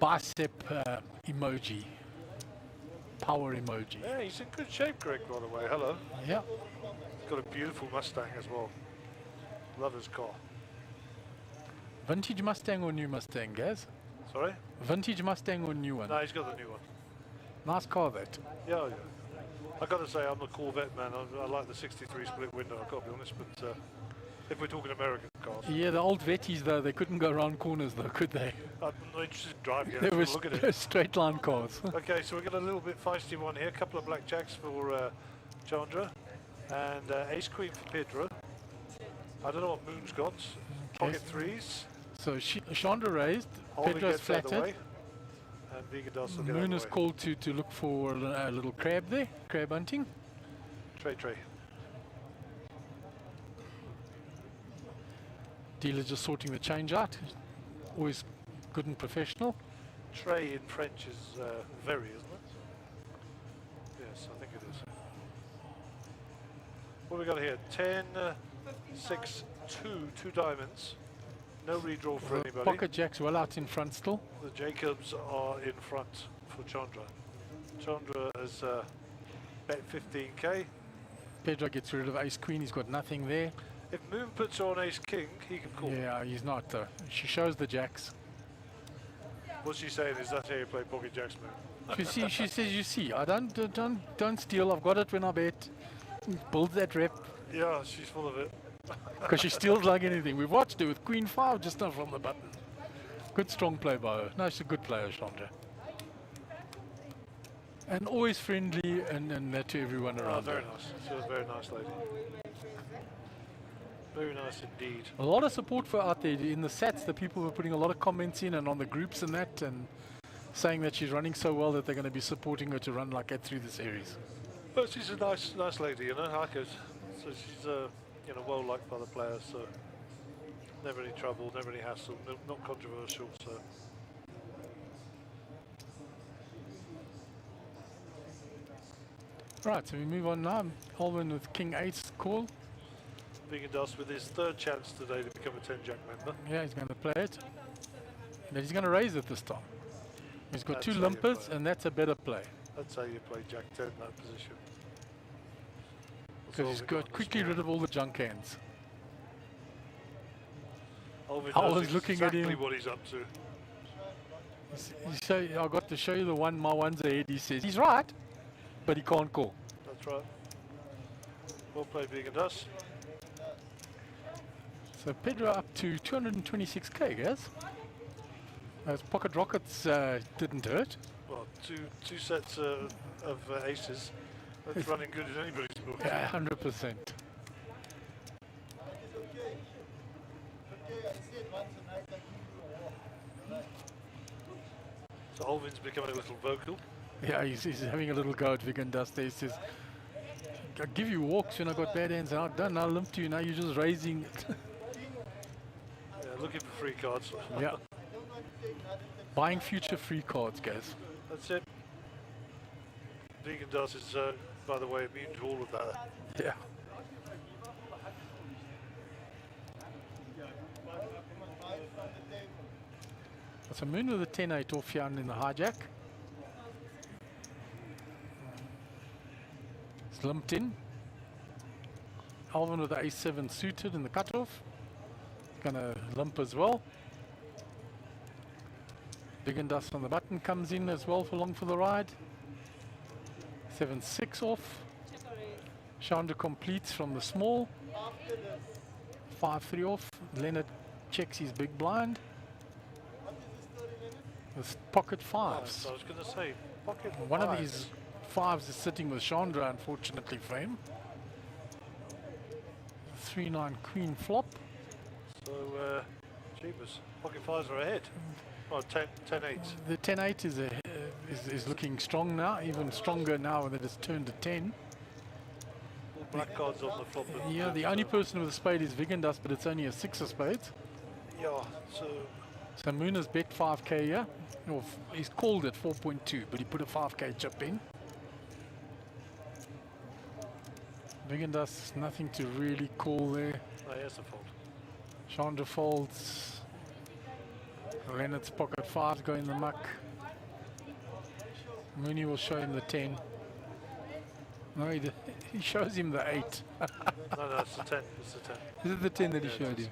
bicep emoji. Power emoji. Yeah, he's in good shape, Greg, by the way. Hello. Yeah. He's got a beautiful Mustang as well. Love his car. Vintage Mustang or new Mustang, Gaz? Sorry? Vintage Mustang or new one? No, he's got the new one. Nice car, that. Yeah. I got to say, I'm a Corvette man. I like the 63 split window, I've got to be honest. But if we're talking American cars, Yeah, the old Vetties, though, they couldn't go around corners, though, could they? I'm not interested in driving it. They were Look at it. straight line cars. Okay, so we've got a little bit feisty one here. A couple of black jacks for Chandra. And ace queen for Pedro. I don't know what Moon's got. Pocket threes. So Chandra raised, Holding Pedro's gets out of the flattered. way. And Vigadas will get out Moon of is the way. called to look for a little crab there, crab hunting. Tray. Dealer just sorting the change out. Always good and professional. Tray in French is very, isn't it? Yes, I think it is. What have we got here? 10, 6, 2 diamonds. No redraw for The anybody. pocket jacks well out in front still. The Jacobs are in front for Chandra. Chandra has bet 15k. Pedro gets rid of ace queen, he's got nothing there. If Moon puts on ace king, he can call. Yeah, he's not though. She shows the jacks. What's she saying? Is that how you play pocket jacks, Moon? She says, you see, I don't steal, I've got it when I bet. Build that rep. Yeah, she's full of it. Because she steals like anything. We've watched her with Queen 5 just now from the button. Good strong play by her. No, she's a good player, Chandra. And always friendly and that to everyone Oh, around very her. nice. She's a very nice lady. Very nice indeed. A lot of support for out there in the sats. The people were putting a lot of comments in and on the groups and that, and saying that she's running so well that they're going to be supporting her to run like that through the series. But she's a nice lady, you know, I like her. So she's, you know, well liked by the players. So never any trouble, never any hassle, not controversial. So. Right, so we move on now. Alvin with King 8's call. Vigendas with his third chance today to become a 10-jack member. Yeah, he's going to play it. But he's going to raise it this time. He's got That's two how you limpers, play it. and that's a better play. That's how you play Jack 10 in that position. Because he's got quickly rid of all the junk hands. Alvin I knows was looking at exactly him. what he's up to. I got to show you the one, my one's ahead. He says he's right, but he can't call. That's right. Well played, Vigendas. So Pedro up to 226k, guys. Those pocket rockets didn't hurt. Well, two sets of aces. That's running good in anybody's book. Yeah, 100%. It's okay. Okay, I said once a night I give you a walk. So Alvin's becoming a little vocal. Yeah, he's having a little go at Vigendas there. He says, I give you walks when I got bad hands, and I don't now limp to you. Now you're just raising it. Yeah, looking for free cards. Yeah. Buying future free cards, guys. That's it. Vigendas is, by the way, immune to all of that. Yeah. So Moon with a 10-8 off here in the hijack. It's limped in. Alvin with the A7 suited in the cutoff. Gonna limp as well. Vigendas on the button comes in as well for long for the ride. 7-6 off. Chandra completes from the small. 5-3 off. Leonard checks his big blind. With pocket fives. So I was going to say, pocket One of fives. these fives is sitting with Chandra, unfortunately for him. 3-9 queen flop. So, Jeebus, pocket fives are ahead. Oh, 10-8. The 10-8 is looking strong now, even stronger now that it's turned to 10. All black cards on the flop. Yeah, the only person with a spade is Vigendas, but it's only a 6 of spades. Yeah, so So Moon has bet 5k here. Or he's called it 4.2, but he put a 5k chip in. Vigendas, nothing to really call there. oh, here's the fold. Chandra folds. Leonard's pocket fives go in the muck. Mooney will show him the 10. No, he shows him the 8. No, it's the 10. It's the 10. Is it the 10 that he Yeah, showed it him?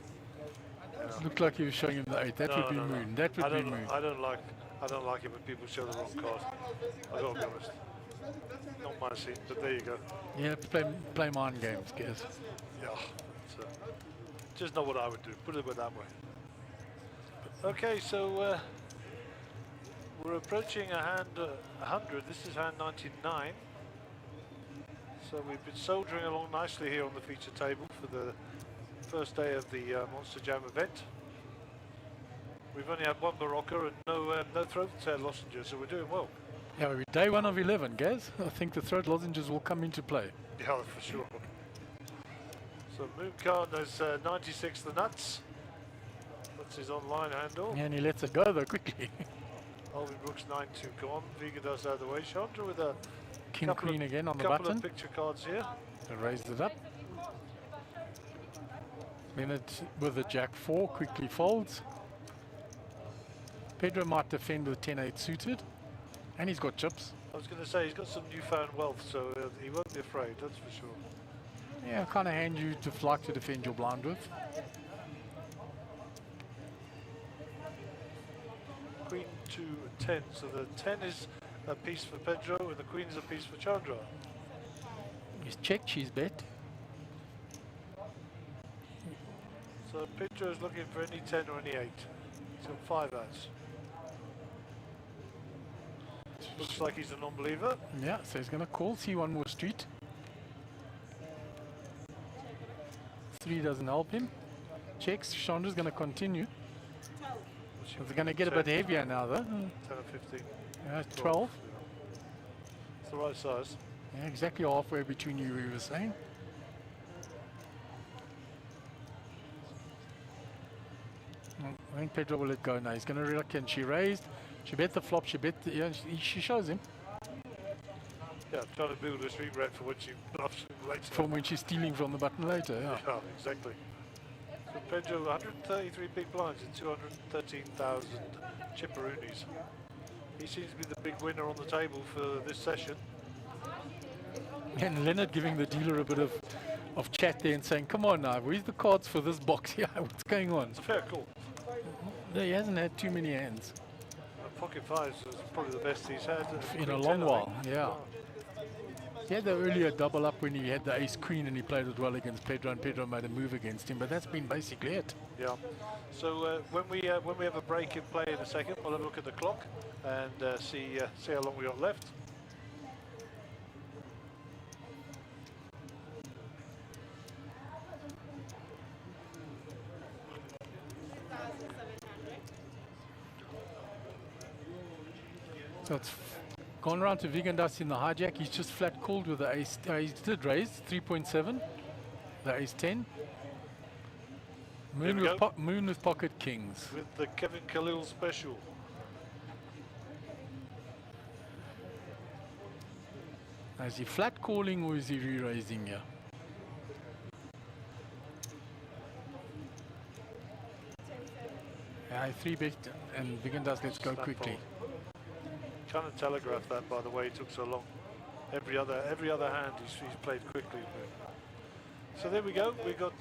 Yeah. Looked like he was showing him the 8. That would be No. Moon. That would I be don't, Moon. I don't like it when people show the wrong card. I gotta be honest. Not my scene, but there you go. You have to play mind games, guys. Yeah, it's, just not what I would do. Put it that way. Okay, so we're approaching a hand 100. This is hand 99. So we've been soldiering along nicely here on the feature table for the first day of the Monster Jam event. We've only had one Barocca and no throat lozenges, so we're doing well. Yeah, we're day 1 of 11, guys. I think the throat lozenges will come into play. Yeah, for sure. So Mooncar knows 96 the nuts. That's his online handle. And he lets it go, though, quickly. Alvin Brooks 9-2 gone. Vigendas out of the way. Chandra with a King couple Queen again on the couple button. of picture cards here. Raised it up. Leonard with the Jack 4 quickly folds. Pedro might defend with 10-8 suited. And he's got chips. I was going to say he's got some newfound wealth, so he won't be afraid, that's for sure. Yeah, kind of hand you to like to defend your blind with. Queen 2-10, so the 10 is a piece for Pedro and the Queen is a piece for Chandra. He's checked, she's bet. So Pedro is looking for any 10 or any 8. He's got 5 outs. Looks like he's a non-believer. Yeah, so he's going to call, see one more street. 3 doesn't help him. Checks. Chandra's going to continue. It's going to get a bit heavier now, though. 10 or 15. Yeah, 12. It's the right size. Yeah, exactly halfway between you, we were saying. I think Pedro will let go now. He's going to look, and she raised. She bet the flop. She bet the, yeah, she shows him Yeah, trying to build a street red for when she bluffs later. from when she's stealing from the button later. Yeah. Yeah, exactly. So Pedro, 133 big blinds and 213,000 chipperoonies. He seems to be the big winner on the table for this session. And Leonard giving the dealer a bit of chat there and saying, come on now, where's the cards for this box here? What's going on? It's a fair call. No, he hasn't had too many hands. Pocket fives is probably the best he's had In a Queen long 10, I while, think. yeah. He had the earlier double up when he had the ace queen and he played it well against Pedro, and Pedro made a move against him, but that's been basically it. Yeah. So when we have a break in play in a second, we'll have a look at the clock and see how long we got left. So it's gone round to Vigandas in the hijack. He's just flat called with the ace. He did raise 3.7, the ace 10. Moon with pocket kings. With the Kevin Khalil special. Is he flat calling or is he re-raising here? Yeah, 3-bet and Vigandas, let's go Snap quickly. Kind of telegraphed that, by the way, it took so long. Every other hand he's played quickly. So there we go. We've got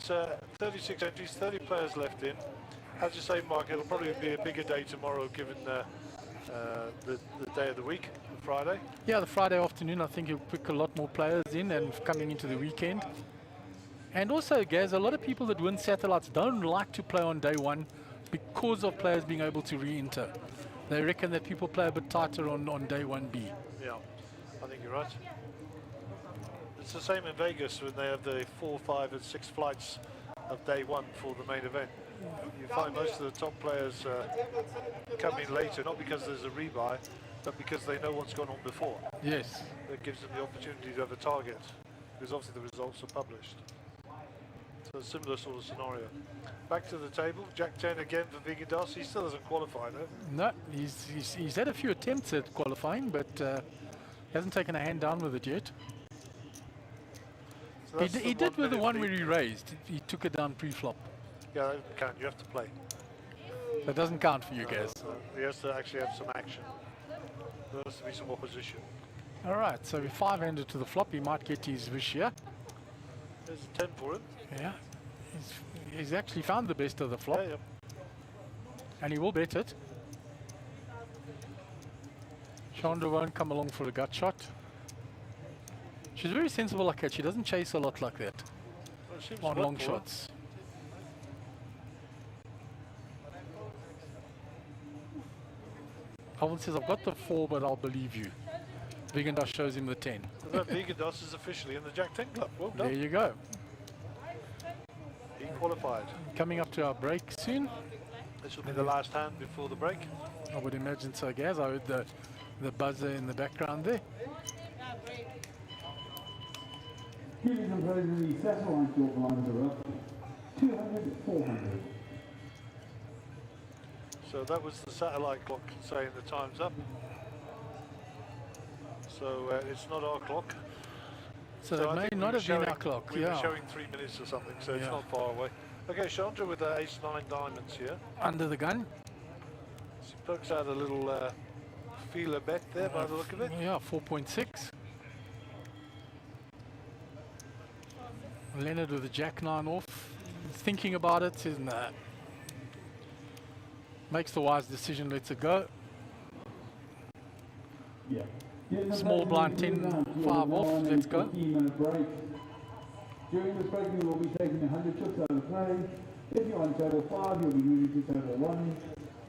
36 entries, 30 players left in. As you say, Mark, it'll probably be a bigger day tomorrow, given the day of the week, Friday. Yeah, the Friday afternoon, I think he'll pick a lot more players in and coming into the weekend. And also, Gaz, a lot of people that win satellites don't like to play on day one because of players being able to re-enter. They reckon that people play a bit tighter on day 1B. Yeah, I think you're right. It's the same in Vegas when they have the 4, 5 and 6 flights of day one for the main event. You find most of the top players come in later, not because there's a rebuy, but because they know what's gone on before. Yes. That gives them the opportunity to have a target, because obviously the results are published. So a similar sort of scenario. Back to the table, Jack 10 again for Vigandas. He still doesn't qualify though. No, he's had a few attempts at qualifying, but he hasn't taken a hand down with it yet. So He did with the one where he raised. He took it down pre-flop. Yeah, that doesn't count. You have to play. That doesn't count for you guys. He has to actually have some action. There has to be some opposition. All right, so with 5-handed to the flop, he might get his wish here. There's a 10 for him. Yeah, he's actually found the best of the flop, Yeah. and he will bet it. Chandra won't come along for a gut shot. She's very sensible like that. She doesn't chase a lot like that Well, it seems to on work long for her. shots. Alvin says, I've got the 4, but I'll believe you. Vigandas shows him the 10. So that Vigandas is officially in the Jack 10 club. Well There done. you go. He qualified. Coming up to our break soon. This will be the last hand before the break. I would imagine so, Gaz. I heard the buzzer in the background there. Keeping composing the satellite door blinds are up 200, 400. So that was the satellite clock saying the time's up. So it's not our clock. So I that may think we not were have been our showing- clock. We were Yeah. showing 3 minutes or something, so it's Yeah. not far away. Okay, Chandra with the ace 9 diamonds here. Under the gun. She pokes out a little feeler bet there by the look of it. Yeah, 4.6. Leonard with the Jack 9 off. Thinking about it, says nah. Makes the wise decision, lets it go. Yeah. Small blind 10, 5 off, let's go. 15-minute break. During this break, you will be taking 100 chips out of play. If you're on table 5, you'll be moving to table 1.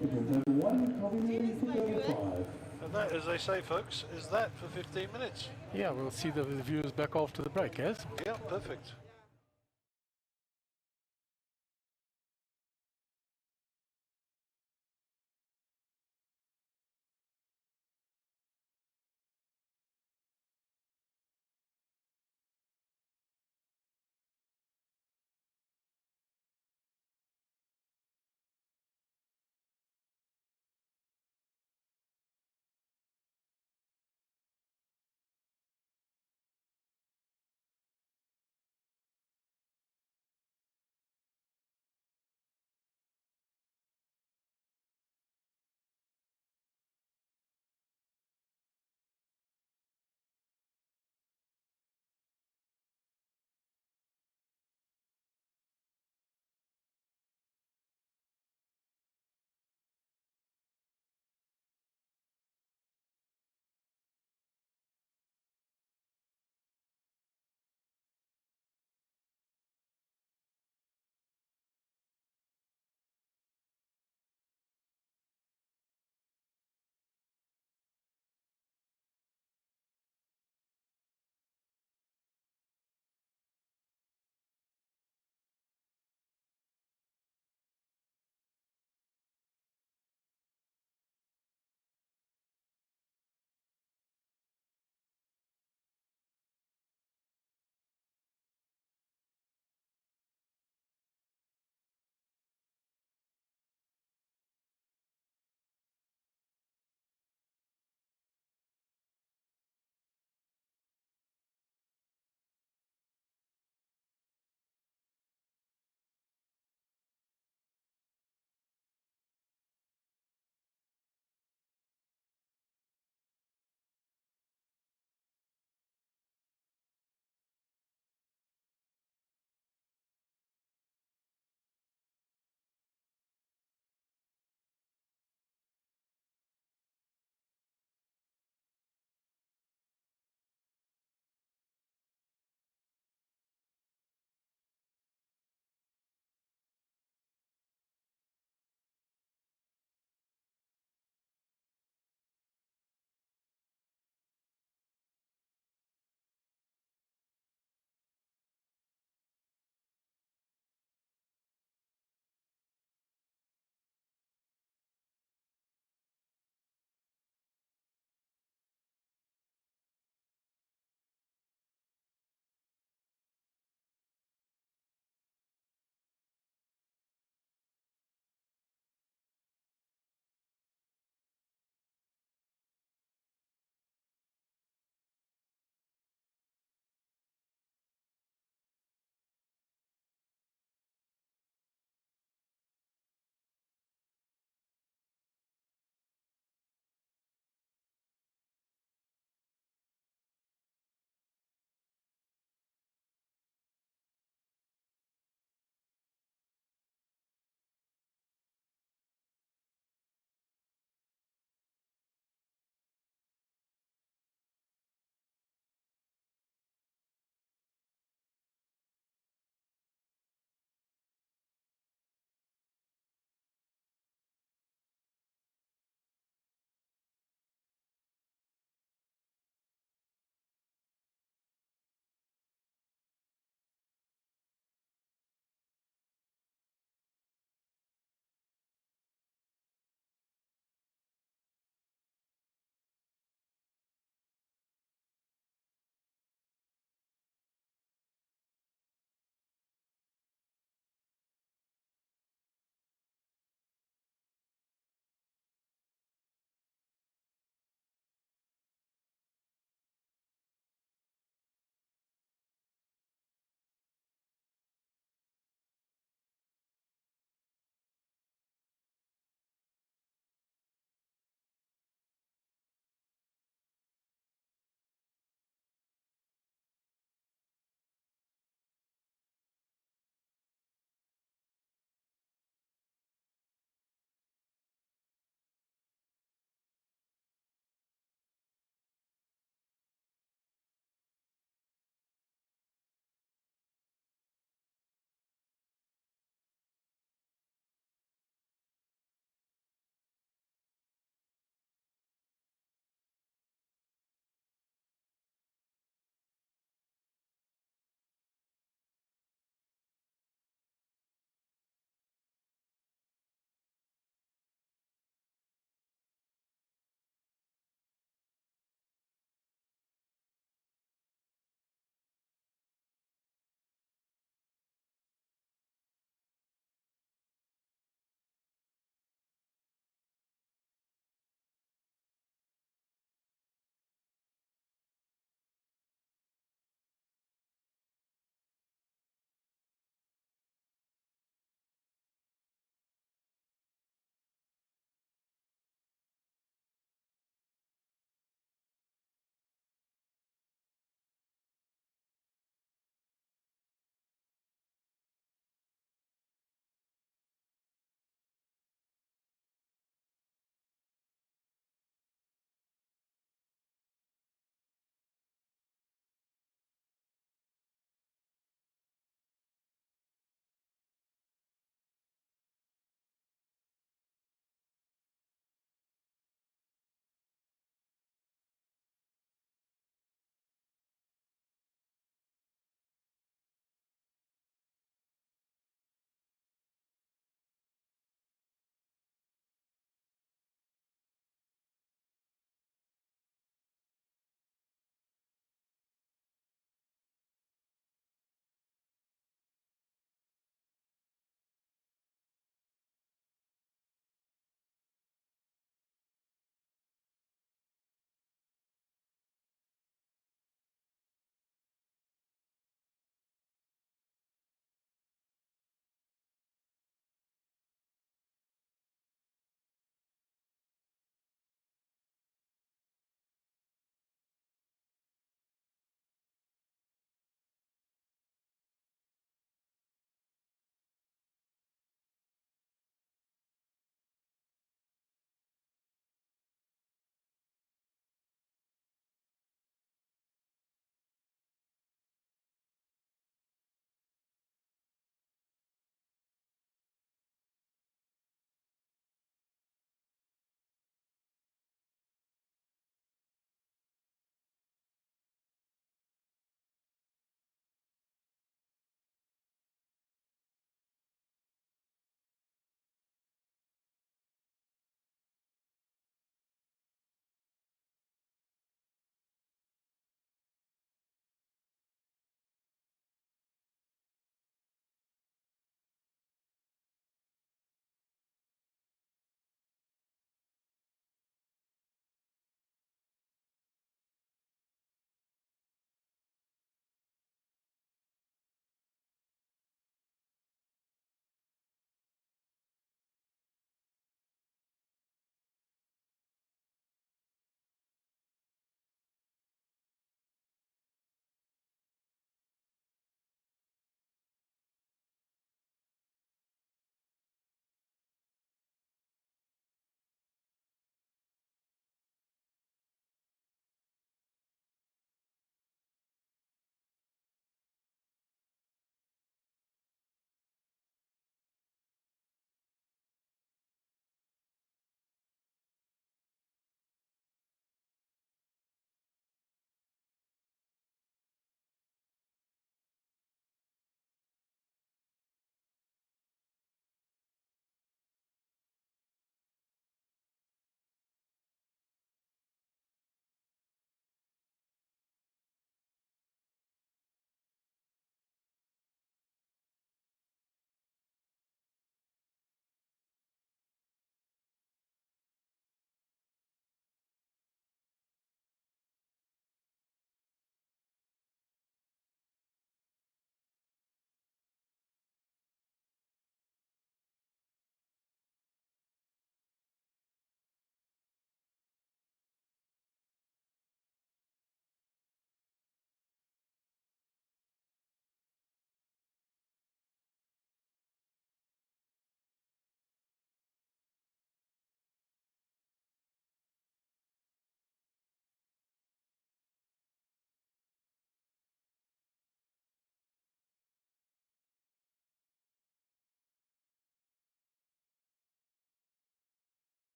If you're on table 1, you'll be moving to table 5. And that, as they say, folks, is that for 15 minutes. Yeah, we'll see the viewers back after the break, yes? Yeah, perfect.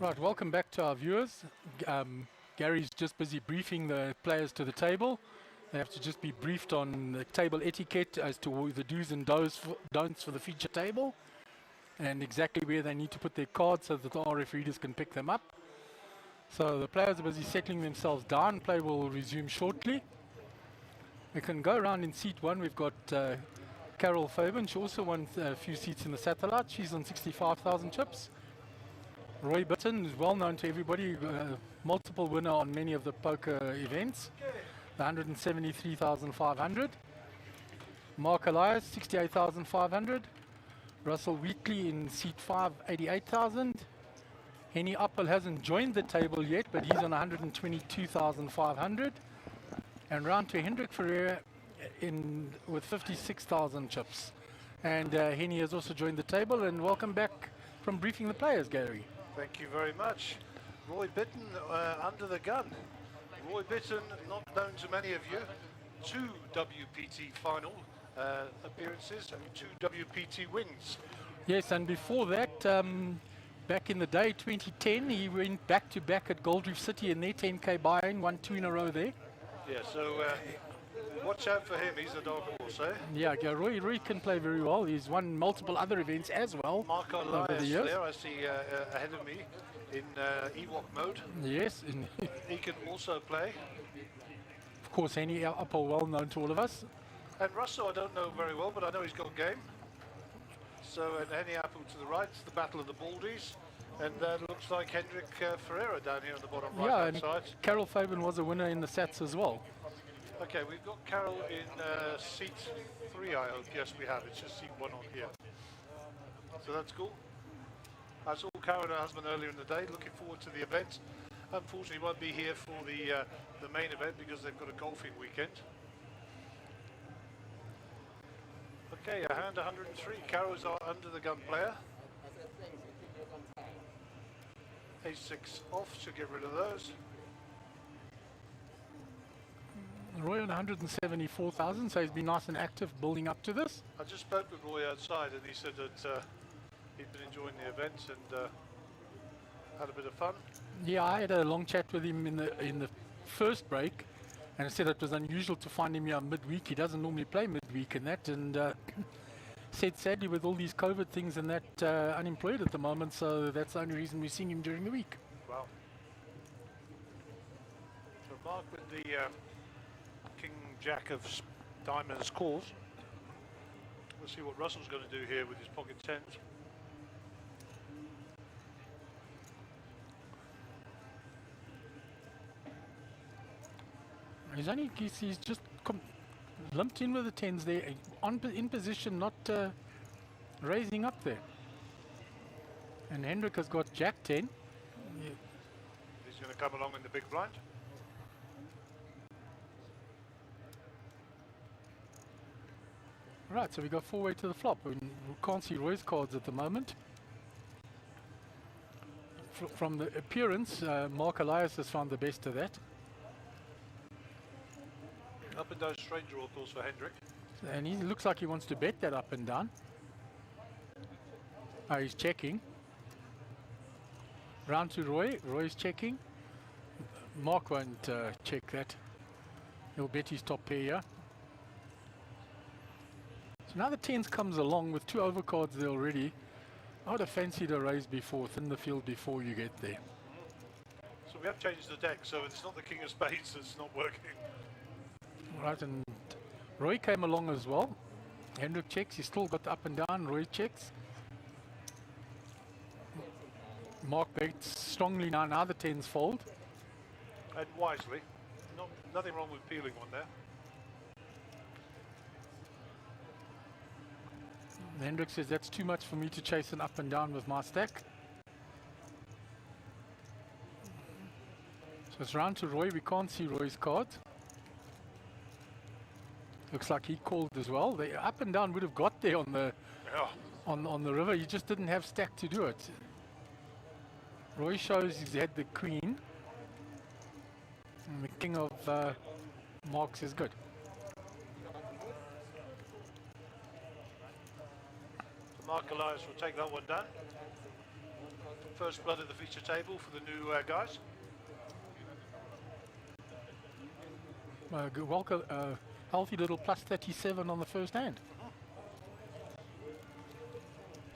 Right, welcome back to our viewers. Gary's just busy briefing the players to the table. They have to just be briefed on the table etiquette as to the do's and don'ts for the feature table and exactly where they need to put their cards so that the RF readers can pick them up. So the players are busy settling themselves down. Play will resume shortly. We can go around in seat one. We've got Carol Fabian. She also won a few seats in the satellite. She's on 65,000 chips. Roy Bitton is well known to everybody, multiple winner on many of the poker events, 173,500. Mark Elias, 68,500. Russell Wheatley in seat 5, 88,000. Henny Appel hasn't joined the table yet, but he's on 122,500. And round to Hendrik Ferreira with 56,000 chips. And Henny has also joined the table. And welcome back from briefing the players, Gary. Thank you very much. Roy Bitton under the gun. Roy Bitton, not known to many of you, 2 WPT final appearances and 2 WPT wins. Yes, and before that, back in the day, 2010, he went back-to-back at Gold Reef City in their 10K buy-in, won 2 in a row there. Yeah, so watch out for him. He's a dark horse, eh? Yeah, Roy can play very well. He's won multiple other events as well. Mark over the Elias years. there, I see ahead of me in Ewok mode. Yes. He can also play. Of course, Henny Appel, well known to all of us. And Russell, I don't know very well, but I know he's got game. So, and Henny Appel to the right, it's the Battle of the Baldies. And looks like Hendrik Ferreira down here on the bottom right-hand side. Carol Fabian was a winner in the Sats as well. Okay, we've got Carol in seat 3, I hope. Yes, we have. It's just seat 1 on here. So that's cool. I saw Carol and her husband earlier in the day. Looking forward to the event. Unfortunately, won't be here for the main event because they've got a golfing weekend. Okay, a hand 103. Carol's our under the gun player. A6 off, should get rid of those. Roy on 174,000, so he's been nice and active building up to this. I just spoke with Roy outside and he said that he'd been enjoying the event and had a bit of fun. Yeah, I had a long chat with him in the first break, and I said it was unusual to find him here midweek. He doesn't normally play midweek and that, and said sadly with all these COVID things and that, unemployed at the moment, so that's the only reason we're seeing him during the week. Wow. So Mark with the King Jack of Diamonds calls. We'll see what Russell's going to do here with his pocket tens. He's just lumped in with the tens there, in position, not raising up there. And Hendrik has got Jack 10. Yeah. He's going to come along in the big blind. Right, so we go 4-way to the flop. We can't see Roy's cards at the moment. From the appearance, Mark Elias has found the best of that. Up and down straight draw, of course, for Hendrik. And he looks like he wants to bet that up and down. Oh, he's checking. Round to Roy. Roy's checking. Mark won't check that. He'll bet his top pair here. So now the tens comes along with 2 overcards there already. I would have fancied a raise before, thin the field before you get there. So we have changed the deck, so it's not the King of Spades that's not working. Right, and Roy came along as well. Hendrik checks, he's still got the up and down. Roy checks. Mark bets strongly now. Now the tens fold. And wisely. Nothing wrong with peeling one there. Hendrik says that's too much for me to chase an up and down with my stack. So it's round to Roy. We can't see Roy's card. Looks like he called as well. The up and down would have got there on the on the river. He just didn't have stack to do it. Roy shows he's had the queen. And the king of marks is good. So Mark Elias will take that one down. First blood at the feature table for the new guys. Welcome, healthy little plus 37 on the first hand.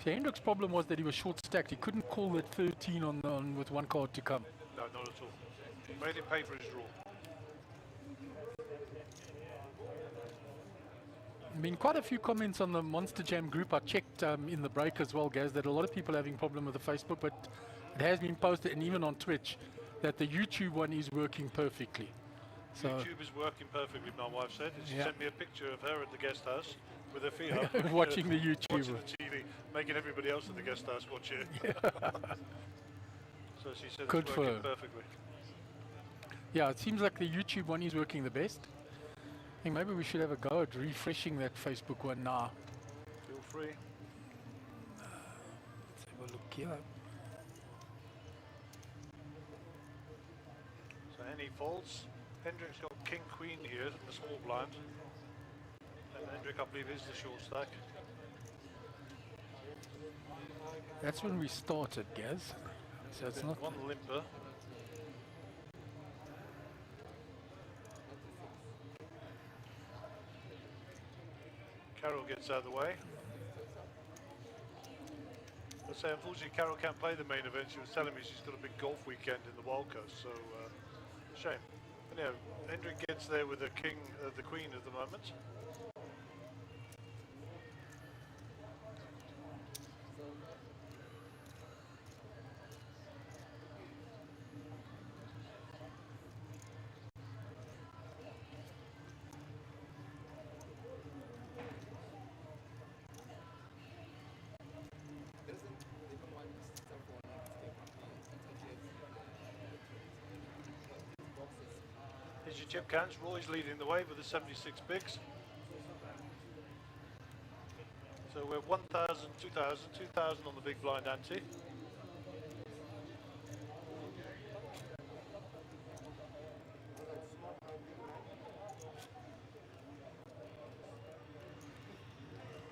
So Hendrik's problem was that he was short stacked. He couldn't call that 13 on with one card to come. No, not at all. He made it pay for his draw. I mean, quite a few comments on the Monster Jam group. I checked in the break as well, Gaz, that a lot of people are having problem with the Facebook, but it has been posted, and even on Twitch, that the YouTube one is working perfectly. So YouTube is working perfectly, my wife said. She sent me a picture of her at the guest house with her feet up. watching the YouTube. Watching the TV, making everybody else at the guest house watch it. So she said Good it's for working her. perfectly. Yeah, it seems like the YouTube one is working the best. I think maybe we should have a go at refreshing that Facebook one now. Feel free. Let's have a look here. So any folds. Hendrik's got king queen here in the small blind. And Hendrik, I believe, is the short stack. That's when we started, Gaz. So it's not. One limper. Carol gets out of the way. I'd say, unfortunately, Carol can't play the main event. She was telling me she's got a big golf weekend in the Wild Coast, so shame. But yeah, Hendrik gets there with the king, the queen at the moment. Here's your chip cans. Roy's leading the way with the 76 bigs. So we're 1,000, 2,000, 2,000 on the big blind ante.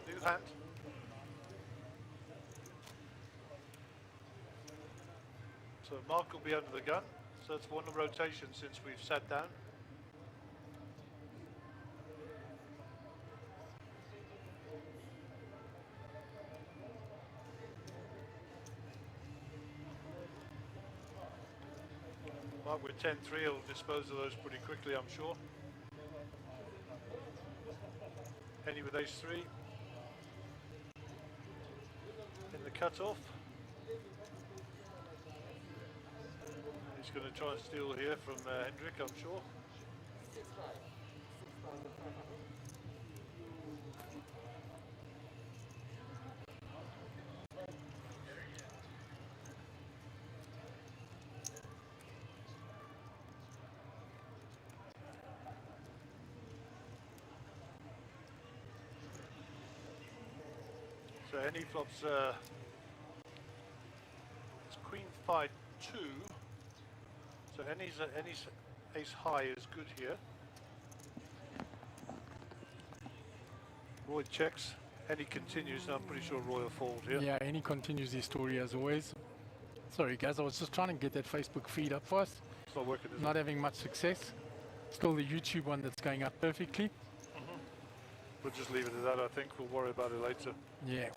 New hand. So Mark will be under the gun. So it's one rotation since we've sat down. Mark with 10-3 will dispose of those pretty quickly, I'm sure. Henny with ace-3. In the cutoff. He's going to try and steal here from Hendrik, I'm sure. So Henny flops it's queen 5-2. So Henny's ace high is good here. Roy checks. Henny continues. I'm pretty sure Roy will fold here. Yeah, and he continues his story as always. Sorry, guys, I was just trying to get that Facebook feed up for us. It's not working, is it? Not having much success. Still the YouTube one that's going up perfectly. We'll just leave it at that, I think. We'll worry about it later. Yeah.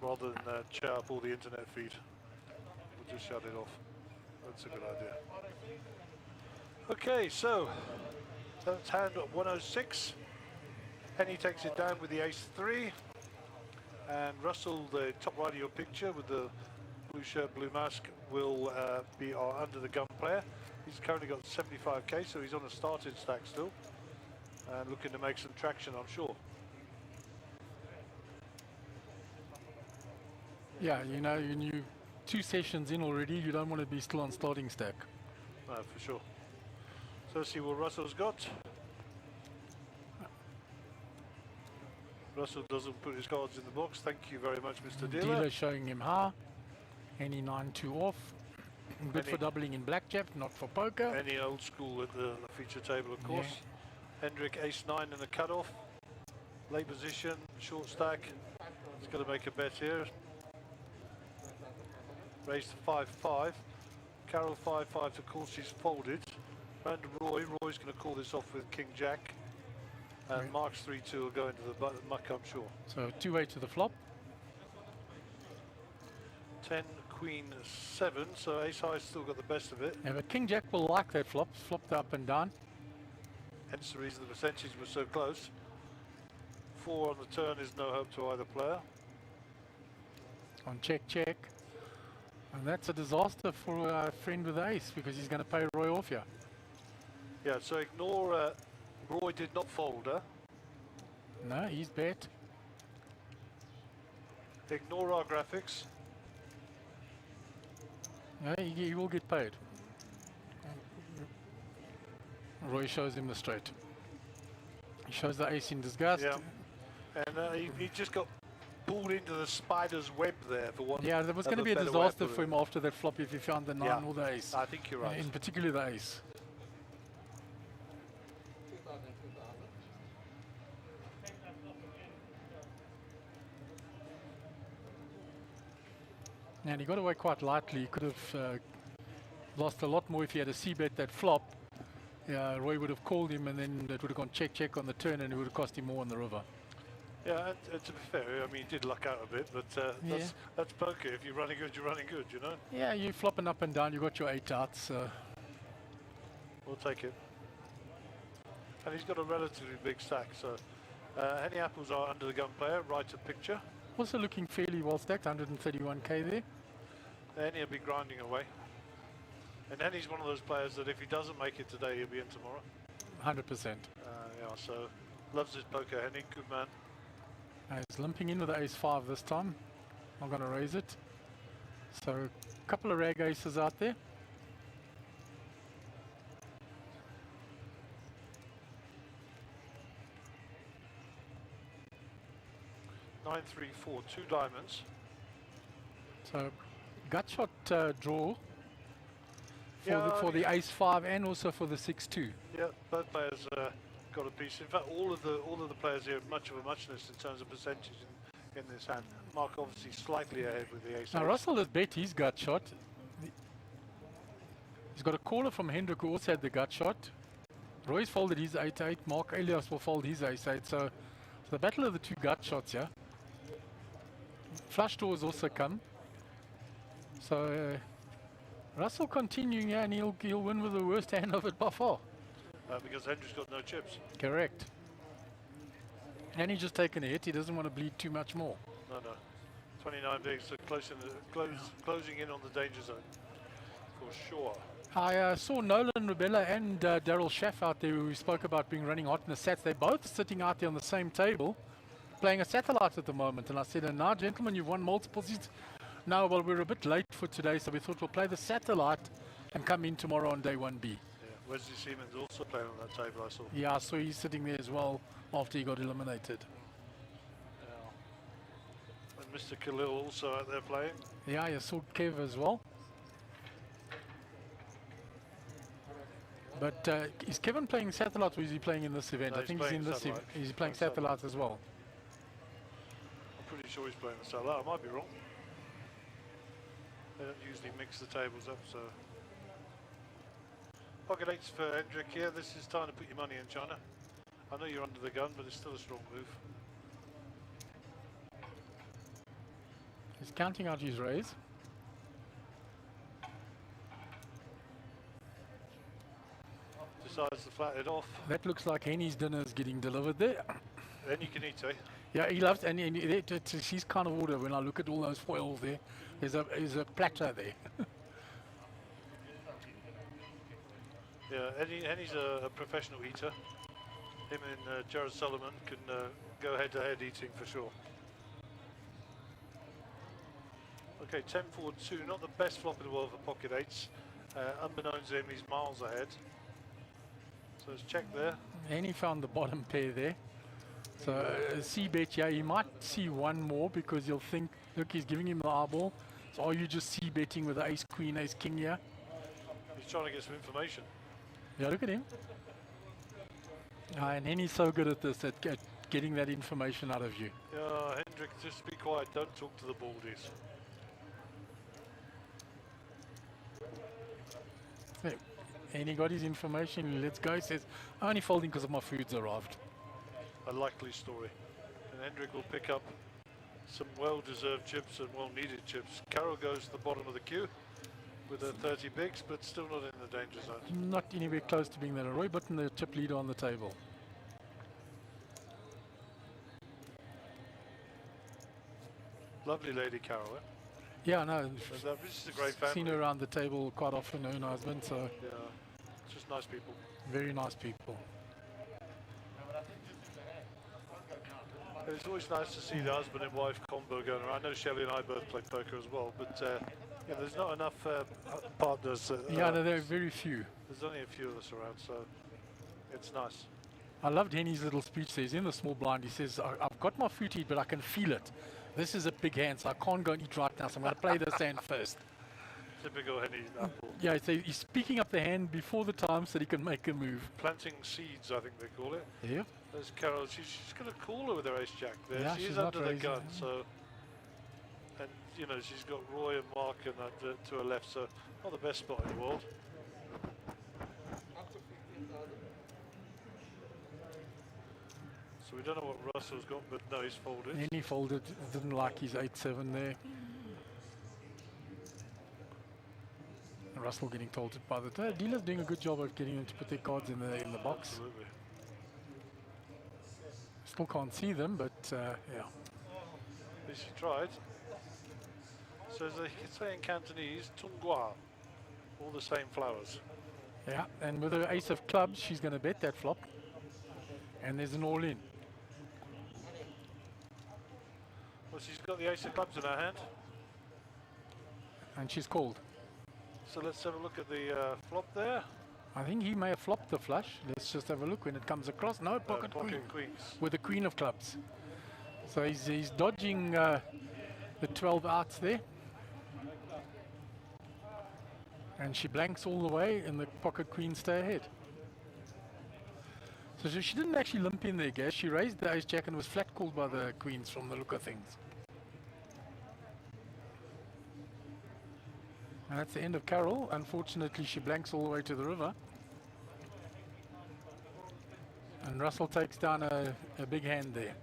Rather than chat up all the internet feed. We'll just shut it off. That's a good idea. Okay, so that's hand 106. Henny takes it down with the ace-3. And Russell, the top right of your picture with the blue shirt, blue mask, will be our under the gun player. He's currently got 75k, so he's on a starting stack still. And looking to make some traction, I'm sure. Yeah, you know, you 2 sessions in already, you don't want to be still on starting stack. No, for sure. So let's see what Russell's got. Russell doesn't put his cards in the box. Thank you very much, Mr. Dealer. Dealer showing him how. Any 9-2 off. Good Any- for doubling in blackjack, not for poker. Any old school at the feature table, of course. Hendrik ace-9 in the cutoff. Late position, short stack. He's got to make a bet here. Raised to 5-5. Carol 5-5 to call, she's folded. Round to Roy. Roy's going to call this off with King Jack. And Right. Mark's 3-2 will go into the muck, I'm sure. So 2-way to the flop. 10, Queen 7, so Ace High's still got the best of it. Yeah, but King Jack will like that flop. Flopped up and down. Hence the reason the percentages were so close. 4 on the turn is no hope to either player. On check, check. And that's a disaster for our friend with the ace because he's going to pay Roy off here. Yeah, so ignore Roy did not fold her. No, he's bet. Ignore our graphics. No, he will get paid. Roy shows him the straight. He shows the ace in disgust. Yeah. And he just got pulled into the spider's web there for one. Yeah, there was going to be a disaster for him after that flop if he found the 9 or the ace. I think you're right. In particular the ace. And he got away quite lightly. He could have lost a lot more if he had a c-bet that flop. Yeah, Roy would have called him and then it would have gone check, check on the turn and it would have cost him more on the river. Yeah, and to be fair, I mean, he did luck out a bit, but that's poker. If you're running good, you're running good, you know? Yeah, you're flopping up and down. You got your 8 outs. We'll take it. And he's got a relatively big stack, so Henny Apples are under the gun player, right of picture. Also looking fairly well stacked, 131k there. Henny will be grinding away. And Henny's one of those players that if he doesn't make it today, he'll be in tomorrow. 100%. Yeah, so loves his poker, Henny, good man. He's limping in with the ace-5 this time. I'm going to raise it. So a couple of rag aces out there. Nine, 3, 4, 2 diamonds. So gut shot draw for, Yeah, for the ace-5 and also for the 6-2. Yeah, both players got a piece. In fact, all of the players here have much of a muchness in terms of percentage in this hand. Mark obviously slightly ahead with the ace. Now Russell has bet his gut shot. He's got a caller from Hendrik who also had the gut shot. Roy's folded his 8-8. Mark Elias will fold his ace-8. So the battle of the two gut shots here. Flush draws also come. So Russell continuing here and he'll win with the worst hand of it by far. Because Hendrik's got no chips. Correct. And he's just taken a hit. He doesn't want to bleed too much more. No. 29 bigs, so closing in on the danger zone. For sure. I saw Nolan Rubella and Daryl Schaff out there who spoke about being running hot in the sats. They're both sitting out there on the same table, playing a satellite at the moment. And I said, and now, gentlemen, you've won multiple seats. No, well, we're a bit late for today, so we thought we'll play the satellite and come in tomorrow on day 1B. Yeah, Wesley Siemens also playing on that table, I saw. Yeah, I saw he's sitting there as well after he got eliminated. Yeah. And Mr. Khalil also out there playing. Yeah, I saw Kev as well. But is Kevin playing satellite or is he playing in this event? No, I think he's in this event. He's playing Satellite. satellite as well. I'm pretty sure he's playing the satellite. I might be wrong. They don't usually mix the tables up, so. Pocket 8s for Hendrik here. This is time to put your money in, China. I know you're under the gun, but it's still a strong move. He's counting out his raise. Decides to flat it off. That looks like Henny's dinner is getting delivered there. Then you can eat, eh? Yeah, he loves, and it's his kind of order. When I look at all those foils there, there's a platter there. Yeah, Henny's a professional eater. Him and Jared Solomon can go head-to-head eating for sure. Okay, 10-4-2, not the best flop in the world for pocket 8s. Unbeknownst to him, he's miles ahead. So let's check there. Henny found the bottom pair there. So C-bet, yeah, he might see one more because he'll think, look, he's giving him the eyeball. So are you just C-betting with the ace-queen, ace-king here? He's trying to get some information. Yeah, look at him. And Henny's so good at this, at getting that information out of you. Yeah, Hendrik, just be quiet. Don't talk to the baldies. And he got his information. Let's go. He says, only folding because of my food's arrived. A likely story. And Hendrik will pick up some well-deserved chips and well-needed chips. Carroll goes to the bottom of the queue with her 30 bigs, but still not in the danger zone. Not anywhere close to being there. Roy Button, the chip leader on the table. Lovely lady, Carroll. Eh? Yeah, no. This is a great family. Seen her around the table quite often, her and her husband, so Yeah, just nice people. very nice people. And it's always nice to see the husband and wife combo going around. I know Shelley and I both play poker as well, but yeah, there's not enough partners. Yeah, no, there are very few. There's only a few of us around, so it's nice. I loved Henny's little speech there. He's in the small blind. He says, I've got my food to eat, but I can feel it. This is a big hand, so I can't go and eat right now, so I'm going to play this hand first. Typical Henny apple. Yeah, so he's picking up the hand before the time so he can make a move. Planting seeds, I think they call it. Yeah. There's Carol. She's got a caller with her ace jack there. Yeah, she's she's under not the raising gun, it. so. And, you know, she's got Roy and Mark and that to her left, so not the best spot in the world. So we don't know what Russell's got, but no, he's folded. Henny folded, didn't like his 8-7 there. And Russell getting told to by the dealer's doing a good job of getting them to put their cards in the box. Absolutely. Still can't see them, but yeah. At least she tried. So as they say in Cantonese, Tungwa, all the same flowers. Yeah, and with her ace of clubs, she's going to bet that flop. And there's an all-in. Well, she's got the ace of clubs in her hand. And she's called. So let's have a look at the flop there. I think he may have flopped the flush. Let's just have a look when it comes across. No, pocket queen. Queens. With the queen of clubs. So he's dodging the 12 outs there. And she blanks all the way, and the pocket queens stay ahead. So she didn't actually limp in there, Gas. She raised the ace jack and was flat called by the queens from the look of things. And that's the end of Carol. Unfortunately, she blanks all the way to the river. And Russell takes down a big hand there.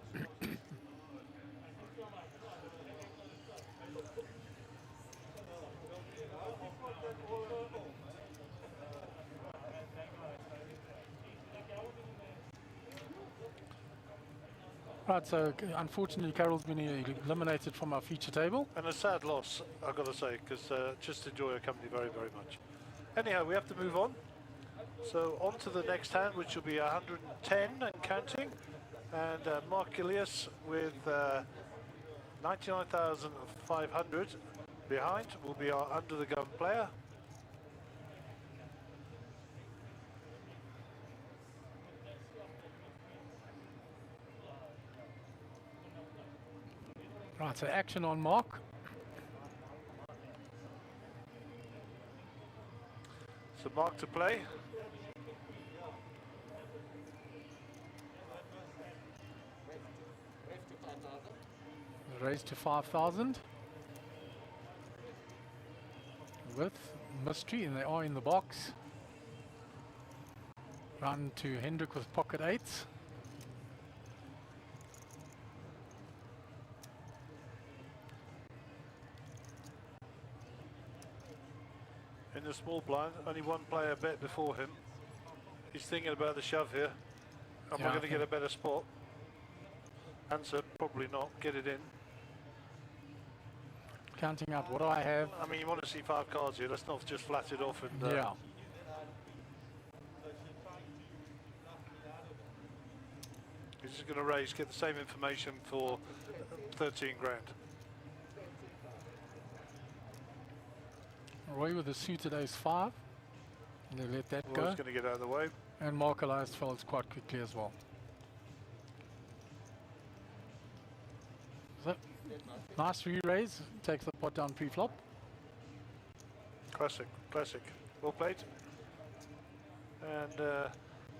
Right, so unfortunately Carol's been eliminated from our feature table. And a sad loss, I've got to say, because just enjoy her company very, very much. Anyhow, we have to move on. So on to the next hand, which will be 110 and counting. And Mark Elias with 99,500 behind will be our under the gun player. Right, so action on Mark. So Mark to play. Raised to 5,000. With mystery, and they are in the box. Run to Hendrik with pocket eights. In the small blind, only one player bet before him. He's thinking about the shove here. Am I going to get a better spot? Answer, probably not. Get it in. Counting out, what do I have? I mean, you want to see 5 cards here. Let's not just flat it off. And, Yeah. He's just going to raise, get the same information for 13 grand. Roy with the suited ace 5. And they let that Roy's go. going to get out of the way. And Mark Elias folds quite quickly as well. So, nice re-raise. Takes the pot down pre-flop. Classic, classic. Well played. And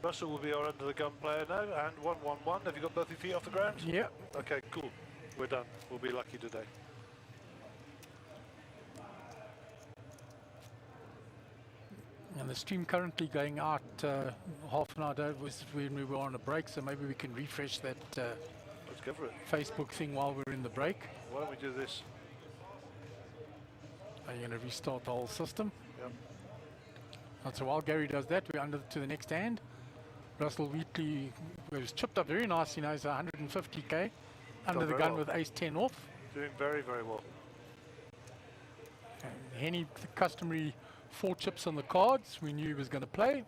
Russell will be our under the gun player now. And 1-1-1. Have you got both your feet off the ground? Yeah. Okay, cool. We're done. We'll be lucky today. And the stream currently going out half an hour was when we were on a break, so maybe we can refresh that Let's go for it. Facebook thing while we're in the break. Why don't we do this? Are you going to restart the whole system? Yep. And so while Gary does that, we're under to the next hand. Russell Wheatley was chipped up very nicely now. He's 150k under the very gun well. with ace 10 off. Doing very, very well. And Henny, the customary 4 chips on the cards. We knew he was going to play.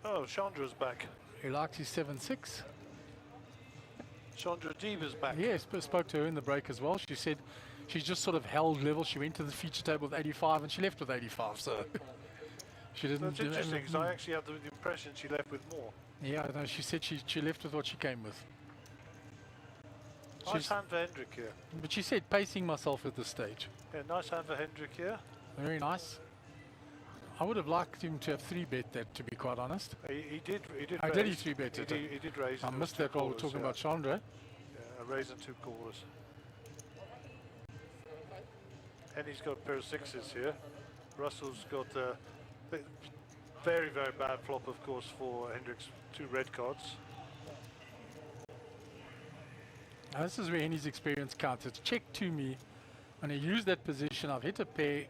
Oh, Chandra's back. He likes his 7-6. Chandra Deeba's back. Yes, but spoke to her in the break as well. She said she's just sort of held level. She went to the feature table with 85 and she left with 85. So she didn't. That's interesting because I actually had the impression she left with more. Yeah, no, she said she left with what she came with. Nice hand for Hendrik here. But she said pacing myself at this stage. Yeah, nice hand for Hendrik here. Very nice. I would have liked him to have 3-bet that, to be quite honest. He did. I raise. did he 3-bet it. He did raise. I and there was missed 2 that while we were callers, talking yeah. about Chandra. Yeah, a raise and 2 callers. And he's got a pair of 6s here. Russell's got a very, very bad flop, of course, for Hendrik's 2 red cards. Now this is where Henny's experience counts. It's check to me. When I use that position, I've hit a pair.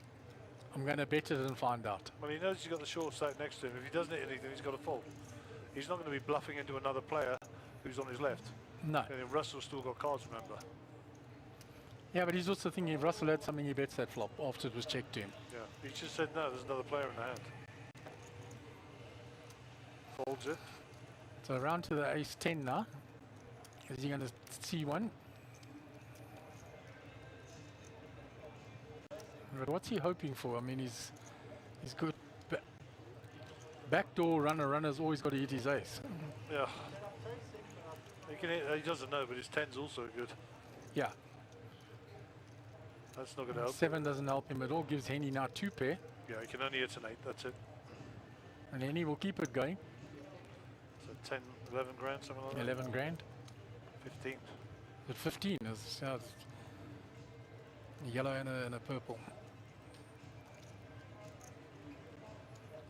I'm going to bet it and find out. Well, he knows he's got the short stack next to him. If he doesn't hit anything, he's got a fold. He's not going to be bluffing into another player who's on his left. No. And then Russell's still got cards, remember. Yeah, but he's also thinking if Russell had something, he bets that flop after it was checked to him. Yeah, he just said no, there's another player in the hand. Folds it. So around to the ace 10 now. Is he going to see one? But what's he hoping for? I mean, he's good. Backdoor runner's always got to hit his ace. Yeah. He can hit, he doesn't know, but his 10's also good. Yeah. That's not going to help. 7 doesn't help him at all. Gives Henny now 2 pair. Yeah, he can only hit an 8, that's it. And Henny will keep it going. So 10, 11 grand, something like that. 11 grand. 15. At 15 is a yellow and a purple.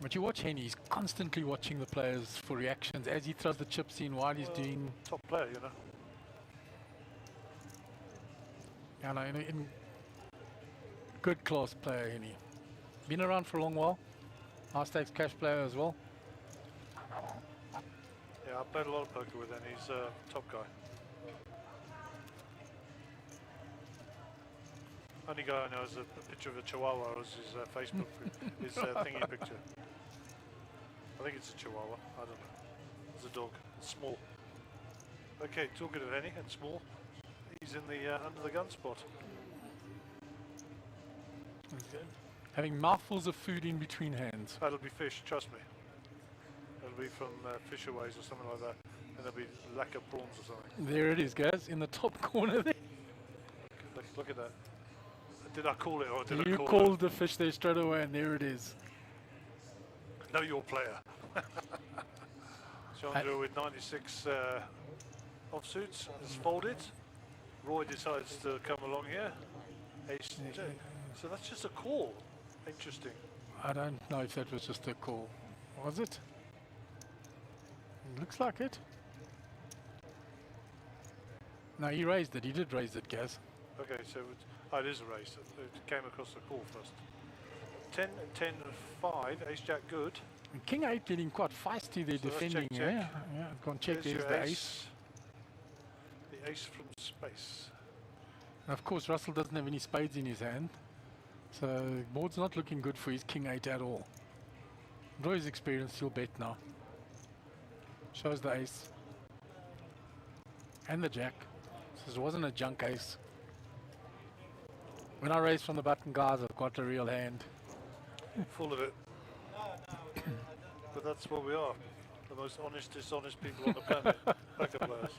But you watch Henny, he's constantly watching the players for reactions as he throws the chips in while he's doing. Top player, you know. Yeah, no, in good class player, Henny. Been around for a long while. High stakes cash player as well. Yeah, I played a lot of poker with him. He's a top guy. Only guy I know is a picture of a chihuahua as his Facebook, his thingy picture. I think it's a chihuahua. I don't know. It's a dog. It's small. Okay, talking of Henny and small, he's in the under the gun spot. Having mouthfuls of food in between hands. That'll be fish, trust me. It'll be from Fisherways or something like that. And there'll be lacquer prawns or something. There it is, guys, in the top corner there. Look at that. Did I call it or did I You call called the fish there straight away, and there it is. it? Know your player. Chandra with 96 offsuits is folded. Roy decides to come along here. Ace two. So that's just a call. Interesting. I don't know if that was just a call. Was it? Looks like it. No, he raised it. He did raise it, Gaz. Okay, so it is a raise. It came across the call first. 10, 10, 5. Ace Jack good. And King 8 getting quite feisty there, So that's defending. check, Yeah, check. yeah. Gone check. There's There's your the ace. The ace from space. And of course, Russell doesn't have any spades in his hand. So board's not looking good for his King 8 at all. Roy's experience, he'll bet now. Shows the ace. And the jack. Says it wasn't a junk ace. When I raise from the button, guys, I've got a real hand. Full of it. But that's what we are. The most honest, dishonest people on the planet. Poker players.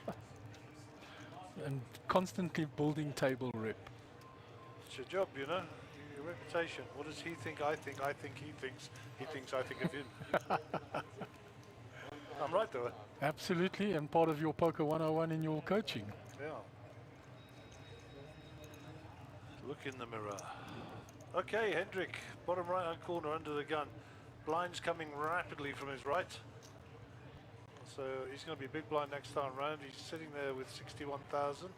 And constantly building table rep. It's your job, you know. Your reputation. What does he think? I think he thinks. He thinks I think of him. I'm right though. Absolutely, and part of your Poker 101 in your coaching. Yeah. Look in the mirror. Okay, Hendrik, bottom right hand corner under the gun. Blinds coming rapidly from his right. So he's going to be big blind next time round. He's sitting there with 61,000.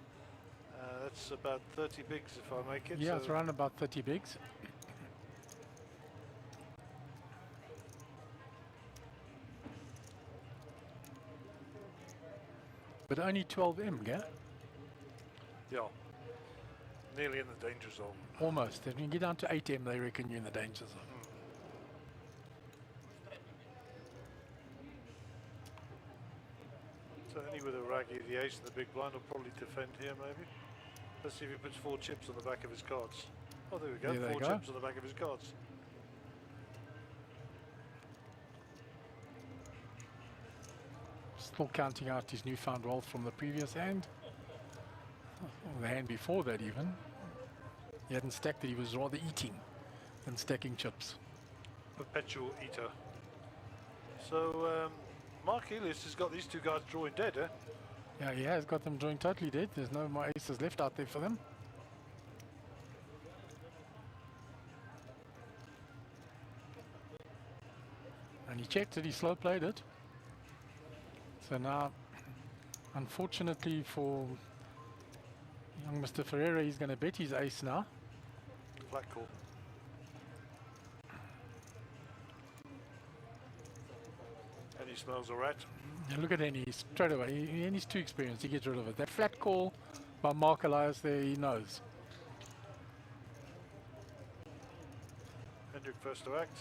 That's about 30 bigs if I make it. Yeah, so it's around about 30 bigs. But only 12M, yeah? yeah, nearly in the danger zone. Almost. If you get down to 8M, they reckon you're in the danger zone. So only with a raggy, the ace and the big blind will probably defend here maybe. Let's see if he puts 4 chips on the back of his cards. Oh, there we go. There they 4 go. chips on the back of his cards. Still counting out his newfound wealth from the previous hand. Or the hand before that even. He hadn't stacked it, he was rather eating than stacking chips. Perpetual eater. So Mark Elis has got these two guys drawing dead, eh? Yeah, he has got them drawing totally dead. There's no more aces left out there for them. And he checked it, he slow played it. So now, unfortunately for young Mr. Ferreira, he's going to bet his ace now. Flat call. And he smells a rat. Yeah, look at Henny straight away. Henny's too experienced. He gets rid of it. That flat call by Mark Elias there, he knows. Hendrik first to act.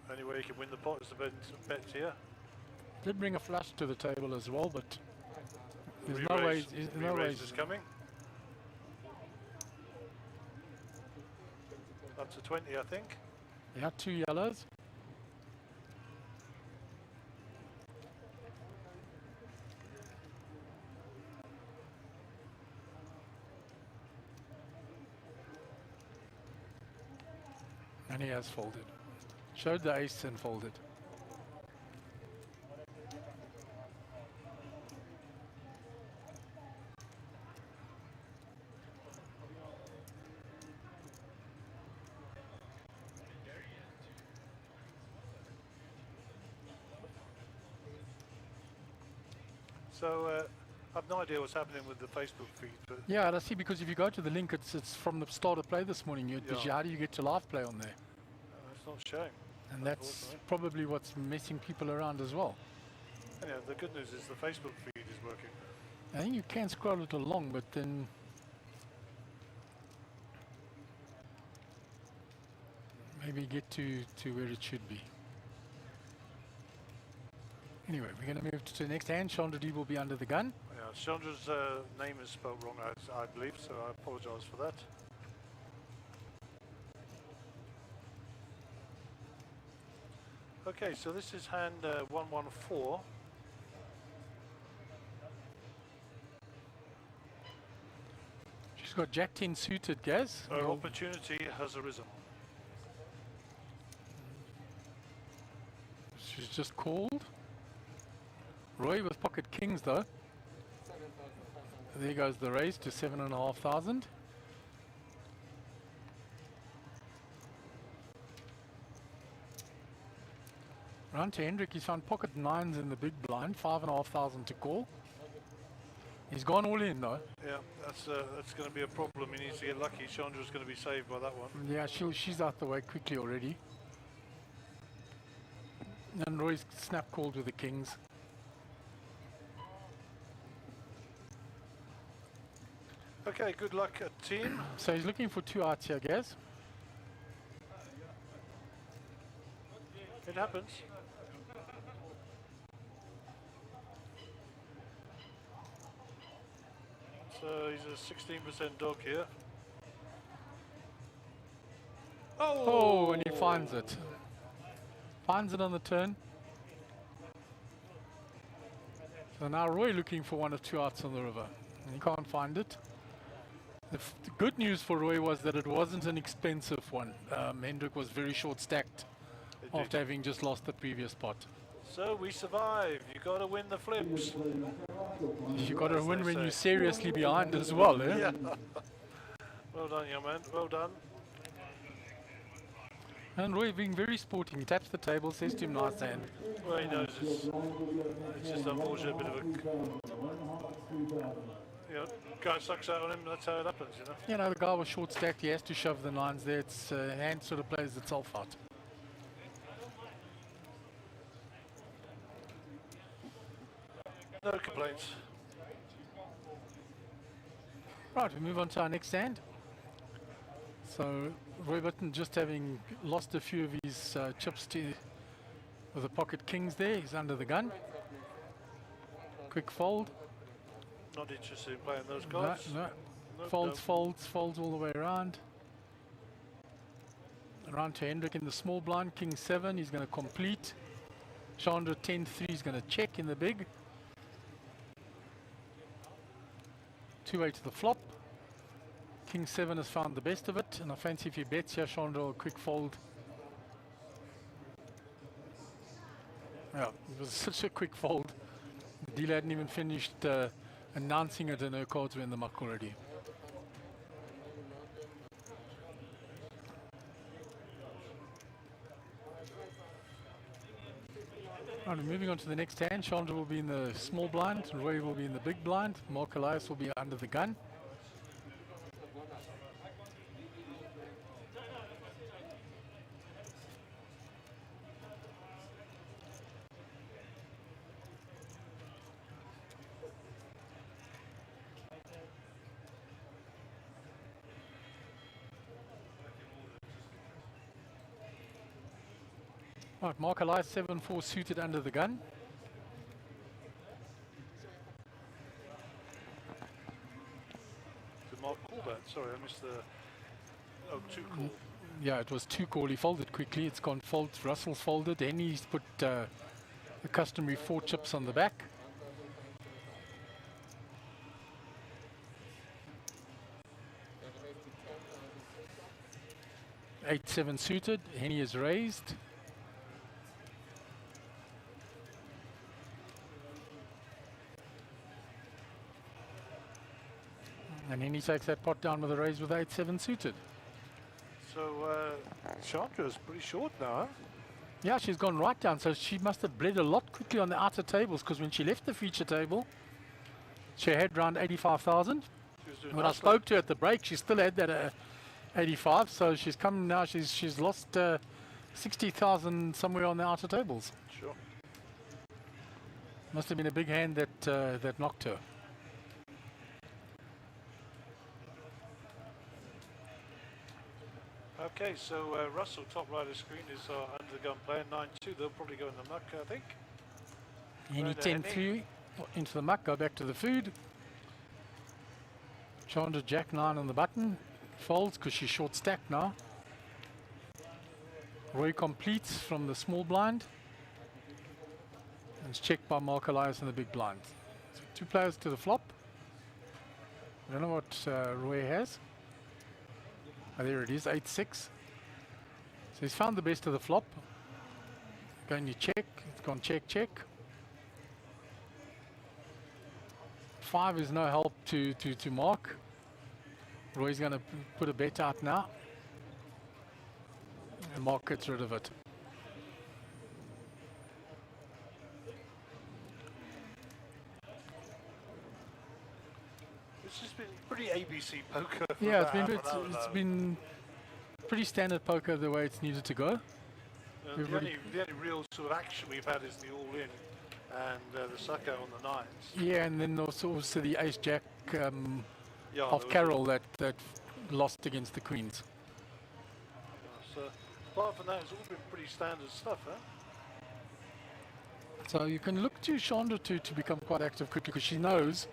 Only way he can win the pot is to bet here. Did bring a flush to the table as well, but there's no Re-raise- way. No re-raise ways. is coming. Up to 20, I think. Yeah, 2 yellows. And he has folded. Showed the ace and folded. So I've no idea what's happening with the Facebook feed, but Yeah, and I see, because if you go to the link, it's from the start of play this morning. Yeah. How do you get to live play on there? it's not showing. And that's Unfortunately. probably what's messing people around as well. Anyhow, the good news is the Facebook feed is working. I think you can scroll it along, but then maybe get to where it should be. Anyway, we're going to move to the next hand. Chandra D will be under the gun. Yeah, Chandra's name is spelled wrong, I believe, so I apologise for that. Okay, so this is hand 114. She's got Jack 10 suited, Gaz. An Well, opportunity has arisen. she's just called. Roy with pocket kings though. There goes the raise to 7,500. Round to Hendrik, he's found pocket nines in the big blind, 5,500 to call. He's gone all in though. Yeah, that's going to be a problem. He needs to get lucky. Chandra's going to be saved by that one. Yeah, she's out the way quickly already. And Roy's snap called with the kings. Okay, good luck, team. So he's looking for 2 outs here, Gaz. It happens. So he's a 16% dog here. Oh, and he finds it. Finds it on the turn. So now Roy looking for 1 of 2 outs on the river. And he can't find it. The good news for Roy was that it wasn't an expensive one. Hendrik was very short stacked after having just lost the previous pot. So we survive. You got to win the flips. You got to As win they when say. you're seriously behind as well, eh? Yeah. Well done, young man. Well done. And Roy being very sporting, he taps the table, says to him, nice hand. Well, he knows it's just unfortunate, a bit of a, guy sucks out on him, that's how it happens, you know. You know, the guy was short stacked, he has to shove the nines there. It's hand sort of plays itself out. No complaints. Right, we move on to our next hand. So Roy Button just having lost a few of his chips to with the pocket kings there. He's under the gun. Quick fold. Not interested in playing those No, cards. no. Nope, Folds, no. folds, folds all the way around. Around to Hendrik in the small blind. King 7, he's going to complete. Chandra 10-3, he's going to check in the big. 2-8 to the flop. King 7 has found the best of it, and I fancy if he bets here, Chandra will quick fold. Yeah, it was such a quick fold. The dealer hadn't even finished announcing it, and her cards were in the muck already. Right, moving on to the next hand. Chandra will be in the small blind, Roy will be in the big blind, Mark Elias will be under the gun. Right, Mark Elias 7-4 suited under the gun. Did Mark call that? Sorry, I missed the... Oh, 2 call. Yeah, it was 2 call. He folded quickly. It's gone fold. Russell's folded. Henny's put the customary 4 chips on the back. Eight, 7 suited. Henny is raised. And Henny takes that pot down with a raise with 8-7 suited. So, Chandra's pretty short now, huh? Yeah, she's gone right down, so she must have bled a lot quickly on the outer tables, because when she left the feature table, she had around 85,000. She was doing When I nicely. spoke to her at the break, she still had that 85, so she's come now, she's lost 60,000 somewhere on the outer tables. Sure. Must have been a big hand that that knocked her. Okay, so Russell, top right of the screen, is under the gun player, 9-2. They'll probably go in the muck, I think. Henny Right, 10-3 into the muck, go back to the food. Chandra Jack 9 on the button. Folds because she's short stacked now. Roy completes from the small blind. And it's checked by Mark Elias in the big blind. So 2 players to the flop. I don't know what Roy has. Oh, there it is, 8-6. So he's found the best of the flop. Going to check, it's gone check, check. 5 is no help to Mark. Roy's going to put a bet out now. And Mark gets rid of it. This has been pretty ABC poker. For Yeah, about it's half an hour now. been pretty standard poker the way it's needed to go. And the everybody- only real sort of action we've had is the all-in and the suck out on the 9s. Yeah, and then also the ace jack Yeah, there of was Carroll that lost against the queens. So apart from that, it's all been pretty standard stuff, huh? So you can look to Chandra to become quite active quickly, because she knows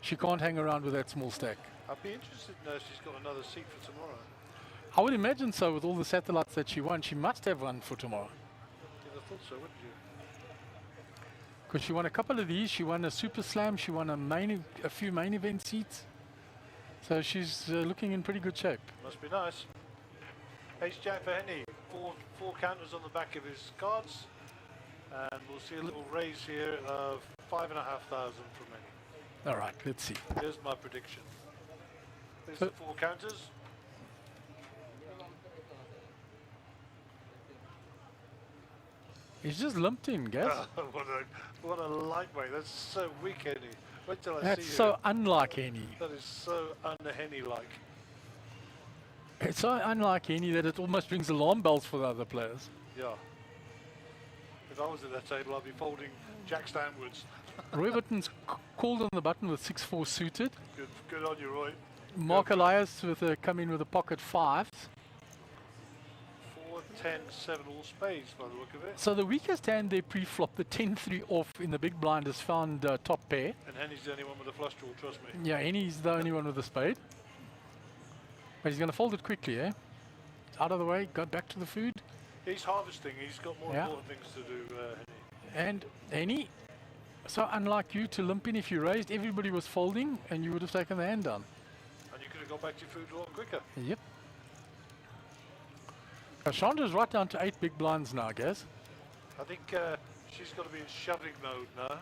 she can't hang around with that small stack. I'd be interested to know if she's got another seat for tomorrow. I would imagine so, with all the satellites that she won. She must have one for tomorrow, You'd have thought so, wouldn't you? because she won a couple of these. She won a Super Slam. She won a few main event seats. So she's looking in pretty good shape. Must be nice. Ace Jack for Henny. Four counters on the back of his cards. And we'll see a little raise here of 5,500 from Henny. All right, let's see. Here's my prediction. There's So- the 4 counters. He's just limped in, Gaz. What a lightweight. That's so weak, Henny. Wait till I That's see so you. unlike Henny. That is so un-Henny-like. It's so unlike Henny that it almost rings alarm bells for the other players. Yeah. If I was at that table, I'd be folding jacks downwards. Roy Bitton's called on the button with 6-4 suited. Good on you, Roy. Mark Elias with a come in with a pocket 5s. 4, 10, 7, all spades by the look of it. So the weakest hand they pre-flop, the 10-3 off in the big blind, has found top pair. And Henny's the only one with a flush draw, trust me. Yeah, Henny's the only one with a spade. But he's going to fold it quickly, eh? Out of the way, go back to the food. He's harvesting. He's got more important things to do, Henny. And Henny, so unlike you to limp in, if you raised, everybody was folding and you would have taken the hand down. And you could have got back to your food a lot quicker. Yep. Chandra's right down to 8 big blinds now, Gaz. I think she's got to be in shoving mode now.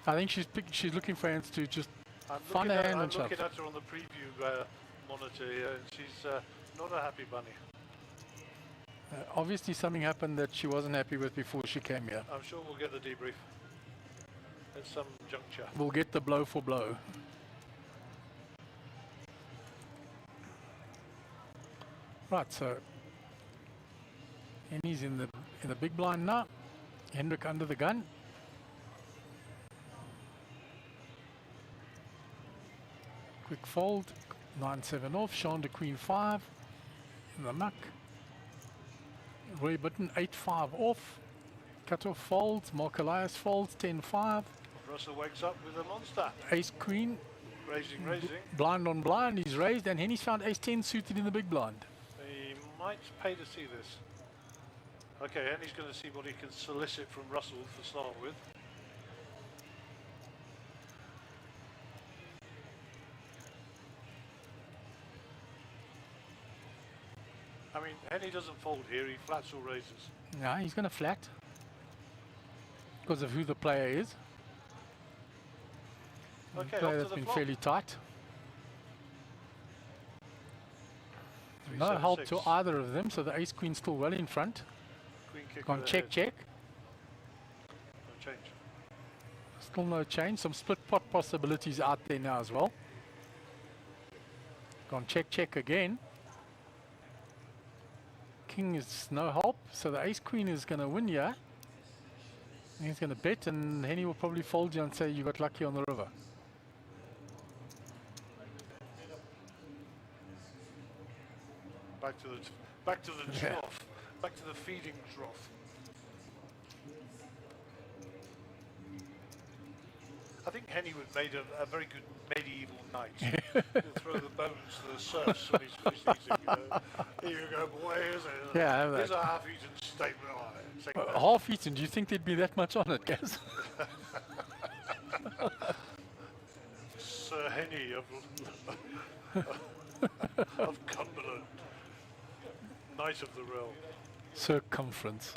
I think she's looking for hands to just I'm find a hand and shove. looking at her on the preview monitor here, and she's not a happy bunny. Obviously something happened that she wasn't happy with before she came here. I'm sure we'll get the debrief at some juncture. We'll get the blow for blow. Right, so Henny's in the big blind now. Hendrik under the gun. Quick fold, 9-7 off. Chandra Queen 5 in the muck. Roy Bitton 8-5 off. Cut off folds. Mark Elias folds 10-5. Russell wakes up with a monster. Ace Queen. Raising. Blind on blind. He's raised, and Henny's found Ace 10 suited in the big blind. He might pay to see this. Okay, and he's going to see what he can solicit from Russell to start with. I mean, Henny doesn't fold here, he flats or raises. Yeah, he's going to flat because of who the player is. Okay, The player off that's to the been flop. fairly tight. Three, No seven, help six. to either of them, so the ace queen still well in front. Queen kick Gone with a check, head. check. No change. Still no change. Some split pot possibilities out there now as well. Gone check, check again. King is no help, so the ace queen is going to win here. He's going to bet, and Henny will probably fold you and say you got lucky on the river. Back to the Yeah. trough. Back to the feeding trough. I think Henny would made a very good medieval knight. He'll throw the bones to the serfs when he's finished eating. You know. Here you go, boy. Here's a half-eaten steak. Oh, take that. Half eaten, do you think there'd be that much on it, Gaz? Sir Henny of Cumberland, Knight of the Realm. Circumference.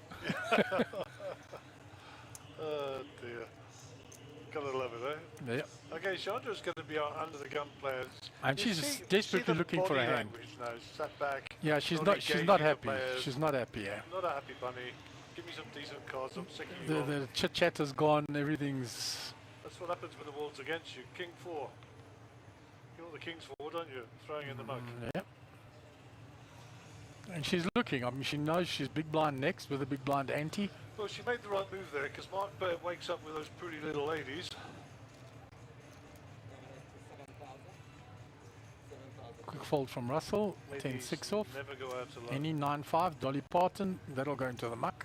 Oh dear. Gotta love it, eh? Yeah. Okay, Chandra's going to be our under the gun players. And You she's see desperately the looking for body a hand. language now, sat back. Yeah, she's not not. She's engaging not the happy. players. She's not happy. Yeah. Not a happy bunny. Give me some decent cards. I'm sick of you. all. The chit chat has gone. Everything's. That's what happens when the world's against you. King 4. You want the King's 4, don't you? Throwing in the mug. Yeah. And she's looking. I mean, she knows she's big blind next with a big blind ante. Well, she made the right move there because Mark Baird wakes up with those pretty little ladies. Quick fold from Russell. Ladies 10-6 off. never go out alone. Any 9-5. Dolly Parton. That'll go into the muck.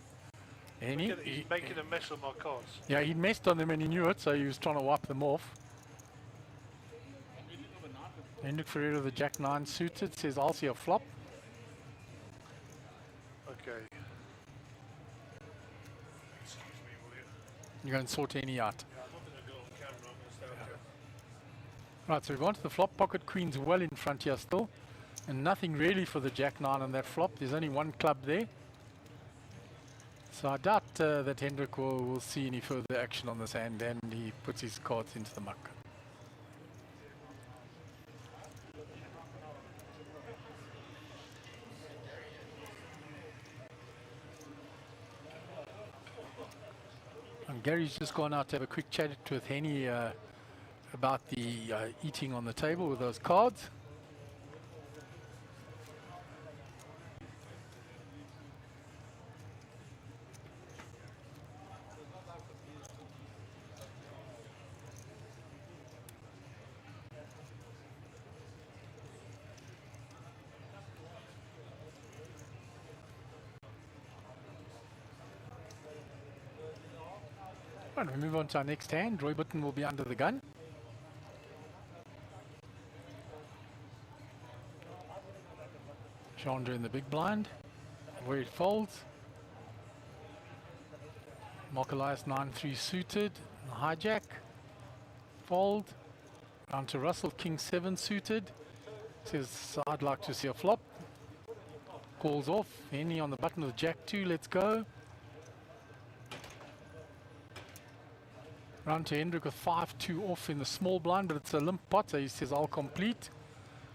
Any. Look at it, he's making a mess of my cards. Yeah, he messed on them and he knew it, so he was trying to wipe them off. Hendrik Ferreira, the Jack 9 suited, says I'll see a flop. Okay. Excuse me, will you? You go and sort any out. Yeah, I'm not going to go on camera. I'm going to stay up here. Right, so we've gone to the flop. Pocket Queen's well in front here still. And nothing really for the Jack 9 on that flop. There's only one club there. So I doubt that Hendrik will see any further action on this hand, and he puts his cards into the muck. And Gary's just gone out to have a quick chat with Henny about the eating on the table with those cards. Right, we move on to our next hand. Roy Button will be under the gun. Chandra in the big blind, where it folds. Mark Elias 9-3 suited, hijack, fold. Round to Russell, King 7 suited. Says, I'd like to see a flop. Calls off. Henny on the button with Jack 2, let's go. Round to Hendrik with 5-2 off in the small blind, but it's a limp pot, so he says, I'll complete.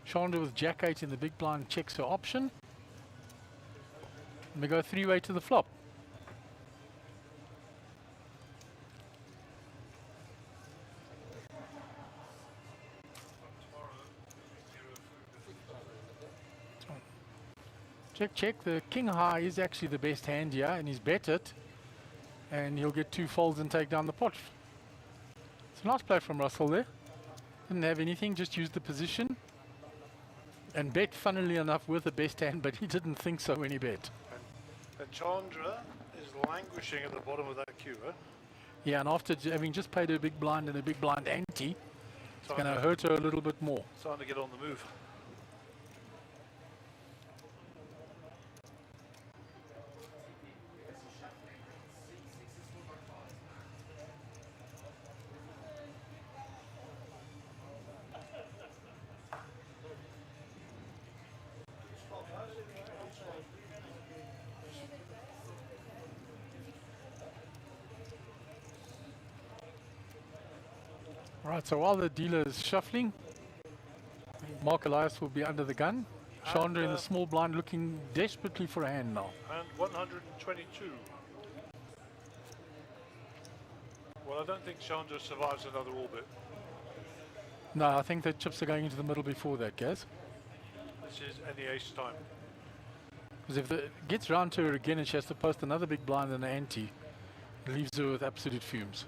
Chandra with Jack 8 in the big blind checks her option. And we go 3-way to the flop. Check, check. The king high is actually the best hand here, and he's bet it. And he'll get 2 folds and take down the pot. It's a nice play from Russell there. Didn't have anything, just used the position. And bet, funnily enough, with the best hand, but he didn't think so when he bet. And Chandra is languishing at the bottom of that cue, huh? Yeah, and after having just played a big blind and a big blind ante, it's going to hurt her a little bit more. Starting to get on the move. Right, so while the dealer is shuffling, Mark Elias will be under the gun. Chandra in the small blind looking desperately for a hand now. And 122. Well, I don't think Chandra survives another orbit. No, I think the chips are going into the middle before that, Gaz. This is any ace time. Because if it gets round to her again and she has to post another big blind and an ante, it leaves her with absolute fumes.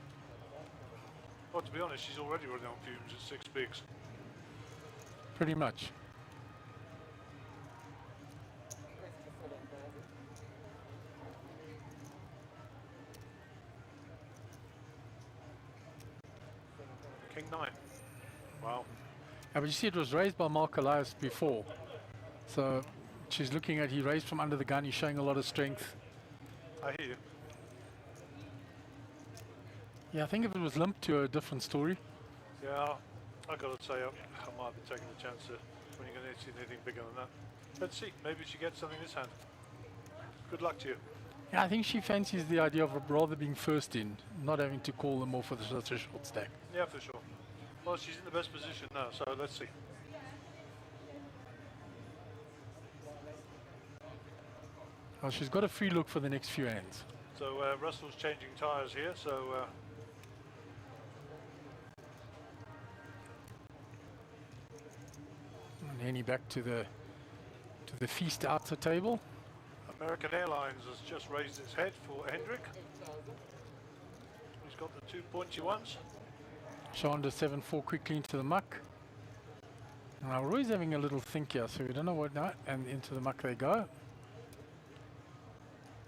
Well, to be honest, she's already running on fumes at 6 bigs. Pretty much. King 9. Wow. Yeah, but you see it was raised by Mark Elias before. So she's looking at, he raised from under the gun, he's showing a lot of strength. I hear you. Yeah, I think if it was limped to a different story. Yeah, I got to say, I might be taking a chance when you're going to see anything bigger than that. Let's see, maybe she gets something this hand. Good luck to you. Yeah, I think she fancies the idea of rather being first in, not having to call them off for such a short stack. Yeah, for sure. Well, she's in the best position now, so let's see. Well, she's got a free look for the next few hands. So Russell's changing tyres here, so and Henny back to the feast outer table. American Airlines has just raised its head for Hendrik. He's got the 2 pointy ones. Chandra 7-4 quickly into the muck. Now Roy's having a little think here, so we don't know what now. And into the muck they go.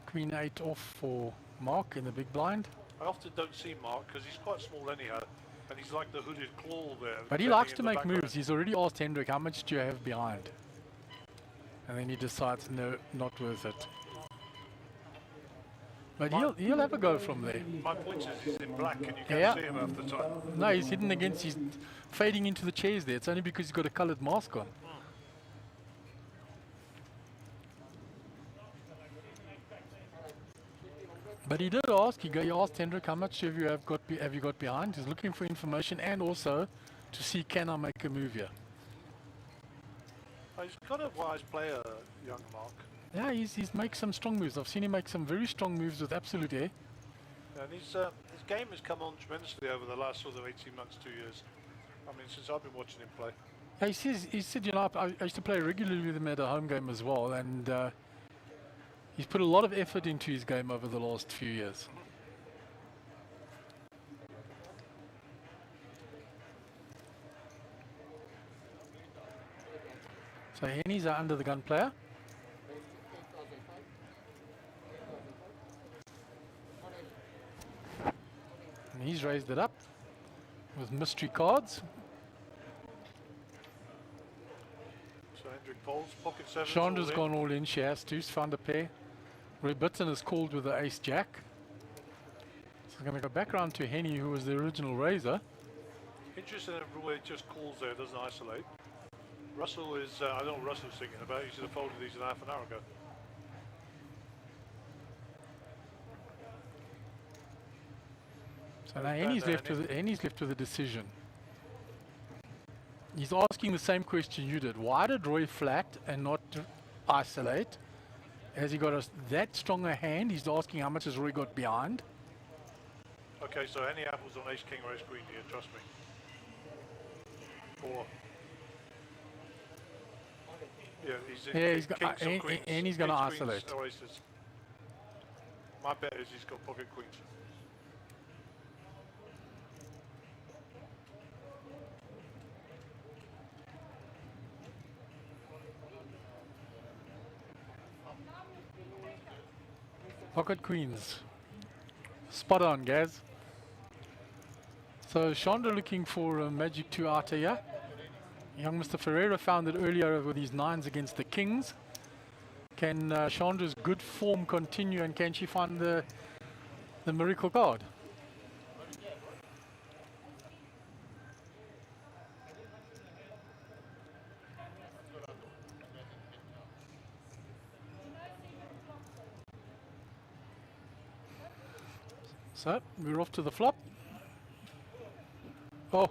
Queen 8 off for Mark in the big blind. I often don't see Mark because he's quite small anyhow, and he's like the hooded claw there. But he likes to make moves. He's already asked Hendrik, how much do you have behind? And then he decides, no, not worth it. But he'll have a go from there. My point is he's in black and you can't see him half the time. No, he's hidden against, he's fading into the chairs there. It's only because he's got a coloured mask on. But he did ask, he asked Hendrik, how much have you got behind? He's looking for information and also to see, can I make a move here? He's got a wise player, young Mark. Yeah, he's make some strong moves. I've seen him make some very strong moves with absolute air. And his game has come on tremendously over the last sort of 18 months, 2 years. I mean, since I've been watching him play. He said, you know, I used to play regularly with him at a home game as well, and he's put a lot of effort into his game over the last few years. So Henny's our under the gun player. And he's raised it up with mystery cards. So Hendrik Pols, pocket seven. Chandra's gone all in, she has to. She's found a pair. Roy Bitton is called with the ace jack. So I'm going to go back around to Henny, who was the original raiser. Interesting if Roy just calls there, doesn't isolate. Russell is, I don't know what Russell's thinking about. He should have folded these half an hour ago. So now Henny's left with a decision. He's asking the same question you did. Why did Roy flat and not isolate? Has he got that strong a hand? He's asking how much has Roy got behind. Okay, so any apples on ace king or ace queen here, trust me. Or yeah, he's got and he's going to isolate. My bet is he's got pocket queens. Pocket queens. Spot on, Gaz. So Chandra looking for a magic 2 outer here. Young Mr. Ferreira found it earlier with his 9s against the kings. Can Chandra's good form continue, and can she find the miracle card? So we're off to the flop. Oh.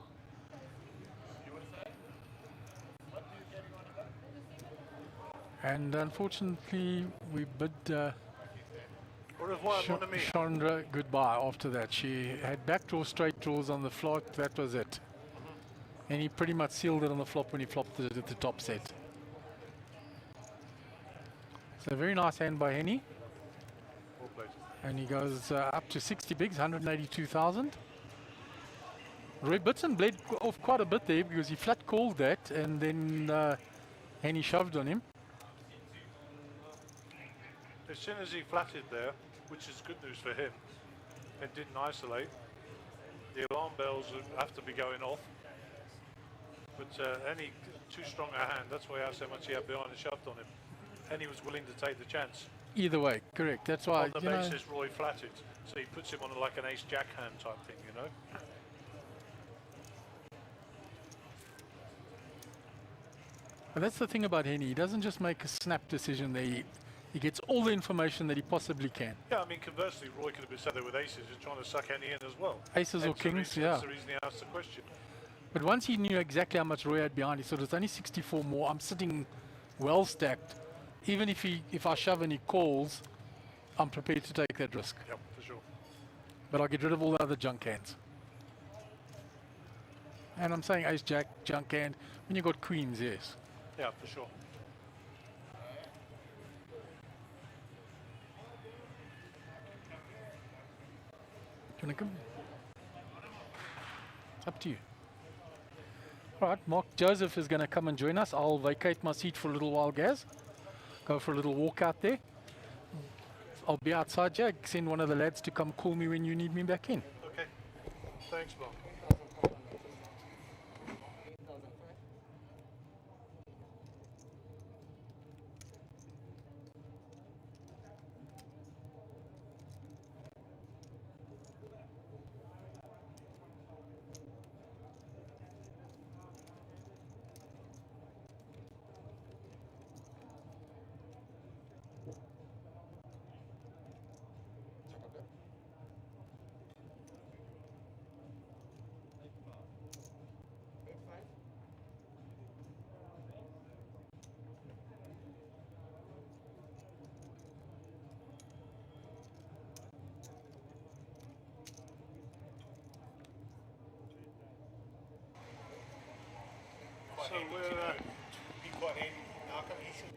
And unfortunately, we bid Chandra goodbye after that. She had backdoor straight draws on the flop. That was it. And he pretty much sealed it on the flop when he flopped it at the top set. So very nice hand by Henny. And he goes up to 60 bigs, 182,000. Roy Bitson bled off quite a bit there because he flat called that, and then Henny shoved on him. As soon as he flatted there, which is good news for him, and didn't isolate, the alarm bells would have to be going off. But any too strong a hand, that's why so much he had behind and shoved on him. And he was willing to take the chance. Either way, correct. That's why, on the basis Roy flatted, so he puts him on like an ace-jack hand type thing, you know. But that's the thing about Henny. He doesn't just make a snap decision there. He gets all the information that he possibly can. Yeah, I mean, conversely, Roy could have been sat there with aces and trying to suck Henny in as well. Aces or kings, yeah. That's the reason he asked the question. But once he knew exactly how much Roy had behind, he thought it's only 64 more. I'm sitting well stacked. Even if I shove and he calls, I'm prepared to take that risk. Yep, for sure. But I'll get rid of all the other junk hands. And I'm saying ace jack, junk hand, when you've got queens, yes. Yeah, for sure. Do you want to come? It's up to you. All right, Mark Joseph is going to come and join us. I'll vacate my seat for a little while, Gaz. Go for a little walk out there. I'll be outside, Jack. Send one of the lads to come call me when you need me back in. Okay. Thanks, Mark. So we're be quite handy. How come he should?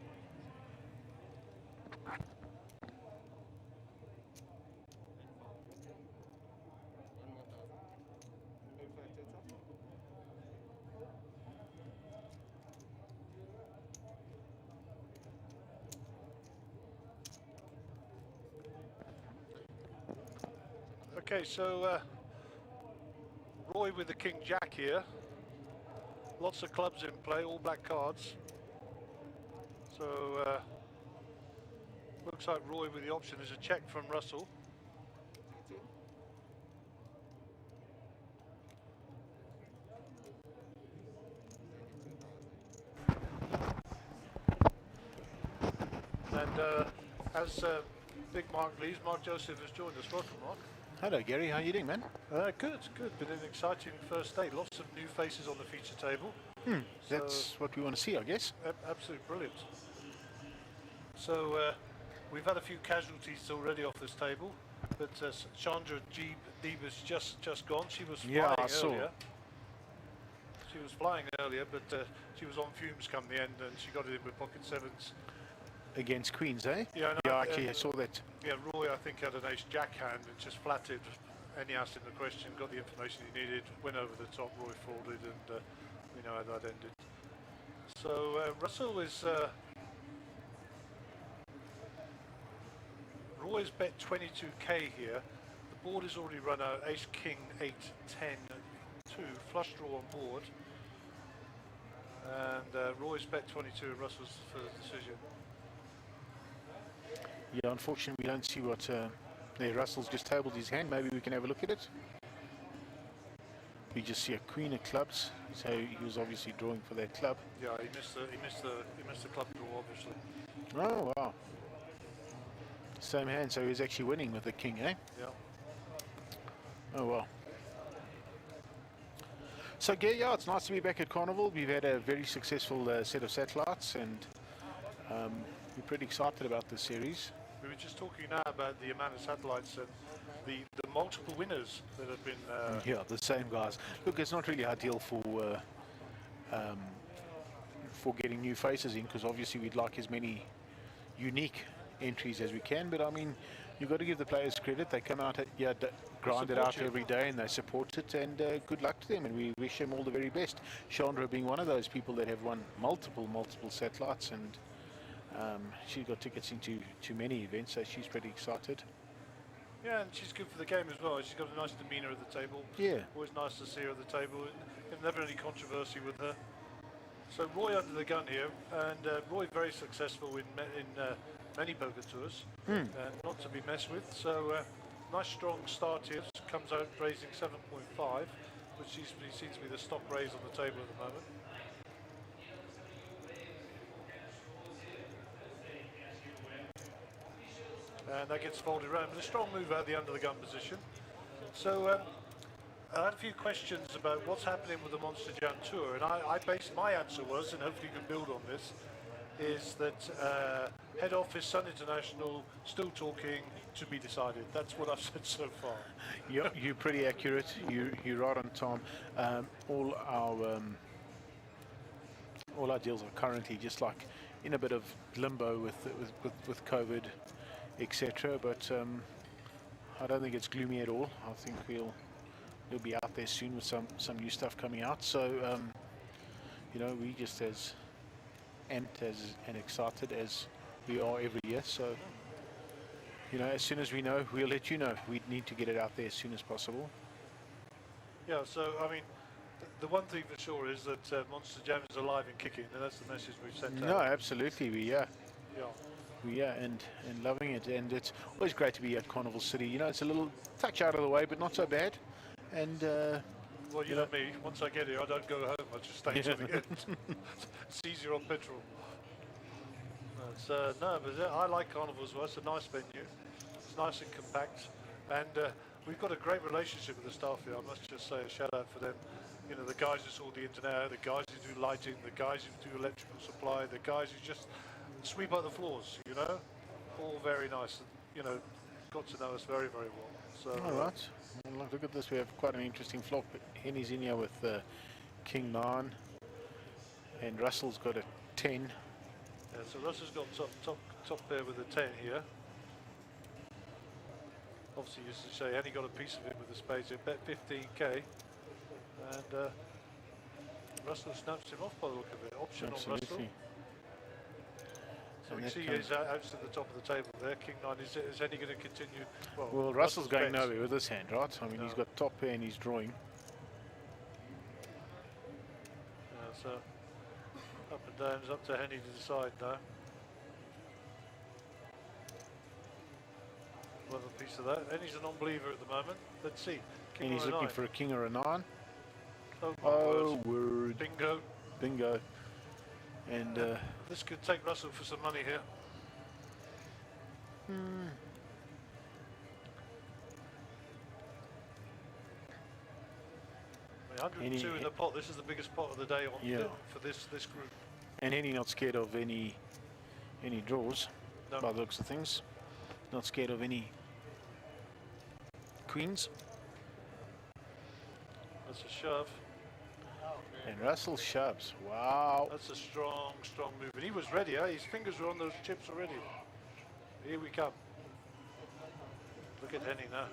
okay. So Roy with the King Jack here. Lots of clubs in play, all black cards. So looks like Roy with the option is a check from Russell. And as Big Mark leaves, Mark Joseph has joined us. Welcome, Mark. Hello, Gary. How you doing, man? Good, good. Been an exciting first day. Lots of new faces on the feature table. That's what we want to see, I guess. Absolutely brilliant. So we've had a few casualties already off this table, but Chandra Deeb has just gone. She was flying Yeah, I saw. earlier. She was flying earlier, but she was on fumes come the end, and she got it in with pocket sevens. Against Queens, eh? Yeah, no, Yeah, actually, I saw that. Yeah, Roy, I think, had an ace jack hand and just flatted any ass in the question, got the information he needed, went over the top, Roy folded, and we know how that ended. So Russell is... Roy's bet 22k here. The board is already run out, ace, king, 8, 10, 2, flush draw on board. And Roy's bet 22 and Russell's for the decision. Yeah, unfortunately, we don't see what... there, Russell's just tabled his hand. Maybe we can have a look at it. We just see a queen of clubs, so he was obviously drawing for that club. Yeah, he missed the club draw, obviously. Oh, wow. Same hand, so he's actually winning with the king, eh? Yeah. Oh, well. So, yeah, it's nice to be back at Carnival. We've had a very successful set of satellites, and we're pretty excited about this series. We were just talking now about the amount of satellites and the multiple winners that have been... Yeah, the same guys. Look, it's not really ideal for getting new faces in, because obviously we'd like as many unique entries as we can, but I mean, you've got to give the players credit. They come out, grind it out every day, and they support it, and good luck to them, and we wish them all the very best. Chandra being one of those people that have won multiple satellites, and she's got tickets into many events, so she's pretty excited. Yeah, and she's good for the game as well. She's got a nice demeanour at the table. Yeah. Always nice to see her at the table. Never any controversy with her. So Roy under the gun here, and Roy very successful in many poker tours, and not to be messed with. So nice strong start here. Comes out raising 7.5, which seems to be the stock raise on the table at the moment. And that gets folded around with a strong move out the under the gun position. So I had a few questions about what's happening with the Monster Jam Tour, and I based my answer was, and hopefully you can build on this, is that head office Sun International still talking, to be decided. That's what I've said so far. You're pretty accurate. You're right on time. All our deals are currently just like in a bit of limbo with COVID, etc. But I don't think it's gloomy at all. I think we'll be out there soon with some new stuff coming out. So you know, we just as amped and excited as we are every year. So you know, as soon as we know, we'll let you know. We need to get it out there as soon as possible. Yeah. So I mean, the one thing for sure is that Monster Jam is alive and kicking, and that's the message we've sent out. No, absolutely, we are. Yeah. We are, and loving it, and it's always great to be at Carnival City. You know, it's a little touch out of the way, but not so bad. And well, you know me. Once I get here, I don't go home. I just stay till the end. It's easier on petrol. No, but I like Carnival as well. It's a nice venue. It's nice and compact, and we've got a great relationship with the staff here. I must just say a shout out for them. You know, the guys who sort the internet, the guys who do lighting, the guys who do electrical supply, the guys who just sweep out the floors, you know, all very nice. You know, got to know us very, very well. So, all right. Well, look at this. We have quite an interesting flop. Henny's in here with King 9, And Russell's got a 10. Yeah, so Russell's got top pair with a 10 here. Obviously, as you say, Henny got a piece of it with the spades. He bet 15k, and Russell snaps him off by the look of it. Option on Russell. Absolutely. So And we that see comes- he's out to the top of the table there. King 9. Is Henny going to continue? Well, Russell's going bets. nowhere with this hand, right? I mean, he's got top pair and he's drawing. Yeah, so up and down is up to Henny to decide now. We'll have a piece of that. Henny's a non-believer at the moment. Let's see. King And he's or a looking 9? for a king or a 9. Oh, my Oh, word. word. Bingo. Bingo. And This could take Russell for some money here. I mean, 102 in the pot. This is the biggest pot of the day on for this group. and Henny not scared of any draws, No. by the looks of things. Not scared of any queens. That's a shove. And Russell shoves. Wow. That's a strong move. And he was ready. Eh? His fingers were on those chips already. Here we come. Look at Henny now.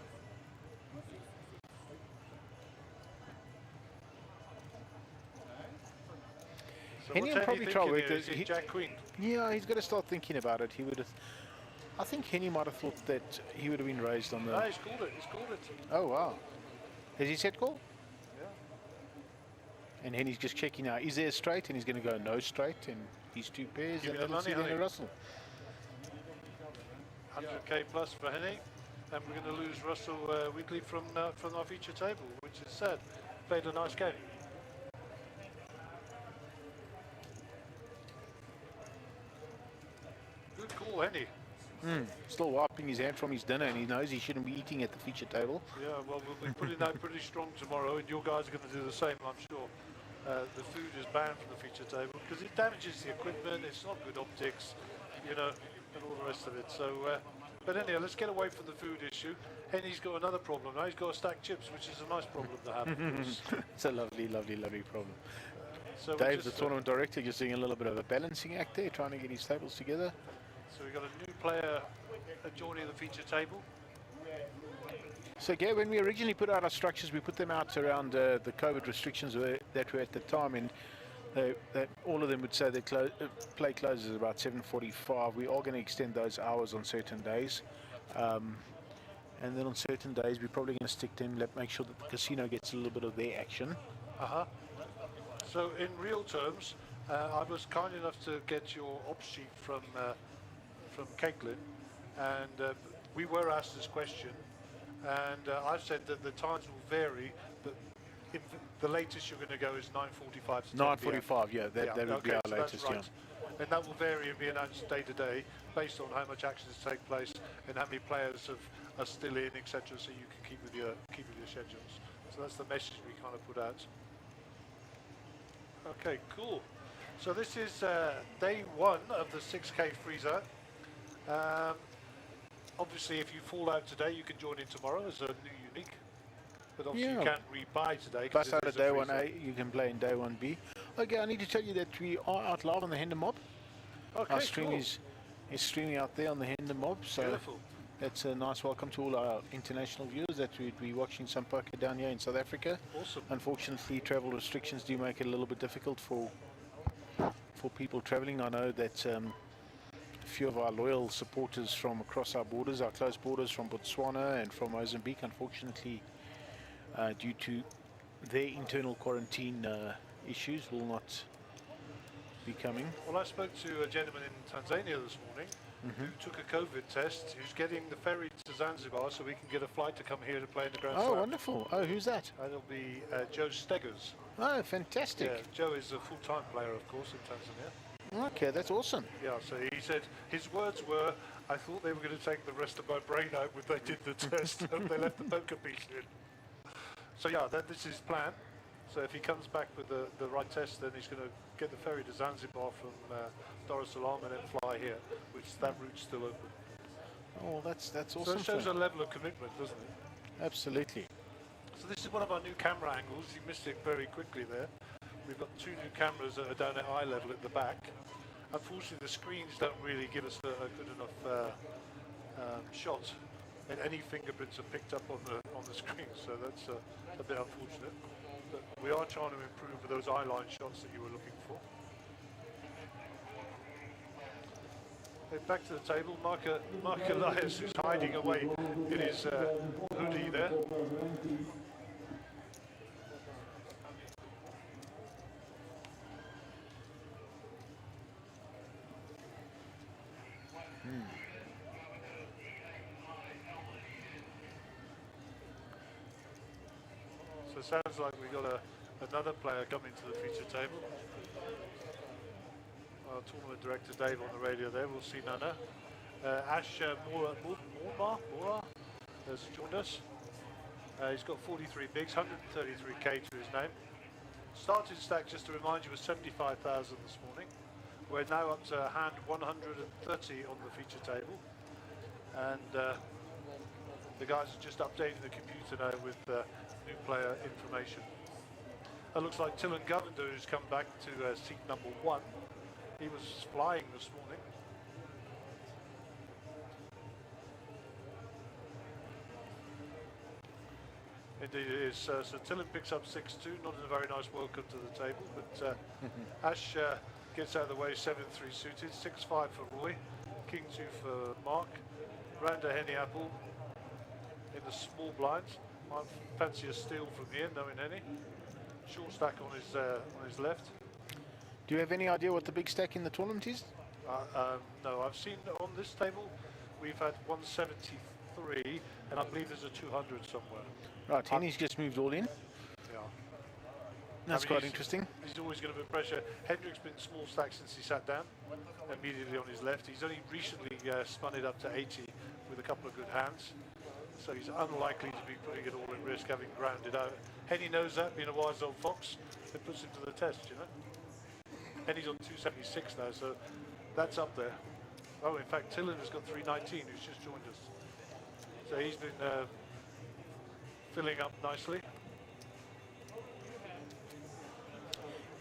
So Henny what's will probably Henny try thinking work here? this. Is he Jack Queen? Yeah, he's got to start thinking about it. He would have. I think Henny might have thought that he would have been raised on the. No, he's called it. He's called it. Oh wow. Has he set call? Yeah. And Henny's just checking out. Is there a straight? And he's going to go no straight. And these two pairs. Give And me the that'll see money, then a honey. Russell. 100k plus for Henny. And we're going to lose Russell Wheatley from our feature table, which is sad. Played a nice game. Good call, Henny. Still wiping his hand from his dinner, and he knows he shouldn't be eating at the feature table. Yeah, well, we'll be putting that pretty strong tomorrow, and your guys are going to do the same, I'm sure. The food is banned from the feature table because it damages the equipment, it's not good optics, you know, and all the rest of it. So, but anyhow, let's get away from the food issue. Henny's got another problem now. He's got to stack chips, which is a nice problem to have. Of course. It's a lovely, lovely, lovely problem. So we're Dave, the just, tournament director, just doing a little bit of a balancing act there, trying to get his tables together. so we've got a new player joining the feature table. So, Gary, when we originally put out our structures, we put them out around the COVID restrictions that were at the time, and all of them would say their play closes about 7:45. We are going to extend those hours on certain days. And then on certain days, we're probably going to stick to them, make sure that the casino gets a little bit of their action. So in real terms, I was kind enough to get your ops sheet from Caitlin, and we were asked this question, and I've said that the times will vary, but if the latest you're going to go is 9:45 to 10 p.m. 9:45, yeah, that would be our so that's latest, right. yeah. And that will vary and be announced day to day based on how much actions take place and how many players are still in, etc. So you can keep with your schedules. So that's the message we kind of put out. Okay, cool. So this is day one of the 6K freezer. Obviously, if you fall out today, you can join in tomorrow as a new unique. But obviously, you Yeah. can't rebuy today. Plus, out it of is a day freezer. 1A, you can play in day 1B. Okay, I need to tell you that we are out live on the Hender Mob. Okay, Our stream cool. is streaming out there on the Hender Mob. So Beautiful. that's a nice welcome to all our international viewers that would be watching some poker down here in South Africa. Awesome. Unfortunately, travel restrictions do make it a little bit difficult for people traveling. I know that a few of our loyal supporters from across our borders, our close borders from Botswana and from Mozambique, unfortunately, due to their internal quarantine issues, will not be coming. Well, I spoke to a gentleman in Tanzania this morning who took a COVID test, who's getting the ferry to Zanzibar so we can get a flight to come here to play in the Grand Oh, Slam. wonderful. Oh, who's that? That'll be Joe Steggers. Oh, fantastic. Yeah, Joe is a full-time player, of course, in Tanzania. Okay, that's awesome. Yeah, so he said his words were, I thought they were going to take the rest of my brain out when they did the test and they left the poker piece in. So yeah, this is his plan. So if he comes back with the right test, then he's going to get the ferry to Zanzibar from Dar es Salaam and then fly here, which that route's still open. Oh, that's So awesome. it shows Phil. a level of commitment, doesn't it? Absolutely. So this is one of our new camera angles. You missed it very quickly there. We've got 2 new cameras that are down at eye level at the back. Unfortunately, the screens don't really give us a good enough shot, and any fingerprints are picked up on the screen, so that's a bit unfortunate. But we are trying to improve with those eye line shots that you were looking for. Okay, back to the table, Mark Elias, who's hiding away in his hoodie there. So it sounds like we've got another player coming to the feature table. Our tournament director Dave on the radio there, we'll see Nana. Ash Mora has joined us. He's got 43 bigs, 133k to his name. Starting stack, just to remind you, was 75,000 this morning. We're now up to hand 130 on the feature table. And the guys are just updating the computer now with new player information. It looks like Dylan Govender, who's come back to seat number 1. He was flying this morning. Indeed it is. So Dylan picks up 6-2, not a very nice welcome to the table, but Ash gets out of the way, 7-3 suited, 6-5 for Roy, King 2 for Mark, Randa Henny Apple in the small blinds. Might fancy a steal from here, knowing Henny. Short stack on his left. Do you have any idea what the big stack in the tournament is? No, I've seen on this table we've had 173, and I believe there's a 200 somewhere. Right, Henny's just moved all in. Yeah. That's quite interesting. He's always going to put pressure. Hendrick's been small stack since he sat down, immediately on his left. He's only recently spun it up to 80 with a couple of good hands. So he's unlikely to be putting it all at risk, having grounded out. Henny knows that, being a wise old fox, it puts him to the test, you know. Henny's on 276 now, so that's up there. Oh, in fact, Tillen has got 319, who's just joined us. So he's been filling up nicely.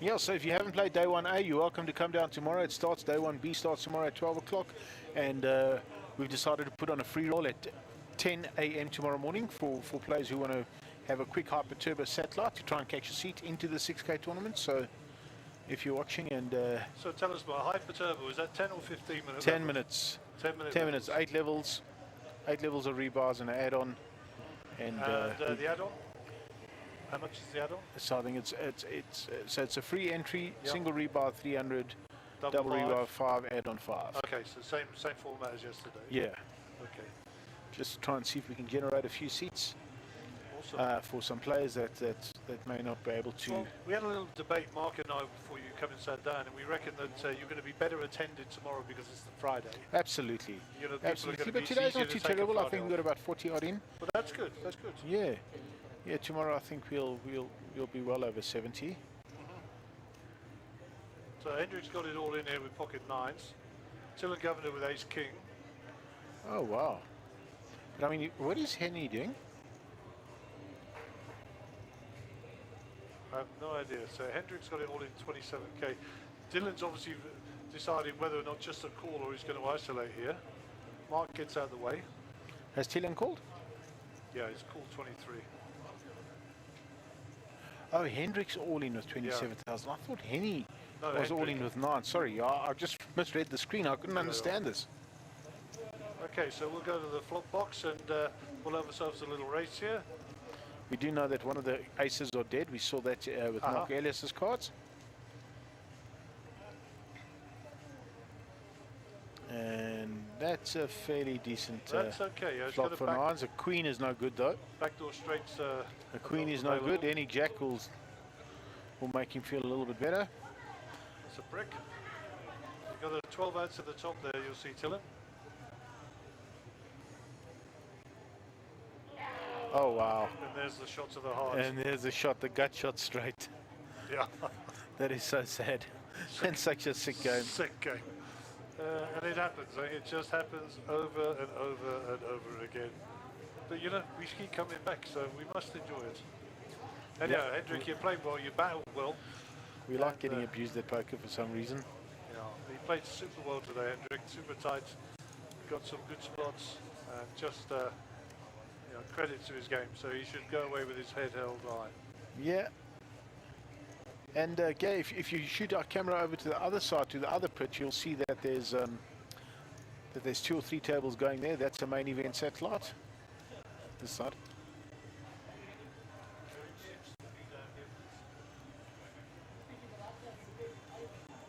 Yeah, so if you haven't played Day 1A, you're welcome to come down tomorrow. It starts, Day 1B starts tomorrow at 12 o'clock. And we've decided to put on a free roll at 10 a.m. tomorrow morning for players who want to have a quick hyper-turbo satellite to try and catch a seat into the 6K tournament. So if you're watching and... so tell us about hyper-turbo, is that 10 or 15 minutes? 10 minutes. 10 minutes, 8 levels. 8 levels of rebars and an add-on. And the add-on? How much is the add-on? So I think it's a free entry, single rebar 300, double rebar 5, add-on 5. Okay, so same format as yesterday. Yeah. Okay. Just try and see if we can generate a few seats for some players that may not be able to. Well, we had a little debate, Mark and I, before you come and sat down, and we reckon that you're going to be better attended tomorrow because it's the Friday. Absolutely. You know, Absolutely. But today's not too terrible. I think we've got about 40 odd in. But that's good. That's good. Yeah. Yeah. Tomorrow I think we'll be well over 70. So Hendrick's got it all in here with pocket nines. Tillen Governor with ace king. Oh wow. But I mean, what is Henny doing? I have no idea. So Hendrick's got it all in 27k. Dylan's obviously deciding whether or not just a call or he's going to isolate here. Mark gets out of the way. Has Dylan called? Yeah, he's called 23. Oh, Hendrick's all in with 27,000. I thought Henny was all in with 9. Sorry, I just misread the screen. I couldn't understand this. Okay, so we'll go to the flop box and we'll have ourselves a little race here. We do know that one of the aces are dead. We saw that with Mark Elias's cards. And that's a fairly decent that's okay. Yeah, flop for nines. A queen is no good though. Backdoor straights. A queen is no good. Any jack will make him feel a little bit better. It's a brick. You've got the 12 outs at the top there, you'll see Tillen. Oh wow. And there's the shot to the heart. And there's the shot, the gut shot straight. Yeah. That is so sad. And such a sick game. Sick game. And it happens. It just happens over and over and over again. But you know, we keep coming back, so we must enjoy it. And yeah, Hendrick, you're playing well, you battled well. We like And, getting abused at poker for some reason. Yeah, he played super well today, Hendrik. Super tight. Got some good spots, and just credit to his game. So he should go away with his head held high. Yeah. And Gay, if you shoot our camera over to the other side, to the other pitch, you'll see that there's 2 or 3 tables going there. That's a main event satellite. This side.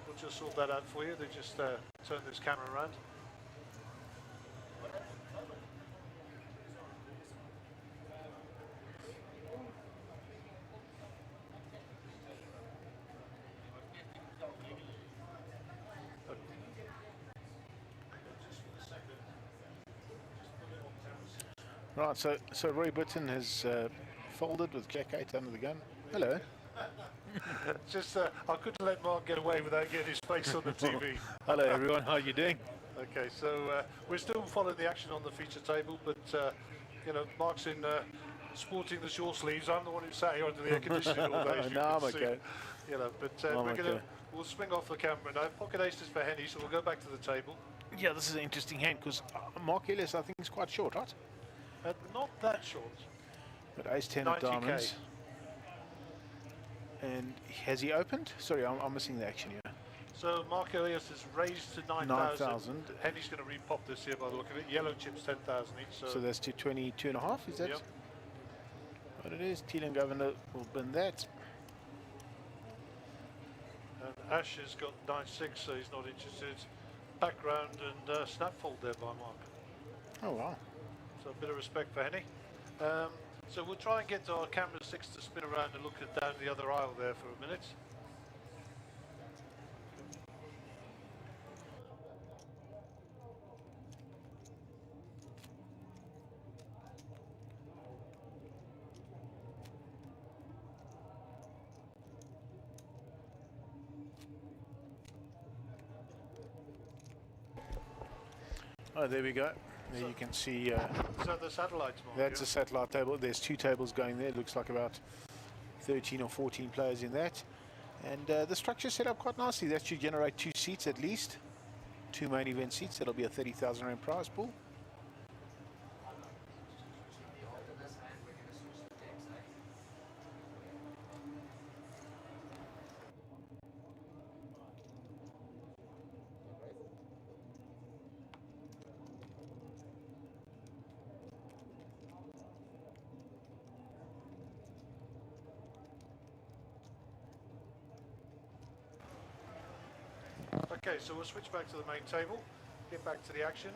We'll just sort that out for you. They just turn this camera around. Right, so Roy Britton has folded with Jack 8 under the gun. Hello. Just, I couldn't let Mark get away without getting his face on the TV. Hello everyone, how are you doing? Okay, so we're still following the action on the feature table, but Mark's in sporting the short sleeves. I'm the one who sat here under the air conditioning all day. As you No, I'm can see. okay. But we'll swing off the camera now. Pocket aces for Henny, so we'll go back to the table. Yeah, this is an interesting hand because Mark Ellis, I think, is quite short, right? Not that short. But ace 10 of 90K. diamonds. And has he opened? Sorry, I'm missing the action here. So Mark Elias has raised to 9,000. 9,000. Henny's going to repop this here by the look of it. Yellow chips 10,000 each. So that's to 22.5, is that Yep. what it is? Teal and Governor will bin that. And Ash has got 9.6, so he's not interested. Background and snapfold there by Mark. Oh, wow. So a bit of respect for Henny. So we'll try and get our camera 6 to spin around and look down the other aisle there for a minute. Oh, there we go. There you can see. Is that the satellites, Mark? That's a satellite table. There's 2 tables going there. It looks like about 13 or 14 players in that. And the structure set up quite nicely. That should generate 2 seats at least. 2 main event seats. That'll be a 30,000 rand prize pool. Okay, so we'll switch back to the main table, get back to the action.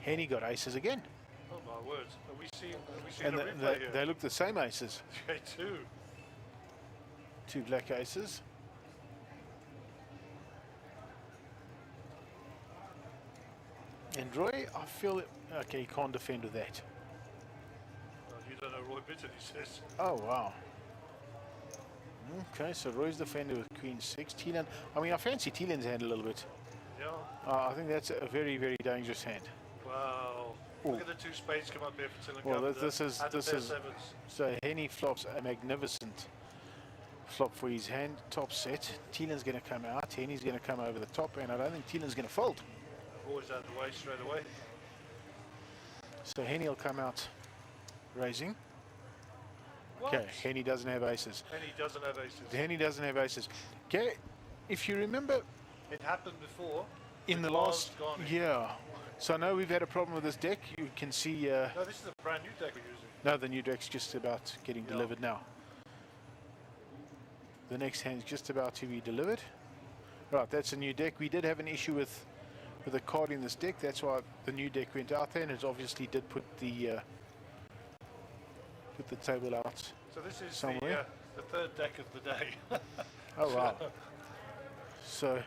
Henny got aces again. Oh my word, are we seeing And a replay here? they look the same aces. Okay, 2. 2 black aces. And Roy, I feel it. Okay, he can't defend with that. Well, you don't know Roy Bitton, he says. Oh, wow. Okay, so Roy's defender with Queen 6. Teelan, I mean, I fancy Teelan's hand a little bit. Yeah. I think that's a very, very dangerous hand. Wow. Ooh. Look at the 2 spades come up here for Tillen. Well, this is sevens. so Henny flops a magnificent flop for his hand, top set. Teelan's going to come out. Henny's going to come over the top, and I don't think Teelan's going to fold. Always out of the way straight away. So Henny will come out raising. What? Okay, Henny doesn't have aces. And he doesn't have aces. Henny doesn't have aces. Okay, if you remember It happened before. in the Bars last, gone in. yeah. So I know we've had a problem with this deck. You can see, No, this is a brand new deck we're using. no, the new deck's just about getting Yeah. delivered now. The next hand's just about to be delivered. Right, that's a new deck. We did have an issue with a card in this deck. That's why the new deck went out there, and it obviously did put the table out. So this is Somewhere. the 3rd deck of the day. Oh wow! So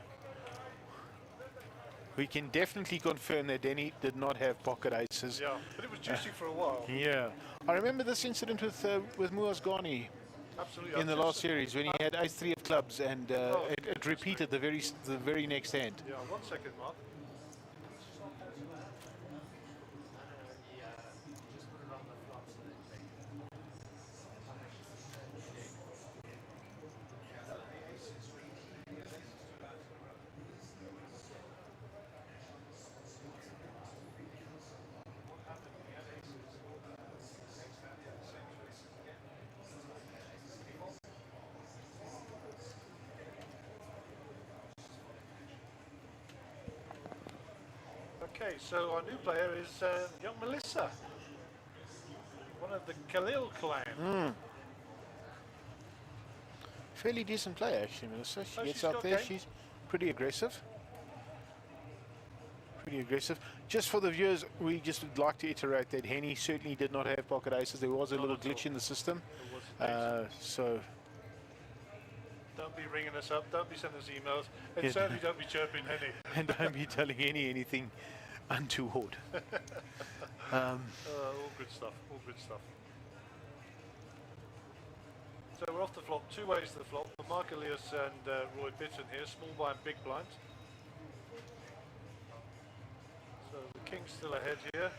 we can definitely confirm that Denny did not have pocket aces. Yeah, but it was juicy for a while. Yeah, I remember this incident with Muaz Ghani Absolutely. in the last series when he had ace 3 of clubs, and Oh, it repeated the very next hand. Yeah, 1 second, Mark. Okay, so our new player is young Melissa, one of the Khalil clan. Fairly decent player, actually, Melissa. She Oh, gets she's out got there. game. She's pretty aggressive. Pretty aggressive. Just for the viewers, we just would like to iterate that Henny certainly did not have pocket aces. There was a Not little at glitch all. in the system. It was indeed. So, Don't be ringing us up, don't be sending us emails, and Yeah. certainly don't be chirping Henny. and don't be telling Henny anything untoward. All good stuff, all good stuff. So we're off the flop, two ways to the flop. Mark Elias and Roy Bitton here, small blind, big blind. So the king's still ahead here.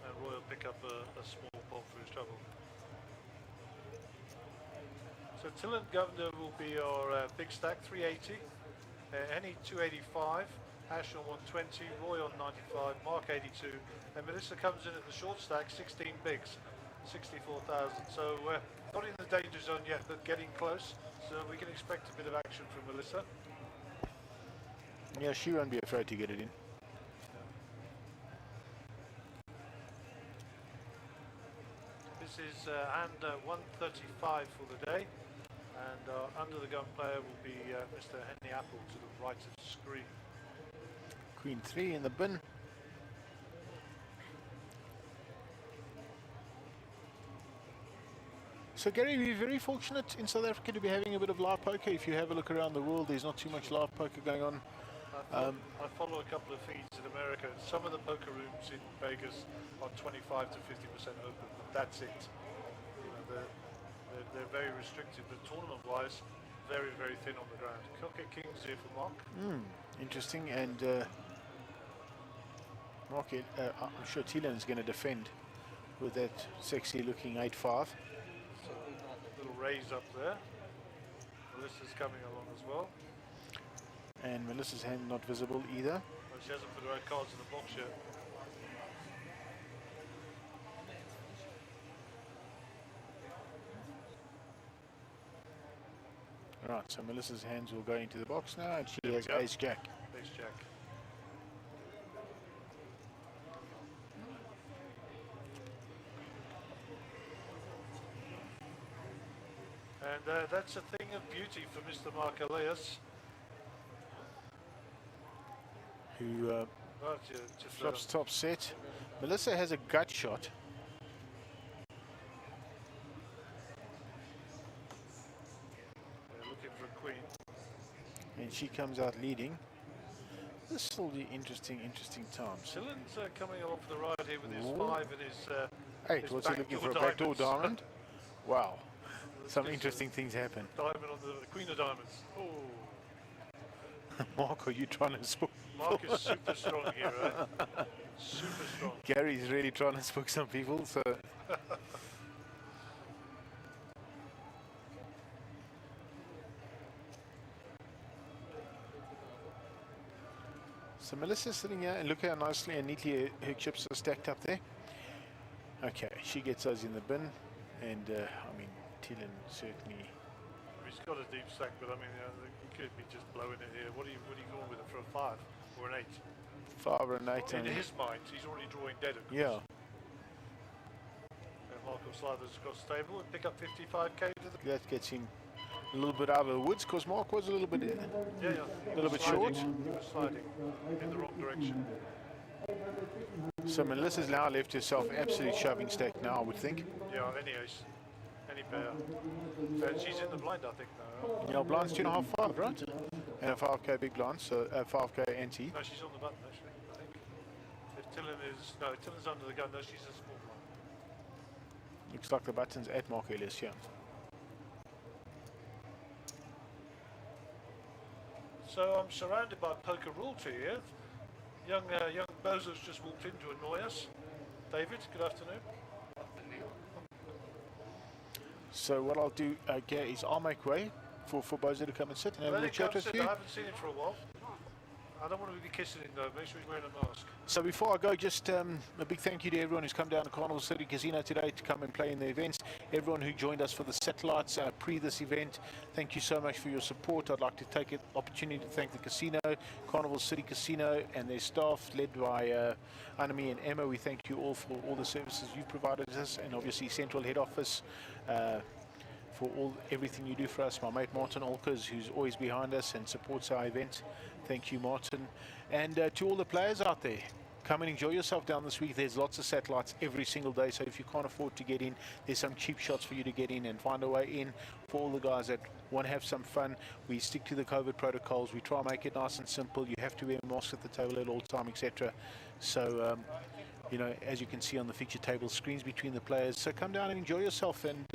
And Roy will pick up a small pot for his trouble. So Till and Governor will be our big stack, 380. Henny 285, Ash on 120, Roy on 95, Mark 82, and Melissa comes in at the short stack, 16 bigs, 64,000. So not in the danger zone yet, but getting close. So we can expect a bit of action from Melissa. Yeah, she won't be afraid to get it in. This is hand 135 for the day, and under the gun player will be Mr. Henry Apple to the right of the screen. Queen 3 in the bin. So Gary, we're very fortunate in South Africa to be having a bit of live poker. If you have a look around the world, there's not too much live poker going on. I follow a couple of feeds in America. Some of the poker rooms in Vegas are 25 to 50% open, but that's it. You know, they're very restricted, but tournament-wise, very, very thin on the ground. Cocker Kings here for Mark. Interesting, and Mark, I'm sure Thielen is going to defend with that sexy-looking 8-5. So little raise up there. Melissa's coming along as well. And Melissa's hand not visible either. Well, she hasn't put the right cards in the box yet. Right, so Melissa's hands will go into the box now, and she There we has go. ace-jack. Ace Jack. And that's a thing of beauty for Mr. Mark Elias. Who Right, just flops top set. Melissa has a gut shot. looking for a queen. And she comes out leading. This is still the interesting times. Tillen's coming along for the ride here with his Ooh. 5 and his 8, his what's he looking for? A backdoor backdoor diamonds. diamond? Wow. Some Just, interesting things happen. diamond on the queen of diamonds. Oh, Mark, are you trying to spook? Mark is super strong here, right? Super strong. Gary's really trying to spook some people, so... So Melissa's sitting here, and look how nicely and neatly her chips are stacked up there. Okay, she gets those in the bin, and I mean, Thielen certainly... He's got a deep stack, but I mean, he could be just blowing it here. What are you going with it for a 5 or an 8? 5 or an 8. In and- his mind, he's already drawing dead. Of course. yeah. And Mark will slide this across the table and pick up 55k to the. That gets him a little bit out of the woods, because Mark was a little bit... Yeah, A little bit short. He was sliding in the wrong direction. So Melissa's now left herself absolutely shoving stack now, I would think. Yeah, any ace, any pair. And she's in the blind, I think, now. Yeah, blind's 2.5, 5, right? And a 5k big blind, so 5k anti. No, she's on the button, actually, I think. If Tillen is... No, Tillen's under the gun. No, she's a small blind. Looks like the button's at Mark Ellis, yeah. So I'm surrounded by poker royalty here. Young Bozo's just walked in to annoy us. David, good afternoon. So what I'll do, Gary, is I'll make way for Bozo to come and sit and have a Let little it chat come with sit. you. I haven't seen him for a while. I don't want to be kissing him though. Make sure he's wearing a mask. So before I go, just a big thank you to everyone who's come down to Carnival City Casino today to come and play in the events. Everyone who joined us for the satellites pre this event, thank you so much for your support. I'd like to take an opportunity to thank the casino, Carnival City Casino, and their staff led by Anami and Emma. We thank you all for all the services you've provided us, and obviously Central Head Office for everything you do for us. My mate Martin Olkers, who's always behind us and supports our event. Thank you, Martin. And to all the players out there, come and enjoy yourself down this week. There's lots of satellites every single day, so if you can't afford to get in, there's some cheap shots for you to get in and find a way in. For all the guys that want to have some fun, we stick to the COVID protocols. We try and make it nice and simple. You have to wear a mask at the table at all time, etc. So, you know, as you can see on the feature table, screens between the players. So come down and enjoy yourself and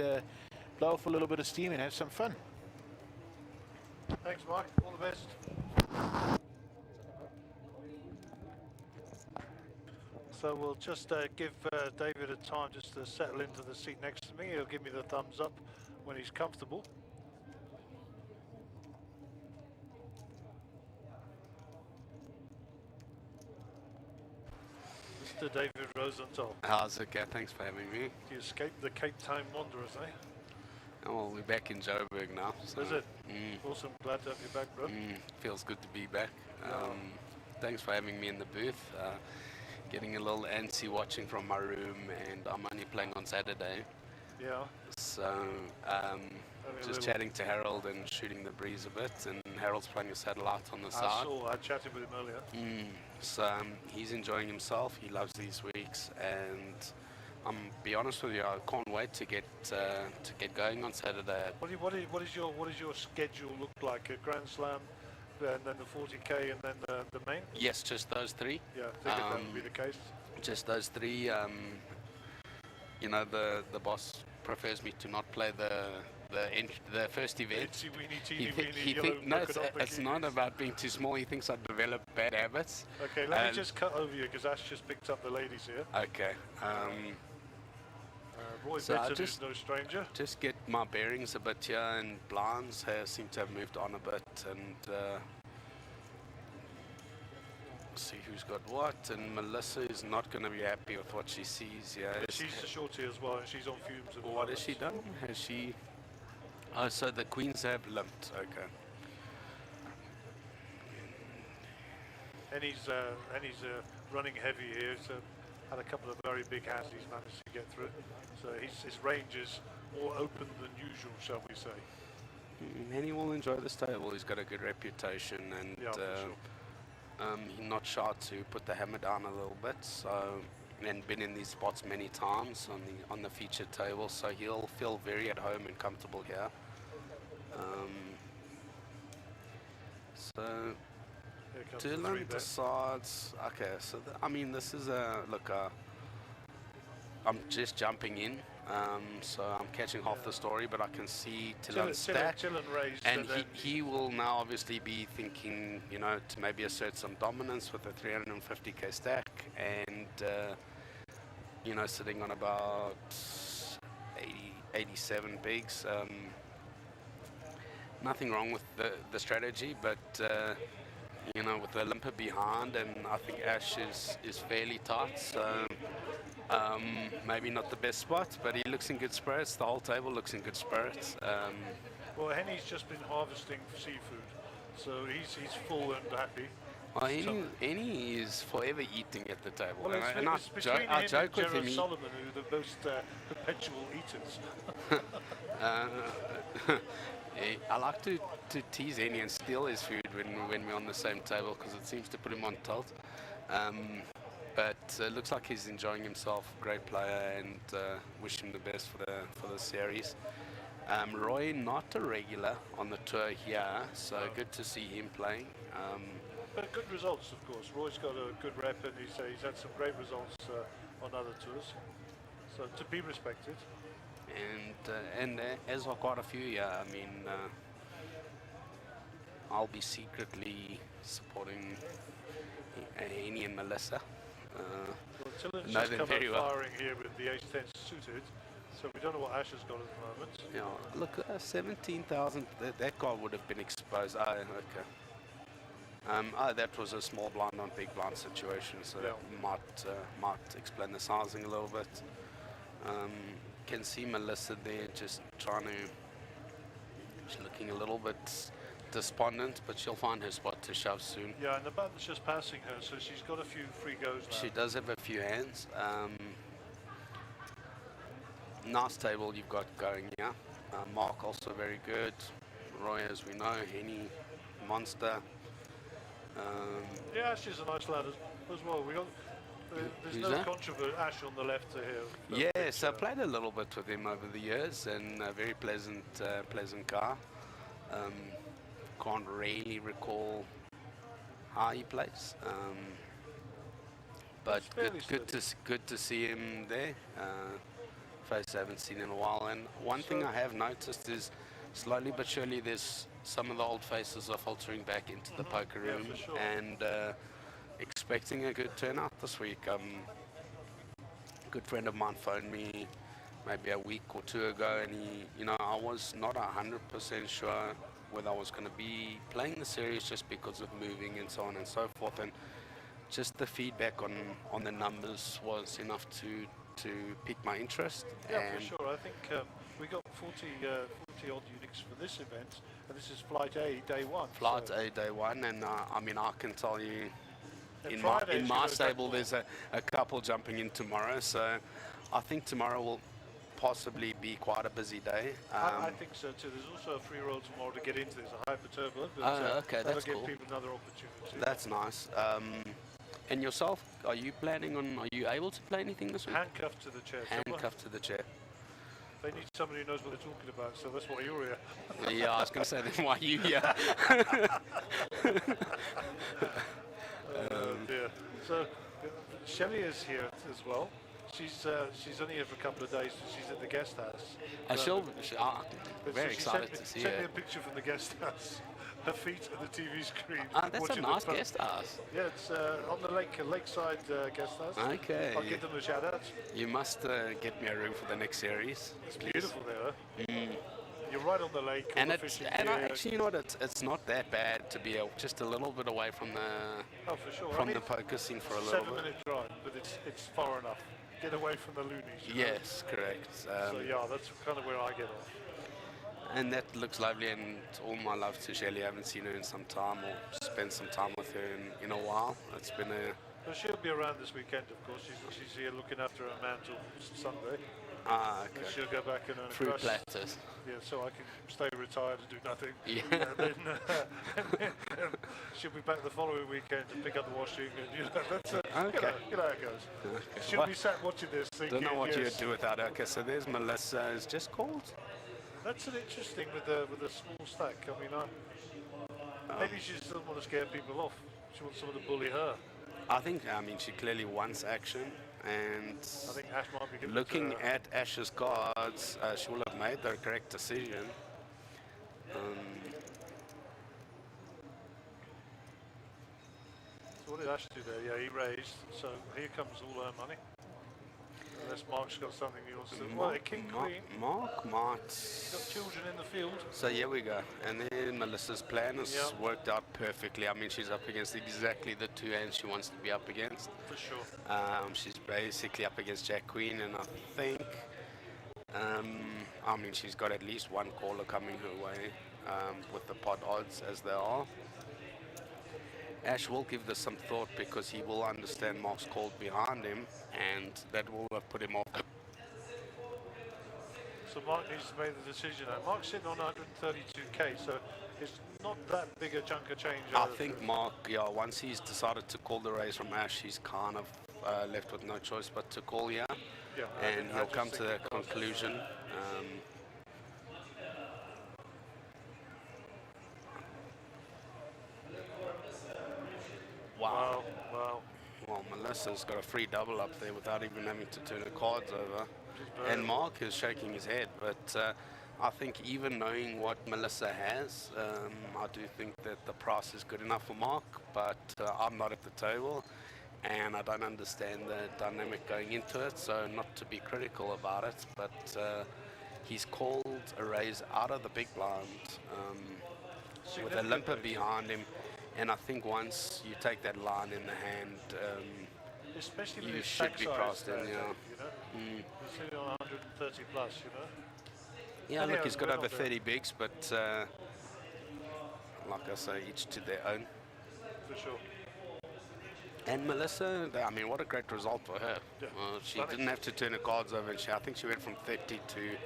blow off a little bit of steam and have some fun. Thanks, Mike. All the best. So we'll just give David a time just to settle into the seat next to me. He'll give me the thumbs up when he's comfortable. Mr. David Rosenthal. How's it go? Thanks for having me. You escaped the Cape Town Wanderers, eh? Oh, well, we're back in Joburg now. So, Is it? Awesome. Glad to have you back, bro. Feels good to be back. Thanks for having me in the booth. Getting a little antsy watching from my room, and I'm only playing on Saturday. Yeah. So just chatting to Harold and shooting the breeze a bit, and Harold's playing a satellite on the side. I chatted with him earlier. So he's enjoying himself. He loves these weeks, and I'm be honest with you, I can't wait to get going on Saturday. What does your schedule look like? A Grand Slam, and then the 40k, and then the main? Yes, just those three. Yeah, I think that would be the case. Just those three. You know, the boss prefers me to not play the first event. It's not about being too small. He thinks I develop bad habits. Okay, let me just cut over you because Ash just picked up the ladies here. Okay. Roy so Benson is no stranger. Just get my bearings a bit here, and blinds seem to have moved on a bit, and see who's got what. And Melissa is not going to be happy with what she sees. Yeah, she's the shorty as well, and she's on fumes. What has she done? Has she? Oh, so the queens have limped. Okay. And he's running heavy here. So had a couple of very big hands he's managed to get through. So his range is more open than usual, shall we say. And he will enjoy this table. He's got a good reputation, and yeah, he's not shy to put the hammer down a little bit. So, and been in these spots many times on the featured table, so he'll feel very at home and comfortable here. So Dylan decides. Okay, so I mean, this is a look. I'm just jumping in, so I'm catching half the story, but I can see Dylan's stack, and he will now obviously be thinking, you know, to maybe assert some dominance with a 350k stack, and you know, sitting on about 87 bigs. Nothing wrong with the strategy, but you know, with the limper behind, and I think Ash is fairly tight, so maybe not the best spot, but he looks in good spirits. The whole table looks in good spirits. Well, Henny's just been harvesting seafood, so he's full and happy. Well, Henny is forever eating at the table. Well, and I joke with him. Solomon, who are the most perpetual eaters. I like to tease Henny and steal his food when we're on the same table, because it seems to put him on tilt. But it looks like he's enjoying himself. Great player, and wish him the best for the series. Roy, not a regular on the tour here, so good to see him playing. But good results, of course. Roy's got a good rep, and he's had some great results on other tours. So to be respected. And as I've got a few, yeah, I mean, I'll be secretly supporting Henny and Melissa. Well, Tillen's just come out firing here with the ace-10 suited, so we don't know what Ash has got at the moment. Yeah, look, 17,000, that guy would have been exposed. Oh, okay. That was a small blind on big blind situation, so Yeah. that might explain the sizing a little bit. Can see Melissa there just trying to. She's looking a little bit despondent, but she'll find her spot to shove soon. Yeah, and the button's just passing her, so she's got a few free goes now. She does have a few hands. Nice table you've got going here. Mark also very good. Roy, as we know, Henny, monster. Yeah, she's a nice lad as well. We got there's Who's no that? controversy. Ash on the left here. Yes, I played a little bit with him over the years, and a very pleasant guy. Can't really recall how he plays, but He's fairly good to see him there. Face I haven't seen in a while, and one thing I have noticed is slowly but surely there's some of the old faces are filtering back into the poker Yeah, room, for sure. and expecting a good turnout this week. A good friend of mine phoned me maybe a week or two ago, and I was not 100% sure whether I was going to be playing the series just because of moving and so on and so forth, and just the feedback on the numbers was enough to pique my interest. Yeah, and for sure. I think we got 40 odd units for this event, and this is Flight A, day one. Flight so A day one, and I can tell you, And in Friday's my gonna stable take there's a couple jumping in tomorrow, so I think tomorrow will possibly be quite a busy day. I think so too. There's also a free roll tomorrow to get into this, a hyper-turbulent. But, okay, that'll that's give cool. people another opportunity. That's nice. And yourself, are you able to play anything this week? Handcuffed to the chair. So Handcuffed to the chair. they need somebody who knows what they're talking about, so that's why you're here. Yeah, I was going to say then why you here? Oh dear. So Shelley is here as well. She's only here for a couple of days. She's at the guest house. But So very she excited sent to see Sent me her. a picture from the guest house. Her feet on the TV screen. That's a watching the nice phone. guest house. Yeah, it's on the lakeside guest house. Okay. I'll give them a shout out. You must get me a room for the next series. It's please. beautiful there. Huh? You're right on the lake. all And the it's fishing and I gear. actually, you know what, it's not that bad to be just a little bit away from Oh, for sure. the poker scene for a little bit. 7-minute drive, but it's far enough. Get away from the loonies. you know? Yes, correct. So yeah, that's kind of where I get off. And that looks lovely, and all my love to Shelley. I haven't seen her in some time, or spent some time with her in a while. It's been a But she'll be around this weekend, of course. She's here looking after her man till Sunday. okay. And she'll go back and earn a Fruit crust. platters. Yeah, so I can stay retired and do nothing. Yeah. And then she'll be back the following weekend to pick up the washing, and that's Okay. you know how it goes. Okay. She'll be sat watching this thinking, Don't know what yes. you'd do without her. Okay, so there's Melissa. Is just called. That's an interesting with a small stack. I mean, maybe she just doesn't want to scare people off. She wants someone to bully her. I mean, she clearly wants action, and I think Ash might be giving it to looking her. at Ash's cards, she will have made the correct decision. So what did Ash do there? Yeah, he raised. So here comes all her money. Unless Mark's got something he wants to. Well, a king queen. Mark might. Got children in the field. So here we go, and then Melissa's plan has Yeah. worked out perfectly. I mean, she's up against exactly the two hands she wants to be up against. For sure. She's basically up against Jack Queen, and I think, I mean, she's got at least one caller coming her way with the pot odds as they are. Ash will give this some thought because he will understand Mark's called behind him, and that will have put him off. So Mark needs to make the decision. Now, Mark's sitting on 132k, so it's not that big a chunk of change. I think Mark, once he's decided to call the raise from Ash, he's kind of left with no choice but to call here, Yeah, and I he'll just come think to that of course. conclusion. Wow. Wow. Well, Melissa's got a free double up there without even having to turn the cards over. She's And very- Mark is shaking his head, but I think even knowing what Melissa has, I do think that the price is good enough for Mark, but I'm not at the table, and I don't understand the dynamic going into it, so not to be critical about it, but he's called a raise out of the big blind with a limper behind him. And I think once you take that line in the hand, Especially with you his should stack be size past there, him, yeah. Dave, you know. He's sitting on 130 plus, you know. Yeah, look, Anyhow, he's got we're over not there. 30 bigs, but like I say, each to their own. For sure. And Melissa, I mean, what a great result for her. Yeah, She stunning. didn't have to turn her cards over, and I think she went from 30 to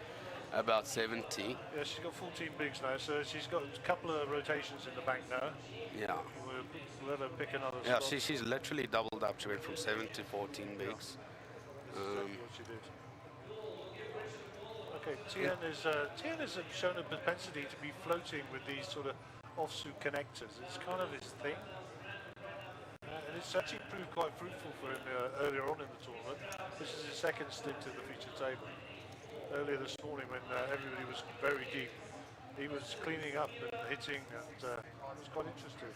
about 70. Yeah, she's got 14 bigs now, so she's got a couple of rotations in the bank now. Yeah. We'll let her pick another Yeah, spot. she's literally doubled up. She went from 7 to 14 bigs. That's exactly what she did. Okay, Tien has shown a propensity to be floating with these sort of offsuit connectors. It's kind of his thing. And it's actually proved quite fruitful for him earlier on in the tournament. This is his second stint at the feature table. Earlier this morning when everybody was very deep, he was cleaning up and hitting, and I was quite interested.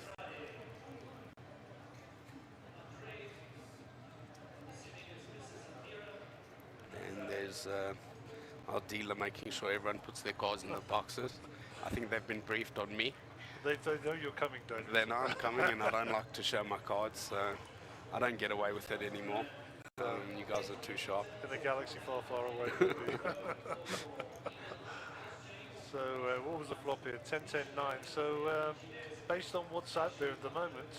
And there's our dealer making sure everyone puts their cards in the boxes. I think they've been briefed on me. They know you're coming, David. They know I'm coming, and I don't like to show my cards, so I don't get away with it anymore. You guys are too sharp. In a galaxy far, far away. Maybe. So what was the flop here? 10, 10, 9. So based on what's out there at the moment,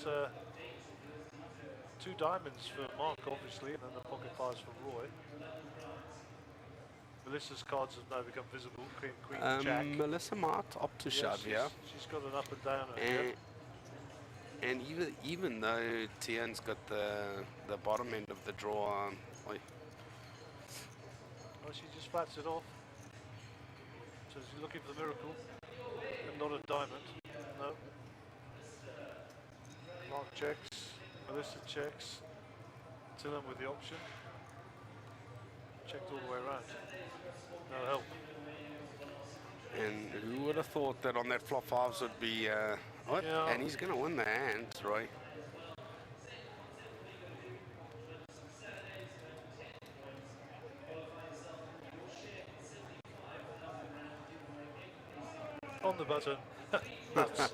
2 diamonds for Mark, obviously, and then the pocket fives for Roy. Melissa's cards have now become visible. Queen, Jack. Melissa might opt to shove, yeah. She's got an up and down. And even though Tien's got the bottom end of the draw, Oh, she just flats it off. So she's looking for the miracle, and not a diamond. No. Mark checks. Melissa checks. Tillen with the option. Checked all the way around. No help. and who would have thought that on that flop fives would be, what? Yeah. And he's going to win the hand, Roy. On the button. Nuts.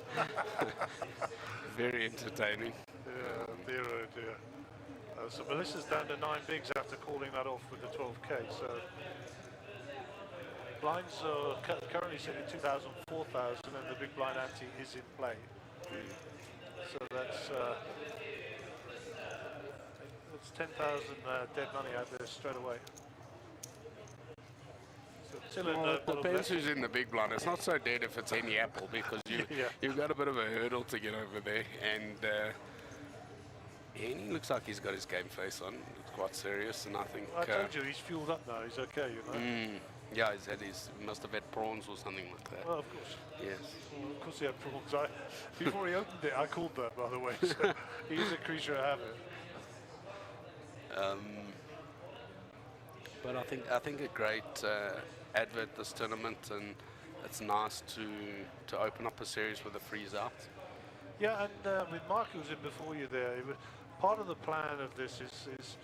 Very entertaining. Yeah, dear, oh dear. So Melissa's down to 9 bigs after calling that off with the 12k. So blinds are currently sitting at 2,000, 4,000, and the big blind ante is in play. So that's 10,000 dead money out there straight away. So Tillen, Well, it bottom depends left. who's in the big blind. It's not so dead if it's any apple, because Yeah. you've got a bit of a hurdle to get over there. And he looks like he's got his game face on. It's quite serious, and I think... I told you, he's fueled up now. He's okay, you know. yeah, he must have had prawns or something like that. Well, of course. Yes. Well, of course he had prawns. Before he opened it, I called that, by the way. So he's a creature of habit. But I think a great advert this tournament, and it's nice to open up a series with a freeze out. Yeah, and with Mark, who was in before you there, part of the plan of this is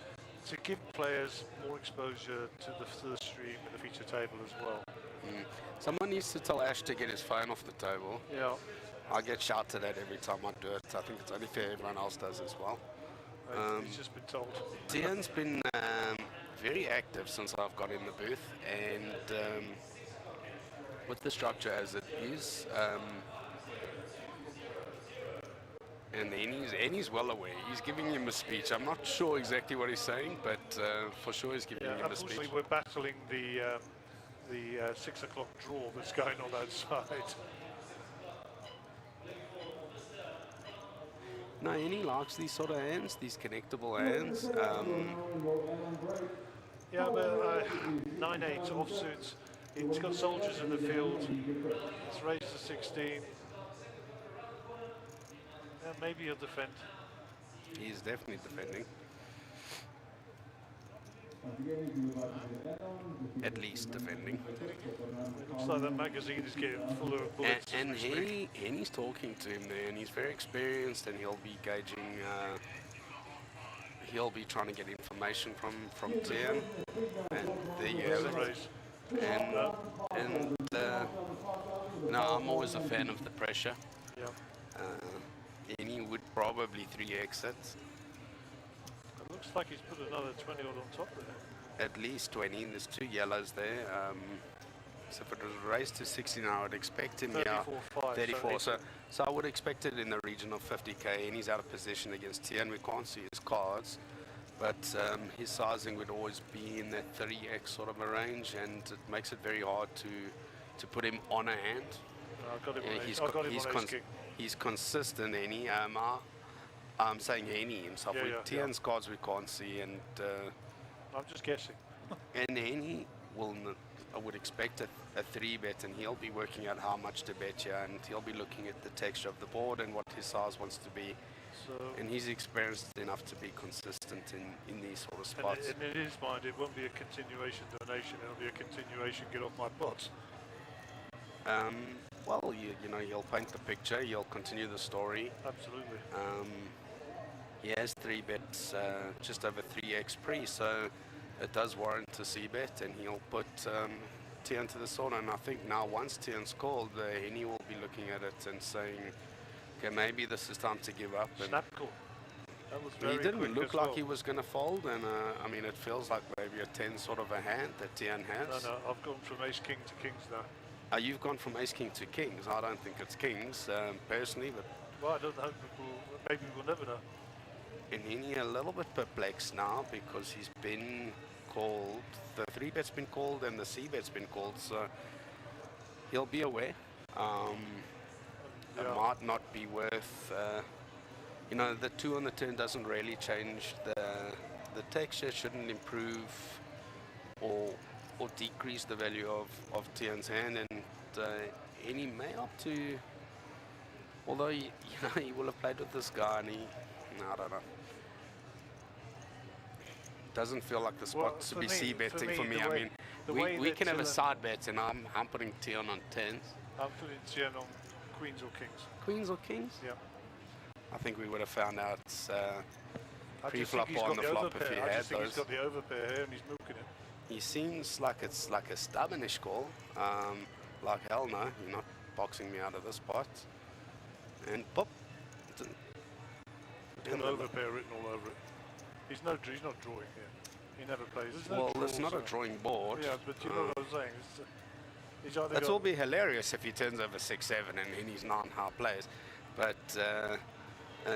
to give players more exposure to the stream and the feature table as well. Someone needs to tell Ash to get his phone off the table. Yeah, I get shouted at every time I do it. I think it's only fair everyone else does as well. he's just been told. Tien's been very active since I've got in the booth, and with the structure as it is, and he's well aware. He's giving him a speech. I'm not sure exactly what he's saying, but for sure he's giving him a Unfortunately, speech. we're battling the 6 o'clock draw that's going on outside. No, Annie likes these sort of hands, these connectable hands. Yeah, but 9-8 offsuits. It's got soldiers in the field. It's raised to 16. Yeah, maybe he'll defend. He's definitely defending. At least defending. Looks like that magazine is getting full of bullets. And as we speak. Henny's talking to him there, and he's very experienced, and he'll be gauging, he'll be trying to get information from Tien. And there you have it. Raise. And no, I'm always a fan of the pressure. Yeah. Any would probably 3x it. It looks like he's put another 20 odd on top there. At least 20. There's 2 yellows there. So if it was raised to 60 now, I would expect him 34.5. 34. So I would expect it in the region of 50k, and he's out of position against Tian. We can't see his cards, but his sizing would always be in that 3x sort of a range, and it makes it very hard to put him on a hand. I've got him Yeah, on he's I've got him he's on cons- ace king. he's consistent, Any. I'm saying Henny himself. Yeah, With yeah, Tian's cards we can't see, and I'm just guessing. Henny I would expect a 3-bet, and he'll be working out how much to bet here, and he'll be looking at the texture of the board and what his size wants to be. So, And he's experienced enough to be consistent in these sort of spots. and in his mind, it won't be a continuation donation. It'll be a continuation get off my pots. Well, you know, he'll paint the picture. He'll continue the story. Absolutely. He has 3 bets, just over 3x pre, so it does warrant a c-bet, and he'll put Tian to the sword. And I think now once Tian's called, Henny will be looking at it and saying, okay, maybe this is time to give up. And Snap call. That was very he didn't quick look as like well. he was going to fold, and I mean, it feels like maybe a 10 sort of a hand that Tian has. No, I've gone from ace king to kings now. You've gone from ace king to kings. I don't think it's kings, personally, but Well, I don't know. Maybe we'll never know. and Henny a little bit perplexed now because he's been called, the 3-bet's been called and the c-bet's been called, so he'll be aware. It might not be worth, you know, the 2 on the turn doesn't really change the texture, shouldn't improve or decrease the value of Tian's hand, and Henny may opt to, although you know, he will have played with this guy, and I don't know. Doesn't feel like the spot to be c-betting for me. I mean, we can have a side bet, and I'm putting Tian on 10s. I'm putting Tian on queens or kings. Queens or kings? Yeah. I think we would have found out I just think pre-flop he's or on got the the flop if he overpair. I had just think he's those. got the overpair here and he's milking it. He seems like it's like a stubbornish call. Like hell no, you're not boxing me out of this spot. And pop. It's got overpair written all over it. He's not drawing here. He never plays. There's no Well, it's draw, not so- a drawing board. Yeah, but you know what I'm saying. He's either It got will be hilarious if he turns over 6-7 and he's 9-half plays. But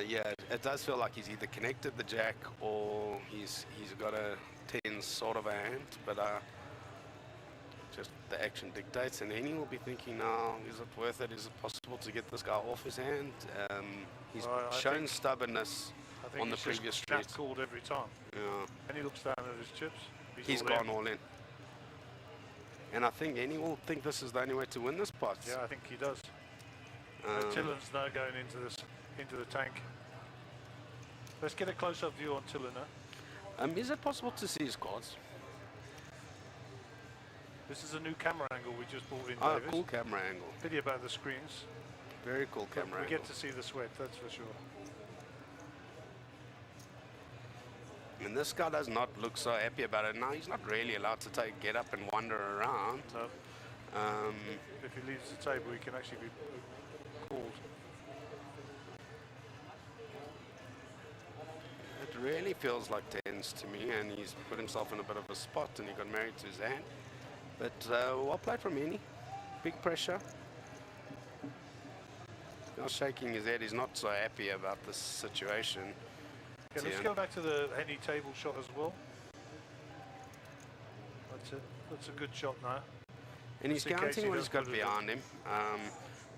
yeah, it does feel like he's either connected the jack or he's got a 10 sort of a hand. But just the action dictates, and Henny will be thinking, now, is it worth it? Is it possible to get this guy off his hand? He's I shown think- stubbornness I think on the he's previous just snap street. called every time. Yeah. And he looks down at his chips. He's all gone in. all in. And I think Henny will think this is the only way to win this pot. Yeah, I think he does. Tillen's now going into the tank. Let's get a close-up view on Tillen now. Is it possible to see his cards? This is a new camera angle we just brought in, Oh, Davis. cool camera angle. Pity about the screens. Very cool But camera we angle. get to see the sweat, that's for sure. And this guy does not look so happy about it. Now he's not really allowed to get up and wander around. No. If he leaves the table, he can actually be called. It really feels like tens to me, and he's put himself in a bit of a spot, and he got married to his hand. But well played from Henny. Big pressure. Now shaking his head. He's not so happy about this situation. Okay, let's Tian. go back to the Henny table shot as well. That's a good shot now. And he's Just in case counting he what he's does got put it in. behind him.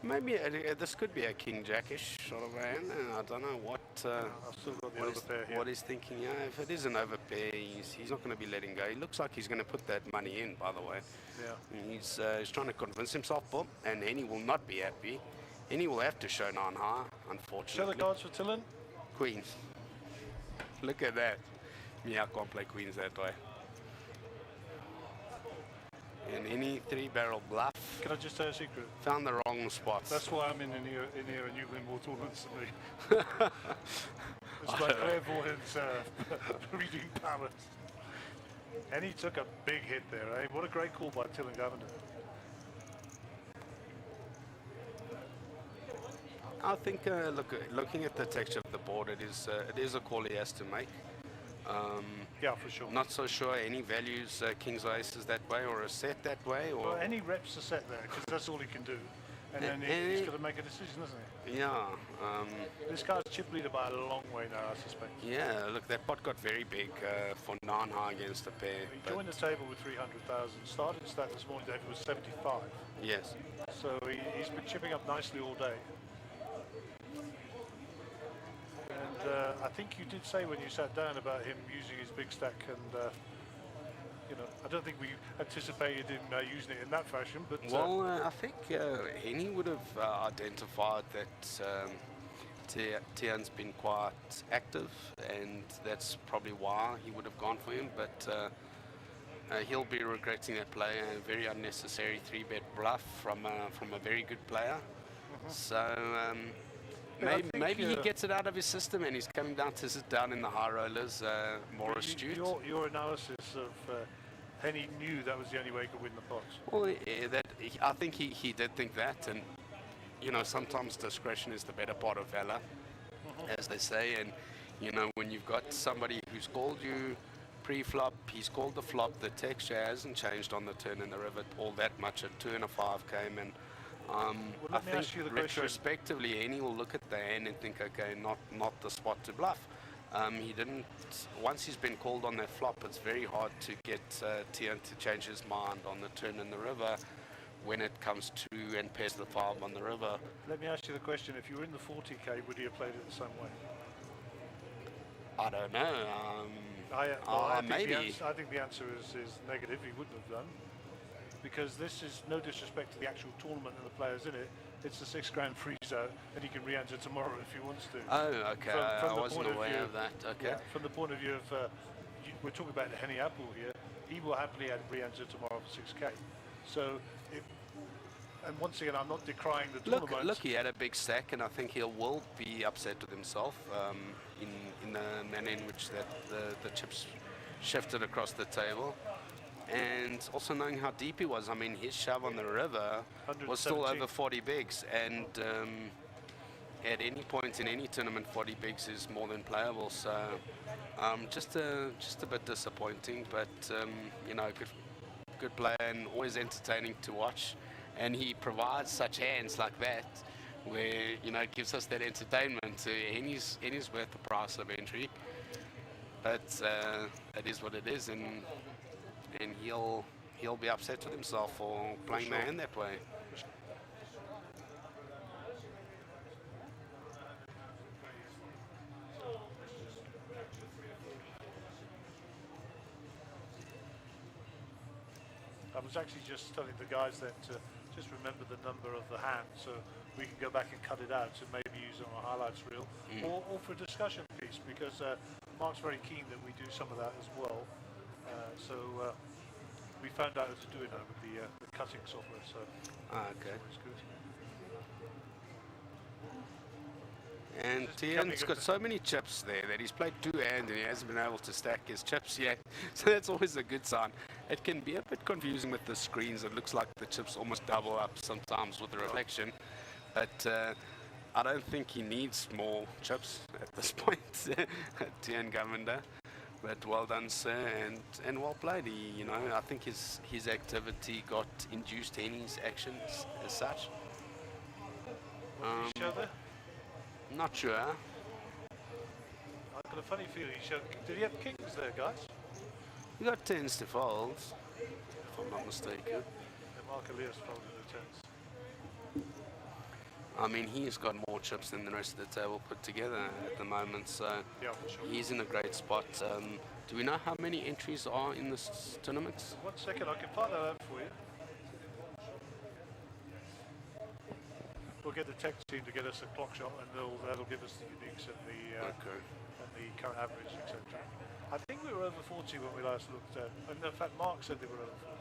Maybe this could be a king jackish sort of hand, and I don't know what I've still got the overpair here. what he's thinking. Yeah, if it is an overpair, he's not going to be letting go. He looks like he's going to put that money in, by the way. Yeah. And he's trying to convince himself, boom, and Henny will not be happy. Henny will have to show 9 high, Show unfortunately. the cards for Tillen. Queens. Look at that. Me, I can't play queens that way. And any 3-barrel bluff. Can I just say a secret? Found the wrong spots. That's why I'm in here and you win more tournaments than me. It's like clairvoyance, reading powers. And he took a big hit there, eh? What a great call by Tillen Governor. I think looking at the texture of the board, it is a call he has to make. Yeah, for sure. Not so sure any values kings or aces that way or a set that way, or Well, any reps are set there because that's all he can do, and then he's got to make a decision, doesn't he? yeah. This guy's chip leader by a long way now, I suspect. Yeah, look, that pot got very big for 9 high against the pair. He joined the table with 300,000. Started stat this morning, David, was 75. Yes. So he's been chipping up nicely all day. And I think you did say when you sat down about him using his big stack, and you know, I don't think we anticipated him using it in that fashion. But well, I think Henny would have identified that Tian's been quite active, and that's probably why he would have gone for him. But he'll be regretting that play, a very unnecessary 3-bet bluff from a very good player. So maybe he gets it out of his system, and he's coming down to sit down in the high rollers, more astute. Your analysis of Henny knew that was the only way he could win the pots. Well, I think he did think that, and you know, sometimes discretion is the better part of valor, as they say. And you know, when you've got somebody who's called you pre-flop, he's called the flop, the texture hasn't changed on the turn in the river all that much. A 2 and a 5 came, and I think retrospectively, Henny will look at the hand and think, okay, not the spot to bluff. He didn't. Once he's been called on that flop, it's very hard to get Tian to change his mind on the turn in the river when it comes to and pairs the 5 on the river. Let me ask you the question: if you were in the 40k, would he have played it the same way? I don't know. Maybe. I think the answer is negative. He wouldn't have done, because this is no disrespect to the actual tournament and the players in it. It's a $6 grand freeze out, and he can re-enter tomorrow if he wants to. Oh, okay. I wasn't aware of that. Okay. Yeah, from the point of view of, we're talking about the Henny Apple here. He will happily re-enter tomorrow for 6k. So, and once again, I'm not decrying the tournament. Look, he had a big stack, and I think he will be upset with himself in the manner in which the chips shifted across the table. And also knowing how deep he was. I mean, his shove on the river was still over 40 bigs, and at any point in any tournament, 40 bigs is more than playable. So just a bit disappointing, but you know, good player and always entertaining to watch. And he provides such hands like that, where you know it gives us that entertainment. And he's worth the price of entry, but it is what it is, and he'll be upset with himself for playing the hand that way. I was actually just telling the guys that just remember the number of the hand, so we can go back and cut it out and maybe use it on a highlights reel, or for a discussion piece, because Mark's very keen that we do some of that as well. So we found out how to do it now with the cutting software, so okay. it's good. And Tian's got so many chips there that he's played 2 hands and he hasn't been able to stack his chips yet. So that's always a good sign. It can be a bit confusing with the screens. It looks like the chips almost double up sometimes with the reflection. But I don't think he needs more chips at this point, Tian Govender. But well done, sir, and well played. He, you know, I think his activity got induced Henny's actions as such. Not sure. I've got a funny feeling he showed. Did he have kings there, guys? He got 10s to folds, if I'm not mistaken. And Mark Elias folded the 10s. I mean, he's got more chips than the rest of the table put together at the moment, so yeah, for sure. He's in a great spot. Do we know how many entries are in this tournament? 1 second, I can find that out for you. We'll get the tech team to get us a clock shot, and that'll give us the uniques and the current average, etc. I think we were over 40 when we last looked at. And in fact, Mark said they were over 40.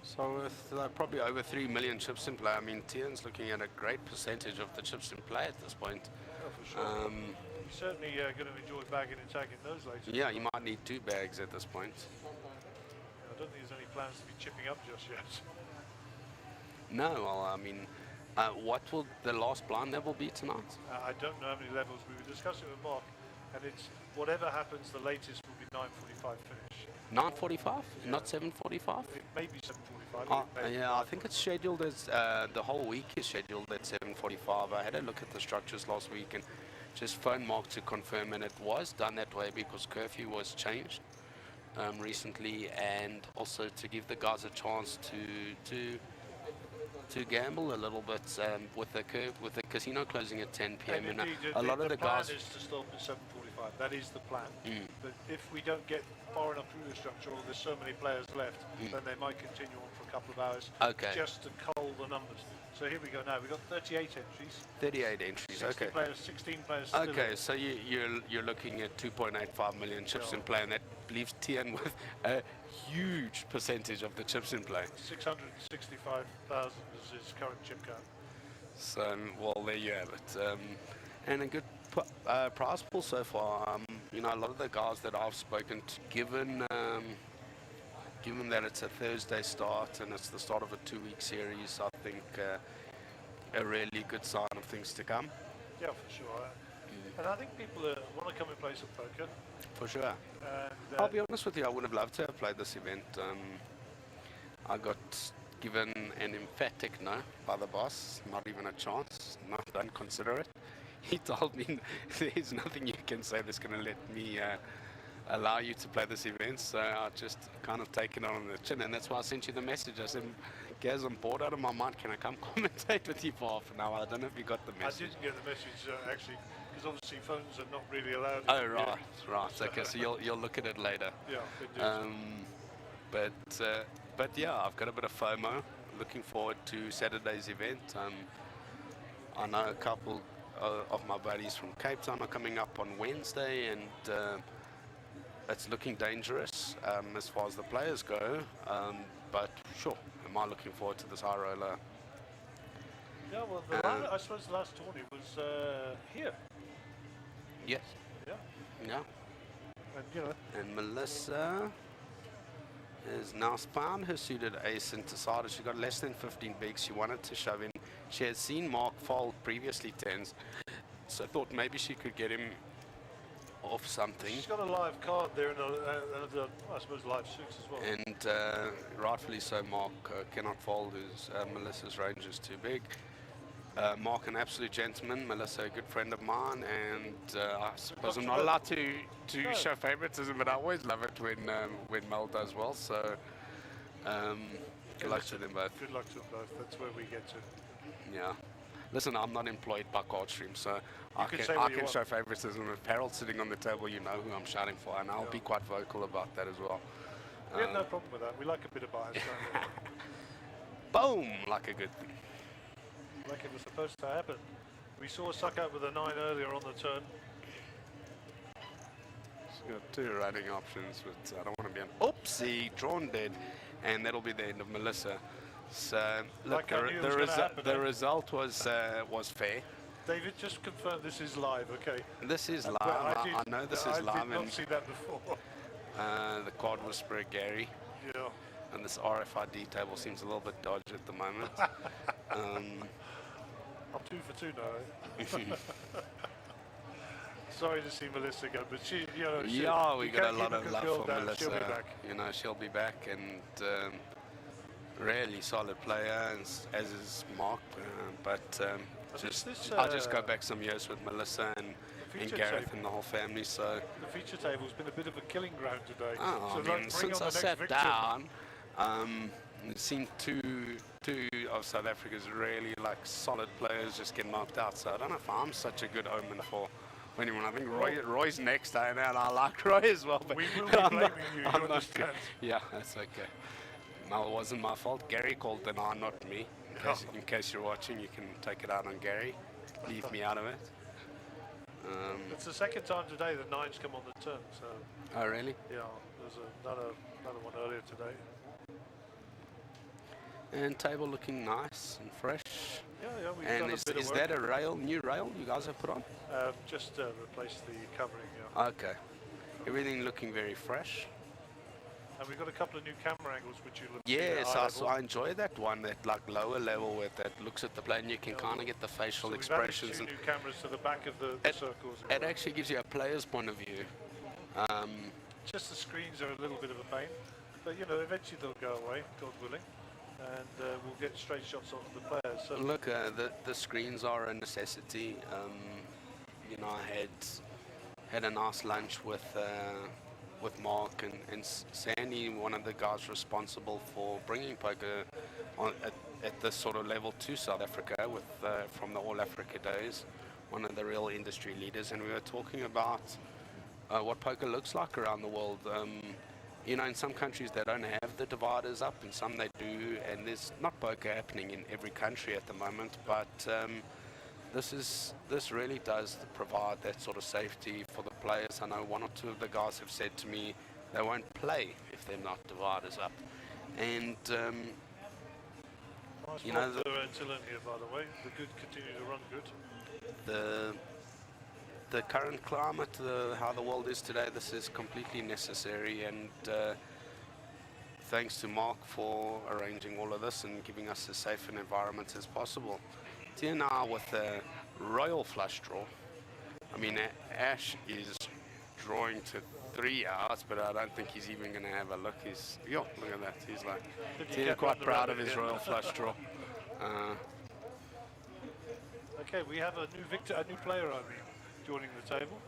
So with probably over 3 million chips in play, I mean, Tian's looking at a great percentage of the chips in play at this point. Oh, for sure. He's certainly going to enjoy bagging and tagging those later. Yeah, you might need 2 bags at this point. I don't think there's any plans to be chipping up just yet. No, well, I mean, What will the last blind level be tonight? I don't know how many levels. We were discussing with Mark, and it's whatever happens, the latest will be 9:45 finish. 9:45, Yeah. not 7:45. It may be 7:45. Yeah, I think it's scheduled as the whole week is scheduled at 7:45. I had a look at the structures last week and just phoned Mark to confirm, and it was done that way because curfew was changed recently, and also to give the guys a chance to gamble a little bit with the casino closing at 10 p.m. And and indeed, a lot of the plan guys. is to stop at 7:45. That is the plan. But if we don't get far enough through the structure, or there's so many players left, then they might continue on for a couple of hours Okay. just to cull the numbers. So here we go now. We've got 38 entries. 38 entries. 60 Okay. players, 16 players. Still Okay, in. so you're looking at 2.85 million chips in play, and that leaves Tian with a huge percentage of the chips in play. 665,000 is his current chip count. So, well, there you have it. And a good prize pool so far. You know, a lot of the guys that I've spoken to, given that it's a Thursday start and it's the start of a 2-week series, I think a really good sign of things to come. Yeah, for sure. And I think people want to come and play some poker. For sure. And, I'll be honest with you, I would have loved to have played this event. I got given an emphatic no by the boss, not even a chance, no, don't consider it. He told me there's nothing you can say that's going to let me allow you to play this event, so I just kind of taken it on the chin, and that's why I sent you the message. I said, Gaz, I'm bored out of my mind, can I come commentate with you for half an hour? I don't know if you got the message. I didn't get the message actually, because obviously phones are not really allowed. Oh, right, okay, so you'll look at it later. Yeah, indeed. But yeah, I've got a bit of FOMO. Looking forward to Saturday's event. I know a couple of my buddies from Cape Town are coming up on Wednesday, and it's looking dangerous as far as the players go. But sure, am I looking forward to this high roller? Yeah, well, I suppose the last tourney was here. Yes. Yeah. Yeah. And you know. And Melissa has now found her suited ace and decided she got less than 15 bigs. She wanted to shove in. She had seen Mark fold previously tens, so thought maybe she could get him off something. She's got a live card there and I suppose live six as well. And rightfully so, Mark cannot fold his Melissa's range is too big. Mark, an absolute gentleman. Melissa, a good friend of mine, and I suppose I'm not allowed to show favoritism, but I always love it when Mel does well. So good luck to them both. Good luck to them both. That's where we get to. Yeah. Listen, I'm not employed by Cardstream, so I can show favoritism. If Harold's sitting on the table, you know who I'm shouting for, and I'll be quite vocal about that as well. We have no problem with that. We like a bit of bias. Boom! Like a good thing. Like it was supposed to happen. We saw a suck out with a 9 earlier on the turn. She's got 2 running options, but I don't want to be an oopsie, drawn dead, and that'll be the end of Melissa. So look, the result was fair. David, just confirm this is live, okay? This is live. I know this is live. I did not see that before. The card whisperer Gary. Yeah. And this RFID table seems a little bit dodgy at the moment. I'm 2 for 2 now. Sorry to see Melissa go, but she, you know. Yeah, we got a lot of love for Melissa. She'll be back. You know, she'll be back, and really solid player, as is Mark. I'll just go back some years with Melissa and Gareth and the whole family. So the feature table's been a bit of a killing ground today. Oh, so I mean, since I sat down, I've seen two of South Africa's really solid players just get knocked out. So I don't know if I'm such a good omen for anyone. I think Roy's next, and I like Roy as well. But we will be blaming you. You understand? Yeah, that's okay. No, it wasn't my fault. Gary called the 9, not me. In case you're watching, you can take it out on Gary. Leave me out of it. It's the second time today the 9's come on the turn. So. Oh really? Yeah, there's another one earlier today. And table looking nice and fresh. Yeah, we've and done a bit is of that a new rail you guys have put on? Just replace the covering. Yeah. Okay. Everything looking very fresh. And we've got a couple of new camera angles which you look at Yes, eye so level. I enjoy that one, that like lower level with that looks at the plane. You can kind of get the facial So we've added expressions, two and new cameras to the back of the circles. it actually gives you a player's point of view. Just the screens are a little bit of a pain, but you know, eventually they'll go away, God willing, and we'll get straight shots onto the players. So Look, the screens are a necessity. You know, I had a nice lunch with Mark and Sandy, one of the guys responsible for bringing poker on, at this sort of level to South Africa with from the All Africa days, one of the real industry leaders, and we were talking about what poker looks like around the world. You know, in some countries they don't have the dividers up, in some they do, and there's not poker happening in every country at the moment, but this really does provide that sort of safety for the players. I know one or two of the guys have said to me they won't play if they're not dividers up, and nice you know, Dylan here, by the way. The good continue to run good. the current climate, how the world is today, this is completely necessary, and thanks to Mark for arranging all of this and giving us as safe an environment as possible. Here now with the royal flush draw. I mean, Ash is drawing to 3 hours, but I don't think he's even going to have a look. Look at that. He's like, he's quite proud of his royal flush draw. Okay, we have a new player, I mean, joining the table.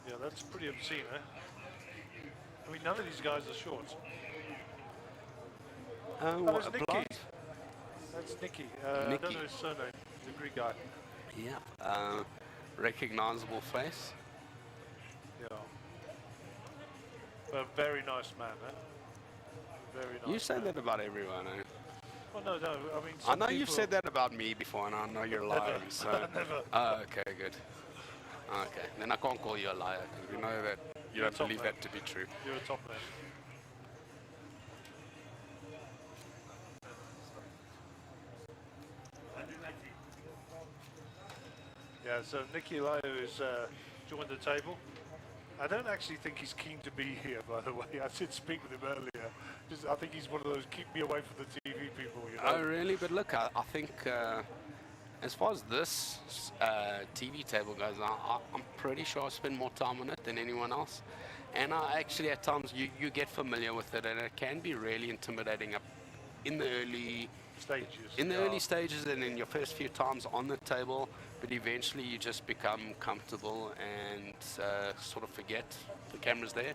Yeah, that's pretty obscene, eh? I mean, none of these guys are short. Oh, That was Nicky. blind? That's Nicky. I Nicky. don't know his surname. The Greek guy. Yeah. Recognizable face. Yeah. A very nice man, eh? Very nice. You say that about everyone, eh? Well, no. I mean, I some know you've people- said that about me before, and I know you're lying. So. Never. Oh, okay, good. Okay, then I can't call you a liar because we know that you You're a don't top believe man. that to be true. You're a top man. Yeah, so Nicky Layo has joined the table. I don't actually think he's keen to be here, by the way. I did speak with him earlier. I think he's one of those keep me away from the TV people, you know. Oh, really? But look, I think as far as this TV table goes, I'm pretty sure I spend more time on it than anyone else. And I actually, at times, you get familiar with it, and it can be really intimidating up in the early Stages. stages and in your first few times on the table, but eventually you just become comfortable and sort of forget the camera's there.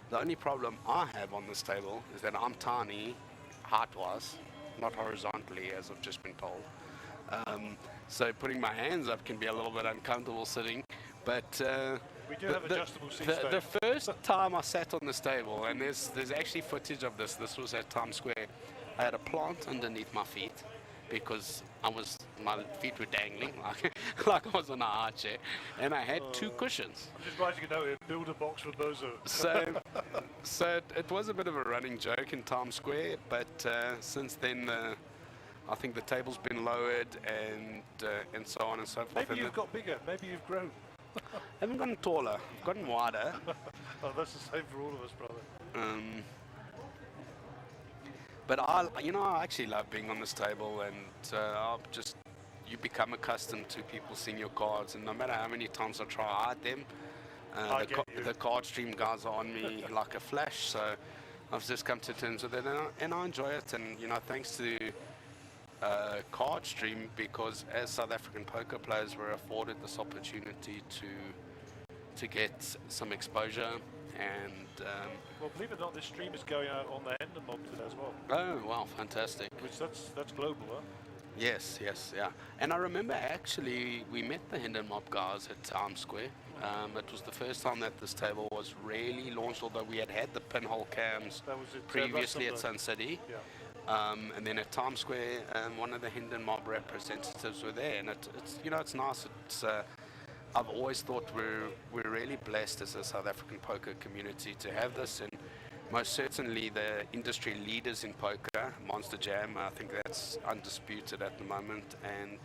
The only problem I have on this table is that I'm tiny, height-wise, not horizontally, as I've just been told. So putting my hands up can be a little bit uncomfortable sitting, but We do have adjustable seats, the first time I sat on this table, and there's actually footage of this was at Times Square, I had a plant underneath my feet because my feet were dangling like I was on a high chair, and I had two cushions. I'm just writing a note here, build a box for Bozo. So it was a bit of a running joke in Times Square, but since then I think the table's been lowered and so on and so forth. Maybe you've got bigger, maybe you've grown. I haven't gotten taller, I've gotten wider. Oh, that's the same for all of us, brother. But I actually love being on this table, and you become accustomed to people seeing your cards, and no matter how many times I try to hide them, the card stream guys are on me like a flash. So I've just come to terms with it, and I enjoy it. And thanks to card stream, because as South African poker players, we're afforded this opportunity to get some exposure. And well, believe it or not, this stream is going out on the Hendon Mob today as well. oh wow, fantastic! Which that's global, huh? Yes, yeah. And I remember actually we met the Hendon Mob guys at Times Square. It was the first time that this table was really launched, although we had the pinhole cams That was it. previously at Rustenburg. Sun City. Yeah. And then at Times Square, one of the Hendon Mob representatives were there, and it's nice. I've always thought we're really blessed as a South African poker community to have this, and most certainly the industry leaders in poker, Monster Jam, I think that's undisputed at the moment, and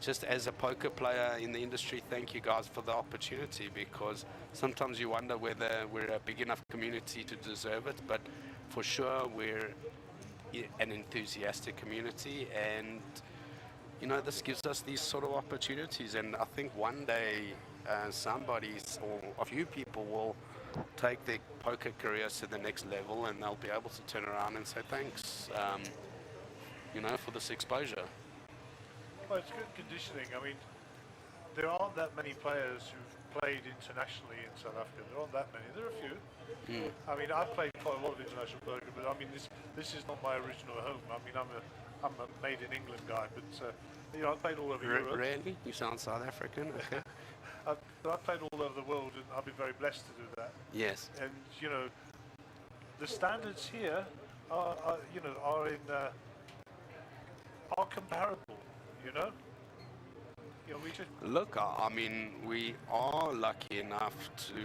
just as a poker player in the industry, thank you guys for the opportunity, because sometimes you wonder whether we're a big enough community to deserve it, but for sure we're an enthusiastic community, and you know, this gives us these sort of opportunities, and I think one day somebody or a few people will take their poker careers to the next level, and they'll be able to turn around and say thanks, you know, for this exposure. Well, it's good conditioning. I mean, there aren't that many players who've played internationally in South Africa. There aren't that many. There are a few. I mean, I've played quite a lot of international poker, but I mean, this is not my original home. I mean, I'm a made in England guy, but you know, I've played all over Europe. Really? You sound South African? Okay. I've played all over the world, and I've been very blessed to do that. Yes. And you know, the standards here are you know, are comparable. You know, we just Look, I mean, we are lucky enough to,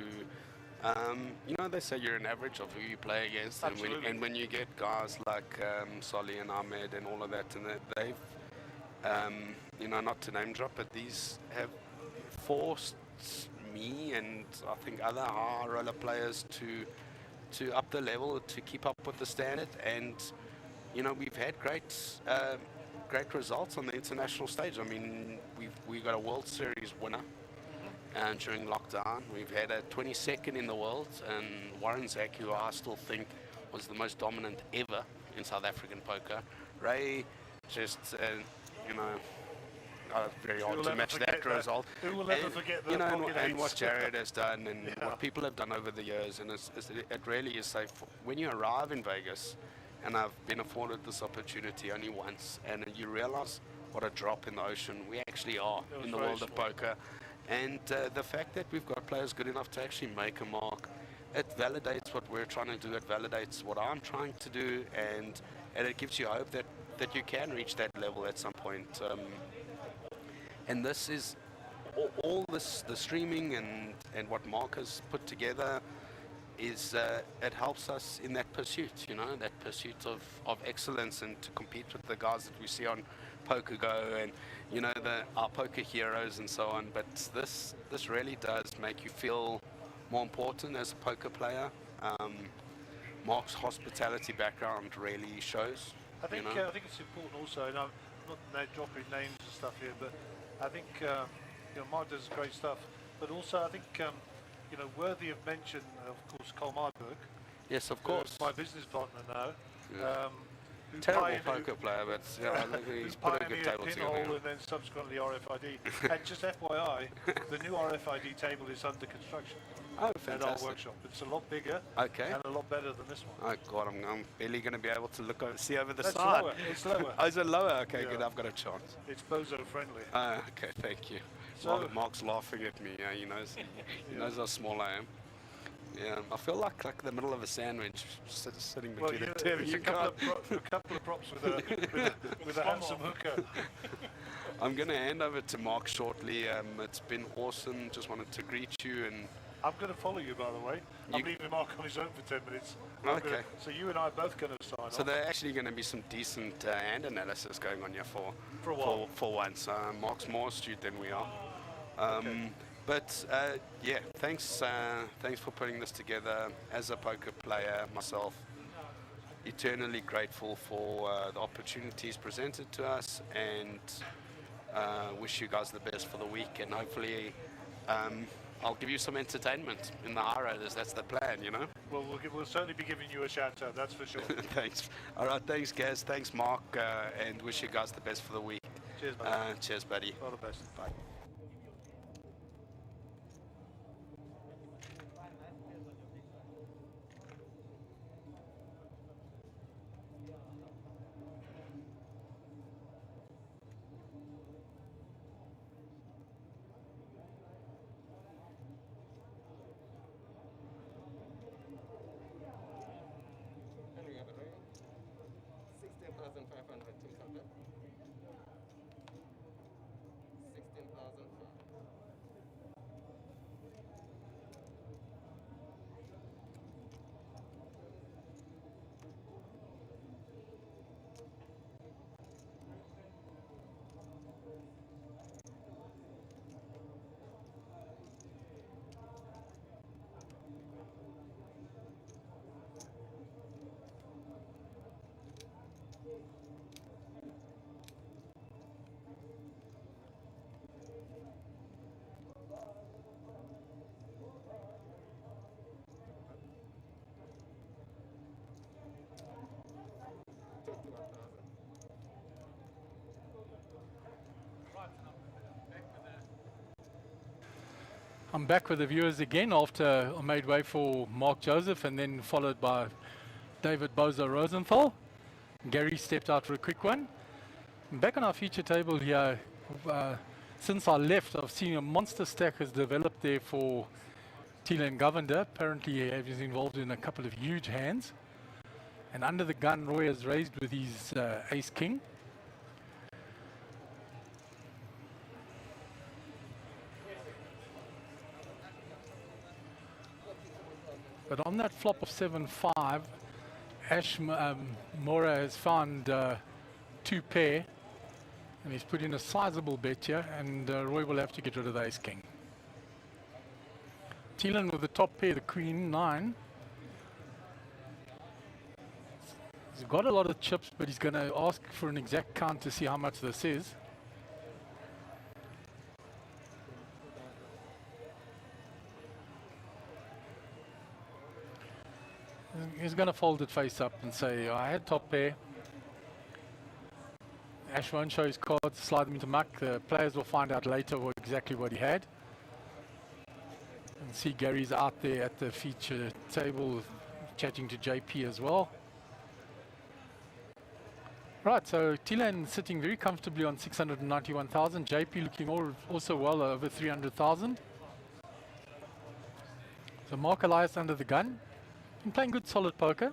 you know, they say you're an average of who you play against, and when you get guys like Solly and Ahmed and all of that, and they've, you know, not to name drop, but these have forced me and I think other high roller players to up the level, to keep up with the standard, and you know, we've had great results on the international stage. I mean, we got a World Series winner during lockdown. We've had a 22nd in the world, and Warren Zak, who I still think was the most dominant ever in South African poker. Ray, just you know, very hard to match that result. Who will ever forget that? You know, and what Jared has done, and what people have done over the years, and it really is safe when you arrive in Vegas. And I've been afforded this opportunity only once, and you realize what a drop in the ocean we actually are in the world of poker. And the fact that we've got players good enough to actually make a mark, it validates what we're trying to do, it validates what I'm trying to do, and it gives you hope that you can reach that level at some point. And this is all this, the streaming and what Mark has put together, is it helps us in that pursuit, you know, that pursuit of excellence, and to compete with the guys that we see on PokerGo and, you know, our poker heroes and so on. But this really does make you feel more important as a poker player. Mark's hospitality background really shows. I think you know? I think it's important also, and I'm not dropping names and stuff here, but I think you know, Mark does great stuff, but also I think you know, worthy of mention, of course, Cole Marburg. Yes, of course. My business partner now. Yeah. Who Terrible poker player, but yeah, I think he's put a good table Pinhole together. and then subsequently RFID. And just FYI, the new RFID table is under construction Oh, at our fantastic. workshop. It's a lot bigger Okay. and a lot better than this one. Oh God, I'm barely going to be able to see over the That's side. lower. It's lower. Oh, is it lower? Okay, Yeah. good. I've got a chance. It's bozo friendly. Okay, thank you. So- Mark's laughing at me. Yeah, he knows how small I am. Yeah, I feel like the middle of a sandwich, sitting Well, between you, the two of it's you. a couple of props with a handsome hooker. I'm going to hand over to Mark shortly. It's been awesome. Just wanted to greet you, and I'm going to follow you, by the way. I'm You- leaving Mark on his own for 10 minutes. Okay. So you and I are both going to sign so off. there's actually going to be some decent hand analysis going on here for For a while. For once. Mark's more astute than we are. But yeah, thanks for putting this together. As a poker player myself, eternally grateful for the opportunities presented to us, and wish you guys the best for the week, and hopefully I'll give you some entertainment in the high rollers. That's the plan, you know. Well, we'll certainly be giving you a shout out, that's for sure. Thanks. All right, thanks, Gaz. Thanks, Mark, and wish you guys the best for the week. Cheers, mate. Cheers, buddy. All the best. Bye. And we have it right. 16,500 total. 16,000. I'm back with the viewers again after I made way for Mark Joseph and then followed by David Bozo Rosenthal. Gary stepped out for a quick one. Back on our feature table here, since I left, I've seen a monster stack has developed there for Thielen Govender. Apparently he is involved in a couple of huge hands. And under the gun, Roy has raised with his ace-king. But on that flop of 7-5, Ash Mora has found 2 pair. And he's put in a sizable bet here, and Roy will have to get rid of the ace-king. Thielen with the top pair, the queen, 9. He's got a lot of chips, but he's going to ask for an exact count to see how much this is. He's going to fold it face up and say, I had top pair. Ash won't show his cards, slide them into muck. The players will find out later exactly what he had. And see Gary's out there at the feature table chatting to JP as well. Right, so Thielen sitting very comfortably on 691,000. JP looking also well over 300,000. So Mark Elias under the gun. Been playing good solid poker.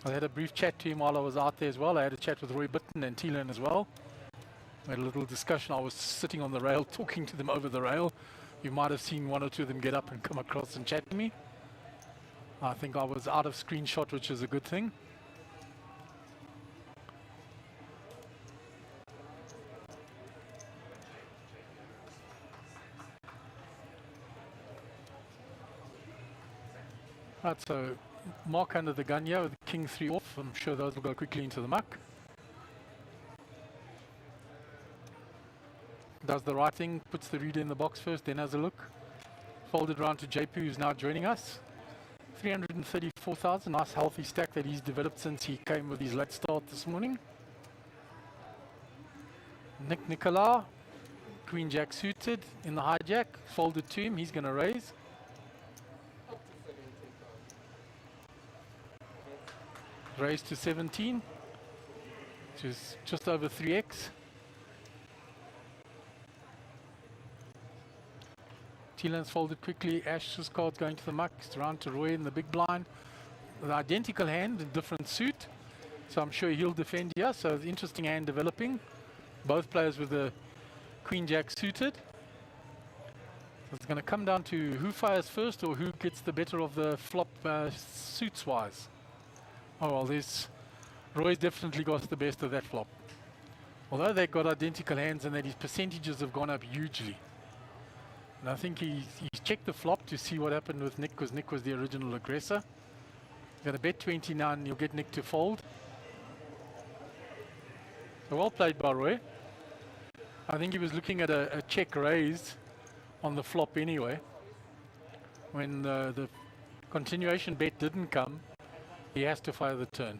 I had a brief chat to him while I was out there as well. I had a chat with Roy Bitten and Thielen as well. We had a little discussion. I was sitting on the rail talking to them over the rail. You might have seen one or two of them get up and come across and chat to me. I think I was out of screenshot, which is a good thing. Right, so Mark under the gun here with the king 3 off. I'm sure those will go quickly into the muck. Does the right thing, puts the reader in the box first, then has a look. Folded around to JP, who's now joining us. 334,000, nice healthy stack that he's developed since he came with his late start this morning. Nick Nicola, Queen Jack suited in the hijack, folded to him, he's going to raise. Raised to 17, which is just over 3x. Thielen's folded quickly. Ash's card's going to the muck. It's around to Roy in the big blind. The identical hand in different suit. So I'm sure he'll defend here. So the interesting hand developing. Both players with the Queen Jack suited. So it's going to come down to who fires first or who gets the better of the flop suits wise. Oh, well, Roy's definitely got the best of that flop. Although they've got identical hands and that his percentages have gone up hugely. And I think he's checked the flop to see what happened with Nick, because Nick was the original aggressor. He's going to bet 29, you'll get Nick to fold. So well played by Roy. I think he was looking at a check raise on the flop anyway. When the continuation bet didn't come, he has to fire the turn.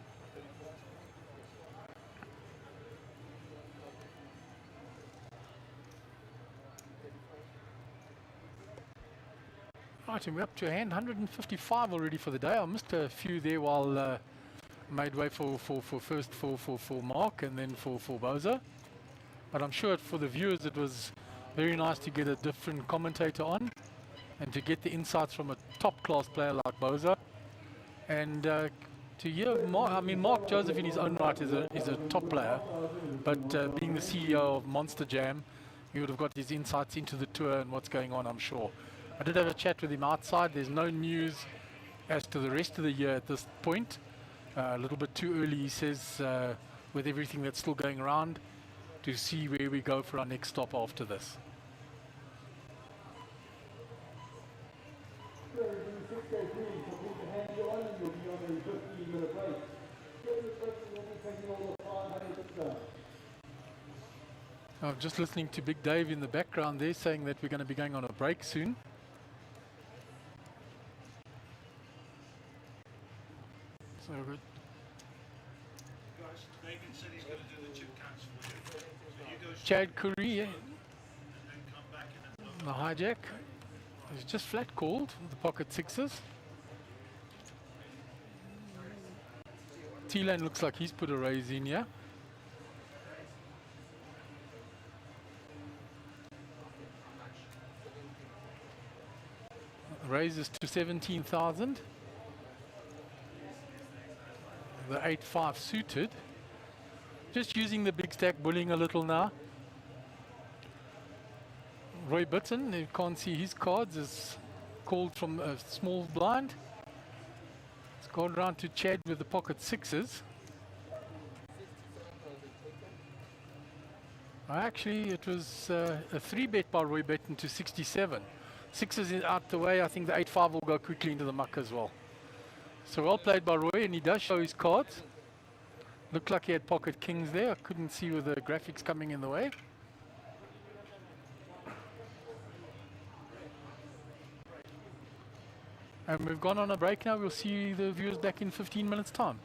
Right, and we're up to a hand 155 already for the day. I missed a few there while made way for Mark and then for Bozo. But I'm sure for the viewers it was very nice to get a different commentator on and to get the insights from a top class player like Bozo. And to hear Mark, I mean, Mark Joseph in his own right is a top player, but being the CEO of Monster Jam, he would have got his insights into the tour and what's going on, I'm sure. I did have a chat with him outside. There's no news as to the rest of the year at this point. A little bit too early, he says, with everything that's still going around, to see where we go for our next stop after this. I'm just listening to Big Dave in the background there saying that we're going to be going on a break soon. So good. Chad Curry, yeah. The hijack is just flat called, the pocket sixes. T-Lane looks like he's put a raise in here. Raises to 17,000. The 8-5 suited. Just using the big stack, bullying a little now. Roy Bitton, you can't see his cards, is called from a small blind. It's gone round to Chad with the pocket sixes. Actually, it was a 3-bet by Roy Bitton to 67. Sixes is out the way. I think the 8-5 will go quickly into the muck as well. So well played by Roy, and he does show his cards. Looked like he had pocket kings there. I couldn't see with the graphics coming in the way. And we've gone on a break now. We'll see the viewers back in 15 minutes' time.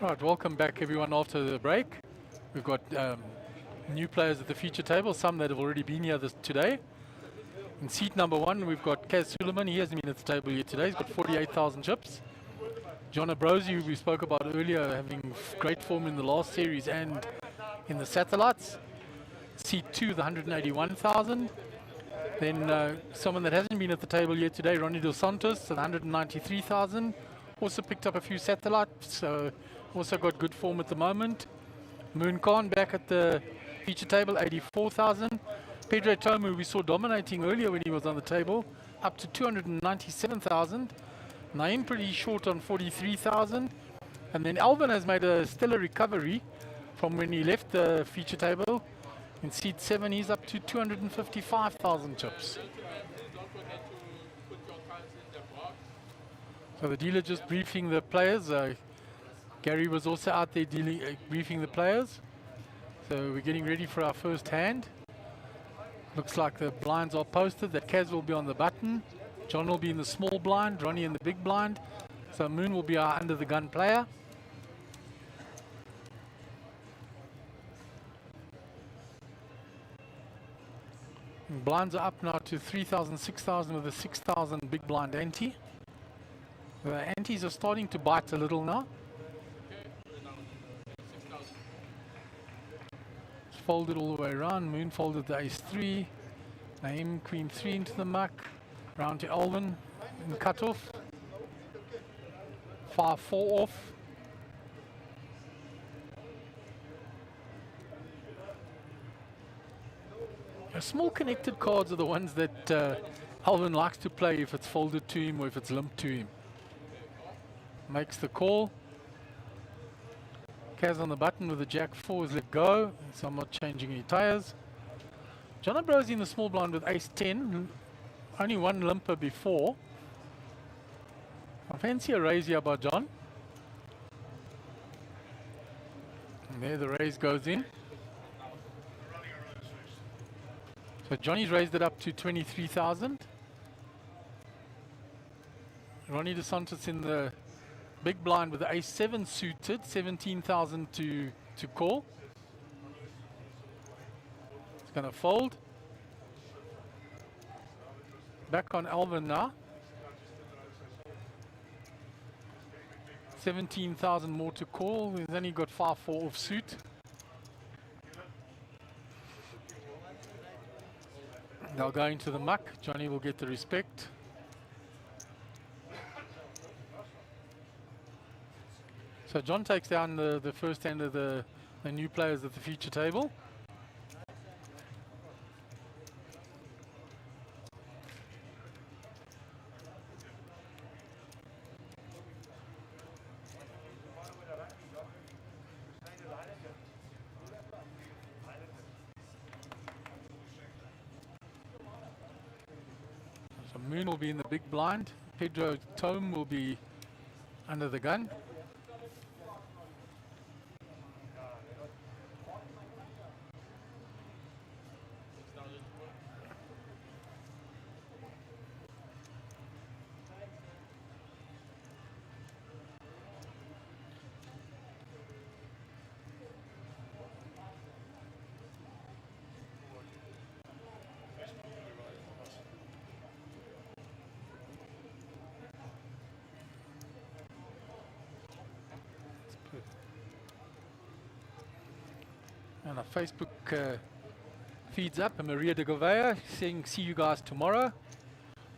Right, welcome back everyone after the break. We've got new players at the feature table, some that have already been here today. In seat number 1, we've got Kaz Suleiman. He hasn't been at the table yet today. He's got 48,000 chips. John Abrosi, who we spoke about earlier, having great form in the last series and in the satellites. Seat 2, the 181,000. Then someone that hasn't been at the table yet today, Ronnie Dos Santos, at 193,000. Also picked up a few satellites, so also got good form at the moment. Moon Khan back at the feature table, 84,000. Pedro Tomu, we saw dominating earlier when he was on the table, up to 297,000. Naeem pretty short on 43,000. And then Alvin has made a stellar recovery from when he left the feature table. In seat 7, he's up to 255,000 chips. So the dealer just briefing the players. Gary was also out there briefing the players. So we're getting ready for our first hand. Looks like the blinds are posted, that Kaz will be on the button. John will be in the small blind, Ronnie in the big blind. So Moon will be our under the gun player. And blinds are up now to 3,000, 6,000 with a 6,000 big blind ante. The antes are starting to bite a little now. It's folded all the way around. Moon folded the ace 3. Naeem queen 3 into the muck. Round to Alvin in cutoff. 5-4 off. Small connected cards are the ones that Alvin likes to play if it's folded to him or if it's limped to him. Makes the call. Kaz on the button with the jack 4 is let go, so I'm not changing any tires. John Abrosi in the small blind with ace 10. Only one limper before. I fancy a raise here by John. And there the raise goes in. So Johnny's raised it up to 23,000. Ronnie Dos Santos in the big blind with the ace 7 suited, 17,000 to call. It's going to fold. Back on Alvin now. 17,000 more to call. He's only got 5-4 off suit. They'll go into the muck. Johnny will get the respect. So John takes down the first hand of the new players at the feature table. So Moon will be in the big blind. Pedro Tome will be under the gun. And our Facebook feeds up, and Maria de Gouveia saying, see you guys tomorrow.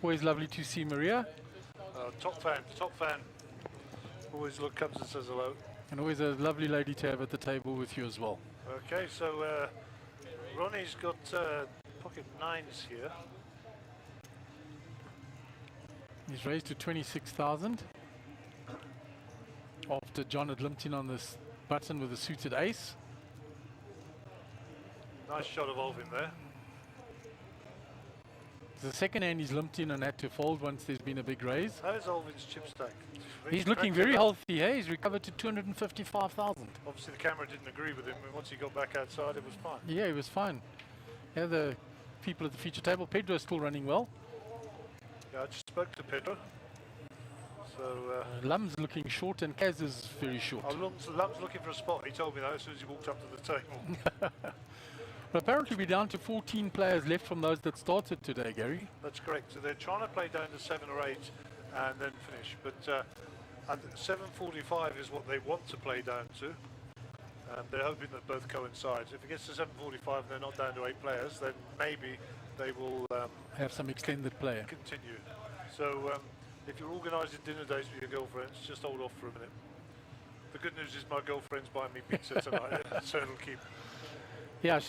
Always lovely to see Maria. Top fan. Always comes and says hello. And always a lovely lady to have at the table with you as well. Okay, so Ronnie's got pocket 9s here. He's raised to 26,000. After John had limped in on this button with a suited ace. Nice shot of Alvin there. The second hand he's limped in and had to fold once there's been a big raise. How's Alvin's chip stack? He's looking very healthy, hey? He's recovered to 255,000. Obviously the camera didn't agree with him, and once he got back outside it was fine. Yeah, he was fine. Yeah, the people at the feature table, Pedro's still running well. Yeah, I just spoke to Pedro. So Lum's looking short and Kaz is very short. Lum's looking for a spot. He told me that as soon as he walked up to the table. But apparently we're down to 14 players left from those that started today, Gary. That's correct. So they're trying to play down to 7 or 8 and then finish. But at 7:45 is what they want to play down to. And they're hoping that both coincide. If it gets to 7:45 and they're not down to 8 players, then maybe they will Have some extended play. continue. So if you're organising dinner days with your girlfriends, just hold off for a minute. The good news is my girlfriend's buying me pizza tonight, so it'll keep. Yeah,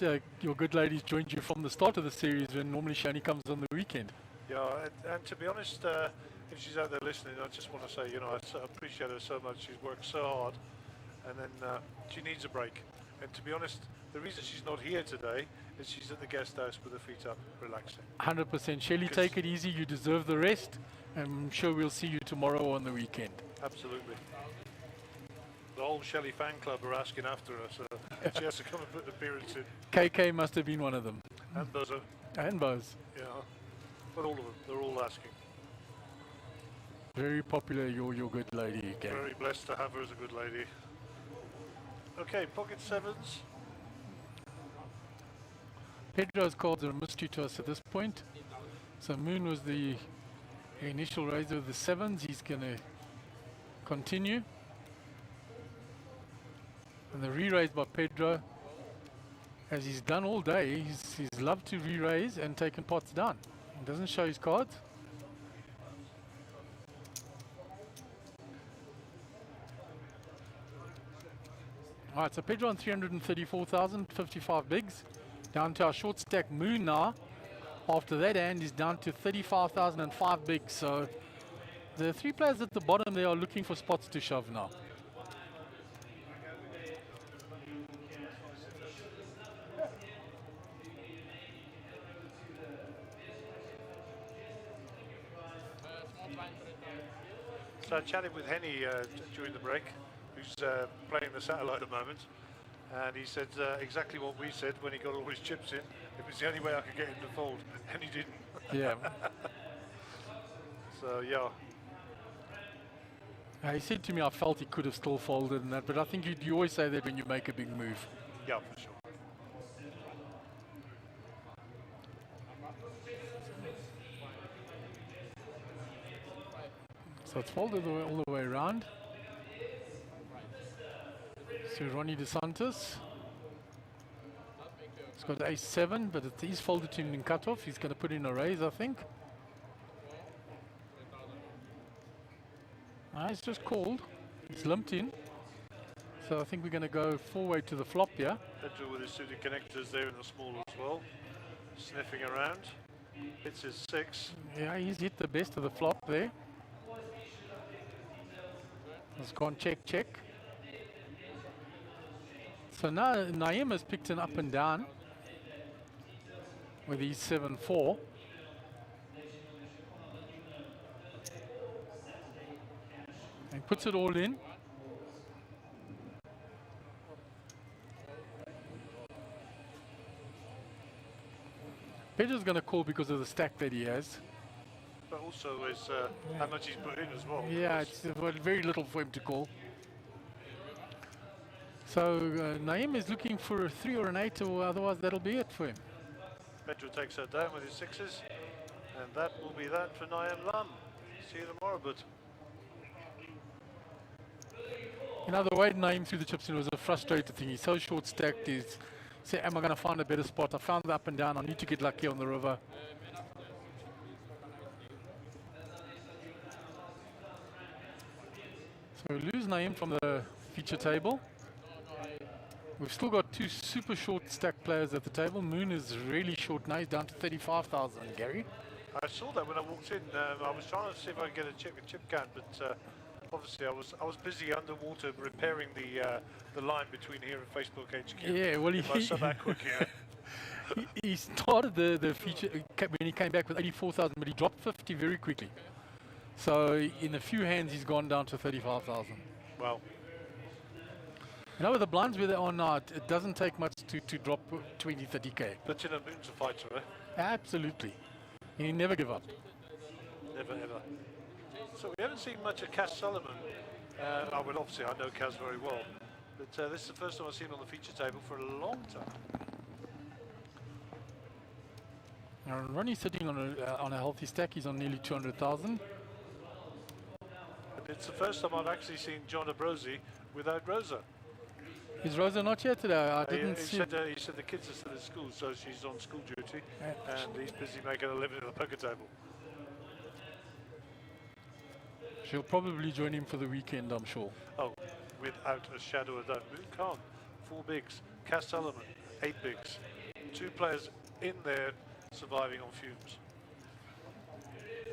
your good lady's joined you from the start of the series when normally she only comes on the weekend. Yeah, and to be honest, if she's out there listening, I just want to say, you know, I appreciate her so much. She's worked so hard, and then she needs a break. And to be honest, the reason she's not here today is she's at the guest house with her feet up, relaxing. 100%. Shelley, take it easy. You deserve the rest. I'm sure we'll see you tomorrow on the weekend. Absolutely. The whole Shelley fan club are asking after her, so she has to come and put an appearance in. KK must have been one of them. And Buzzer, And Buzz. yeah. But all of them, they're all asking. Very popular, your good lady, Gary. Very blessed to have her as a good lady. Okay, pocket sevens. Pedro's cards are a mystery to us at this point. So Moon was the initial raiser of the sevens. He's going to continue. And the re-raise by Pedro, as he's done all day, he's loved to re-raise and taken pots down. He doesn't show his cards. All right, so Pedro on 334,000, 55 bigs. Down to our short stack Moon now. After that hand is down to 35,005 bigs. So the three players at the bottom, they are looking for spots to shove now. So I chatted with Henny during the break, who's playing the satellite at the moment, and he said exactly what we said when he got all his chips in. It was the only way I could get him to fold, and he didn't. Yeah. So yeah, He said to me, I felt he could have still folded and that, but I think you always say that when you make a big move. yeah, for sure. So it's folded all the way around. So Ronnie DeSantis. He's got ace-7, but he's folded to him in cutoff. He's going to put in a raise, I think. It's just called. It's limped in. So I think we're going to go four-way to the flop here. Pedro with his suited connectors there in the small as well, sniffing around. Hits his 6. Yeah, he's hit the best of the flop there. It's gone check, check. So now Naeem has picked an up and down with his 7-4. And puts it all in. Pedro's going to call because of the stack that he has. But also is how much he's put in as well. Yeah, it's very little for him to call. So Naeem is looking for a 3 or an 8, or otherwise that'll be it for him. Pedro takes her down with his 6s, and that will be that for Naeem Lam. See you tomorrow, but You know, the way Naeem threw the chips in was a frustrated thing. He's so short stacked. He's said, am I going to find a better spot? I found the up and down. I need to get lucky on the river. So we lose Naeem from the feature table. We've still got two super short stack players at the table. Moon is really short now. He's down to 35,000, Gary. I saw that when I walked in. I was trying to see if I could get a chip can, but obviously I was busy underwater repairing the line between here and Facebook HQ. Yeah, well, My sub-aqua gear. he started the feature when he came back with 84,000, but he dropped 50 very quickly. So in a few hands, he's gone down to 35,000. Well, You know, with the blinds where they are now, it doesn't take much to drop 20, 30K. that's in a Moon's a fighter, eh? Absolutely. He never give up. Never ever. So we haven't seen much of Kaz Solomon. Well, obviously I know Kaz very well, but this is the first time I've seen him on the feature table for a long time. Now, Ronnie's sitting on a healthy stack. He's on nearly 200,000. And it's the first time I've actually seen John Abrosi without Rosa. Is Rosa not here today? I didn't He see. said the kids are still at school, so she's on school duty, and he's busy making a living at the poker table. She'll probably join him for the weekend, I'm sure. Oh, without a shadow of doubt. Moon Khan, 4 bigs. Kaz Solomon, 8 bigs. 2 players in there surviving on fumes.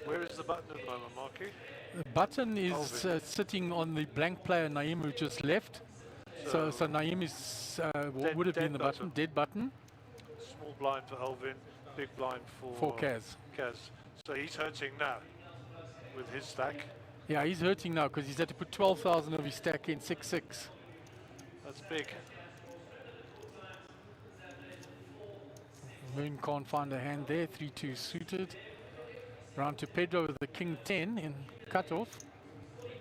Where is the button at the moment, Marky? The button is sitting on the blank player Naeem, who just left. So Naeem is would have been the button, dead button. Small blind for Elvin, big blind for Kaz. So he's hurting now with his stack. Yeah, he's hurting now because he's had to put 12,000 of his stack in 6-6. That's big. Moon can't find a hand there. 3-2 suited. Round to Pedro with the king 10 in cutoff.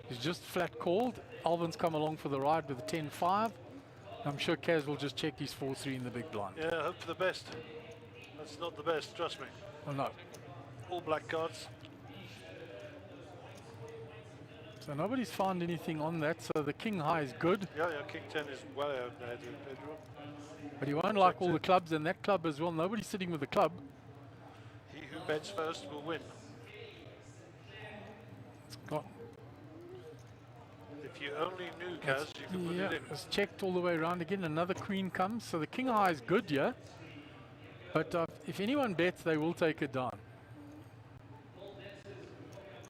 He's just flat called. Alvin's come along for the ride with the 10-5. I'm sure Kaz will just check his 4-3 in the big blind. Yeah, hope for the best. That's not the best, trust me. Well, no. All black cards. So nobody's found anything on that. So the king high is good. Yeah, king 10 is well out there, Pedro. But he won't like all the clubs, and that club as well. Nobody's sitting with the club. He who bets first will win. It's got, if you only knew, Kaz, you could put it in. It's checked all the way around again. Another queen comes. So the king high is good, yeah. But if anyone bets, they will take it down.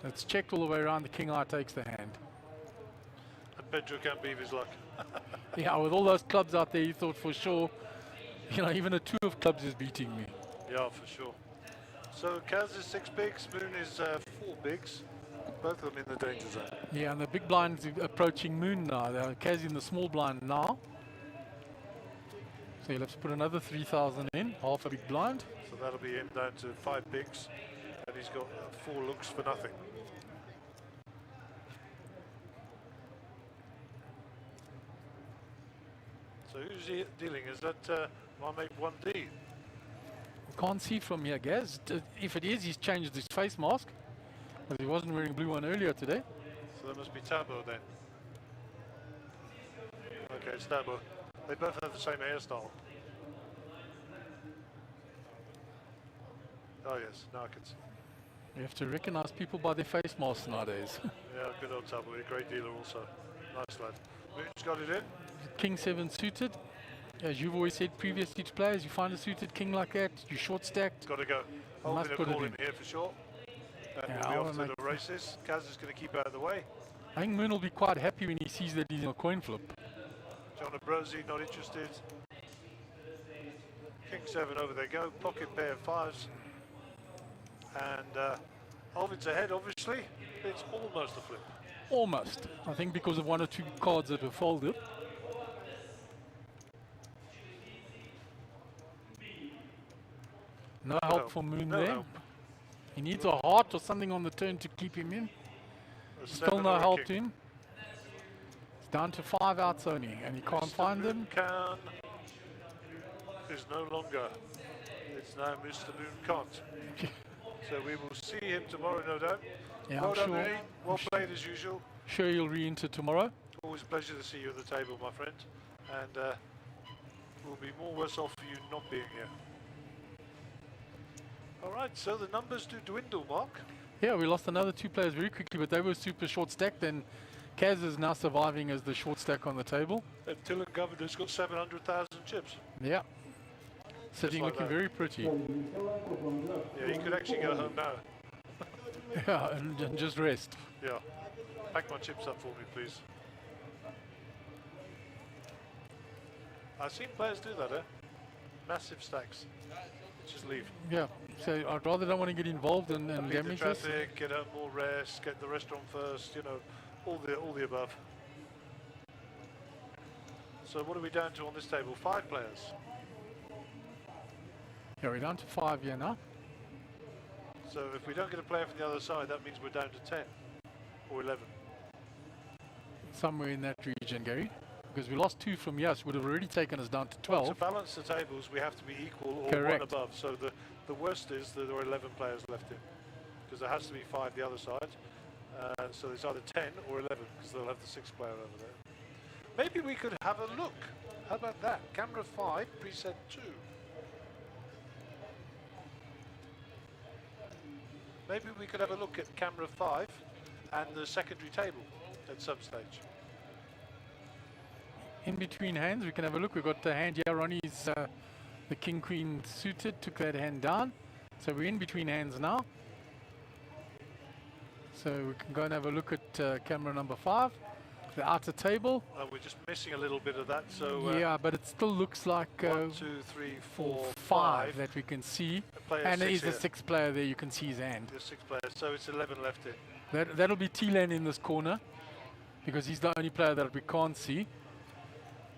It's checked all the way around. The king high takes the hand. And Pedro can't beat his luck. Yeah, with all those clubs out there, he thought for sure, even a 2 of clubs is beating me. Yeah, for sure. So Kaz is 6 bigs, Moon is 4 bigs. Both of them in the danger zone. Yeah, and the big blind is approaching Moon now. Kaz in the small blind now. So you'll have to put another 3,000 in, half a big blind. So that'll be him down to 5 bigs. And he's got 4 looks for nothing. So who's he dealing? Is that my mate 1D? Can't see from here, Gaz. If it is, he's changed his face mask. Because he wasn't wearing a blue one earlier today. So that must be Tabo then. Okay, it's Tabo. They both have the same hairstyle. Oh yes, now I can see. You have to recognize people by their face masks nowadays. Yeah, good old Tabo, a great dealer also. Nice lad. Moon's got it in. King 7 suited. As you've always said previously to players, you find a suited king like that, you short stacked. Got to go. I'm going to call him here for sure. And Yeah, we'll I'll be off to the races. Kaz is going to keep out of the way. I think Moon will be quite happy when he sees that he's in a coin flip. John Abrosi not interested. King 7 over they go. Pocket pair of 5s. And Alvin's ahead, obviously. It's almost a flip. Almost. I think because of 1 or 2 cards that were folded. No help for Moon No there. help. He needs a heart or something on the turn to keep him in. A Still 7 no or a help king. to him. It's down to 5 outs only, and he can't find them. Khan is no longer. It's now Mr. Moon Kant. So we will see him tomorrow, no doubt. Yeah, Well I'm done, sure. Mooney. Well played as usual. Sure he'll re-enter tomorrow. Always a pleasure to see you at the table, my friend. And we'll be more worse off for you not being here. All right, so the numbers do dwindle, Mark. Yeah, we lost another 2 players very quickly, but they were super short stacked, and Kaz is now surviving as the short stack on the table. And Dylan Governor's got 700,000 chips. Yeah. Sitting like looking that. very pretty. Yeah, he could actually go home now. Yeah, and just rest. Yeah. Pack my chips up for me, please. I've seen players do that, eh? Massive stacks. Just leave. Yeah, so I'd rather don't want to get involved and Beat the damage this. traffic, get out more rest, get the restaurant first, all the above. So what are we down to on this table? 5 players. Yeah, we're down to 5 here now. So if we don't get a player from the other side, that means we're down to 10. or 11. Somewhere in that region, Gary. Because we lost 2 from Yas, would have already taken us down to 12. To balance the tables, we have to be equal or Correct. 1 above. So the worst is that there are 11 players left in, because there has to be 5 the other side. So there's either 10 or 11, because they'll have the 6th player over there. Maybe we could have a look. How about that? Camera 5, preset 2. Maybe we could have a look at camera 5 and the secondary table at some stage. In between hands, we can have a look. We've got the hand here. Ronnie's the king queen suited, took that hand down. So we're in between hands now. So we can go and have a look at camera number 5, the outer table. We're just missing a little bit of that. So yeah, but it still looks like 1, 2, 3, 4, 5 that we can see. And there is a 6th player there. You can see his hand. There's 6 players, so it's 11 left in. That'll be T-Lan in this corner, because he's the only player that we can't see.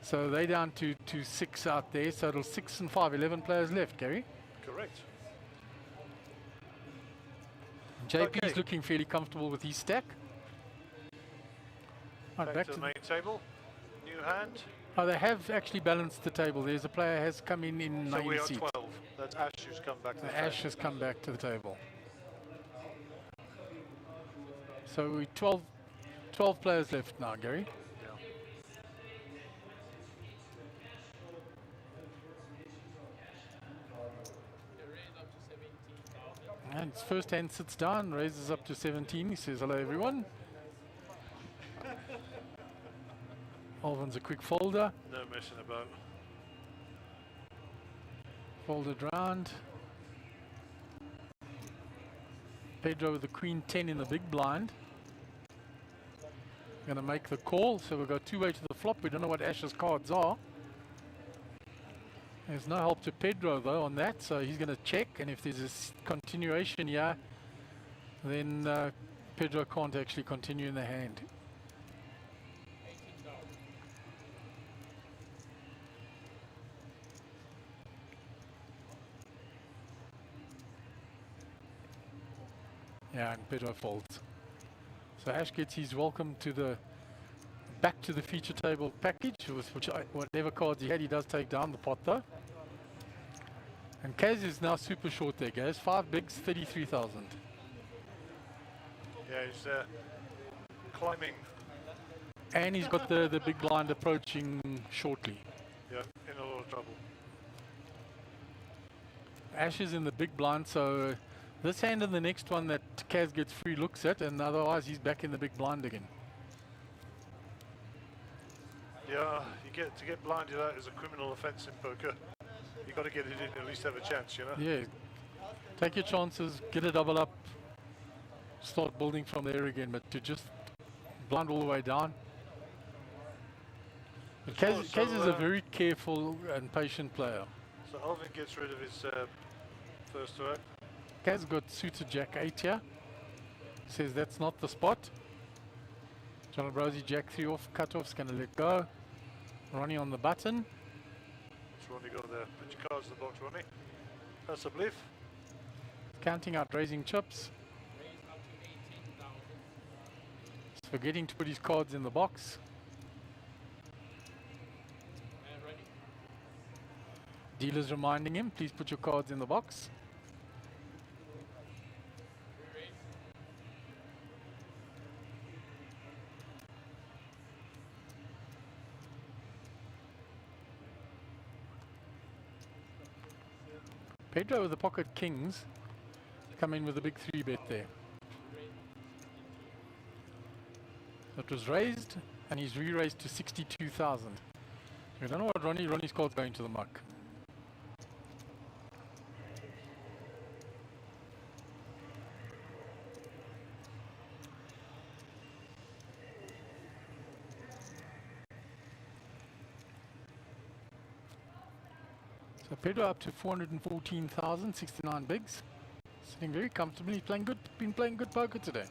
So they're down to 6 out there. So it'll 6 and 5, 11 players left, Gary. Correct. JP's looking fairly comfortable with his stack. Right, back to the main table. New hand. Oh, they have actually balanced the table. There's a player has come in So 90 we are seats. 12. That's Ash who's come back to the Ash has come back to the table. So we 12 players left now, Gary. And his first hand sits down, raises up to 17. He says, hello, everyone. Alvin's a quick folder. No messing about. Folded round. Pedro with the queen 10 in the big blind. Going to make the call, so we'll go 2-way to the flop. We don't know what Ash's cards are. There's no help to Pedro though on that, so he's going to check, and if there's a continuation here, then Pedro can't actually continue in the hand. Yeah, and Pedro folds. So Ash gets his welcome to the back to the feature table package, with whatever cards he had, he does take down the pot though. And Kaz is now super short there, guys. 5 bigs, 33,000. Yeah, he's climbing. And he's got the big blind approaching shortly. Yeah, in a lot of trouble. Ash is in the big blind, so this hand and the next one that Kaz gets free looks at, and otherwise he's back in the big blind again. Yeah, to get blinded out is a criminal offence in poker. You got to get it in, at least have a chance, you know. Yeah, take your chances, get a double up, start building from there again. But to just blind all the way down. But Kaz is a very careful and patient player. So Alvin gets rid of his first throw. Kaz got suited Jack 8 here. Says that's not the spot. John Brosy Jack 3 off, cut-off's going to let go. Ronnie on the button. What's Ronnie got there? Put your cards in the box, Ronnie. That's a belief. Counting out raising chips. He's forgetting to put his cards in the box. Dealer's reminding him, please put your cards in the box. Pedro with the pocket kings come in with a big 3-bet there. That was raised, and he's re-raised to 62,000. We don't know what Ronnie's call's going to the muck. So Pedro up to 414,000, 69 bigs. Sitting very comfortably. He's playing good, been playing good poker today.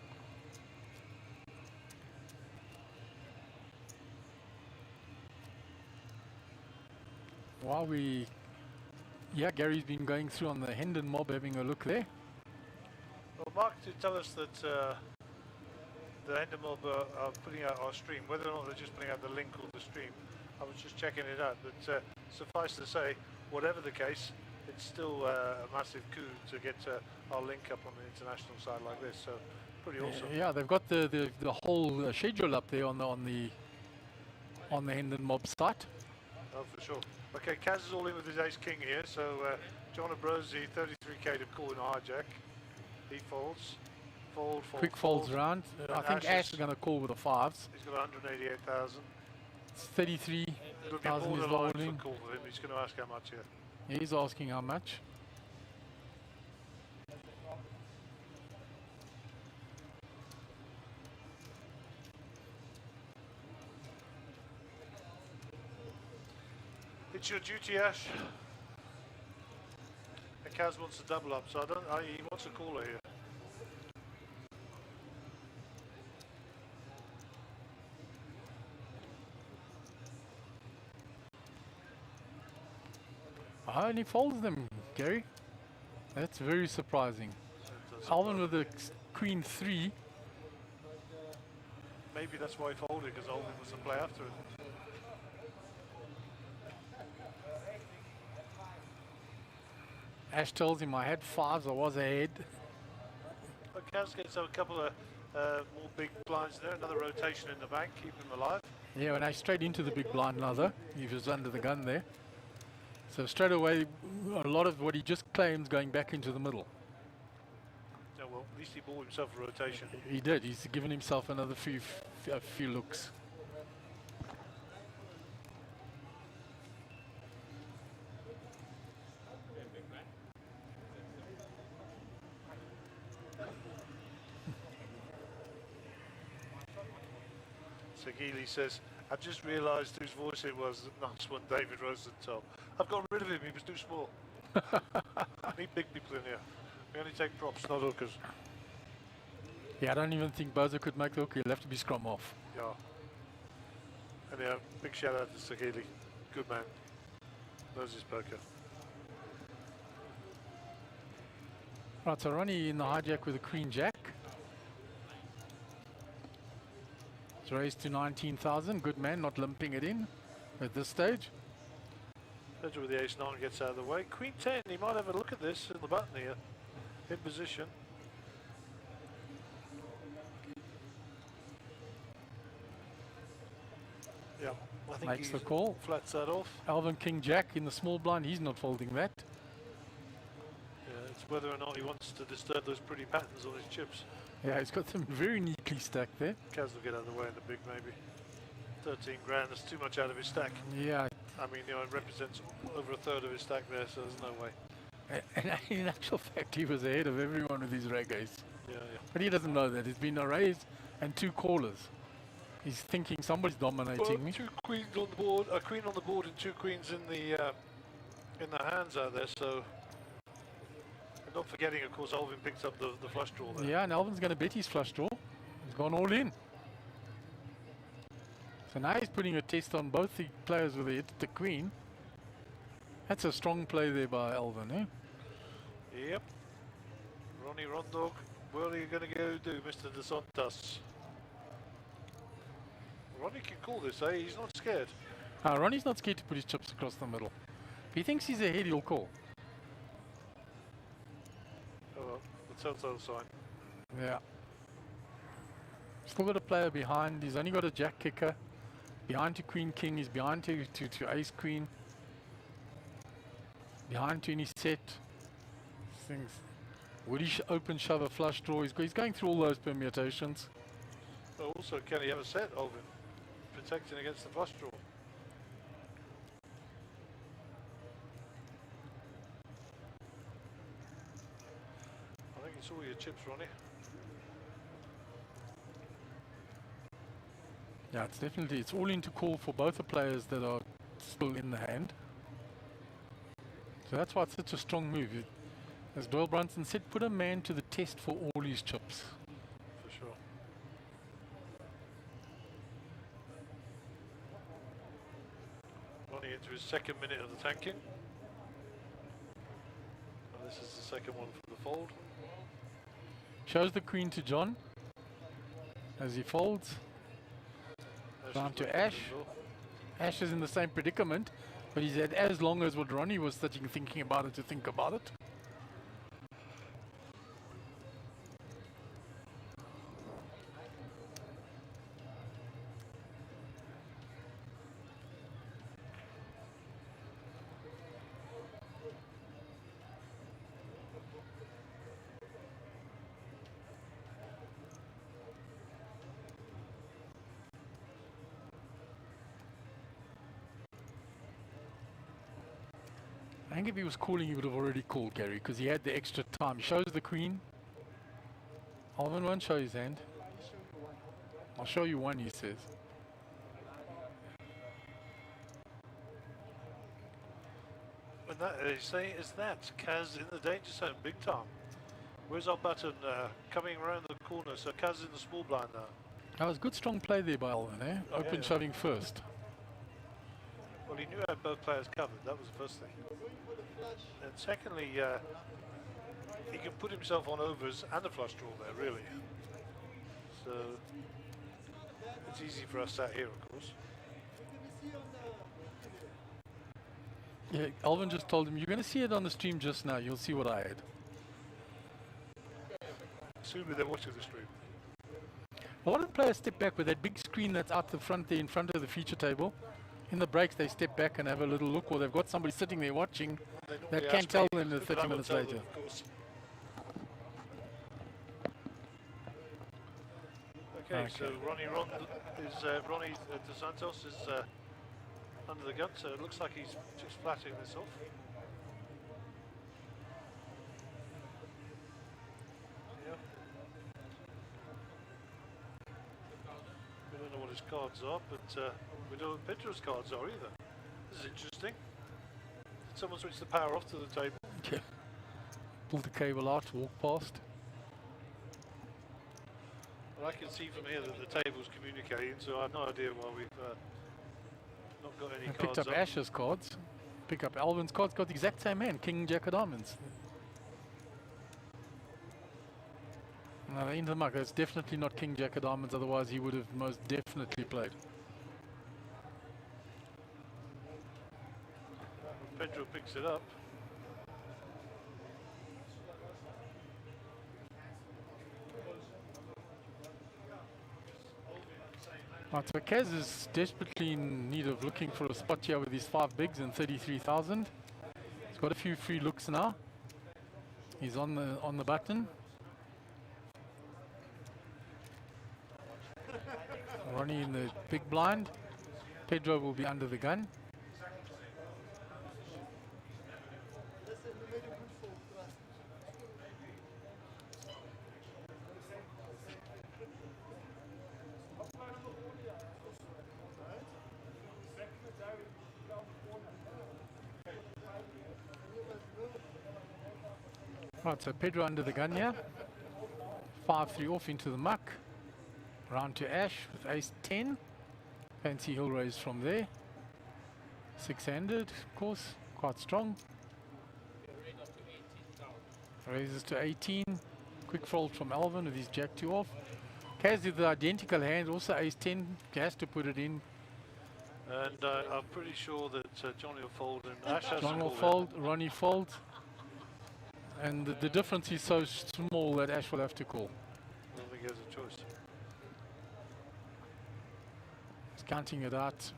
While Gary's been going through on the Hendon mob, having a look there. Well, Mark did tell us that the Ender Mob are putting out our stream. Whether or not they're just putting out the link or the stream, I was just checking it out. But suffice to say, whatever the case, it's still a massive coup to get our link up on the international side like this. So pretty awesome. Yeah, they've got the whole schedule up there on the Hendon Mob site. Oh, for sure. Okay, Kaz is all in with his ace king here. So John Ambrosi, 33k to call in a hijack. He folds. Fold. Quick folds around. I think Ash is going to call with the fives. He's got 188,000. It's 33,000 It'll be more is than the line holding. for call for him. He's going to ask how much here. He's asking how much. It's your duty, Ash. And Kaz wants to double up, so he wants a caller here. I only folds them, Gary. That's very surprising. Alvin with the queen 3. Maybe that's why he folded, because Alvin was the play after it. Ash tells him I had fives, I was ahead. But Kaz gets a couple of more big blinds there, another rotation in the bank, keep him alive. Yeah, when I straight into the big blind another, he was under the gun there. So straight away, a lot of what he just claims going back into the middle. Yeah, well, at least he bought himself a rotation. He did. He's given himself another few looks. So Geely says, I just realised whose voice it was. Nice one, David Rosenthal. I've got rid of him, he was too small. Need big people in here. We only take props, not hookers. Yeah, I don't even think Bozo could make the hook. He'll have to be scrum off. Yeah. And yeah, big shout out to Sagili. Good man. Knows his poker. Right, so Ronnie in the hijack with a queen jack. It's raised to 19,000. Good man, not limping it in at this stage. Pedro with the ace-9 gets out of the way. Queen 10, he might have a look at this in the button here. In position. Yeah, I think Makes he the call. flats that off. Alvin King Jack in the small blind. He's not folding that. Yeah, it's whether or not he wants to disturb those pretty patterns on his chips. Yeah, he's got them very neatly stacked there. Kaz will get out of the way in the big maybe. 13 grand, that's too much out of his stack. Yeah. I mean, you know, it represents over a third of his stack there, so there's no way. And in actual fact, he was ahead of everyone with his ragas. Yeah. But he doesn't know that. It's been a raise and two callers. He's thinking somebody's dominating me. Two queens on the board, a queen on the board and two queens in the hands out there, so... And not forgetting, of course, Alvin picks up the flush draw there. Yeah, and Alvin's going to bet his flush draw. He's gone all in. So now he's putting a test on both the players with the queen. That's a strong play there by Alvin, eh? Yep. Ronnie Rondog, what are you going to go do, Mr. De Santos? Ronnie can call this, eh? He's not scared. Ronnie's not scared to put his chips across the middle. If he thinks he's ahead, he'll call. Oh well, the telltale sign. Yeah. Still got a player behind. He's only got a jack kicker. Behind to queen king. He's behind to ace queen. Behind to any set. Things. Would he open shove a flush draw? He's going through all those permutations. But also, can he have a set, Alvin? Protecting against the flush draw. I think it's all your chips, Ronnie. Yeah, it's all into call for both the players that are still in the hand. So that's why it's such a strong move. As Doyle Brunson said, put a man to the test for all his chips. For sure. Ronnie into his second minute of the tanking. And this is the second one for the fold. Shows the queen to John. as he folds. Down She's to looking Ash. as well. Ash is in the same predicament, but he's had as long as what Ronnie was sitting thinking about it to think about it. I think if he was calling, he would have already called Gary because he had the extra time. He shows the queen. Alvin won't show his hand. I'll show you one, he says. And that they say is that Kaz in the danger zone big time. Where's our button coming around the corner? So Kaz in the small blind now. That was good strong play there by Alvin, eh? Open yeah. shoving first. Well, he knew how both players covered. That was the first thing. And secondly, he can put himself on overs and a flush draw there, really. So it's easy for us sat here, of course. Yeah, Alvin just told him, you're going to see it on the stream just now. You'll see what I had. Assuming they're watching the stream. A lot of players step back with that big screen that's out the front there in front of the feature table. In the breaks, they step back and have a little look, or they've got somebody sitting there watching that can't tell them 30 minutes later. Okay, so Ronnie De Santos is under the gun, so it looks like he's just flatting this off. Yeah. We don't know what his cards are, but we don't know what Pedro's cards are either. This is interesting. Did someone switch the power off to the table? Yeah. Pull the cable out, walk past. Well, I can see from here that the table's communicating, so I have no idea why we've not got any I cards picked up Ash's cards. Pick up Alvin's cards, got the exact same hand, King Jack of Diamonds. No, in the mug, it's definitely not King Jack of Diamonds, otherwise he would have most definitely played. Pedro picks it up. Right, so Kaz is desperately in need of looking for a spot here with his 5 bigs and 33,000. He's got a few free looks now. He's on the button. Ronnie in the big blind. Pedro will be under the gun. Right, so Pedro under the gun here. 5-3 off into the muck. Round to Ash with ace-10. Fancy hill raise from there. 6-handed, of course, quite strong. Raises to 18. Quick fold from Alvin with his jack-2 off. Kaz with the identical hand, also ace-10. He has to put it in. And I'm pretty sure that Johnny will fold and Ash has John to will call fold, Ronnie folds. And the difference is so small that Ash will have to call. I don't think he has a choice. He's counting it out.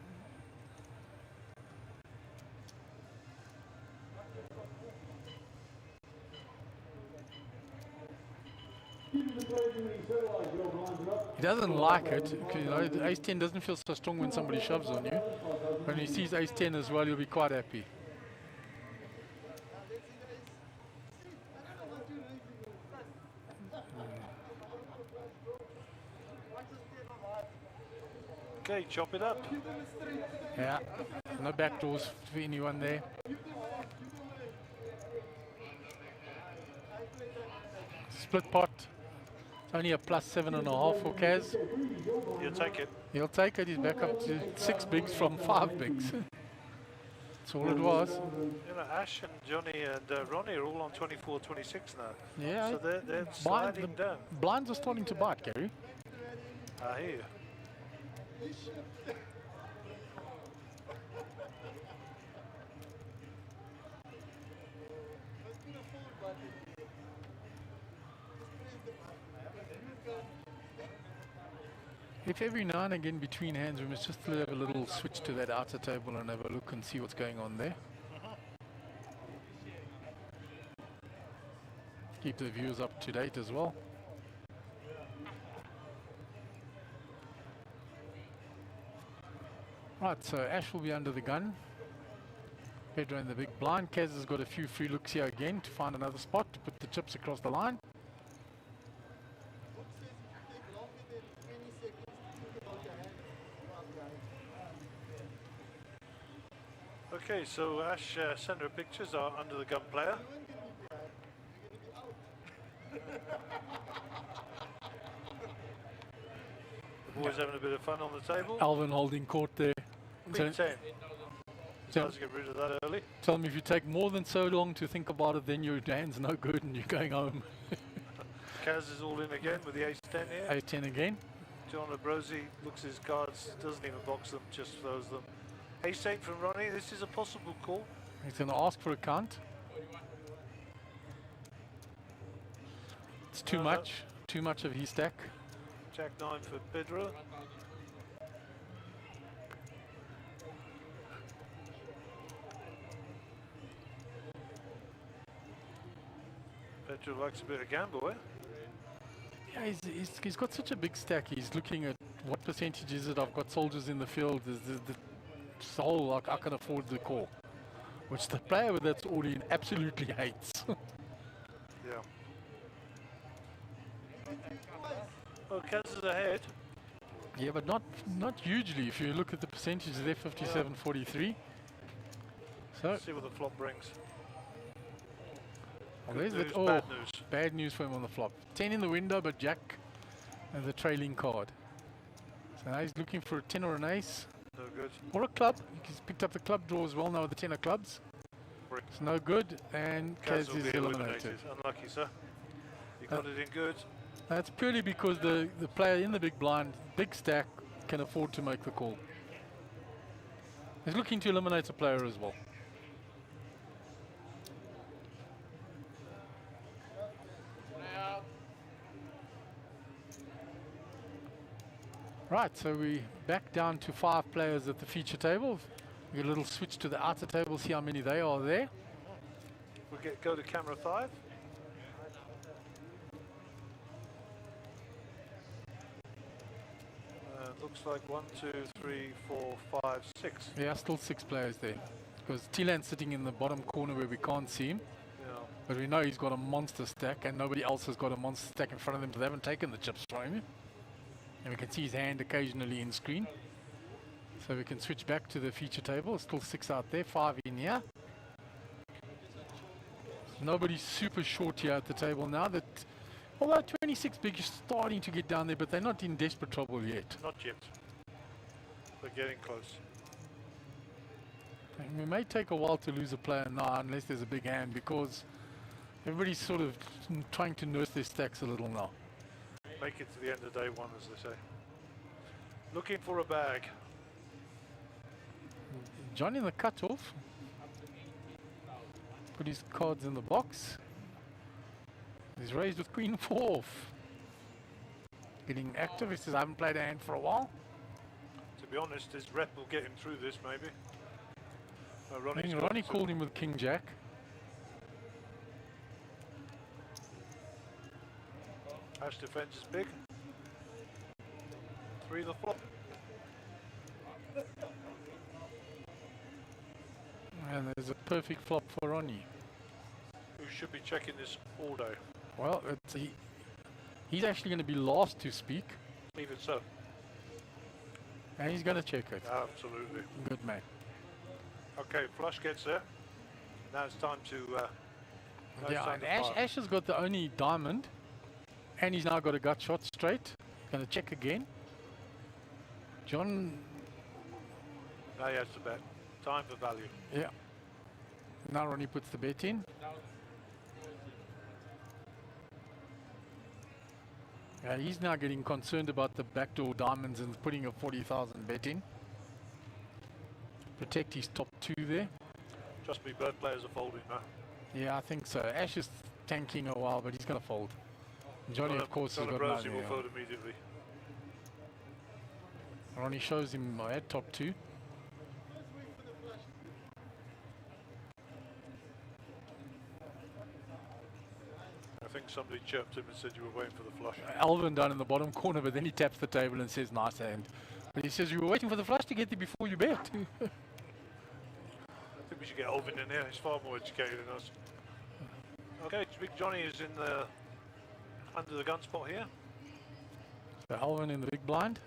He doesn't like it, because you know, the ace-10 doesn't feel so strong when somebody shoves on you. When he sees ace-10 as well, he'll be quite happy. Okay, chop it up. Yeah, no backdoors for anyone there. Split pot. It's only a plus 7.5 for Kaz. He'll take it. He'll take it. He's back up to 6 bigs from 5 bigs. That's all it was. You know, Ash and Johnny and Ronnie are all on 24, 26 now. Yeah. So they're sliding down. Blinds are starting to bite, Gary. I hear you. Must be the phone button. Just press the button. If every now and again between hands we must just have a little switch to that outer table and have a look and see what's going on there. Keep the viewers up to date as well. Right, so Ash will be under the gun. Pedro in the big blind. Kaz has got a few free looks here again to find another spot to put the chips across the line. Book says if you take longer than 20 seconds to think about your hand, you are behind. Okay, so Ash center pictures are under the gun player. You weren't going to be behind. You're going to be out. The boys having a bit of fun on the table. Alvin holding court there. Queen 10. So- Tries to get rid of that early. Tell me, if you take more than so long to think about it, then your hand's no good and you're going home. Kaz is all in again with the ace-10 here. 8-10 again. John Abrosi looks at his cards, doesn't even box them, just throws them. Ace-8 from Ronnie, this is a possible call. He's going to ask for a count. It's too No, much. Too much of his stack. Jack-9 for Pedro. Pedro likes a bit of gamble, eh? Yeah, he's got such a big stack. He's looking at what percentage is it. I've got soldiers in the field. There's the whole, like, I can afford the call. Which the player with that's all in absolutely hates. Yeah. Oh, Kaz is ahead. Yeah, but not hugely. If you look at the percentages, they're 57-43. So, Let's see what the flop brings. well, Good there's news, that. Oh, bad news. bad news for him on the flop. 10 in the window, but Jack and the trailing card. So now he's looking for a 10 or an ace No good. or a club. He's picked up the club draw as well now with the 10 of clubs. Brick. It's no good, and Kaz Kaz will is be eliminated. Unlucky, sir. You got it in good. That's purely because the player in the big blind, big stack, can afford to make the call. He's looking to eliminate a player as well. Right, so we back down to 5 players at the feature table. We get a little switch to the outer table, see how many they are there. We'll go to camera 5. Looks like 1, 2, 3, 4, 5, 6. Yeah, still 6 players there. Because Tilan's sitting in the bottom corner where we can't see him. Yeah. But we know he's got a monster stack and nobody else has got a monster stack in front of them, so they haven't taken the chips from him. And we can see his hand occasionally in screen. So we can switch back to the feature table. Still 6 out there, 5 in here. Nobody's super short here at the table now. That, although 26 big is starting to get down there, but they're not in desperate trouble yet. Not yet. They're getting close. And we may take a while to lose a player now unless there's a big hand, because everybody's sort of trying to nurse their stacks a little now. Make it to the end of day 1, as they say. Looking for a bag. John in the cutoff. Put his cards in the box. He's raised with Queen 4 off. Getting active. He says, I haven't played a hand for a while. To be honest, his rep will get him through this, maybe. I Ronnie's think got Ronnie some- called him with King Jack. Ash defense is big. 3 the flop. And there's a perfect flop for Ronnie. Who should be checking this all day. Well, he's actually going to be last to speak. Even so. And he's going to check it. Absolutely. Good man. Okay, flush gets there. Now it's time to. Now it's Yeah, time and to Ash, fire. Ash has got the only diamond. And he's now got a gut shot straight. Going to check again. John, Now he has to bet. Time for value. yeah. Now Ronnie puts the bet in. He's now getting concerned about the backdoor diamonds and putting a 40,000 bet in. Protect his top 2 there. Trust me, both players are folding now. Yeah, I think so. Ash is tanking a while, but he's going to fold. Johnny, of course, has got Rosie no will fold immediately. Ronnie shows him at top 2. I think somebody chirped him and said you were waiting for the flush. Alvin down in the bottom corner, but then he taps the table and says, nice hand. But he says, you were waiting for the flush to get there before you bet. I think we should get Alvin in here. He's far more educated than us. Okay, Big Johnny is in the under the gun spot here. So Alvin in the big blind.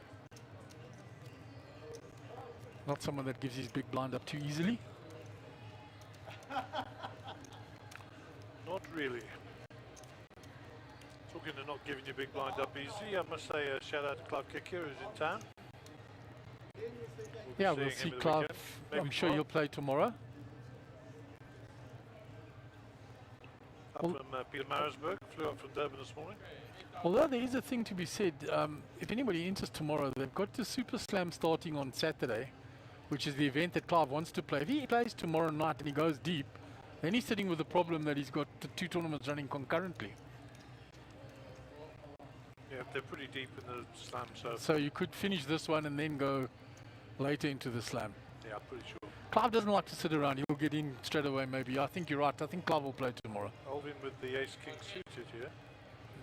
Not someone that gives his big blind up too easily. Not really. Talking to not giving your big blind up easy, I must say a shout out to Clive Kicker who's in town. Yeah, we'll see Clive. I'm sure he'll play tomorrow. Up from Peter Marisburg, flew up from Durban this morning. Although there is a thing to be said, if anybody enters tomorrow, they've got the Super Slam starting on Saturday, which is the event that Clive wants to play. If he plays tomorrow night and he goes deep, then he's sitting with the problem that he's got the 2 tournaments running concurrently. Yeah, they're pretty deep in the slam, so you could finish this one and then go later into the slam. Yeah, I'm pretty sure. Clive doesn't like to sit around. He'll get in straight away, maybe. I think you're right. I think Clive will play tomorrow. Alvin with the ace-king suited here.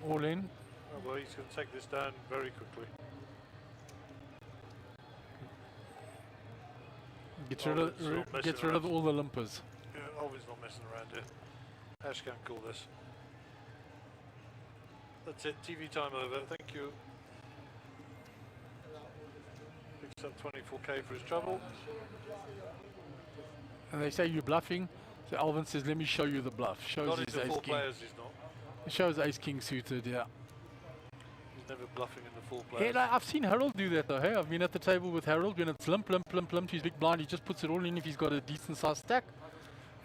All in. Oh, well, he's going to take this down very quickly. Gets rid of all the limpers. Yeah, Alvin's not messing around here. Ash can't call this. That's it, TV time over, thank you. Picks up 24k for his trouble. And they say you're bluffing. So Alvin says, let me show you the bluff. Shows Not his into ace 4 king. players, he's not. It shows ace king suited, yeah. He's never bluffing in the 4 players. Yeah, I've seen Harold do that though, hey? I've been at the table with Harold when it's limp, he's big blind, he just puts it all in if he's got a decent sized stack.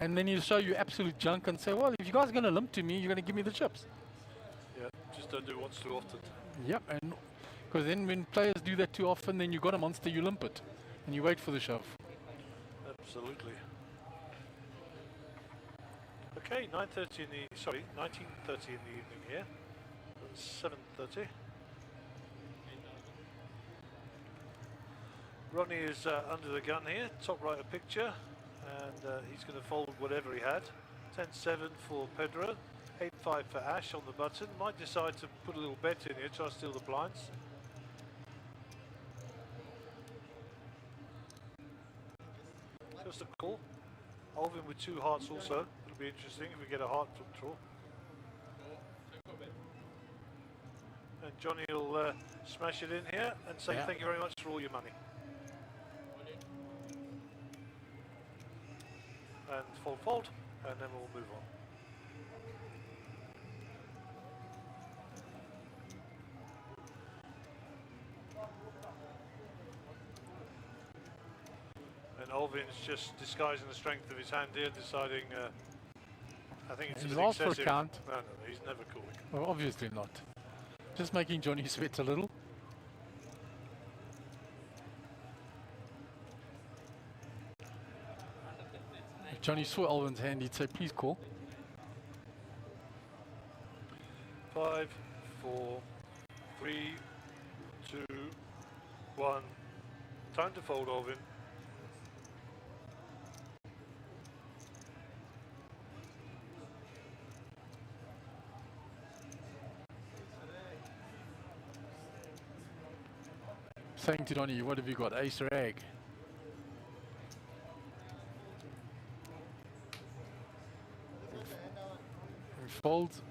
And then he'll show you absolute junk and say, well, if you guys are going to limp to me, you're going to give me the chips. Yeah, just don't do it once too often. Yep, and because then when players do that too often, then you got a monster, you limp it. And you wait for the shove. Absolutely. Okay, 19:30 in the evening here. 7:30. Ronnie is under the gun here, top right of picture, and he's going to fold whatever he had. 10-7 for Pedro, 8-5 for Ash on the button. Might decide to put a little bet in here, try to steal the blinds. Just a call. Alvin with 2 hearts also. It'll be interesting if we get a heart from draw. And Johnny will smash it in here and say thank you very much for all your money. And fold, and then we'll move on. And Alvin's just disguising the strength of his hand here, deciding, I think it's a he's bit asked for a excessive. count. No, he's never calling. Well, obviously not. Just making Johnny sweat a little. If Johnny saw Alvin's hand, he'd say, please call. 5, 4, 3, 2, 1. Time to fold, Alvin. Saying to Johnny, what have you got, ace or egg? He folds.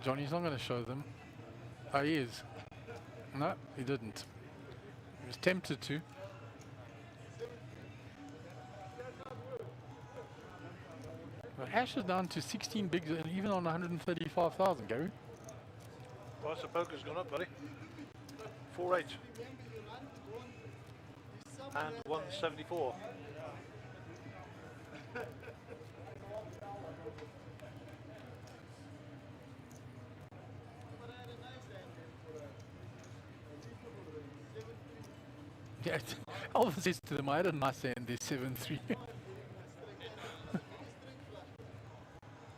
Johnny's not going to show them. Oh, he is. No, he didn't. He was tempted to. But Ash is down to 16 bigs, and even on 135,000, Gary. Price of poker's gone up, buddy. 4-8. And 174. Yeah, Alvin says to them, I had a nice hand there, 7-3.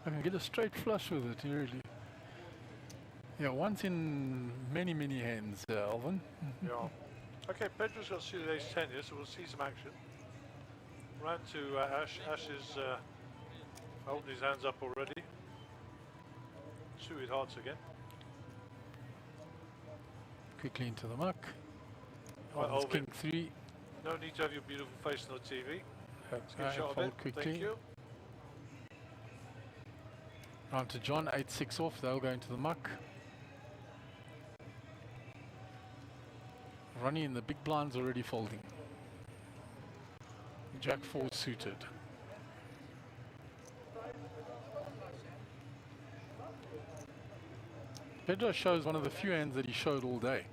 I can get a straight flush with it, really. Yeah, once in many, many hands, Alvin. Yeah. Okay, Pedro's got suited ace 10 here, so we'll see some action. Round to Ash. Ash is holding his hands up already. Suited hearts again. Quickly into the muck. Right, Alvin's Alvin. king 3. No need to have your beautiful face on the TV. Let's get a shot of Fold it. quickly. Thank you. Round to John, 8-6 off. They'll go into the muck. Ronnie in the big blind's already folding. Jack 4 suited. Pedro shows one of the few hands that he showed all day.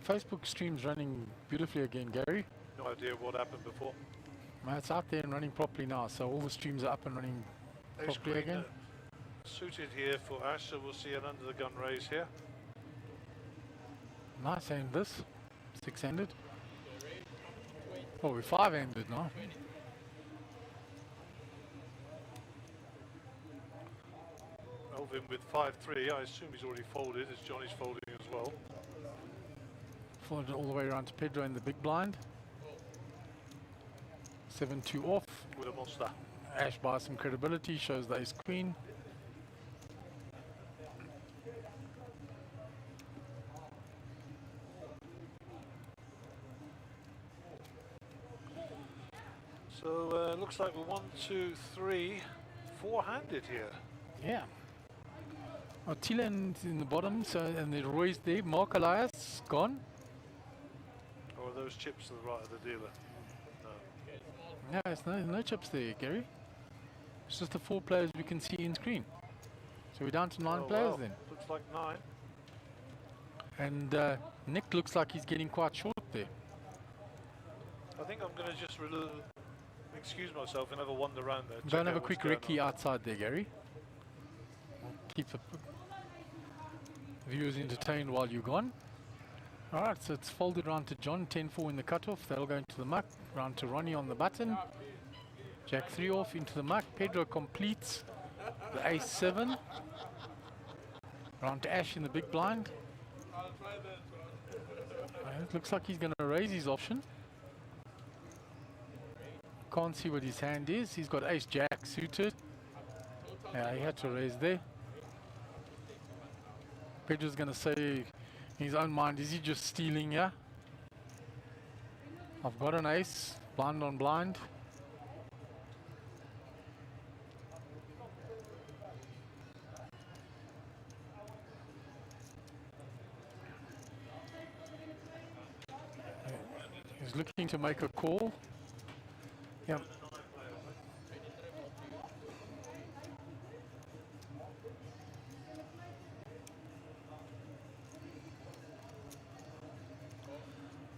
Facebook stream's running beautifully again, Gary. No idea what happened before. It's out there and running properly now, so all the streams are up and running Ace properly queen, again. suited here for Ash, so we'll see an under the gun raise here. Nice hand this. 6-handed. Oh, we're 5-handed now. Alvin with 5-3. I assume he's already folded, as Johnny's folding as well. Followed it all the way around to Pedro in the big blind. 7-2 off. With a monster. Ash buys some credibility, shows the ace queen. So looks like we're 1, 2, 3, 4-handed here. Yeah. Oh, Thielen in the bottom, so and the Roy's there. Mark Elias gone. Or are those chips to the right of the dealer? No. No, it's no chips there, Gary. It's just the 4 players we can see in screen. So we're down to 9 Oh, players wow. then. Looks like 9. And Nick looks like he's getting quite short there. I think I'm going to just excuse myself and have a wander around there. Go and have a check out quick what's going recce on. outside there, Gary. Keep the viewers entertained while you're gone. Alright, so it's folded round to John, 10-4 in the cutoff. They'll go into the muck. Round to Ronnie on the button. Jack 3 off into the muck. Pedro completes the ace 7. Round to Ash in the big blind. It looks like he's going to raise his option. Can't see what his hand is. He's got ace jack suited. Yeah, he had to raise there. Pedro's going to say in his own mind, is he just stealing here? I've got an ace, blind on blind. He's looking to make a call. Yep.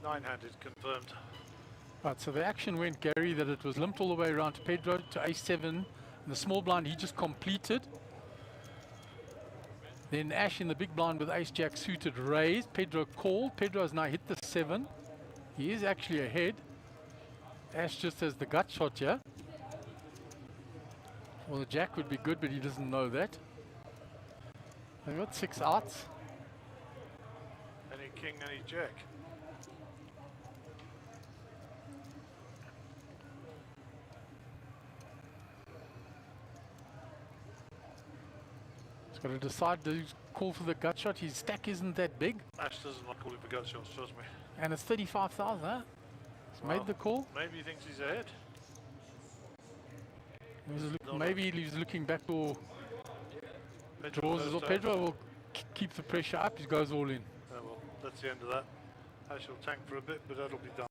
Nine-handed confirmed. Right, so the action went, Gary, that it was limped all the way around to Pedro to ace 7. And the small blind he just completed. Then Ash in the big blind with ace jack suited raised. Pedro called. Pedro has now hit the 7. He is actually ahead. Ash just has the gut shot here. Well, the jack would be good, but he doesn't know that. They've got 6 outs. Any king, any jack. He's got to decide to call for the gut shot. His stack isn't that big. Ash doesn't like calling for gut shots, trust me. And it's 35,000, huh? He's made the call. Maybe he thinks he's ahead. Maybe he was looking back for Draws as well. Pedro will keep the pressure up. He goes all in. Oh, well, that's the end of that. Ash will tank for a bit, but that'll be done.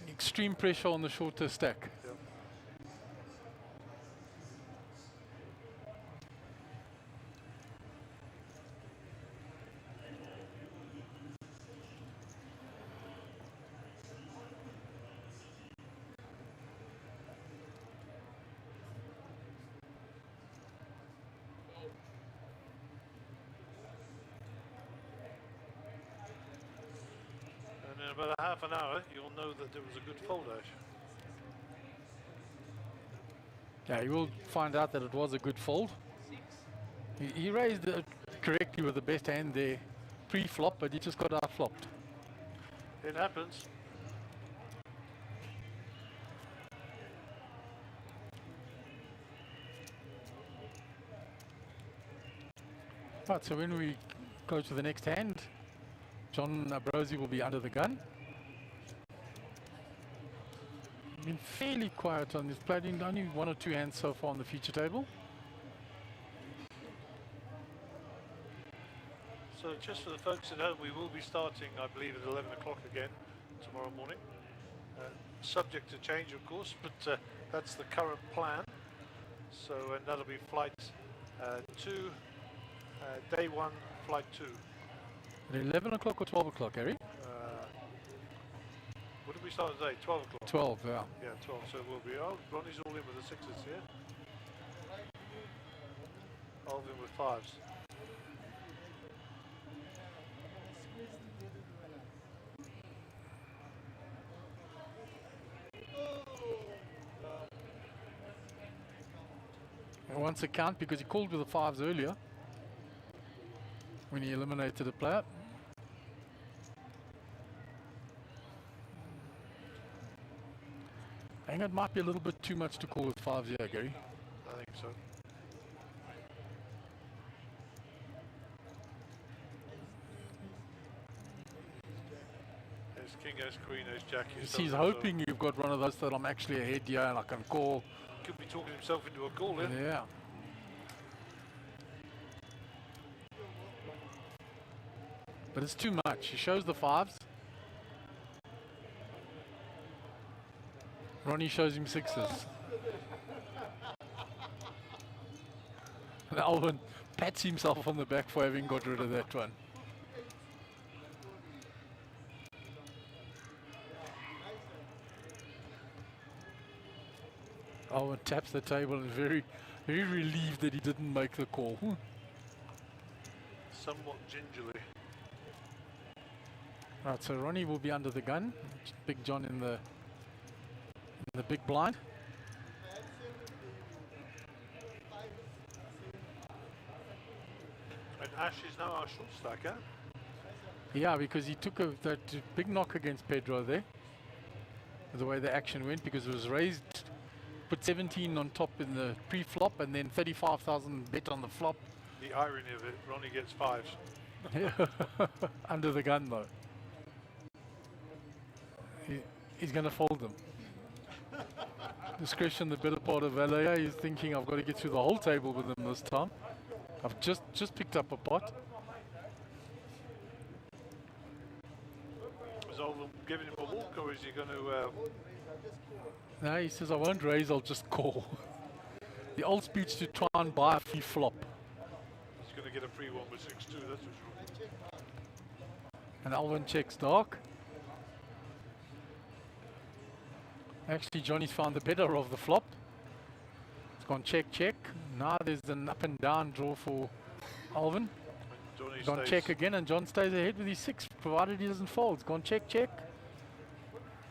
Extreme pressure on the shorter stack. Yep. And in about a half an hour, you'll know that there was a good fold, Ash. Yeah, you will find out that it was a good fold. He raised it correctly with the best hand there, pre-flop, but he just got out-flopped. It happens. Right, so when we go to the next hand, John Brosey will be under the gun. Been fairly quiet on this, played in only 1 or 2 hands so far on the feature table. So just for the folks at home, we will be starting, I believe, at 11 o'clock again tomorrow morning. Subject to change, of course, but that's the current plan. So, and that'll be flight 2, day 1, flight 2. At 11 o'clock or 12 o'clock, Harry? What did we start today? 12 o'clock? 12, yeah. Yeah, 12, so we'll be, oh, Ronnie's all in with the 6s here. Alvin with 5s. He wants a count because he called with the 5s earlier when he eliminated a player. I think it might be a little bit too much to call with 5s here, Gary. I think so. There's King, Ace, Queen, Ace, Jack. He's hoping you've got one of those that I'm actually ahead here and I can call. Could be talking himself into a call, yeah? Yeah. But it's too much. He shows the 5s. Ronnie shows him 6s. And Alvin pats himself on the back for having got rid of that one. Alvin taps the table and is very relieved that he didn't make the call. Somewhat gingerly. Right, so Ronnie will be under the gun. Big John in the big blind. And Ash is now our short stacker. Yeah, because he took that big knock against Pedro there. The way the action went, because it was raised, put 17 on top in the pre-flop and then 35,000 bet on the flop. The irony of it, Ronnie gets 5s. Under the gun though. He's going to fold them. Discretion, the better part of Valaya. He's thinking, I've got to get through the whole table with him this time. I've just picked up a pot. Is Alvin giving him a walk, or is he going to... No, he says, I won't raise, I'll just call. The old speech to try and buy a free flop. He's going to get a free one with 6-2, that's for sure. And Alvin checks dark. Actually, Johnny's found the better of the flop. It's gone check, check. Now there's an up and down draw for Alvin. Johnny Gone check again, and John stays ahead with his 6, provided he doesn't fold. It's gone check, check.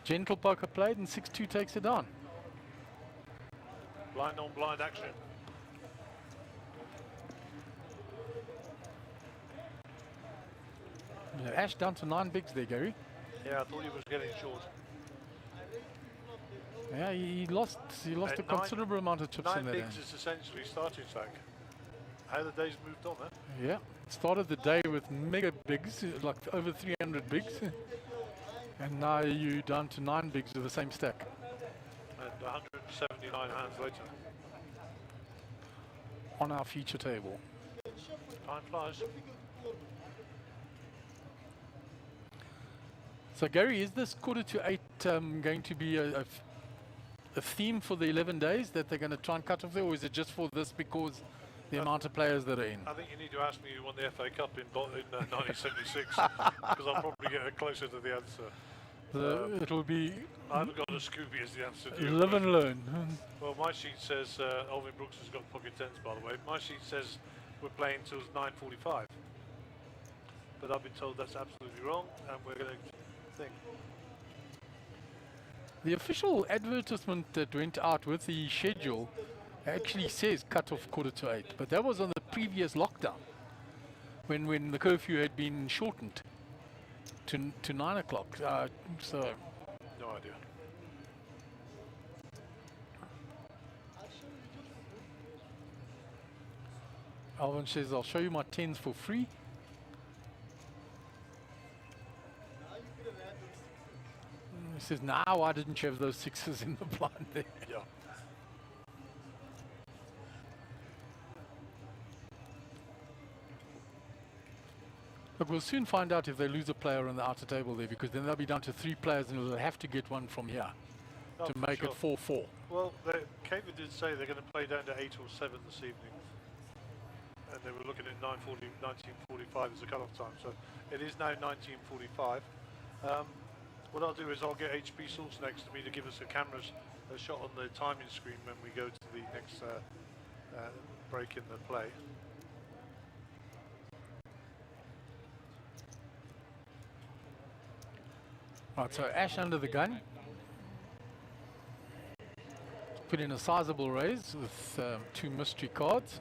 Gentle poker played, and 6-2 takes it down. Blind on blind action. Yeah, Ash down to 9 bigs there, Gary. Yeah, I thought he was getting short. Yeah, he lost a considerable amount of chips 9 in that bigs hand. is essentially starting stack. How the days moved on, huh? Yeah, started the day with mega bigs, like over 300 bigs. And now you're down to 9 bigs with the same stack. And 179 hands later. On our feature table. Time flies. So Gary, is this 7:45 going to be a theme for the 11 days that they're going to try and cut off there, or is it just for this because the amount of players that are in? I think you need to ask me who won the FA Cup in 1976, because I'll probably get closer to the answer. It'll be I've got a Scooby as the answer to your live and question. learn. Well, my sheet says, Alvin Brooks has got pocket tens, by the way. My sheet says we're playing till 9:45. But I've been told that's absolutely wrong, and we're going to think. The official advertisement that went out with the schedule actually says cut off 7:45, but that was on the previous lockdown when the curfew had been shortened to 9 o'clock. So No idea. Alvin says, I'll show you my 10s for free. He says, now why didn't you have those 6s in the blind there? Yeah. Look, we'll soon find out if they lose a player on the outer table there, because then they'll be down to 3 players and they'll have to get one from here Oh, to for make sure. it 4-4. Well, Caver did say they're going to play down to 8 or 7 this evening. And they were looking at 19:45 as a cut-off time. So it is now 19:45. What I'll do is I'll get HP Source next to me to give us a shot on the timing screen when we go to the next break in the play. Right, so Ash under the gun. Put in a sizable raise with 2 mystery cards.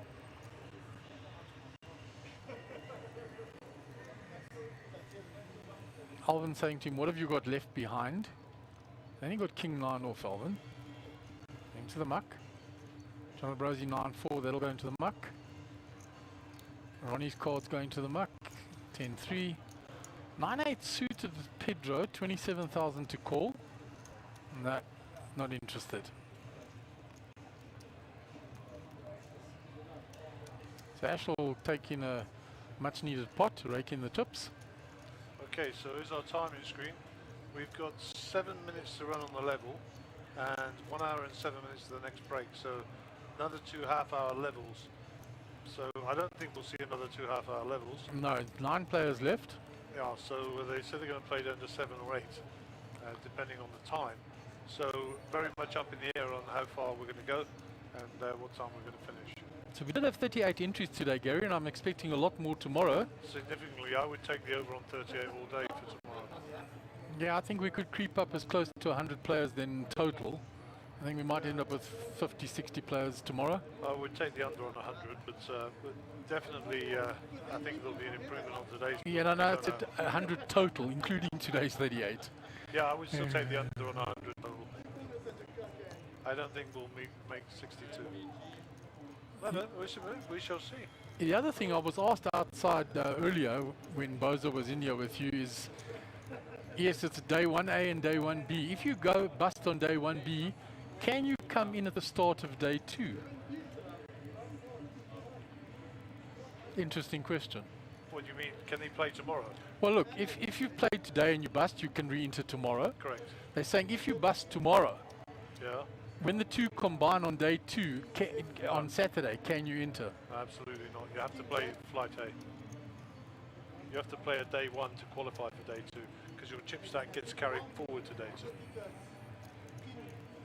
Alvin saying to him, what have you got left behind? Then he got King 9 off Alvin. Into the muck. John Brosy 9-4, that'll go into the muck. Ronnie's card's going to the muck. 10-3. 9-8 suited Pedro, 27,000 to call. No, not interested. So Ash will take in a much needed pot to rake in the tips. Okay, so here's our timing screen. We've got 7 minutes to run on the level and 1 hour and 7 minutes to the next break. So another 2 half-hour levels. So I don't think we'll see another 2 half-hour levels. No, 9 players left. Yeah, so they said they're going to play down to 7 or 8, depending on the time. So very much up in the air on how far we're going to go and what time we're going to finish. So we did have 38 entries today, Gary, and I'm expecting a lot more tomorrow. Significantly, I would take the over on 38 all day for tomorrow. Yeah, I think we could creep up as close to 100 players then total. I think we might end up with 50, 60 players tomorrow. I would take the under on 100, but definitely I think there'll be an improvement on today's. Yeah, no, it's at 100 total, including today's 38. Yeah, I would still take the under on 100 total. I don't think we'll make 62. No, we shall see. The other thing I was asked outside earlier when Bozo was in here with you is, yes, it's day 1A and day 1B. If you go bust on day 1B, can you come in at the start of day 2? Interesting question. What do you mean? Can they play tomorrow? Well, look, if you played today and you bust, you can re-enter tomorrow. Correct. They're saying if you bust tomorrow, Yeah. when the 2 combine on day 2, on Saturday, can you enter? Absolutely not. You have to play flight A. You have to play a day 1 to qualify for day 2, because your chip stack gets carried forward to day 2.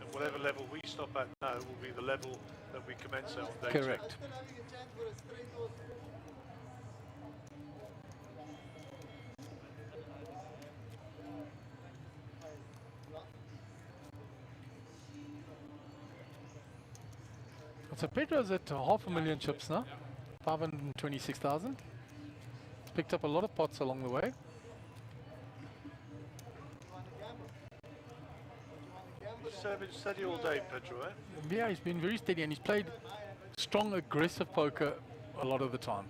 And whatever level we stop at now will be the level that we commence at on day 2. Correct. So Pedro's at 500,000 chips now, 526,000. He's picked up a lot of pots along the way. He's been steady all day, Pedro, eh? Yeah, he's been very steady and he's played strong, aggressive poker a lot of the time.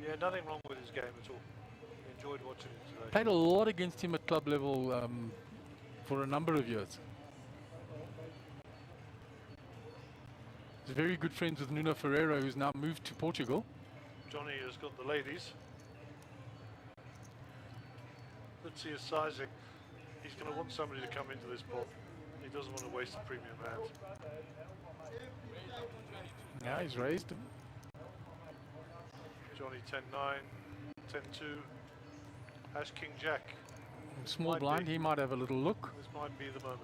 Yeah, nothing wrong with his game at all. Enjoyed watching him today. Played a lot against him at club level for a number of years. He's very good friends with Nuno Ferreira, who's now moved to Portugal. Johnny has got the ladies. Let's see his sizing. He's going to want somebody to come into this pot. He doesn't want to waste a premium hand. Yeah, he's raised. Johnny 10-9, 10-2. Ash King Jack. Small Might blind, be. he might have a little look. This might be the moment.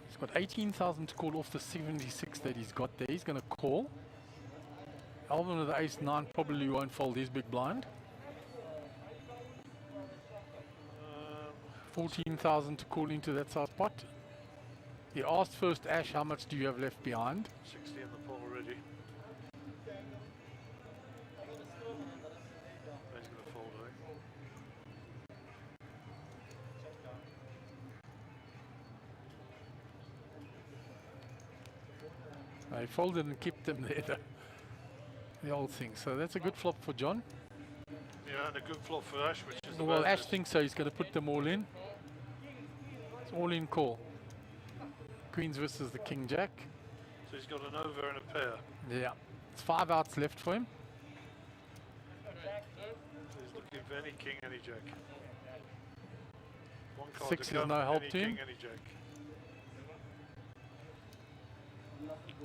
He's got 18,000 to call off the 76 that he's got there. He's going to call. Alvin with the ace-9 probably won't fold his big blind. 14,000 to call into that size pot. He asked first, Ash, how much do you have left behind? 60 in the pot already. He's going to fold, I think. He folded and kept them there, the old thing. So that's a good flop for John. Yeah, and a good flop for Ash, which is the Well, Ash badness. thinks so. He's going to put them all in. It's all in call. Queens versus the King Jack. So he's got an over and a pair. Yeah. It's 5 outs left for him. He's looking for any king, any jack. One card 6 to is come, no help any to king, him. any jack.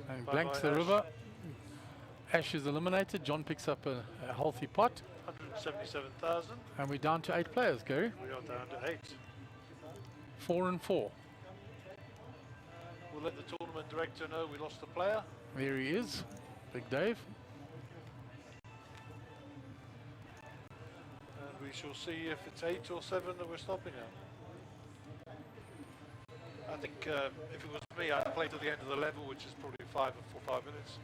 And Bye blanks bye, the Ash. river. Ash is eliminated. John picks up a healthy pot. 177,000. And we're down to 8 players, Gary. We are down to 8. 4 and 4. We'll let the tournament director know we lost a player. There he is. Big Dave. And we shall see if it's 8 or 7 that we're stopping at. I think if it was me, I'd play to the end of the level, which is probably 5 or 5 minutes.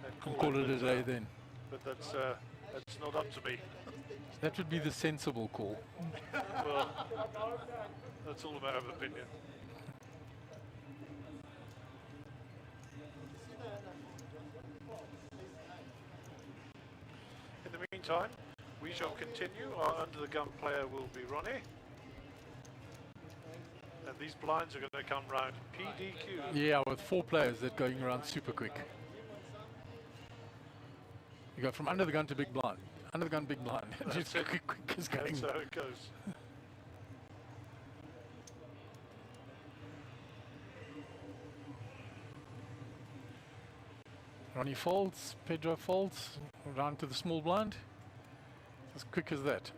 And Call it a but, day then. But that's not up to me. That would be the sensible call. Well, that's all a matter of opinion. In the meantime, we shall continue. Our under-the-gun player will be Ronnie. And these blinds are going to come round PDQ. Yeah, with 4 players that going around super quick. You go from under the gun to big blind. Under the gun, big blind. Just it. quick as going. That's how it goes. Ronnie folds, Pedro folds, round to the small blind. As quick as that.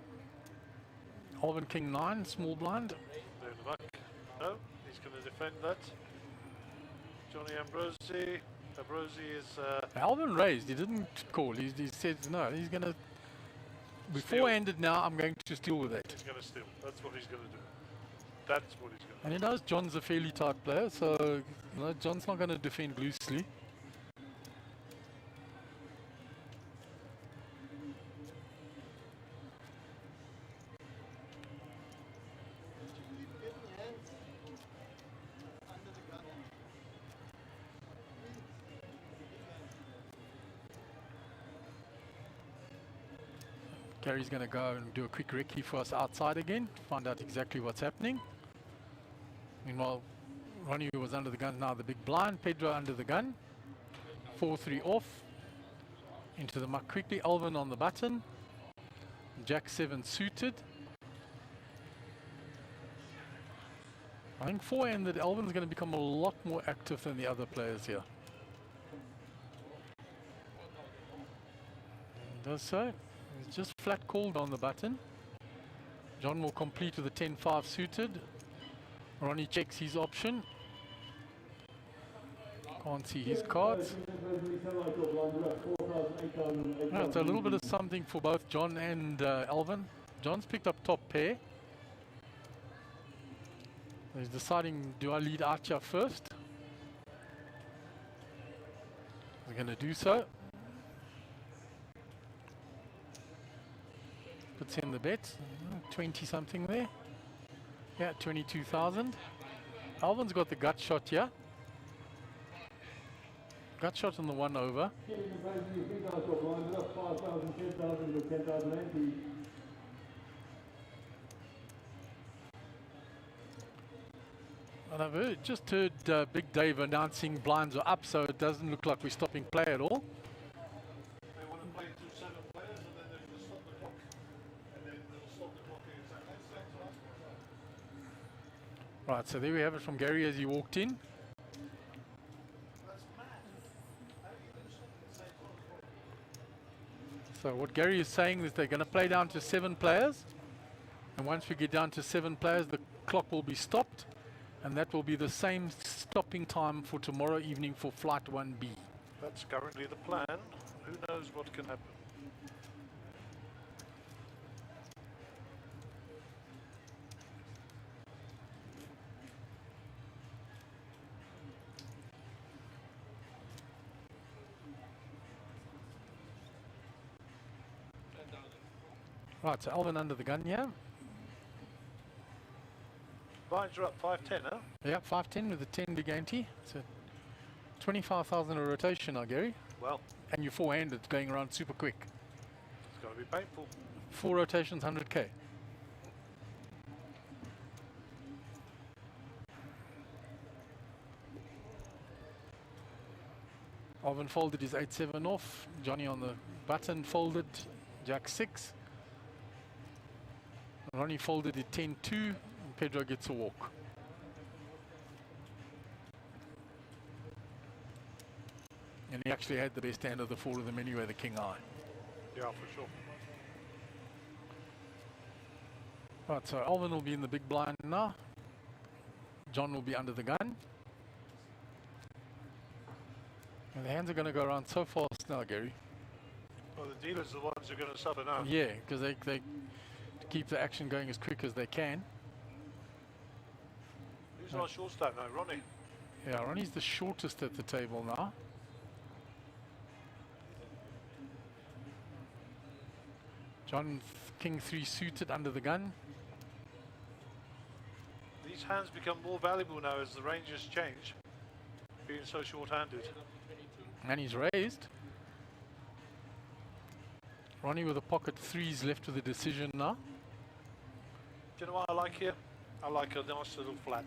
Alvin King 9, small blind. There in the muck. No, he's going to defend that. Johnny Ambrosi. Ambrosi is Alvin raised, he didn't call. He said no, he's going to. Before Steal. I ended now, I'm going to steal with that. he's going to steal. That's what he's going to do. That's what he's going to And he knows John's a fairly tight player, so you know, John's not going to defend loosely. Gary's going to go and do a quick recce for us outside again to find out exactly what's happening. Meanwhile, Ronnie was under the gun, now the big blind. Pedro under the gun. 4-3 off. Into the muck quickly. Alvin on the button. Jack 7 suited. I think 4-ended Alvin's going to become a lot more active than the other players here. Does so. He's just flat called on the button. John will complete with a 10-5 suited. Ronnie checks his option. Can't see his cards. Right, so a little bit of something for both John and Alvin. John's picked up top pair. He's deciding, do I lead Archer first? He's going to do so. Puts in the bet, 20 something there. Yeah, 22,000. Alvin's got the gut shot here. Gut shot on the 1 over. And just heard Big Dave announcing blinds are up, so it doesn't look like we're stopping play at all. They want to play to 7 players and then they'll just stop the clock. And then they'll stop the clock at exactly the same time. Right, so there we have it from Gary as he walked in. That's mad. How do you do something at the same time? So what Gary is saying is they're going to play down to 7 players. And once we get down to 7 players, the clock will be stopped. And that will be the same stopping time for tomorrow evening for Flight 1B. That's currently the plan. Who knows what can happen? Right, so Alvin under the gun, yeah? Blinds are up 5-10, huh? Yeah, 5-10 with the 10 big ante. So 25,000 a rotation now, Gary. Well, And you're four-handed going around super quick. it's going to be painful. 4 rotations, 100k. Alvin folded his 8-7 off. Johnny on the button folded Jack 6. Ronnie folded it 10-2. And Pedro gets a walk. And he actually had the best hand of the 4 of them anyway, the king eye. Yeah, for sure. Right, so Alvin will be in the big blind now. John will be under the gun. And the hands are going to go around so fast now, Gary. Well, the dealers are the ones who are going to suffer now. Yeah, because they keep the action going as quick as they can. Who's our short stack now? Ronnie. Yeah, Ronnie's the shortest at the table now. John, King 3 suited under the gun. These hands become more valuable now as the ranges change, being so short-handed. And he's raised. Ronnie with a pocket 3s left with a decision now. Do you know what I like here? I like a nice little flat.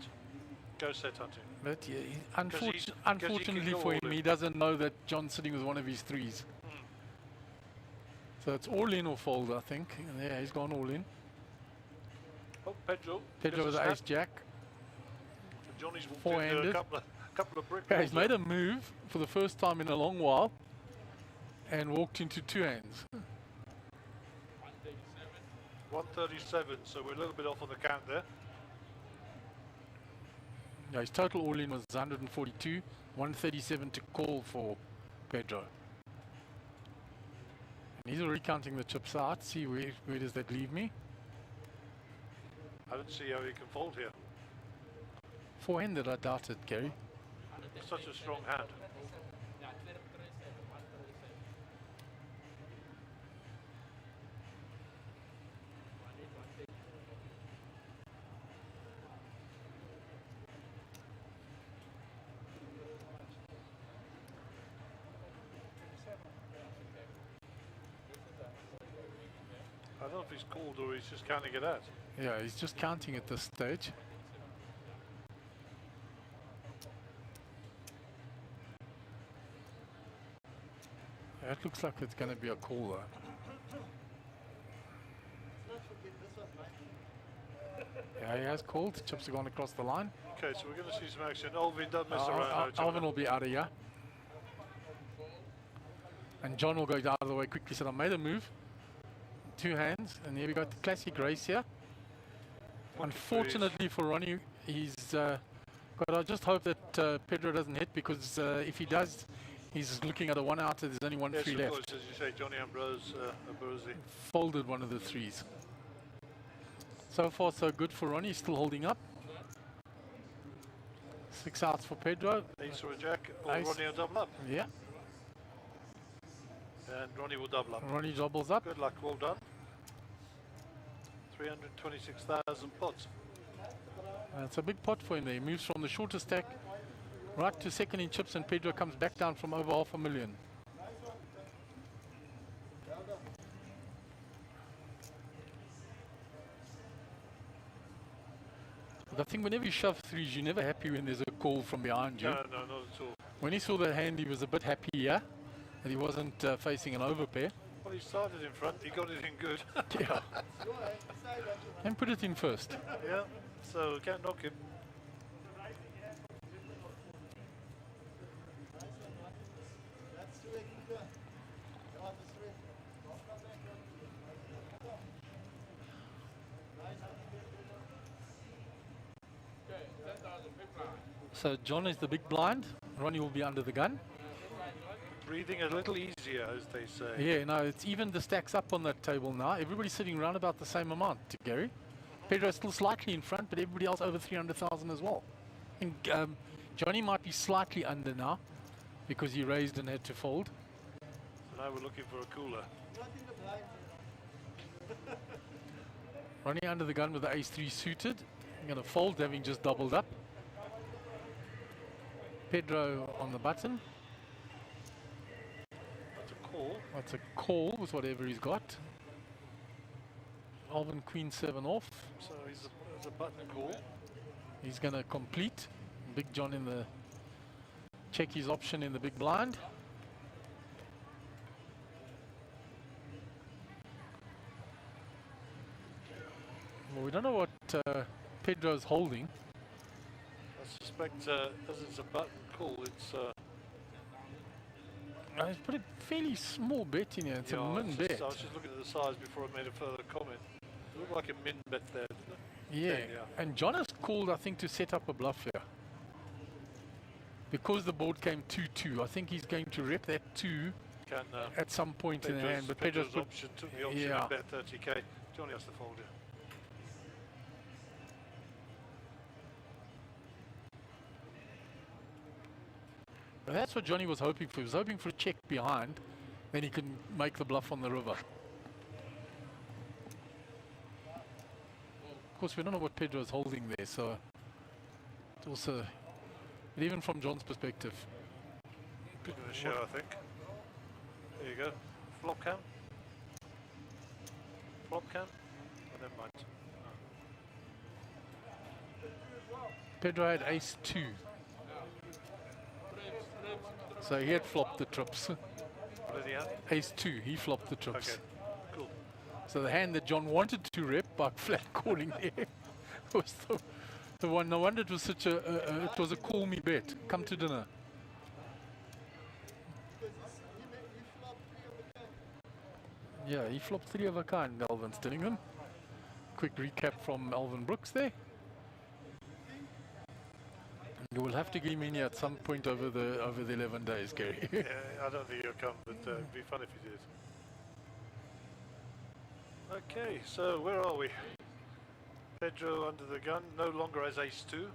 Go set hunting. But yeah, he unfortunately can for go him, all he in. doesn't know that John's sitting with one of his 3s. So it's all in or fold, I think. And yeah, he's gone all in. Oh, Pedro. Pedro gets with a the snap. ace jack. Johnny's walked Four-handed. into a couple of brick Yeah, walls he's made there. a move for the first time in a long while and walked into 2 hands. 137, so we're a little bit off on the count there. Yeah, his total all-in was 142, 137 to call for Pedro. And he's already counting the chips out. See where does that leave me? I don't see how he can fold here. 4-handed, I doubt it, Gary. Such a strong hand. I don't know if he's called or he's just counting it out. Yeah, he's just counting at this stage. Yeah, it looks like it's going to be a call though. Yeah, he has called. Chips are gone across the line. Okay, so we're going to see some action. Alvin doesn't mess around now, Alvin John. will be out of here. And John will go out of the way quickly. So I made a move. 2 hands. And here we got the classic race here. Unfortunately for Ronnie, he's but I just hope that Pedro doesn't hit, because if he does, he's looking at a 1 out. There's only 1 Yes, 3 of left. course, as you say, Johnny Ambrose, Abruzzi. Folded one of the 3s. So far so good for Ronnie, still holding up. 6 outs for Pedro. Ace or a jack, or Ace. Ronnie will double up. Yeah, And Ronnie will double up. Ronnie doubles up. Good luck, well done. 326,000 pots. It's a big pot for him there. He moves from the shortest stack right to second in chips, and Pedro comes back down from over $500,000. But I think whenever you shove threes, you're never happy when there's a call from behind you. No, no, not at all. When he saw the hand, he was a bit happy, yeah, that he wasn't facing an overpair. Well, he started in front, he got it in good. Yeah. And put it in first. Yeah, so can't knock him. So John is the big blind. Ronnie will be under the gun. Breathing a little easier, as they say. Yeah, no, it's even the stacks up on that table now. Everybody's sitting around about the same amount, Gary. Pedro's still slightly in front, but everybody else over 300,000 as well. And Johnny might be slightly under now because he raised and had to fold. So now we're looking for a cooler. Ronnie under the gun with the ace-3 suited. I'm going to fold, having just doubled up. Pedro on the button. That's a call. That's a call with whatever he's got. Alvin Queen 7 off. So it's a button call. He's going to complete. Big John in the check his option in the big blind. Well, we don't know what Pedro's holding. I suspect as it's a button call, it's It's put a fairly small bet in here. It's yeah, a min bet. I was just looking at the size before I made a further comment. It looked like a min bet there, didn't it? Yeah. Yeah. And John has called, I think, to set up a bluff here. Because the board came 2-2, I think he's going to rep that 2 Can at some point in the hand. But Pedro's put, option took the option yeah. and bet 30k. Johnny has to fold it. but that's what Johnny was hoping for. He was hoping for a check behind, then he can make the bluff on the river. Of course, we don't know what Pedro's holding there, so it's also, but even from John's perspective, Bit of a show, I think. There you go. Flop cam. Flop cam. Oh, never mind. Pedro had ace-2. So he had flopped the trips. What did he have? Ace-2, he flopped the trips. Okay, cool. So the hand that John wanted to rep by flat calling there was the one. No wonder it was such it was a call me bet. Come to dinner. Yeah, he flopped 3 of a kind, Alvin's telling them. Quick recap from Alvin Brooks there. You will have to give me in here at some point over the 11 days, Gary. Yeah, I don't think he'll come, but it'd be fun if he did. Okay, so where are we? Pedro under the gun, no longer has ace-2.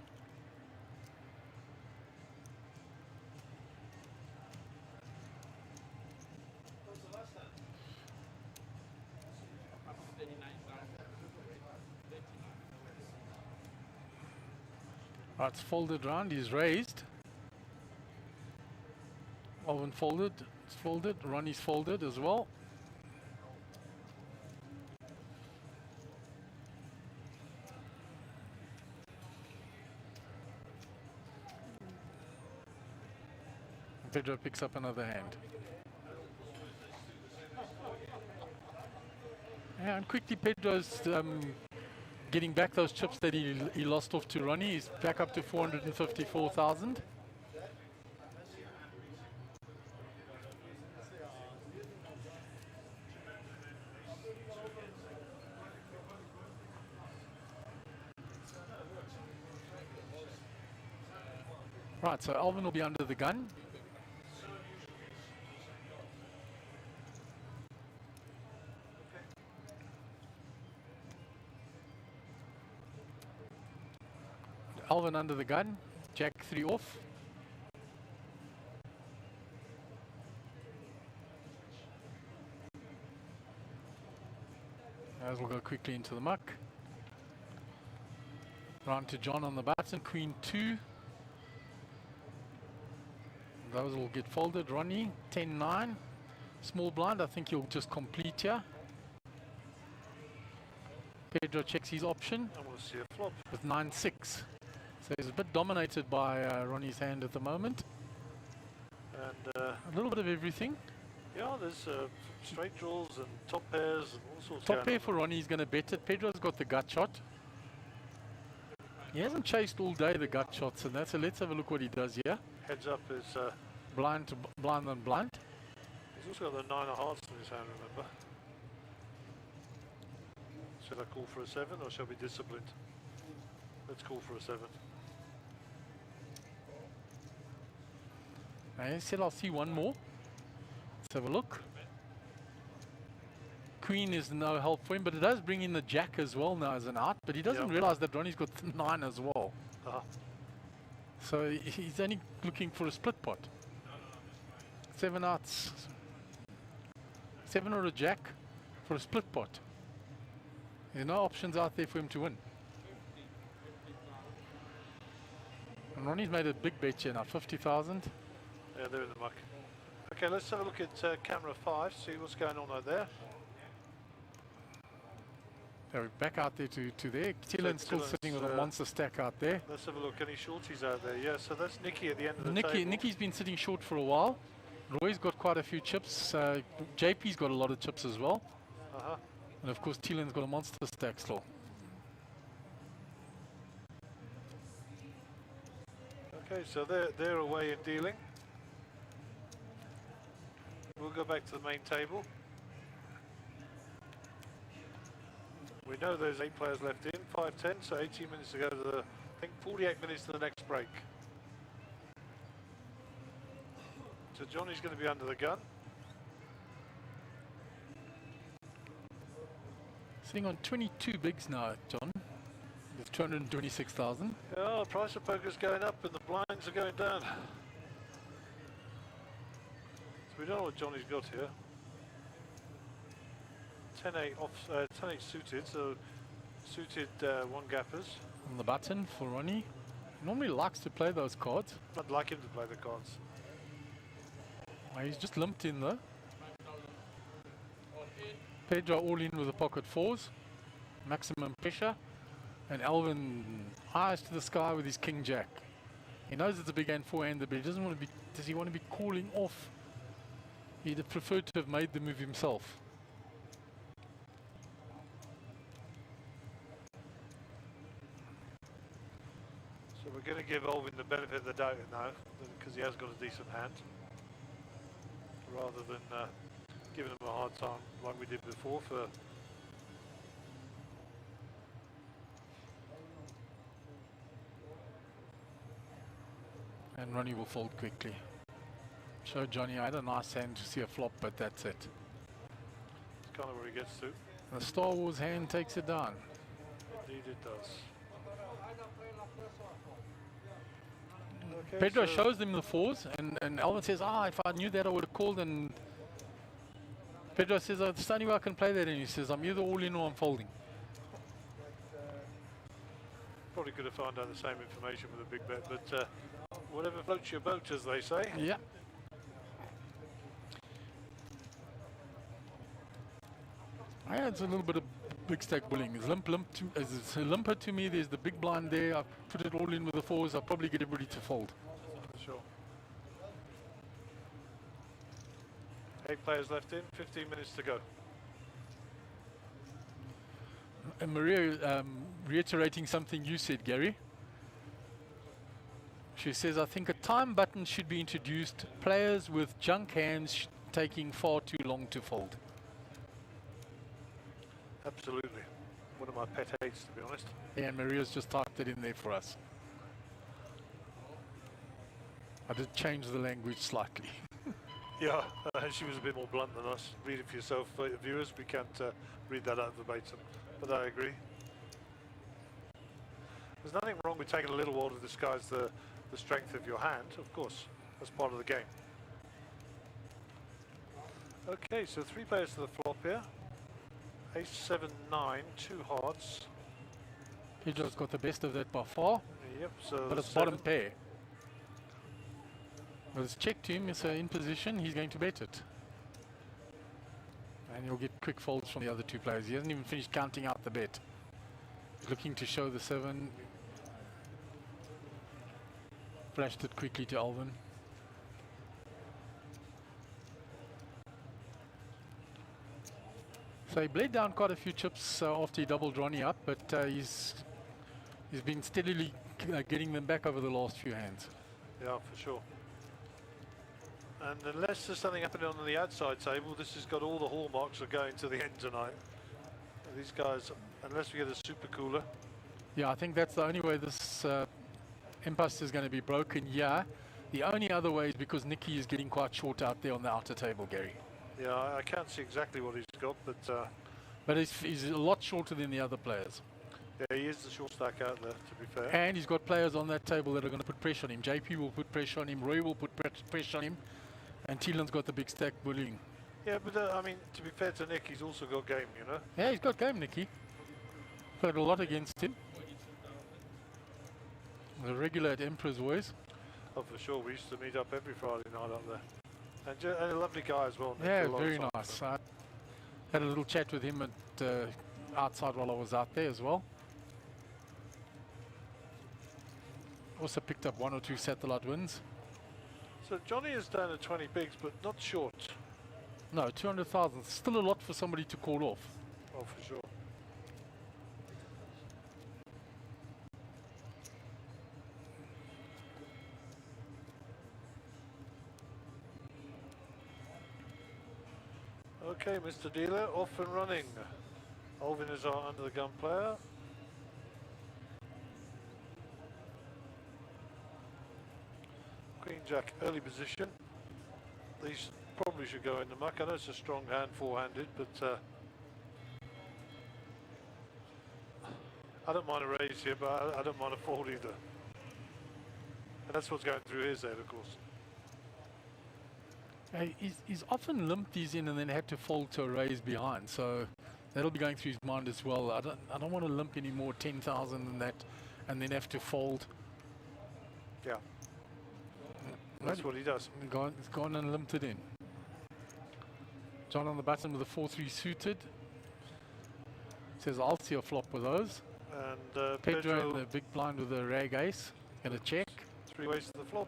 Right, it's folded round, he's raised. Alvin folded, it's folded, Ronnie's folded as well. Pedro picks up another hand. Yeah, and quickly Pedro's getting back those chips that he lost off to Ronnie. He's back up to 454,000. Right, so Alvin will be under the gun. Alvin under the gun, Jack 3 off. As we'll go quickly into the muck. Round to John on the button, Queen 2. Those will get folded. Ronnie, 10-9. Small blind, I think he'll just complete here. Pedro checks his option I want to see a flop. with 9-6. So he's a bit dominated by Ronnie's hand at the moment. And A little bit of everything. yeah, there's straight draws and top pairs and all sorts. Top going pair on. for Ronnie, he's going to bet it. Pedro's got the gut shot. He hasn't chased all day the gut shots, and that's. So let's have a look what he does here. Heads up is Blind to blind and blind. he's also got the 9 of hearts in his hand. Remember? Should I call for a 7 or shall we be disciplined? Let's call for a 7. I said I'll see one more. Let's have a look. Queen is no help for him, but it does bring in the jack as well now as an out, but he doesn't Yep. realize that Ronnie's got 9 as well. Uh-huh. So he's only looking for a split pot. 7 outs. 7 or a jack for a split pot. There are no options out there for him to win. And Ronnie's made a big bet here now, 50,000. Yeah, they're in the muck. Okay, let's have a look at camera 5, see what's going on out there. We're back out there to there. Tillen's still Tillen's, sitting with a monster stack out there. Let's have a look. Any shorties out there? Yeah, so that's Nicky at the end of the table. Nicky's been sitting short for a while. Roy's got quite a few chips. JP's got a lot of chips as well. Uh-huh. And of course, Tillen's got a monster stack still. Okay, so they're away and dealing. We'll go back to the main table. We know there's 8 players left in, 5-10, so 18 minutes to go to the, I think 48 minutes to the next break. So Johnny's going to be under the gun. Sitting on 22 bigs now, John. With 226,000. Yeah, price of poker's going up and the blinds are going down. So we don't know what Johnny's got here. 10-8 off, 10-8 suited, so suited one gappers. On the button for Ronnie. He normally likes to play those cards. I'd like him to play the cards. He's just limped in though. Pedro all in with the pocket 4s. Maximum pressure. And Alvin eyes to the sky with his king jack. He knows it's a big hand four-hander, but he doesn't want to be. Does he want to be calling off? He'd have preferred to have made the move himself. So we're going to give Alvin the benefit of the doubt now, because he has got a decent hand, rather than giving him a hard time like we did before for. And Ronnie will fold quickly. Show Johnny I had a nice hand to see a flop, but that's it. It's kind of where he gets to. The Star Wars hand takes it down. Indeed it does. Okay, Pedro so shows them the 4s, and Alvin says, if I knew that I would have called. And Pedro says, it's the only way I can play that. And he says, I'm either all in or I'm folding. probably could have found out the same information with a big bet, but whatever floats your boat, as they say. Yeah. Yeah, it's a little bit of big stack bullying. It's it's a limper to me. There's the big blind there. I put it all in with the 4s. I'll probably get everybody to fold. Sure. 8 players left in, 15 minutes to go. And Maria, reiterating something you said, Gary. She says, I think a time button should be introduced. Players with junk hands taking far too long to fold. Absolutely. One of my pet hates, to be honest. Yeah, and Maria's just typed it in there for us. I did change the language slightly. Yeah, she was a bit more blunt than us. Read it for yourself, viewers. We can't read that out verbatim, but I agree. There's nothing wrong with taking a little while to disguise the strength of your hand, of course. That's part of the game. Okay, so 3 players to the flop here. Ace, 7, 9, 2 hearts. Pedro's got the best of that by far, Yep, so but it's 7. bottom pair. But it's checked to him, it's in position, he's going to bet it. And he'll get quick folds from the other 2 players. He hasn't even finished counting out the bet. Looking to show the 7. Flashed it quickly to Alvin. So he bled down quite a few chips after he doubled Ronnie up, but he's been steadily getting them back over the last few hands. Yeah, for sure. And unless there's something happening on the outside table, this has got all the hallmarks of going to the end tonight. These guys, unless we get a super cooler. Yeah, I think that's the only way this impasse is going to be broken. Yeah, the only other way is because Nicky is getting quite short out there on the outer table, Gary. Yeah, I can't see exactly what he's got, but he's a lot shorter than the other players. Yeah, he is the short stack out there, to be fair. And he's got players on that table that are going to put pressure on him. JP will put pressure on him, Roy will put pressure on him, and Thielen's got the big stack bullying. Yeah, but I mean, to be fair to Nick, he's also got game, you know? Yeah, he's got game, Nicky. Played a lot against him. The regular at Emperor's Voice. Oh, for sure. We used to meet up every Friday night up there. And a lovely guy as well, Nick. Yeah, very nice. I had a little chat with him at outside while I was out there as well. Also picked up 1 or 2 satellite wins. So Johnny is down at 20 bigs, but not short. No, 200,000. Still a lot for somebody to call off. Oh, for sure. Okay, Mr. Dealer, off and running. Alvin is our under the gun player. Queen Jack, early position. These probably should go in the muck. I know it's a strong hand, four-handed, but I don't mind a raise here, but I don't mind a fold either. And that's what's going through his head, of course. He's often limped these in and then had to fold to a raise behind, so that'll be going through his mind as well. I don't want to limp any more 10,000 than that, and then have to fold. Yeah, that's what he does. He's gone and limped it in. John on the button with a 4-3 suited. Says I'll see a flop with those. And Pedro in the big blind with a rag ace. Gonna check. 3 ways to the flop.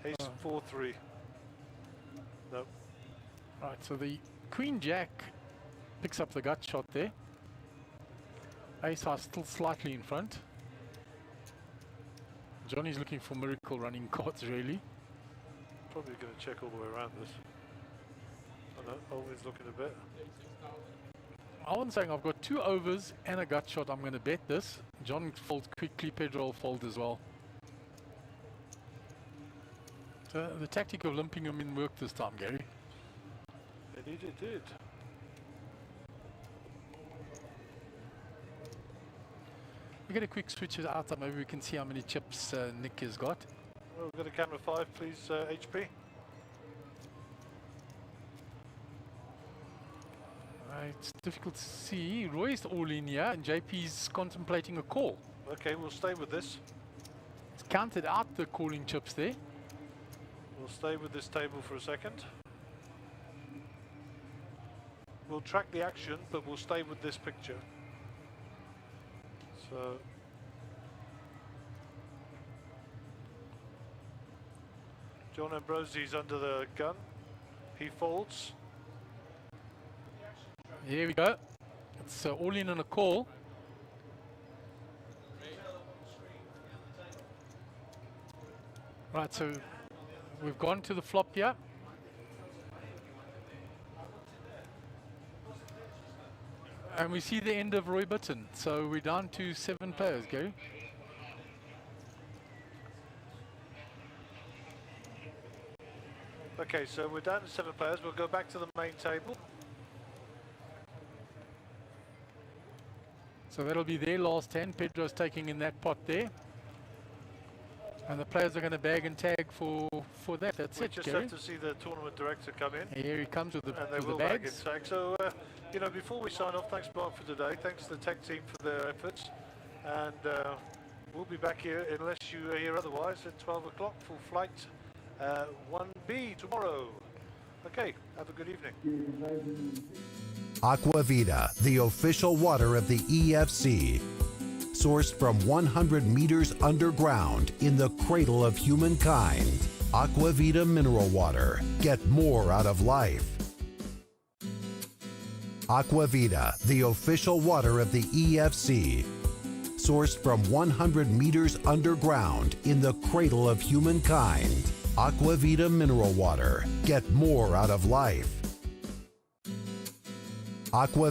Ace 4-3. No. Right, so the Queen Jack picks up the gut shot there. Ace are still slightly in front. Johnny's looking for miracle running cards, really. Probably going to check all the way around this. I know, always looking a bit. Alan's saying I've got 2 overs and a gut shot. I'm going to bet this. John folds quickly. Pedro will fold as well. So the tactic of limping him in worked this time, Gary. Indeed it did. We get a quick switch it out. Maybe we can see how many chips Nick has got. Well, we've got a camera 5, please, HP. It's difficult to see. Roy's all in here and JP's contemplating a call. Okay, we'll stay with this. It's counted out the calling chips there. We'll stay with this table for a second. We'll track the action, but we'll stay with this picture. So John Ambrosie's under the gun. He folds. Here we go. It's all in on a call. Right, so we've gone to the flop here. And we see the end of Roy Button. So we're down to 7 players, Gary. Okay, so we're down to 7 players. We'll go back to the main table. So that'll be their last hand. Pedro's taking in that pot there. And the players are going to bag and tag for that. That's we it, just Gary. have to see the tournament director come in. Here he comes with the, and they will bag and tag. So, you know, before we sign off, thanks Mark for today. Thanks to the tech team for their efforts. And we'll be back here, unless you hear otherwise, at 12 o'clock for flight 1B tomorrow. Okay, have a good evening. Aquavita, the official water of the EFC. Sourced from 100 meters underground in the cradle of humankind. Aquavita mineral water. Get more out of life. Aquavita, the official water of the EFC. Sourced from 100 meters underground in the cradle of humankind. Aquavita mineral water. Get more out of life. Aqua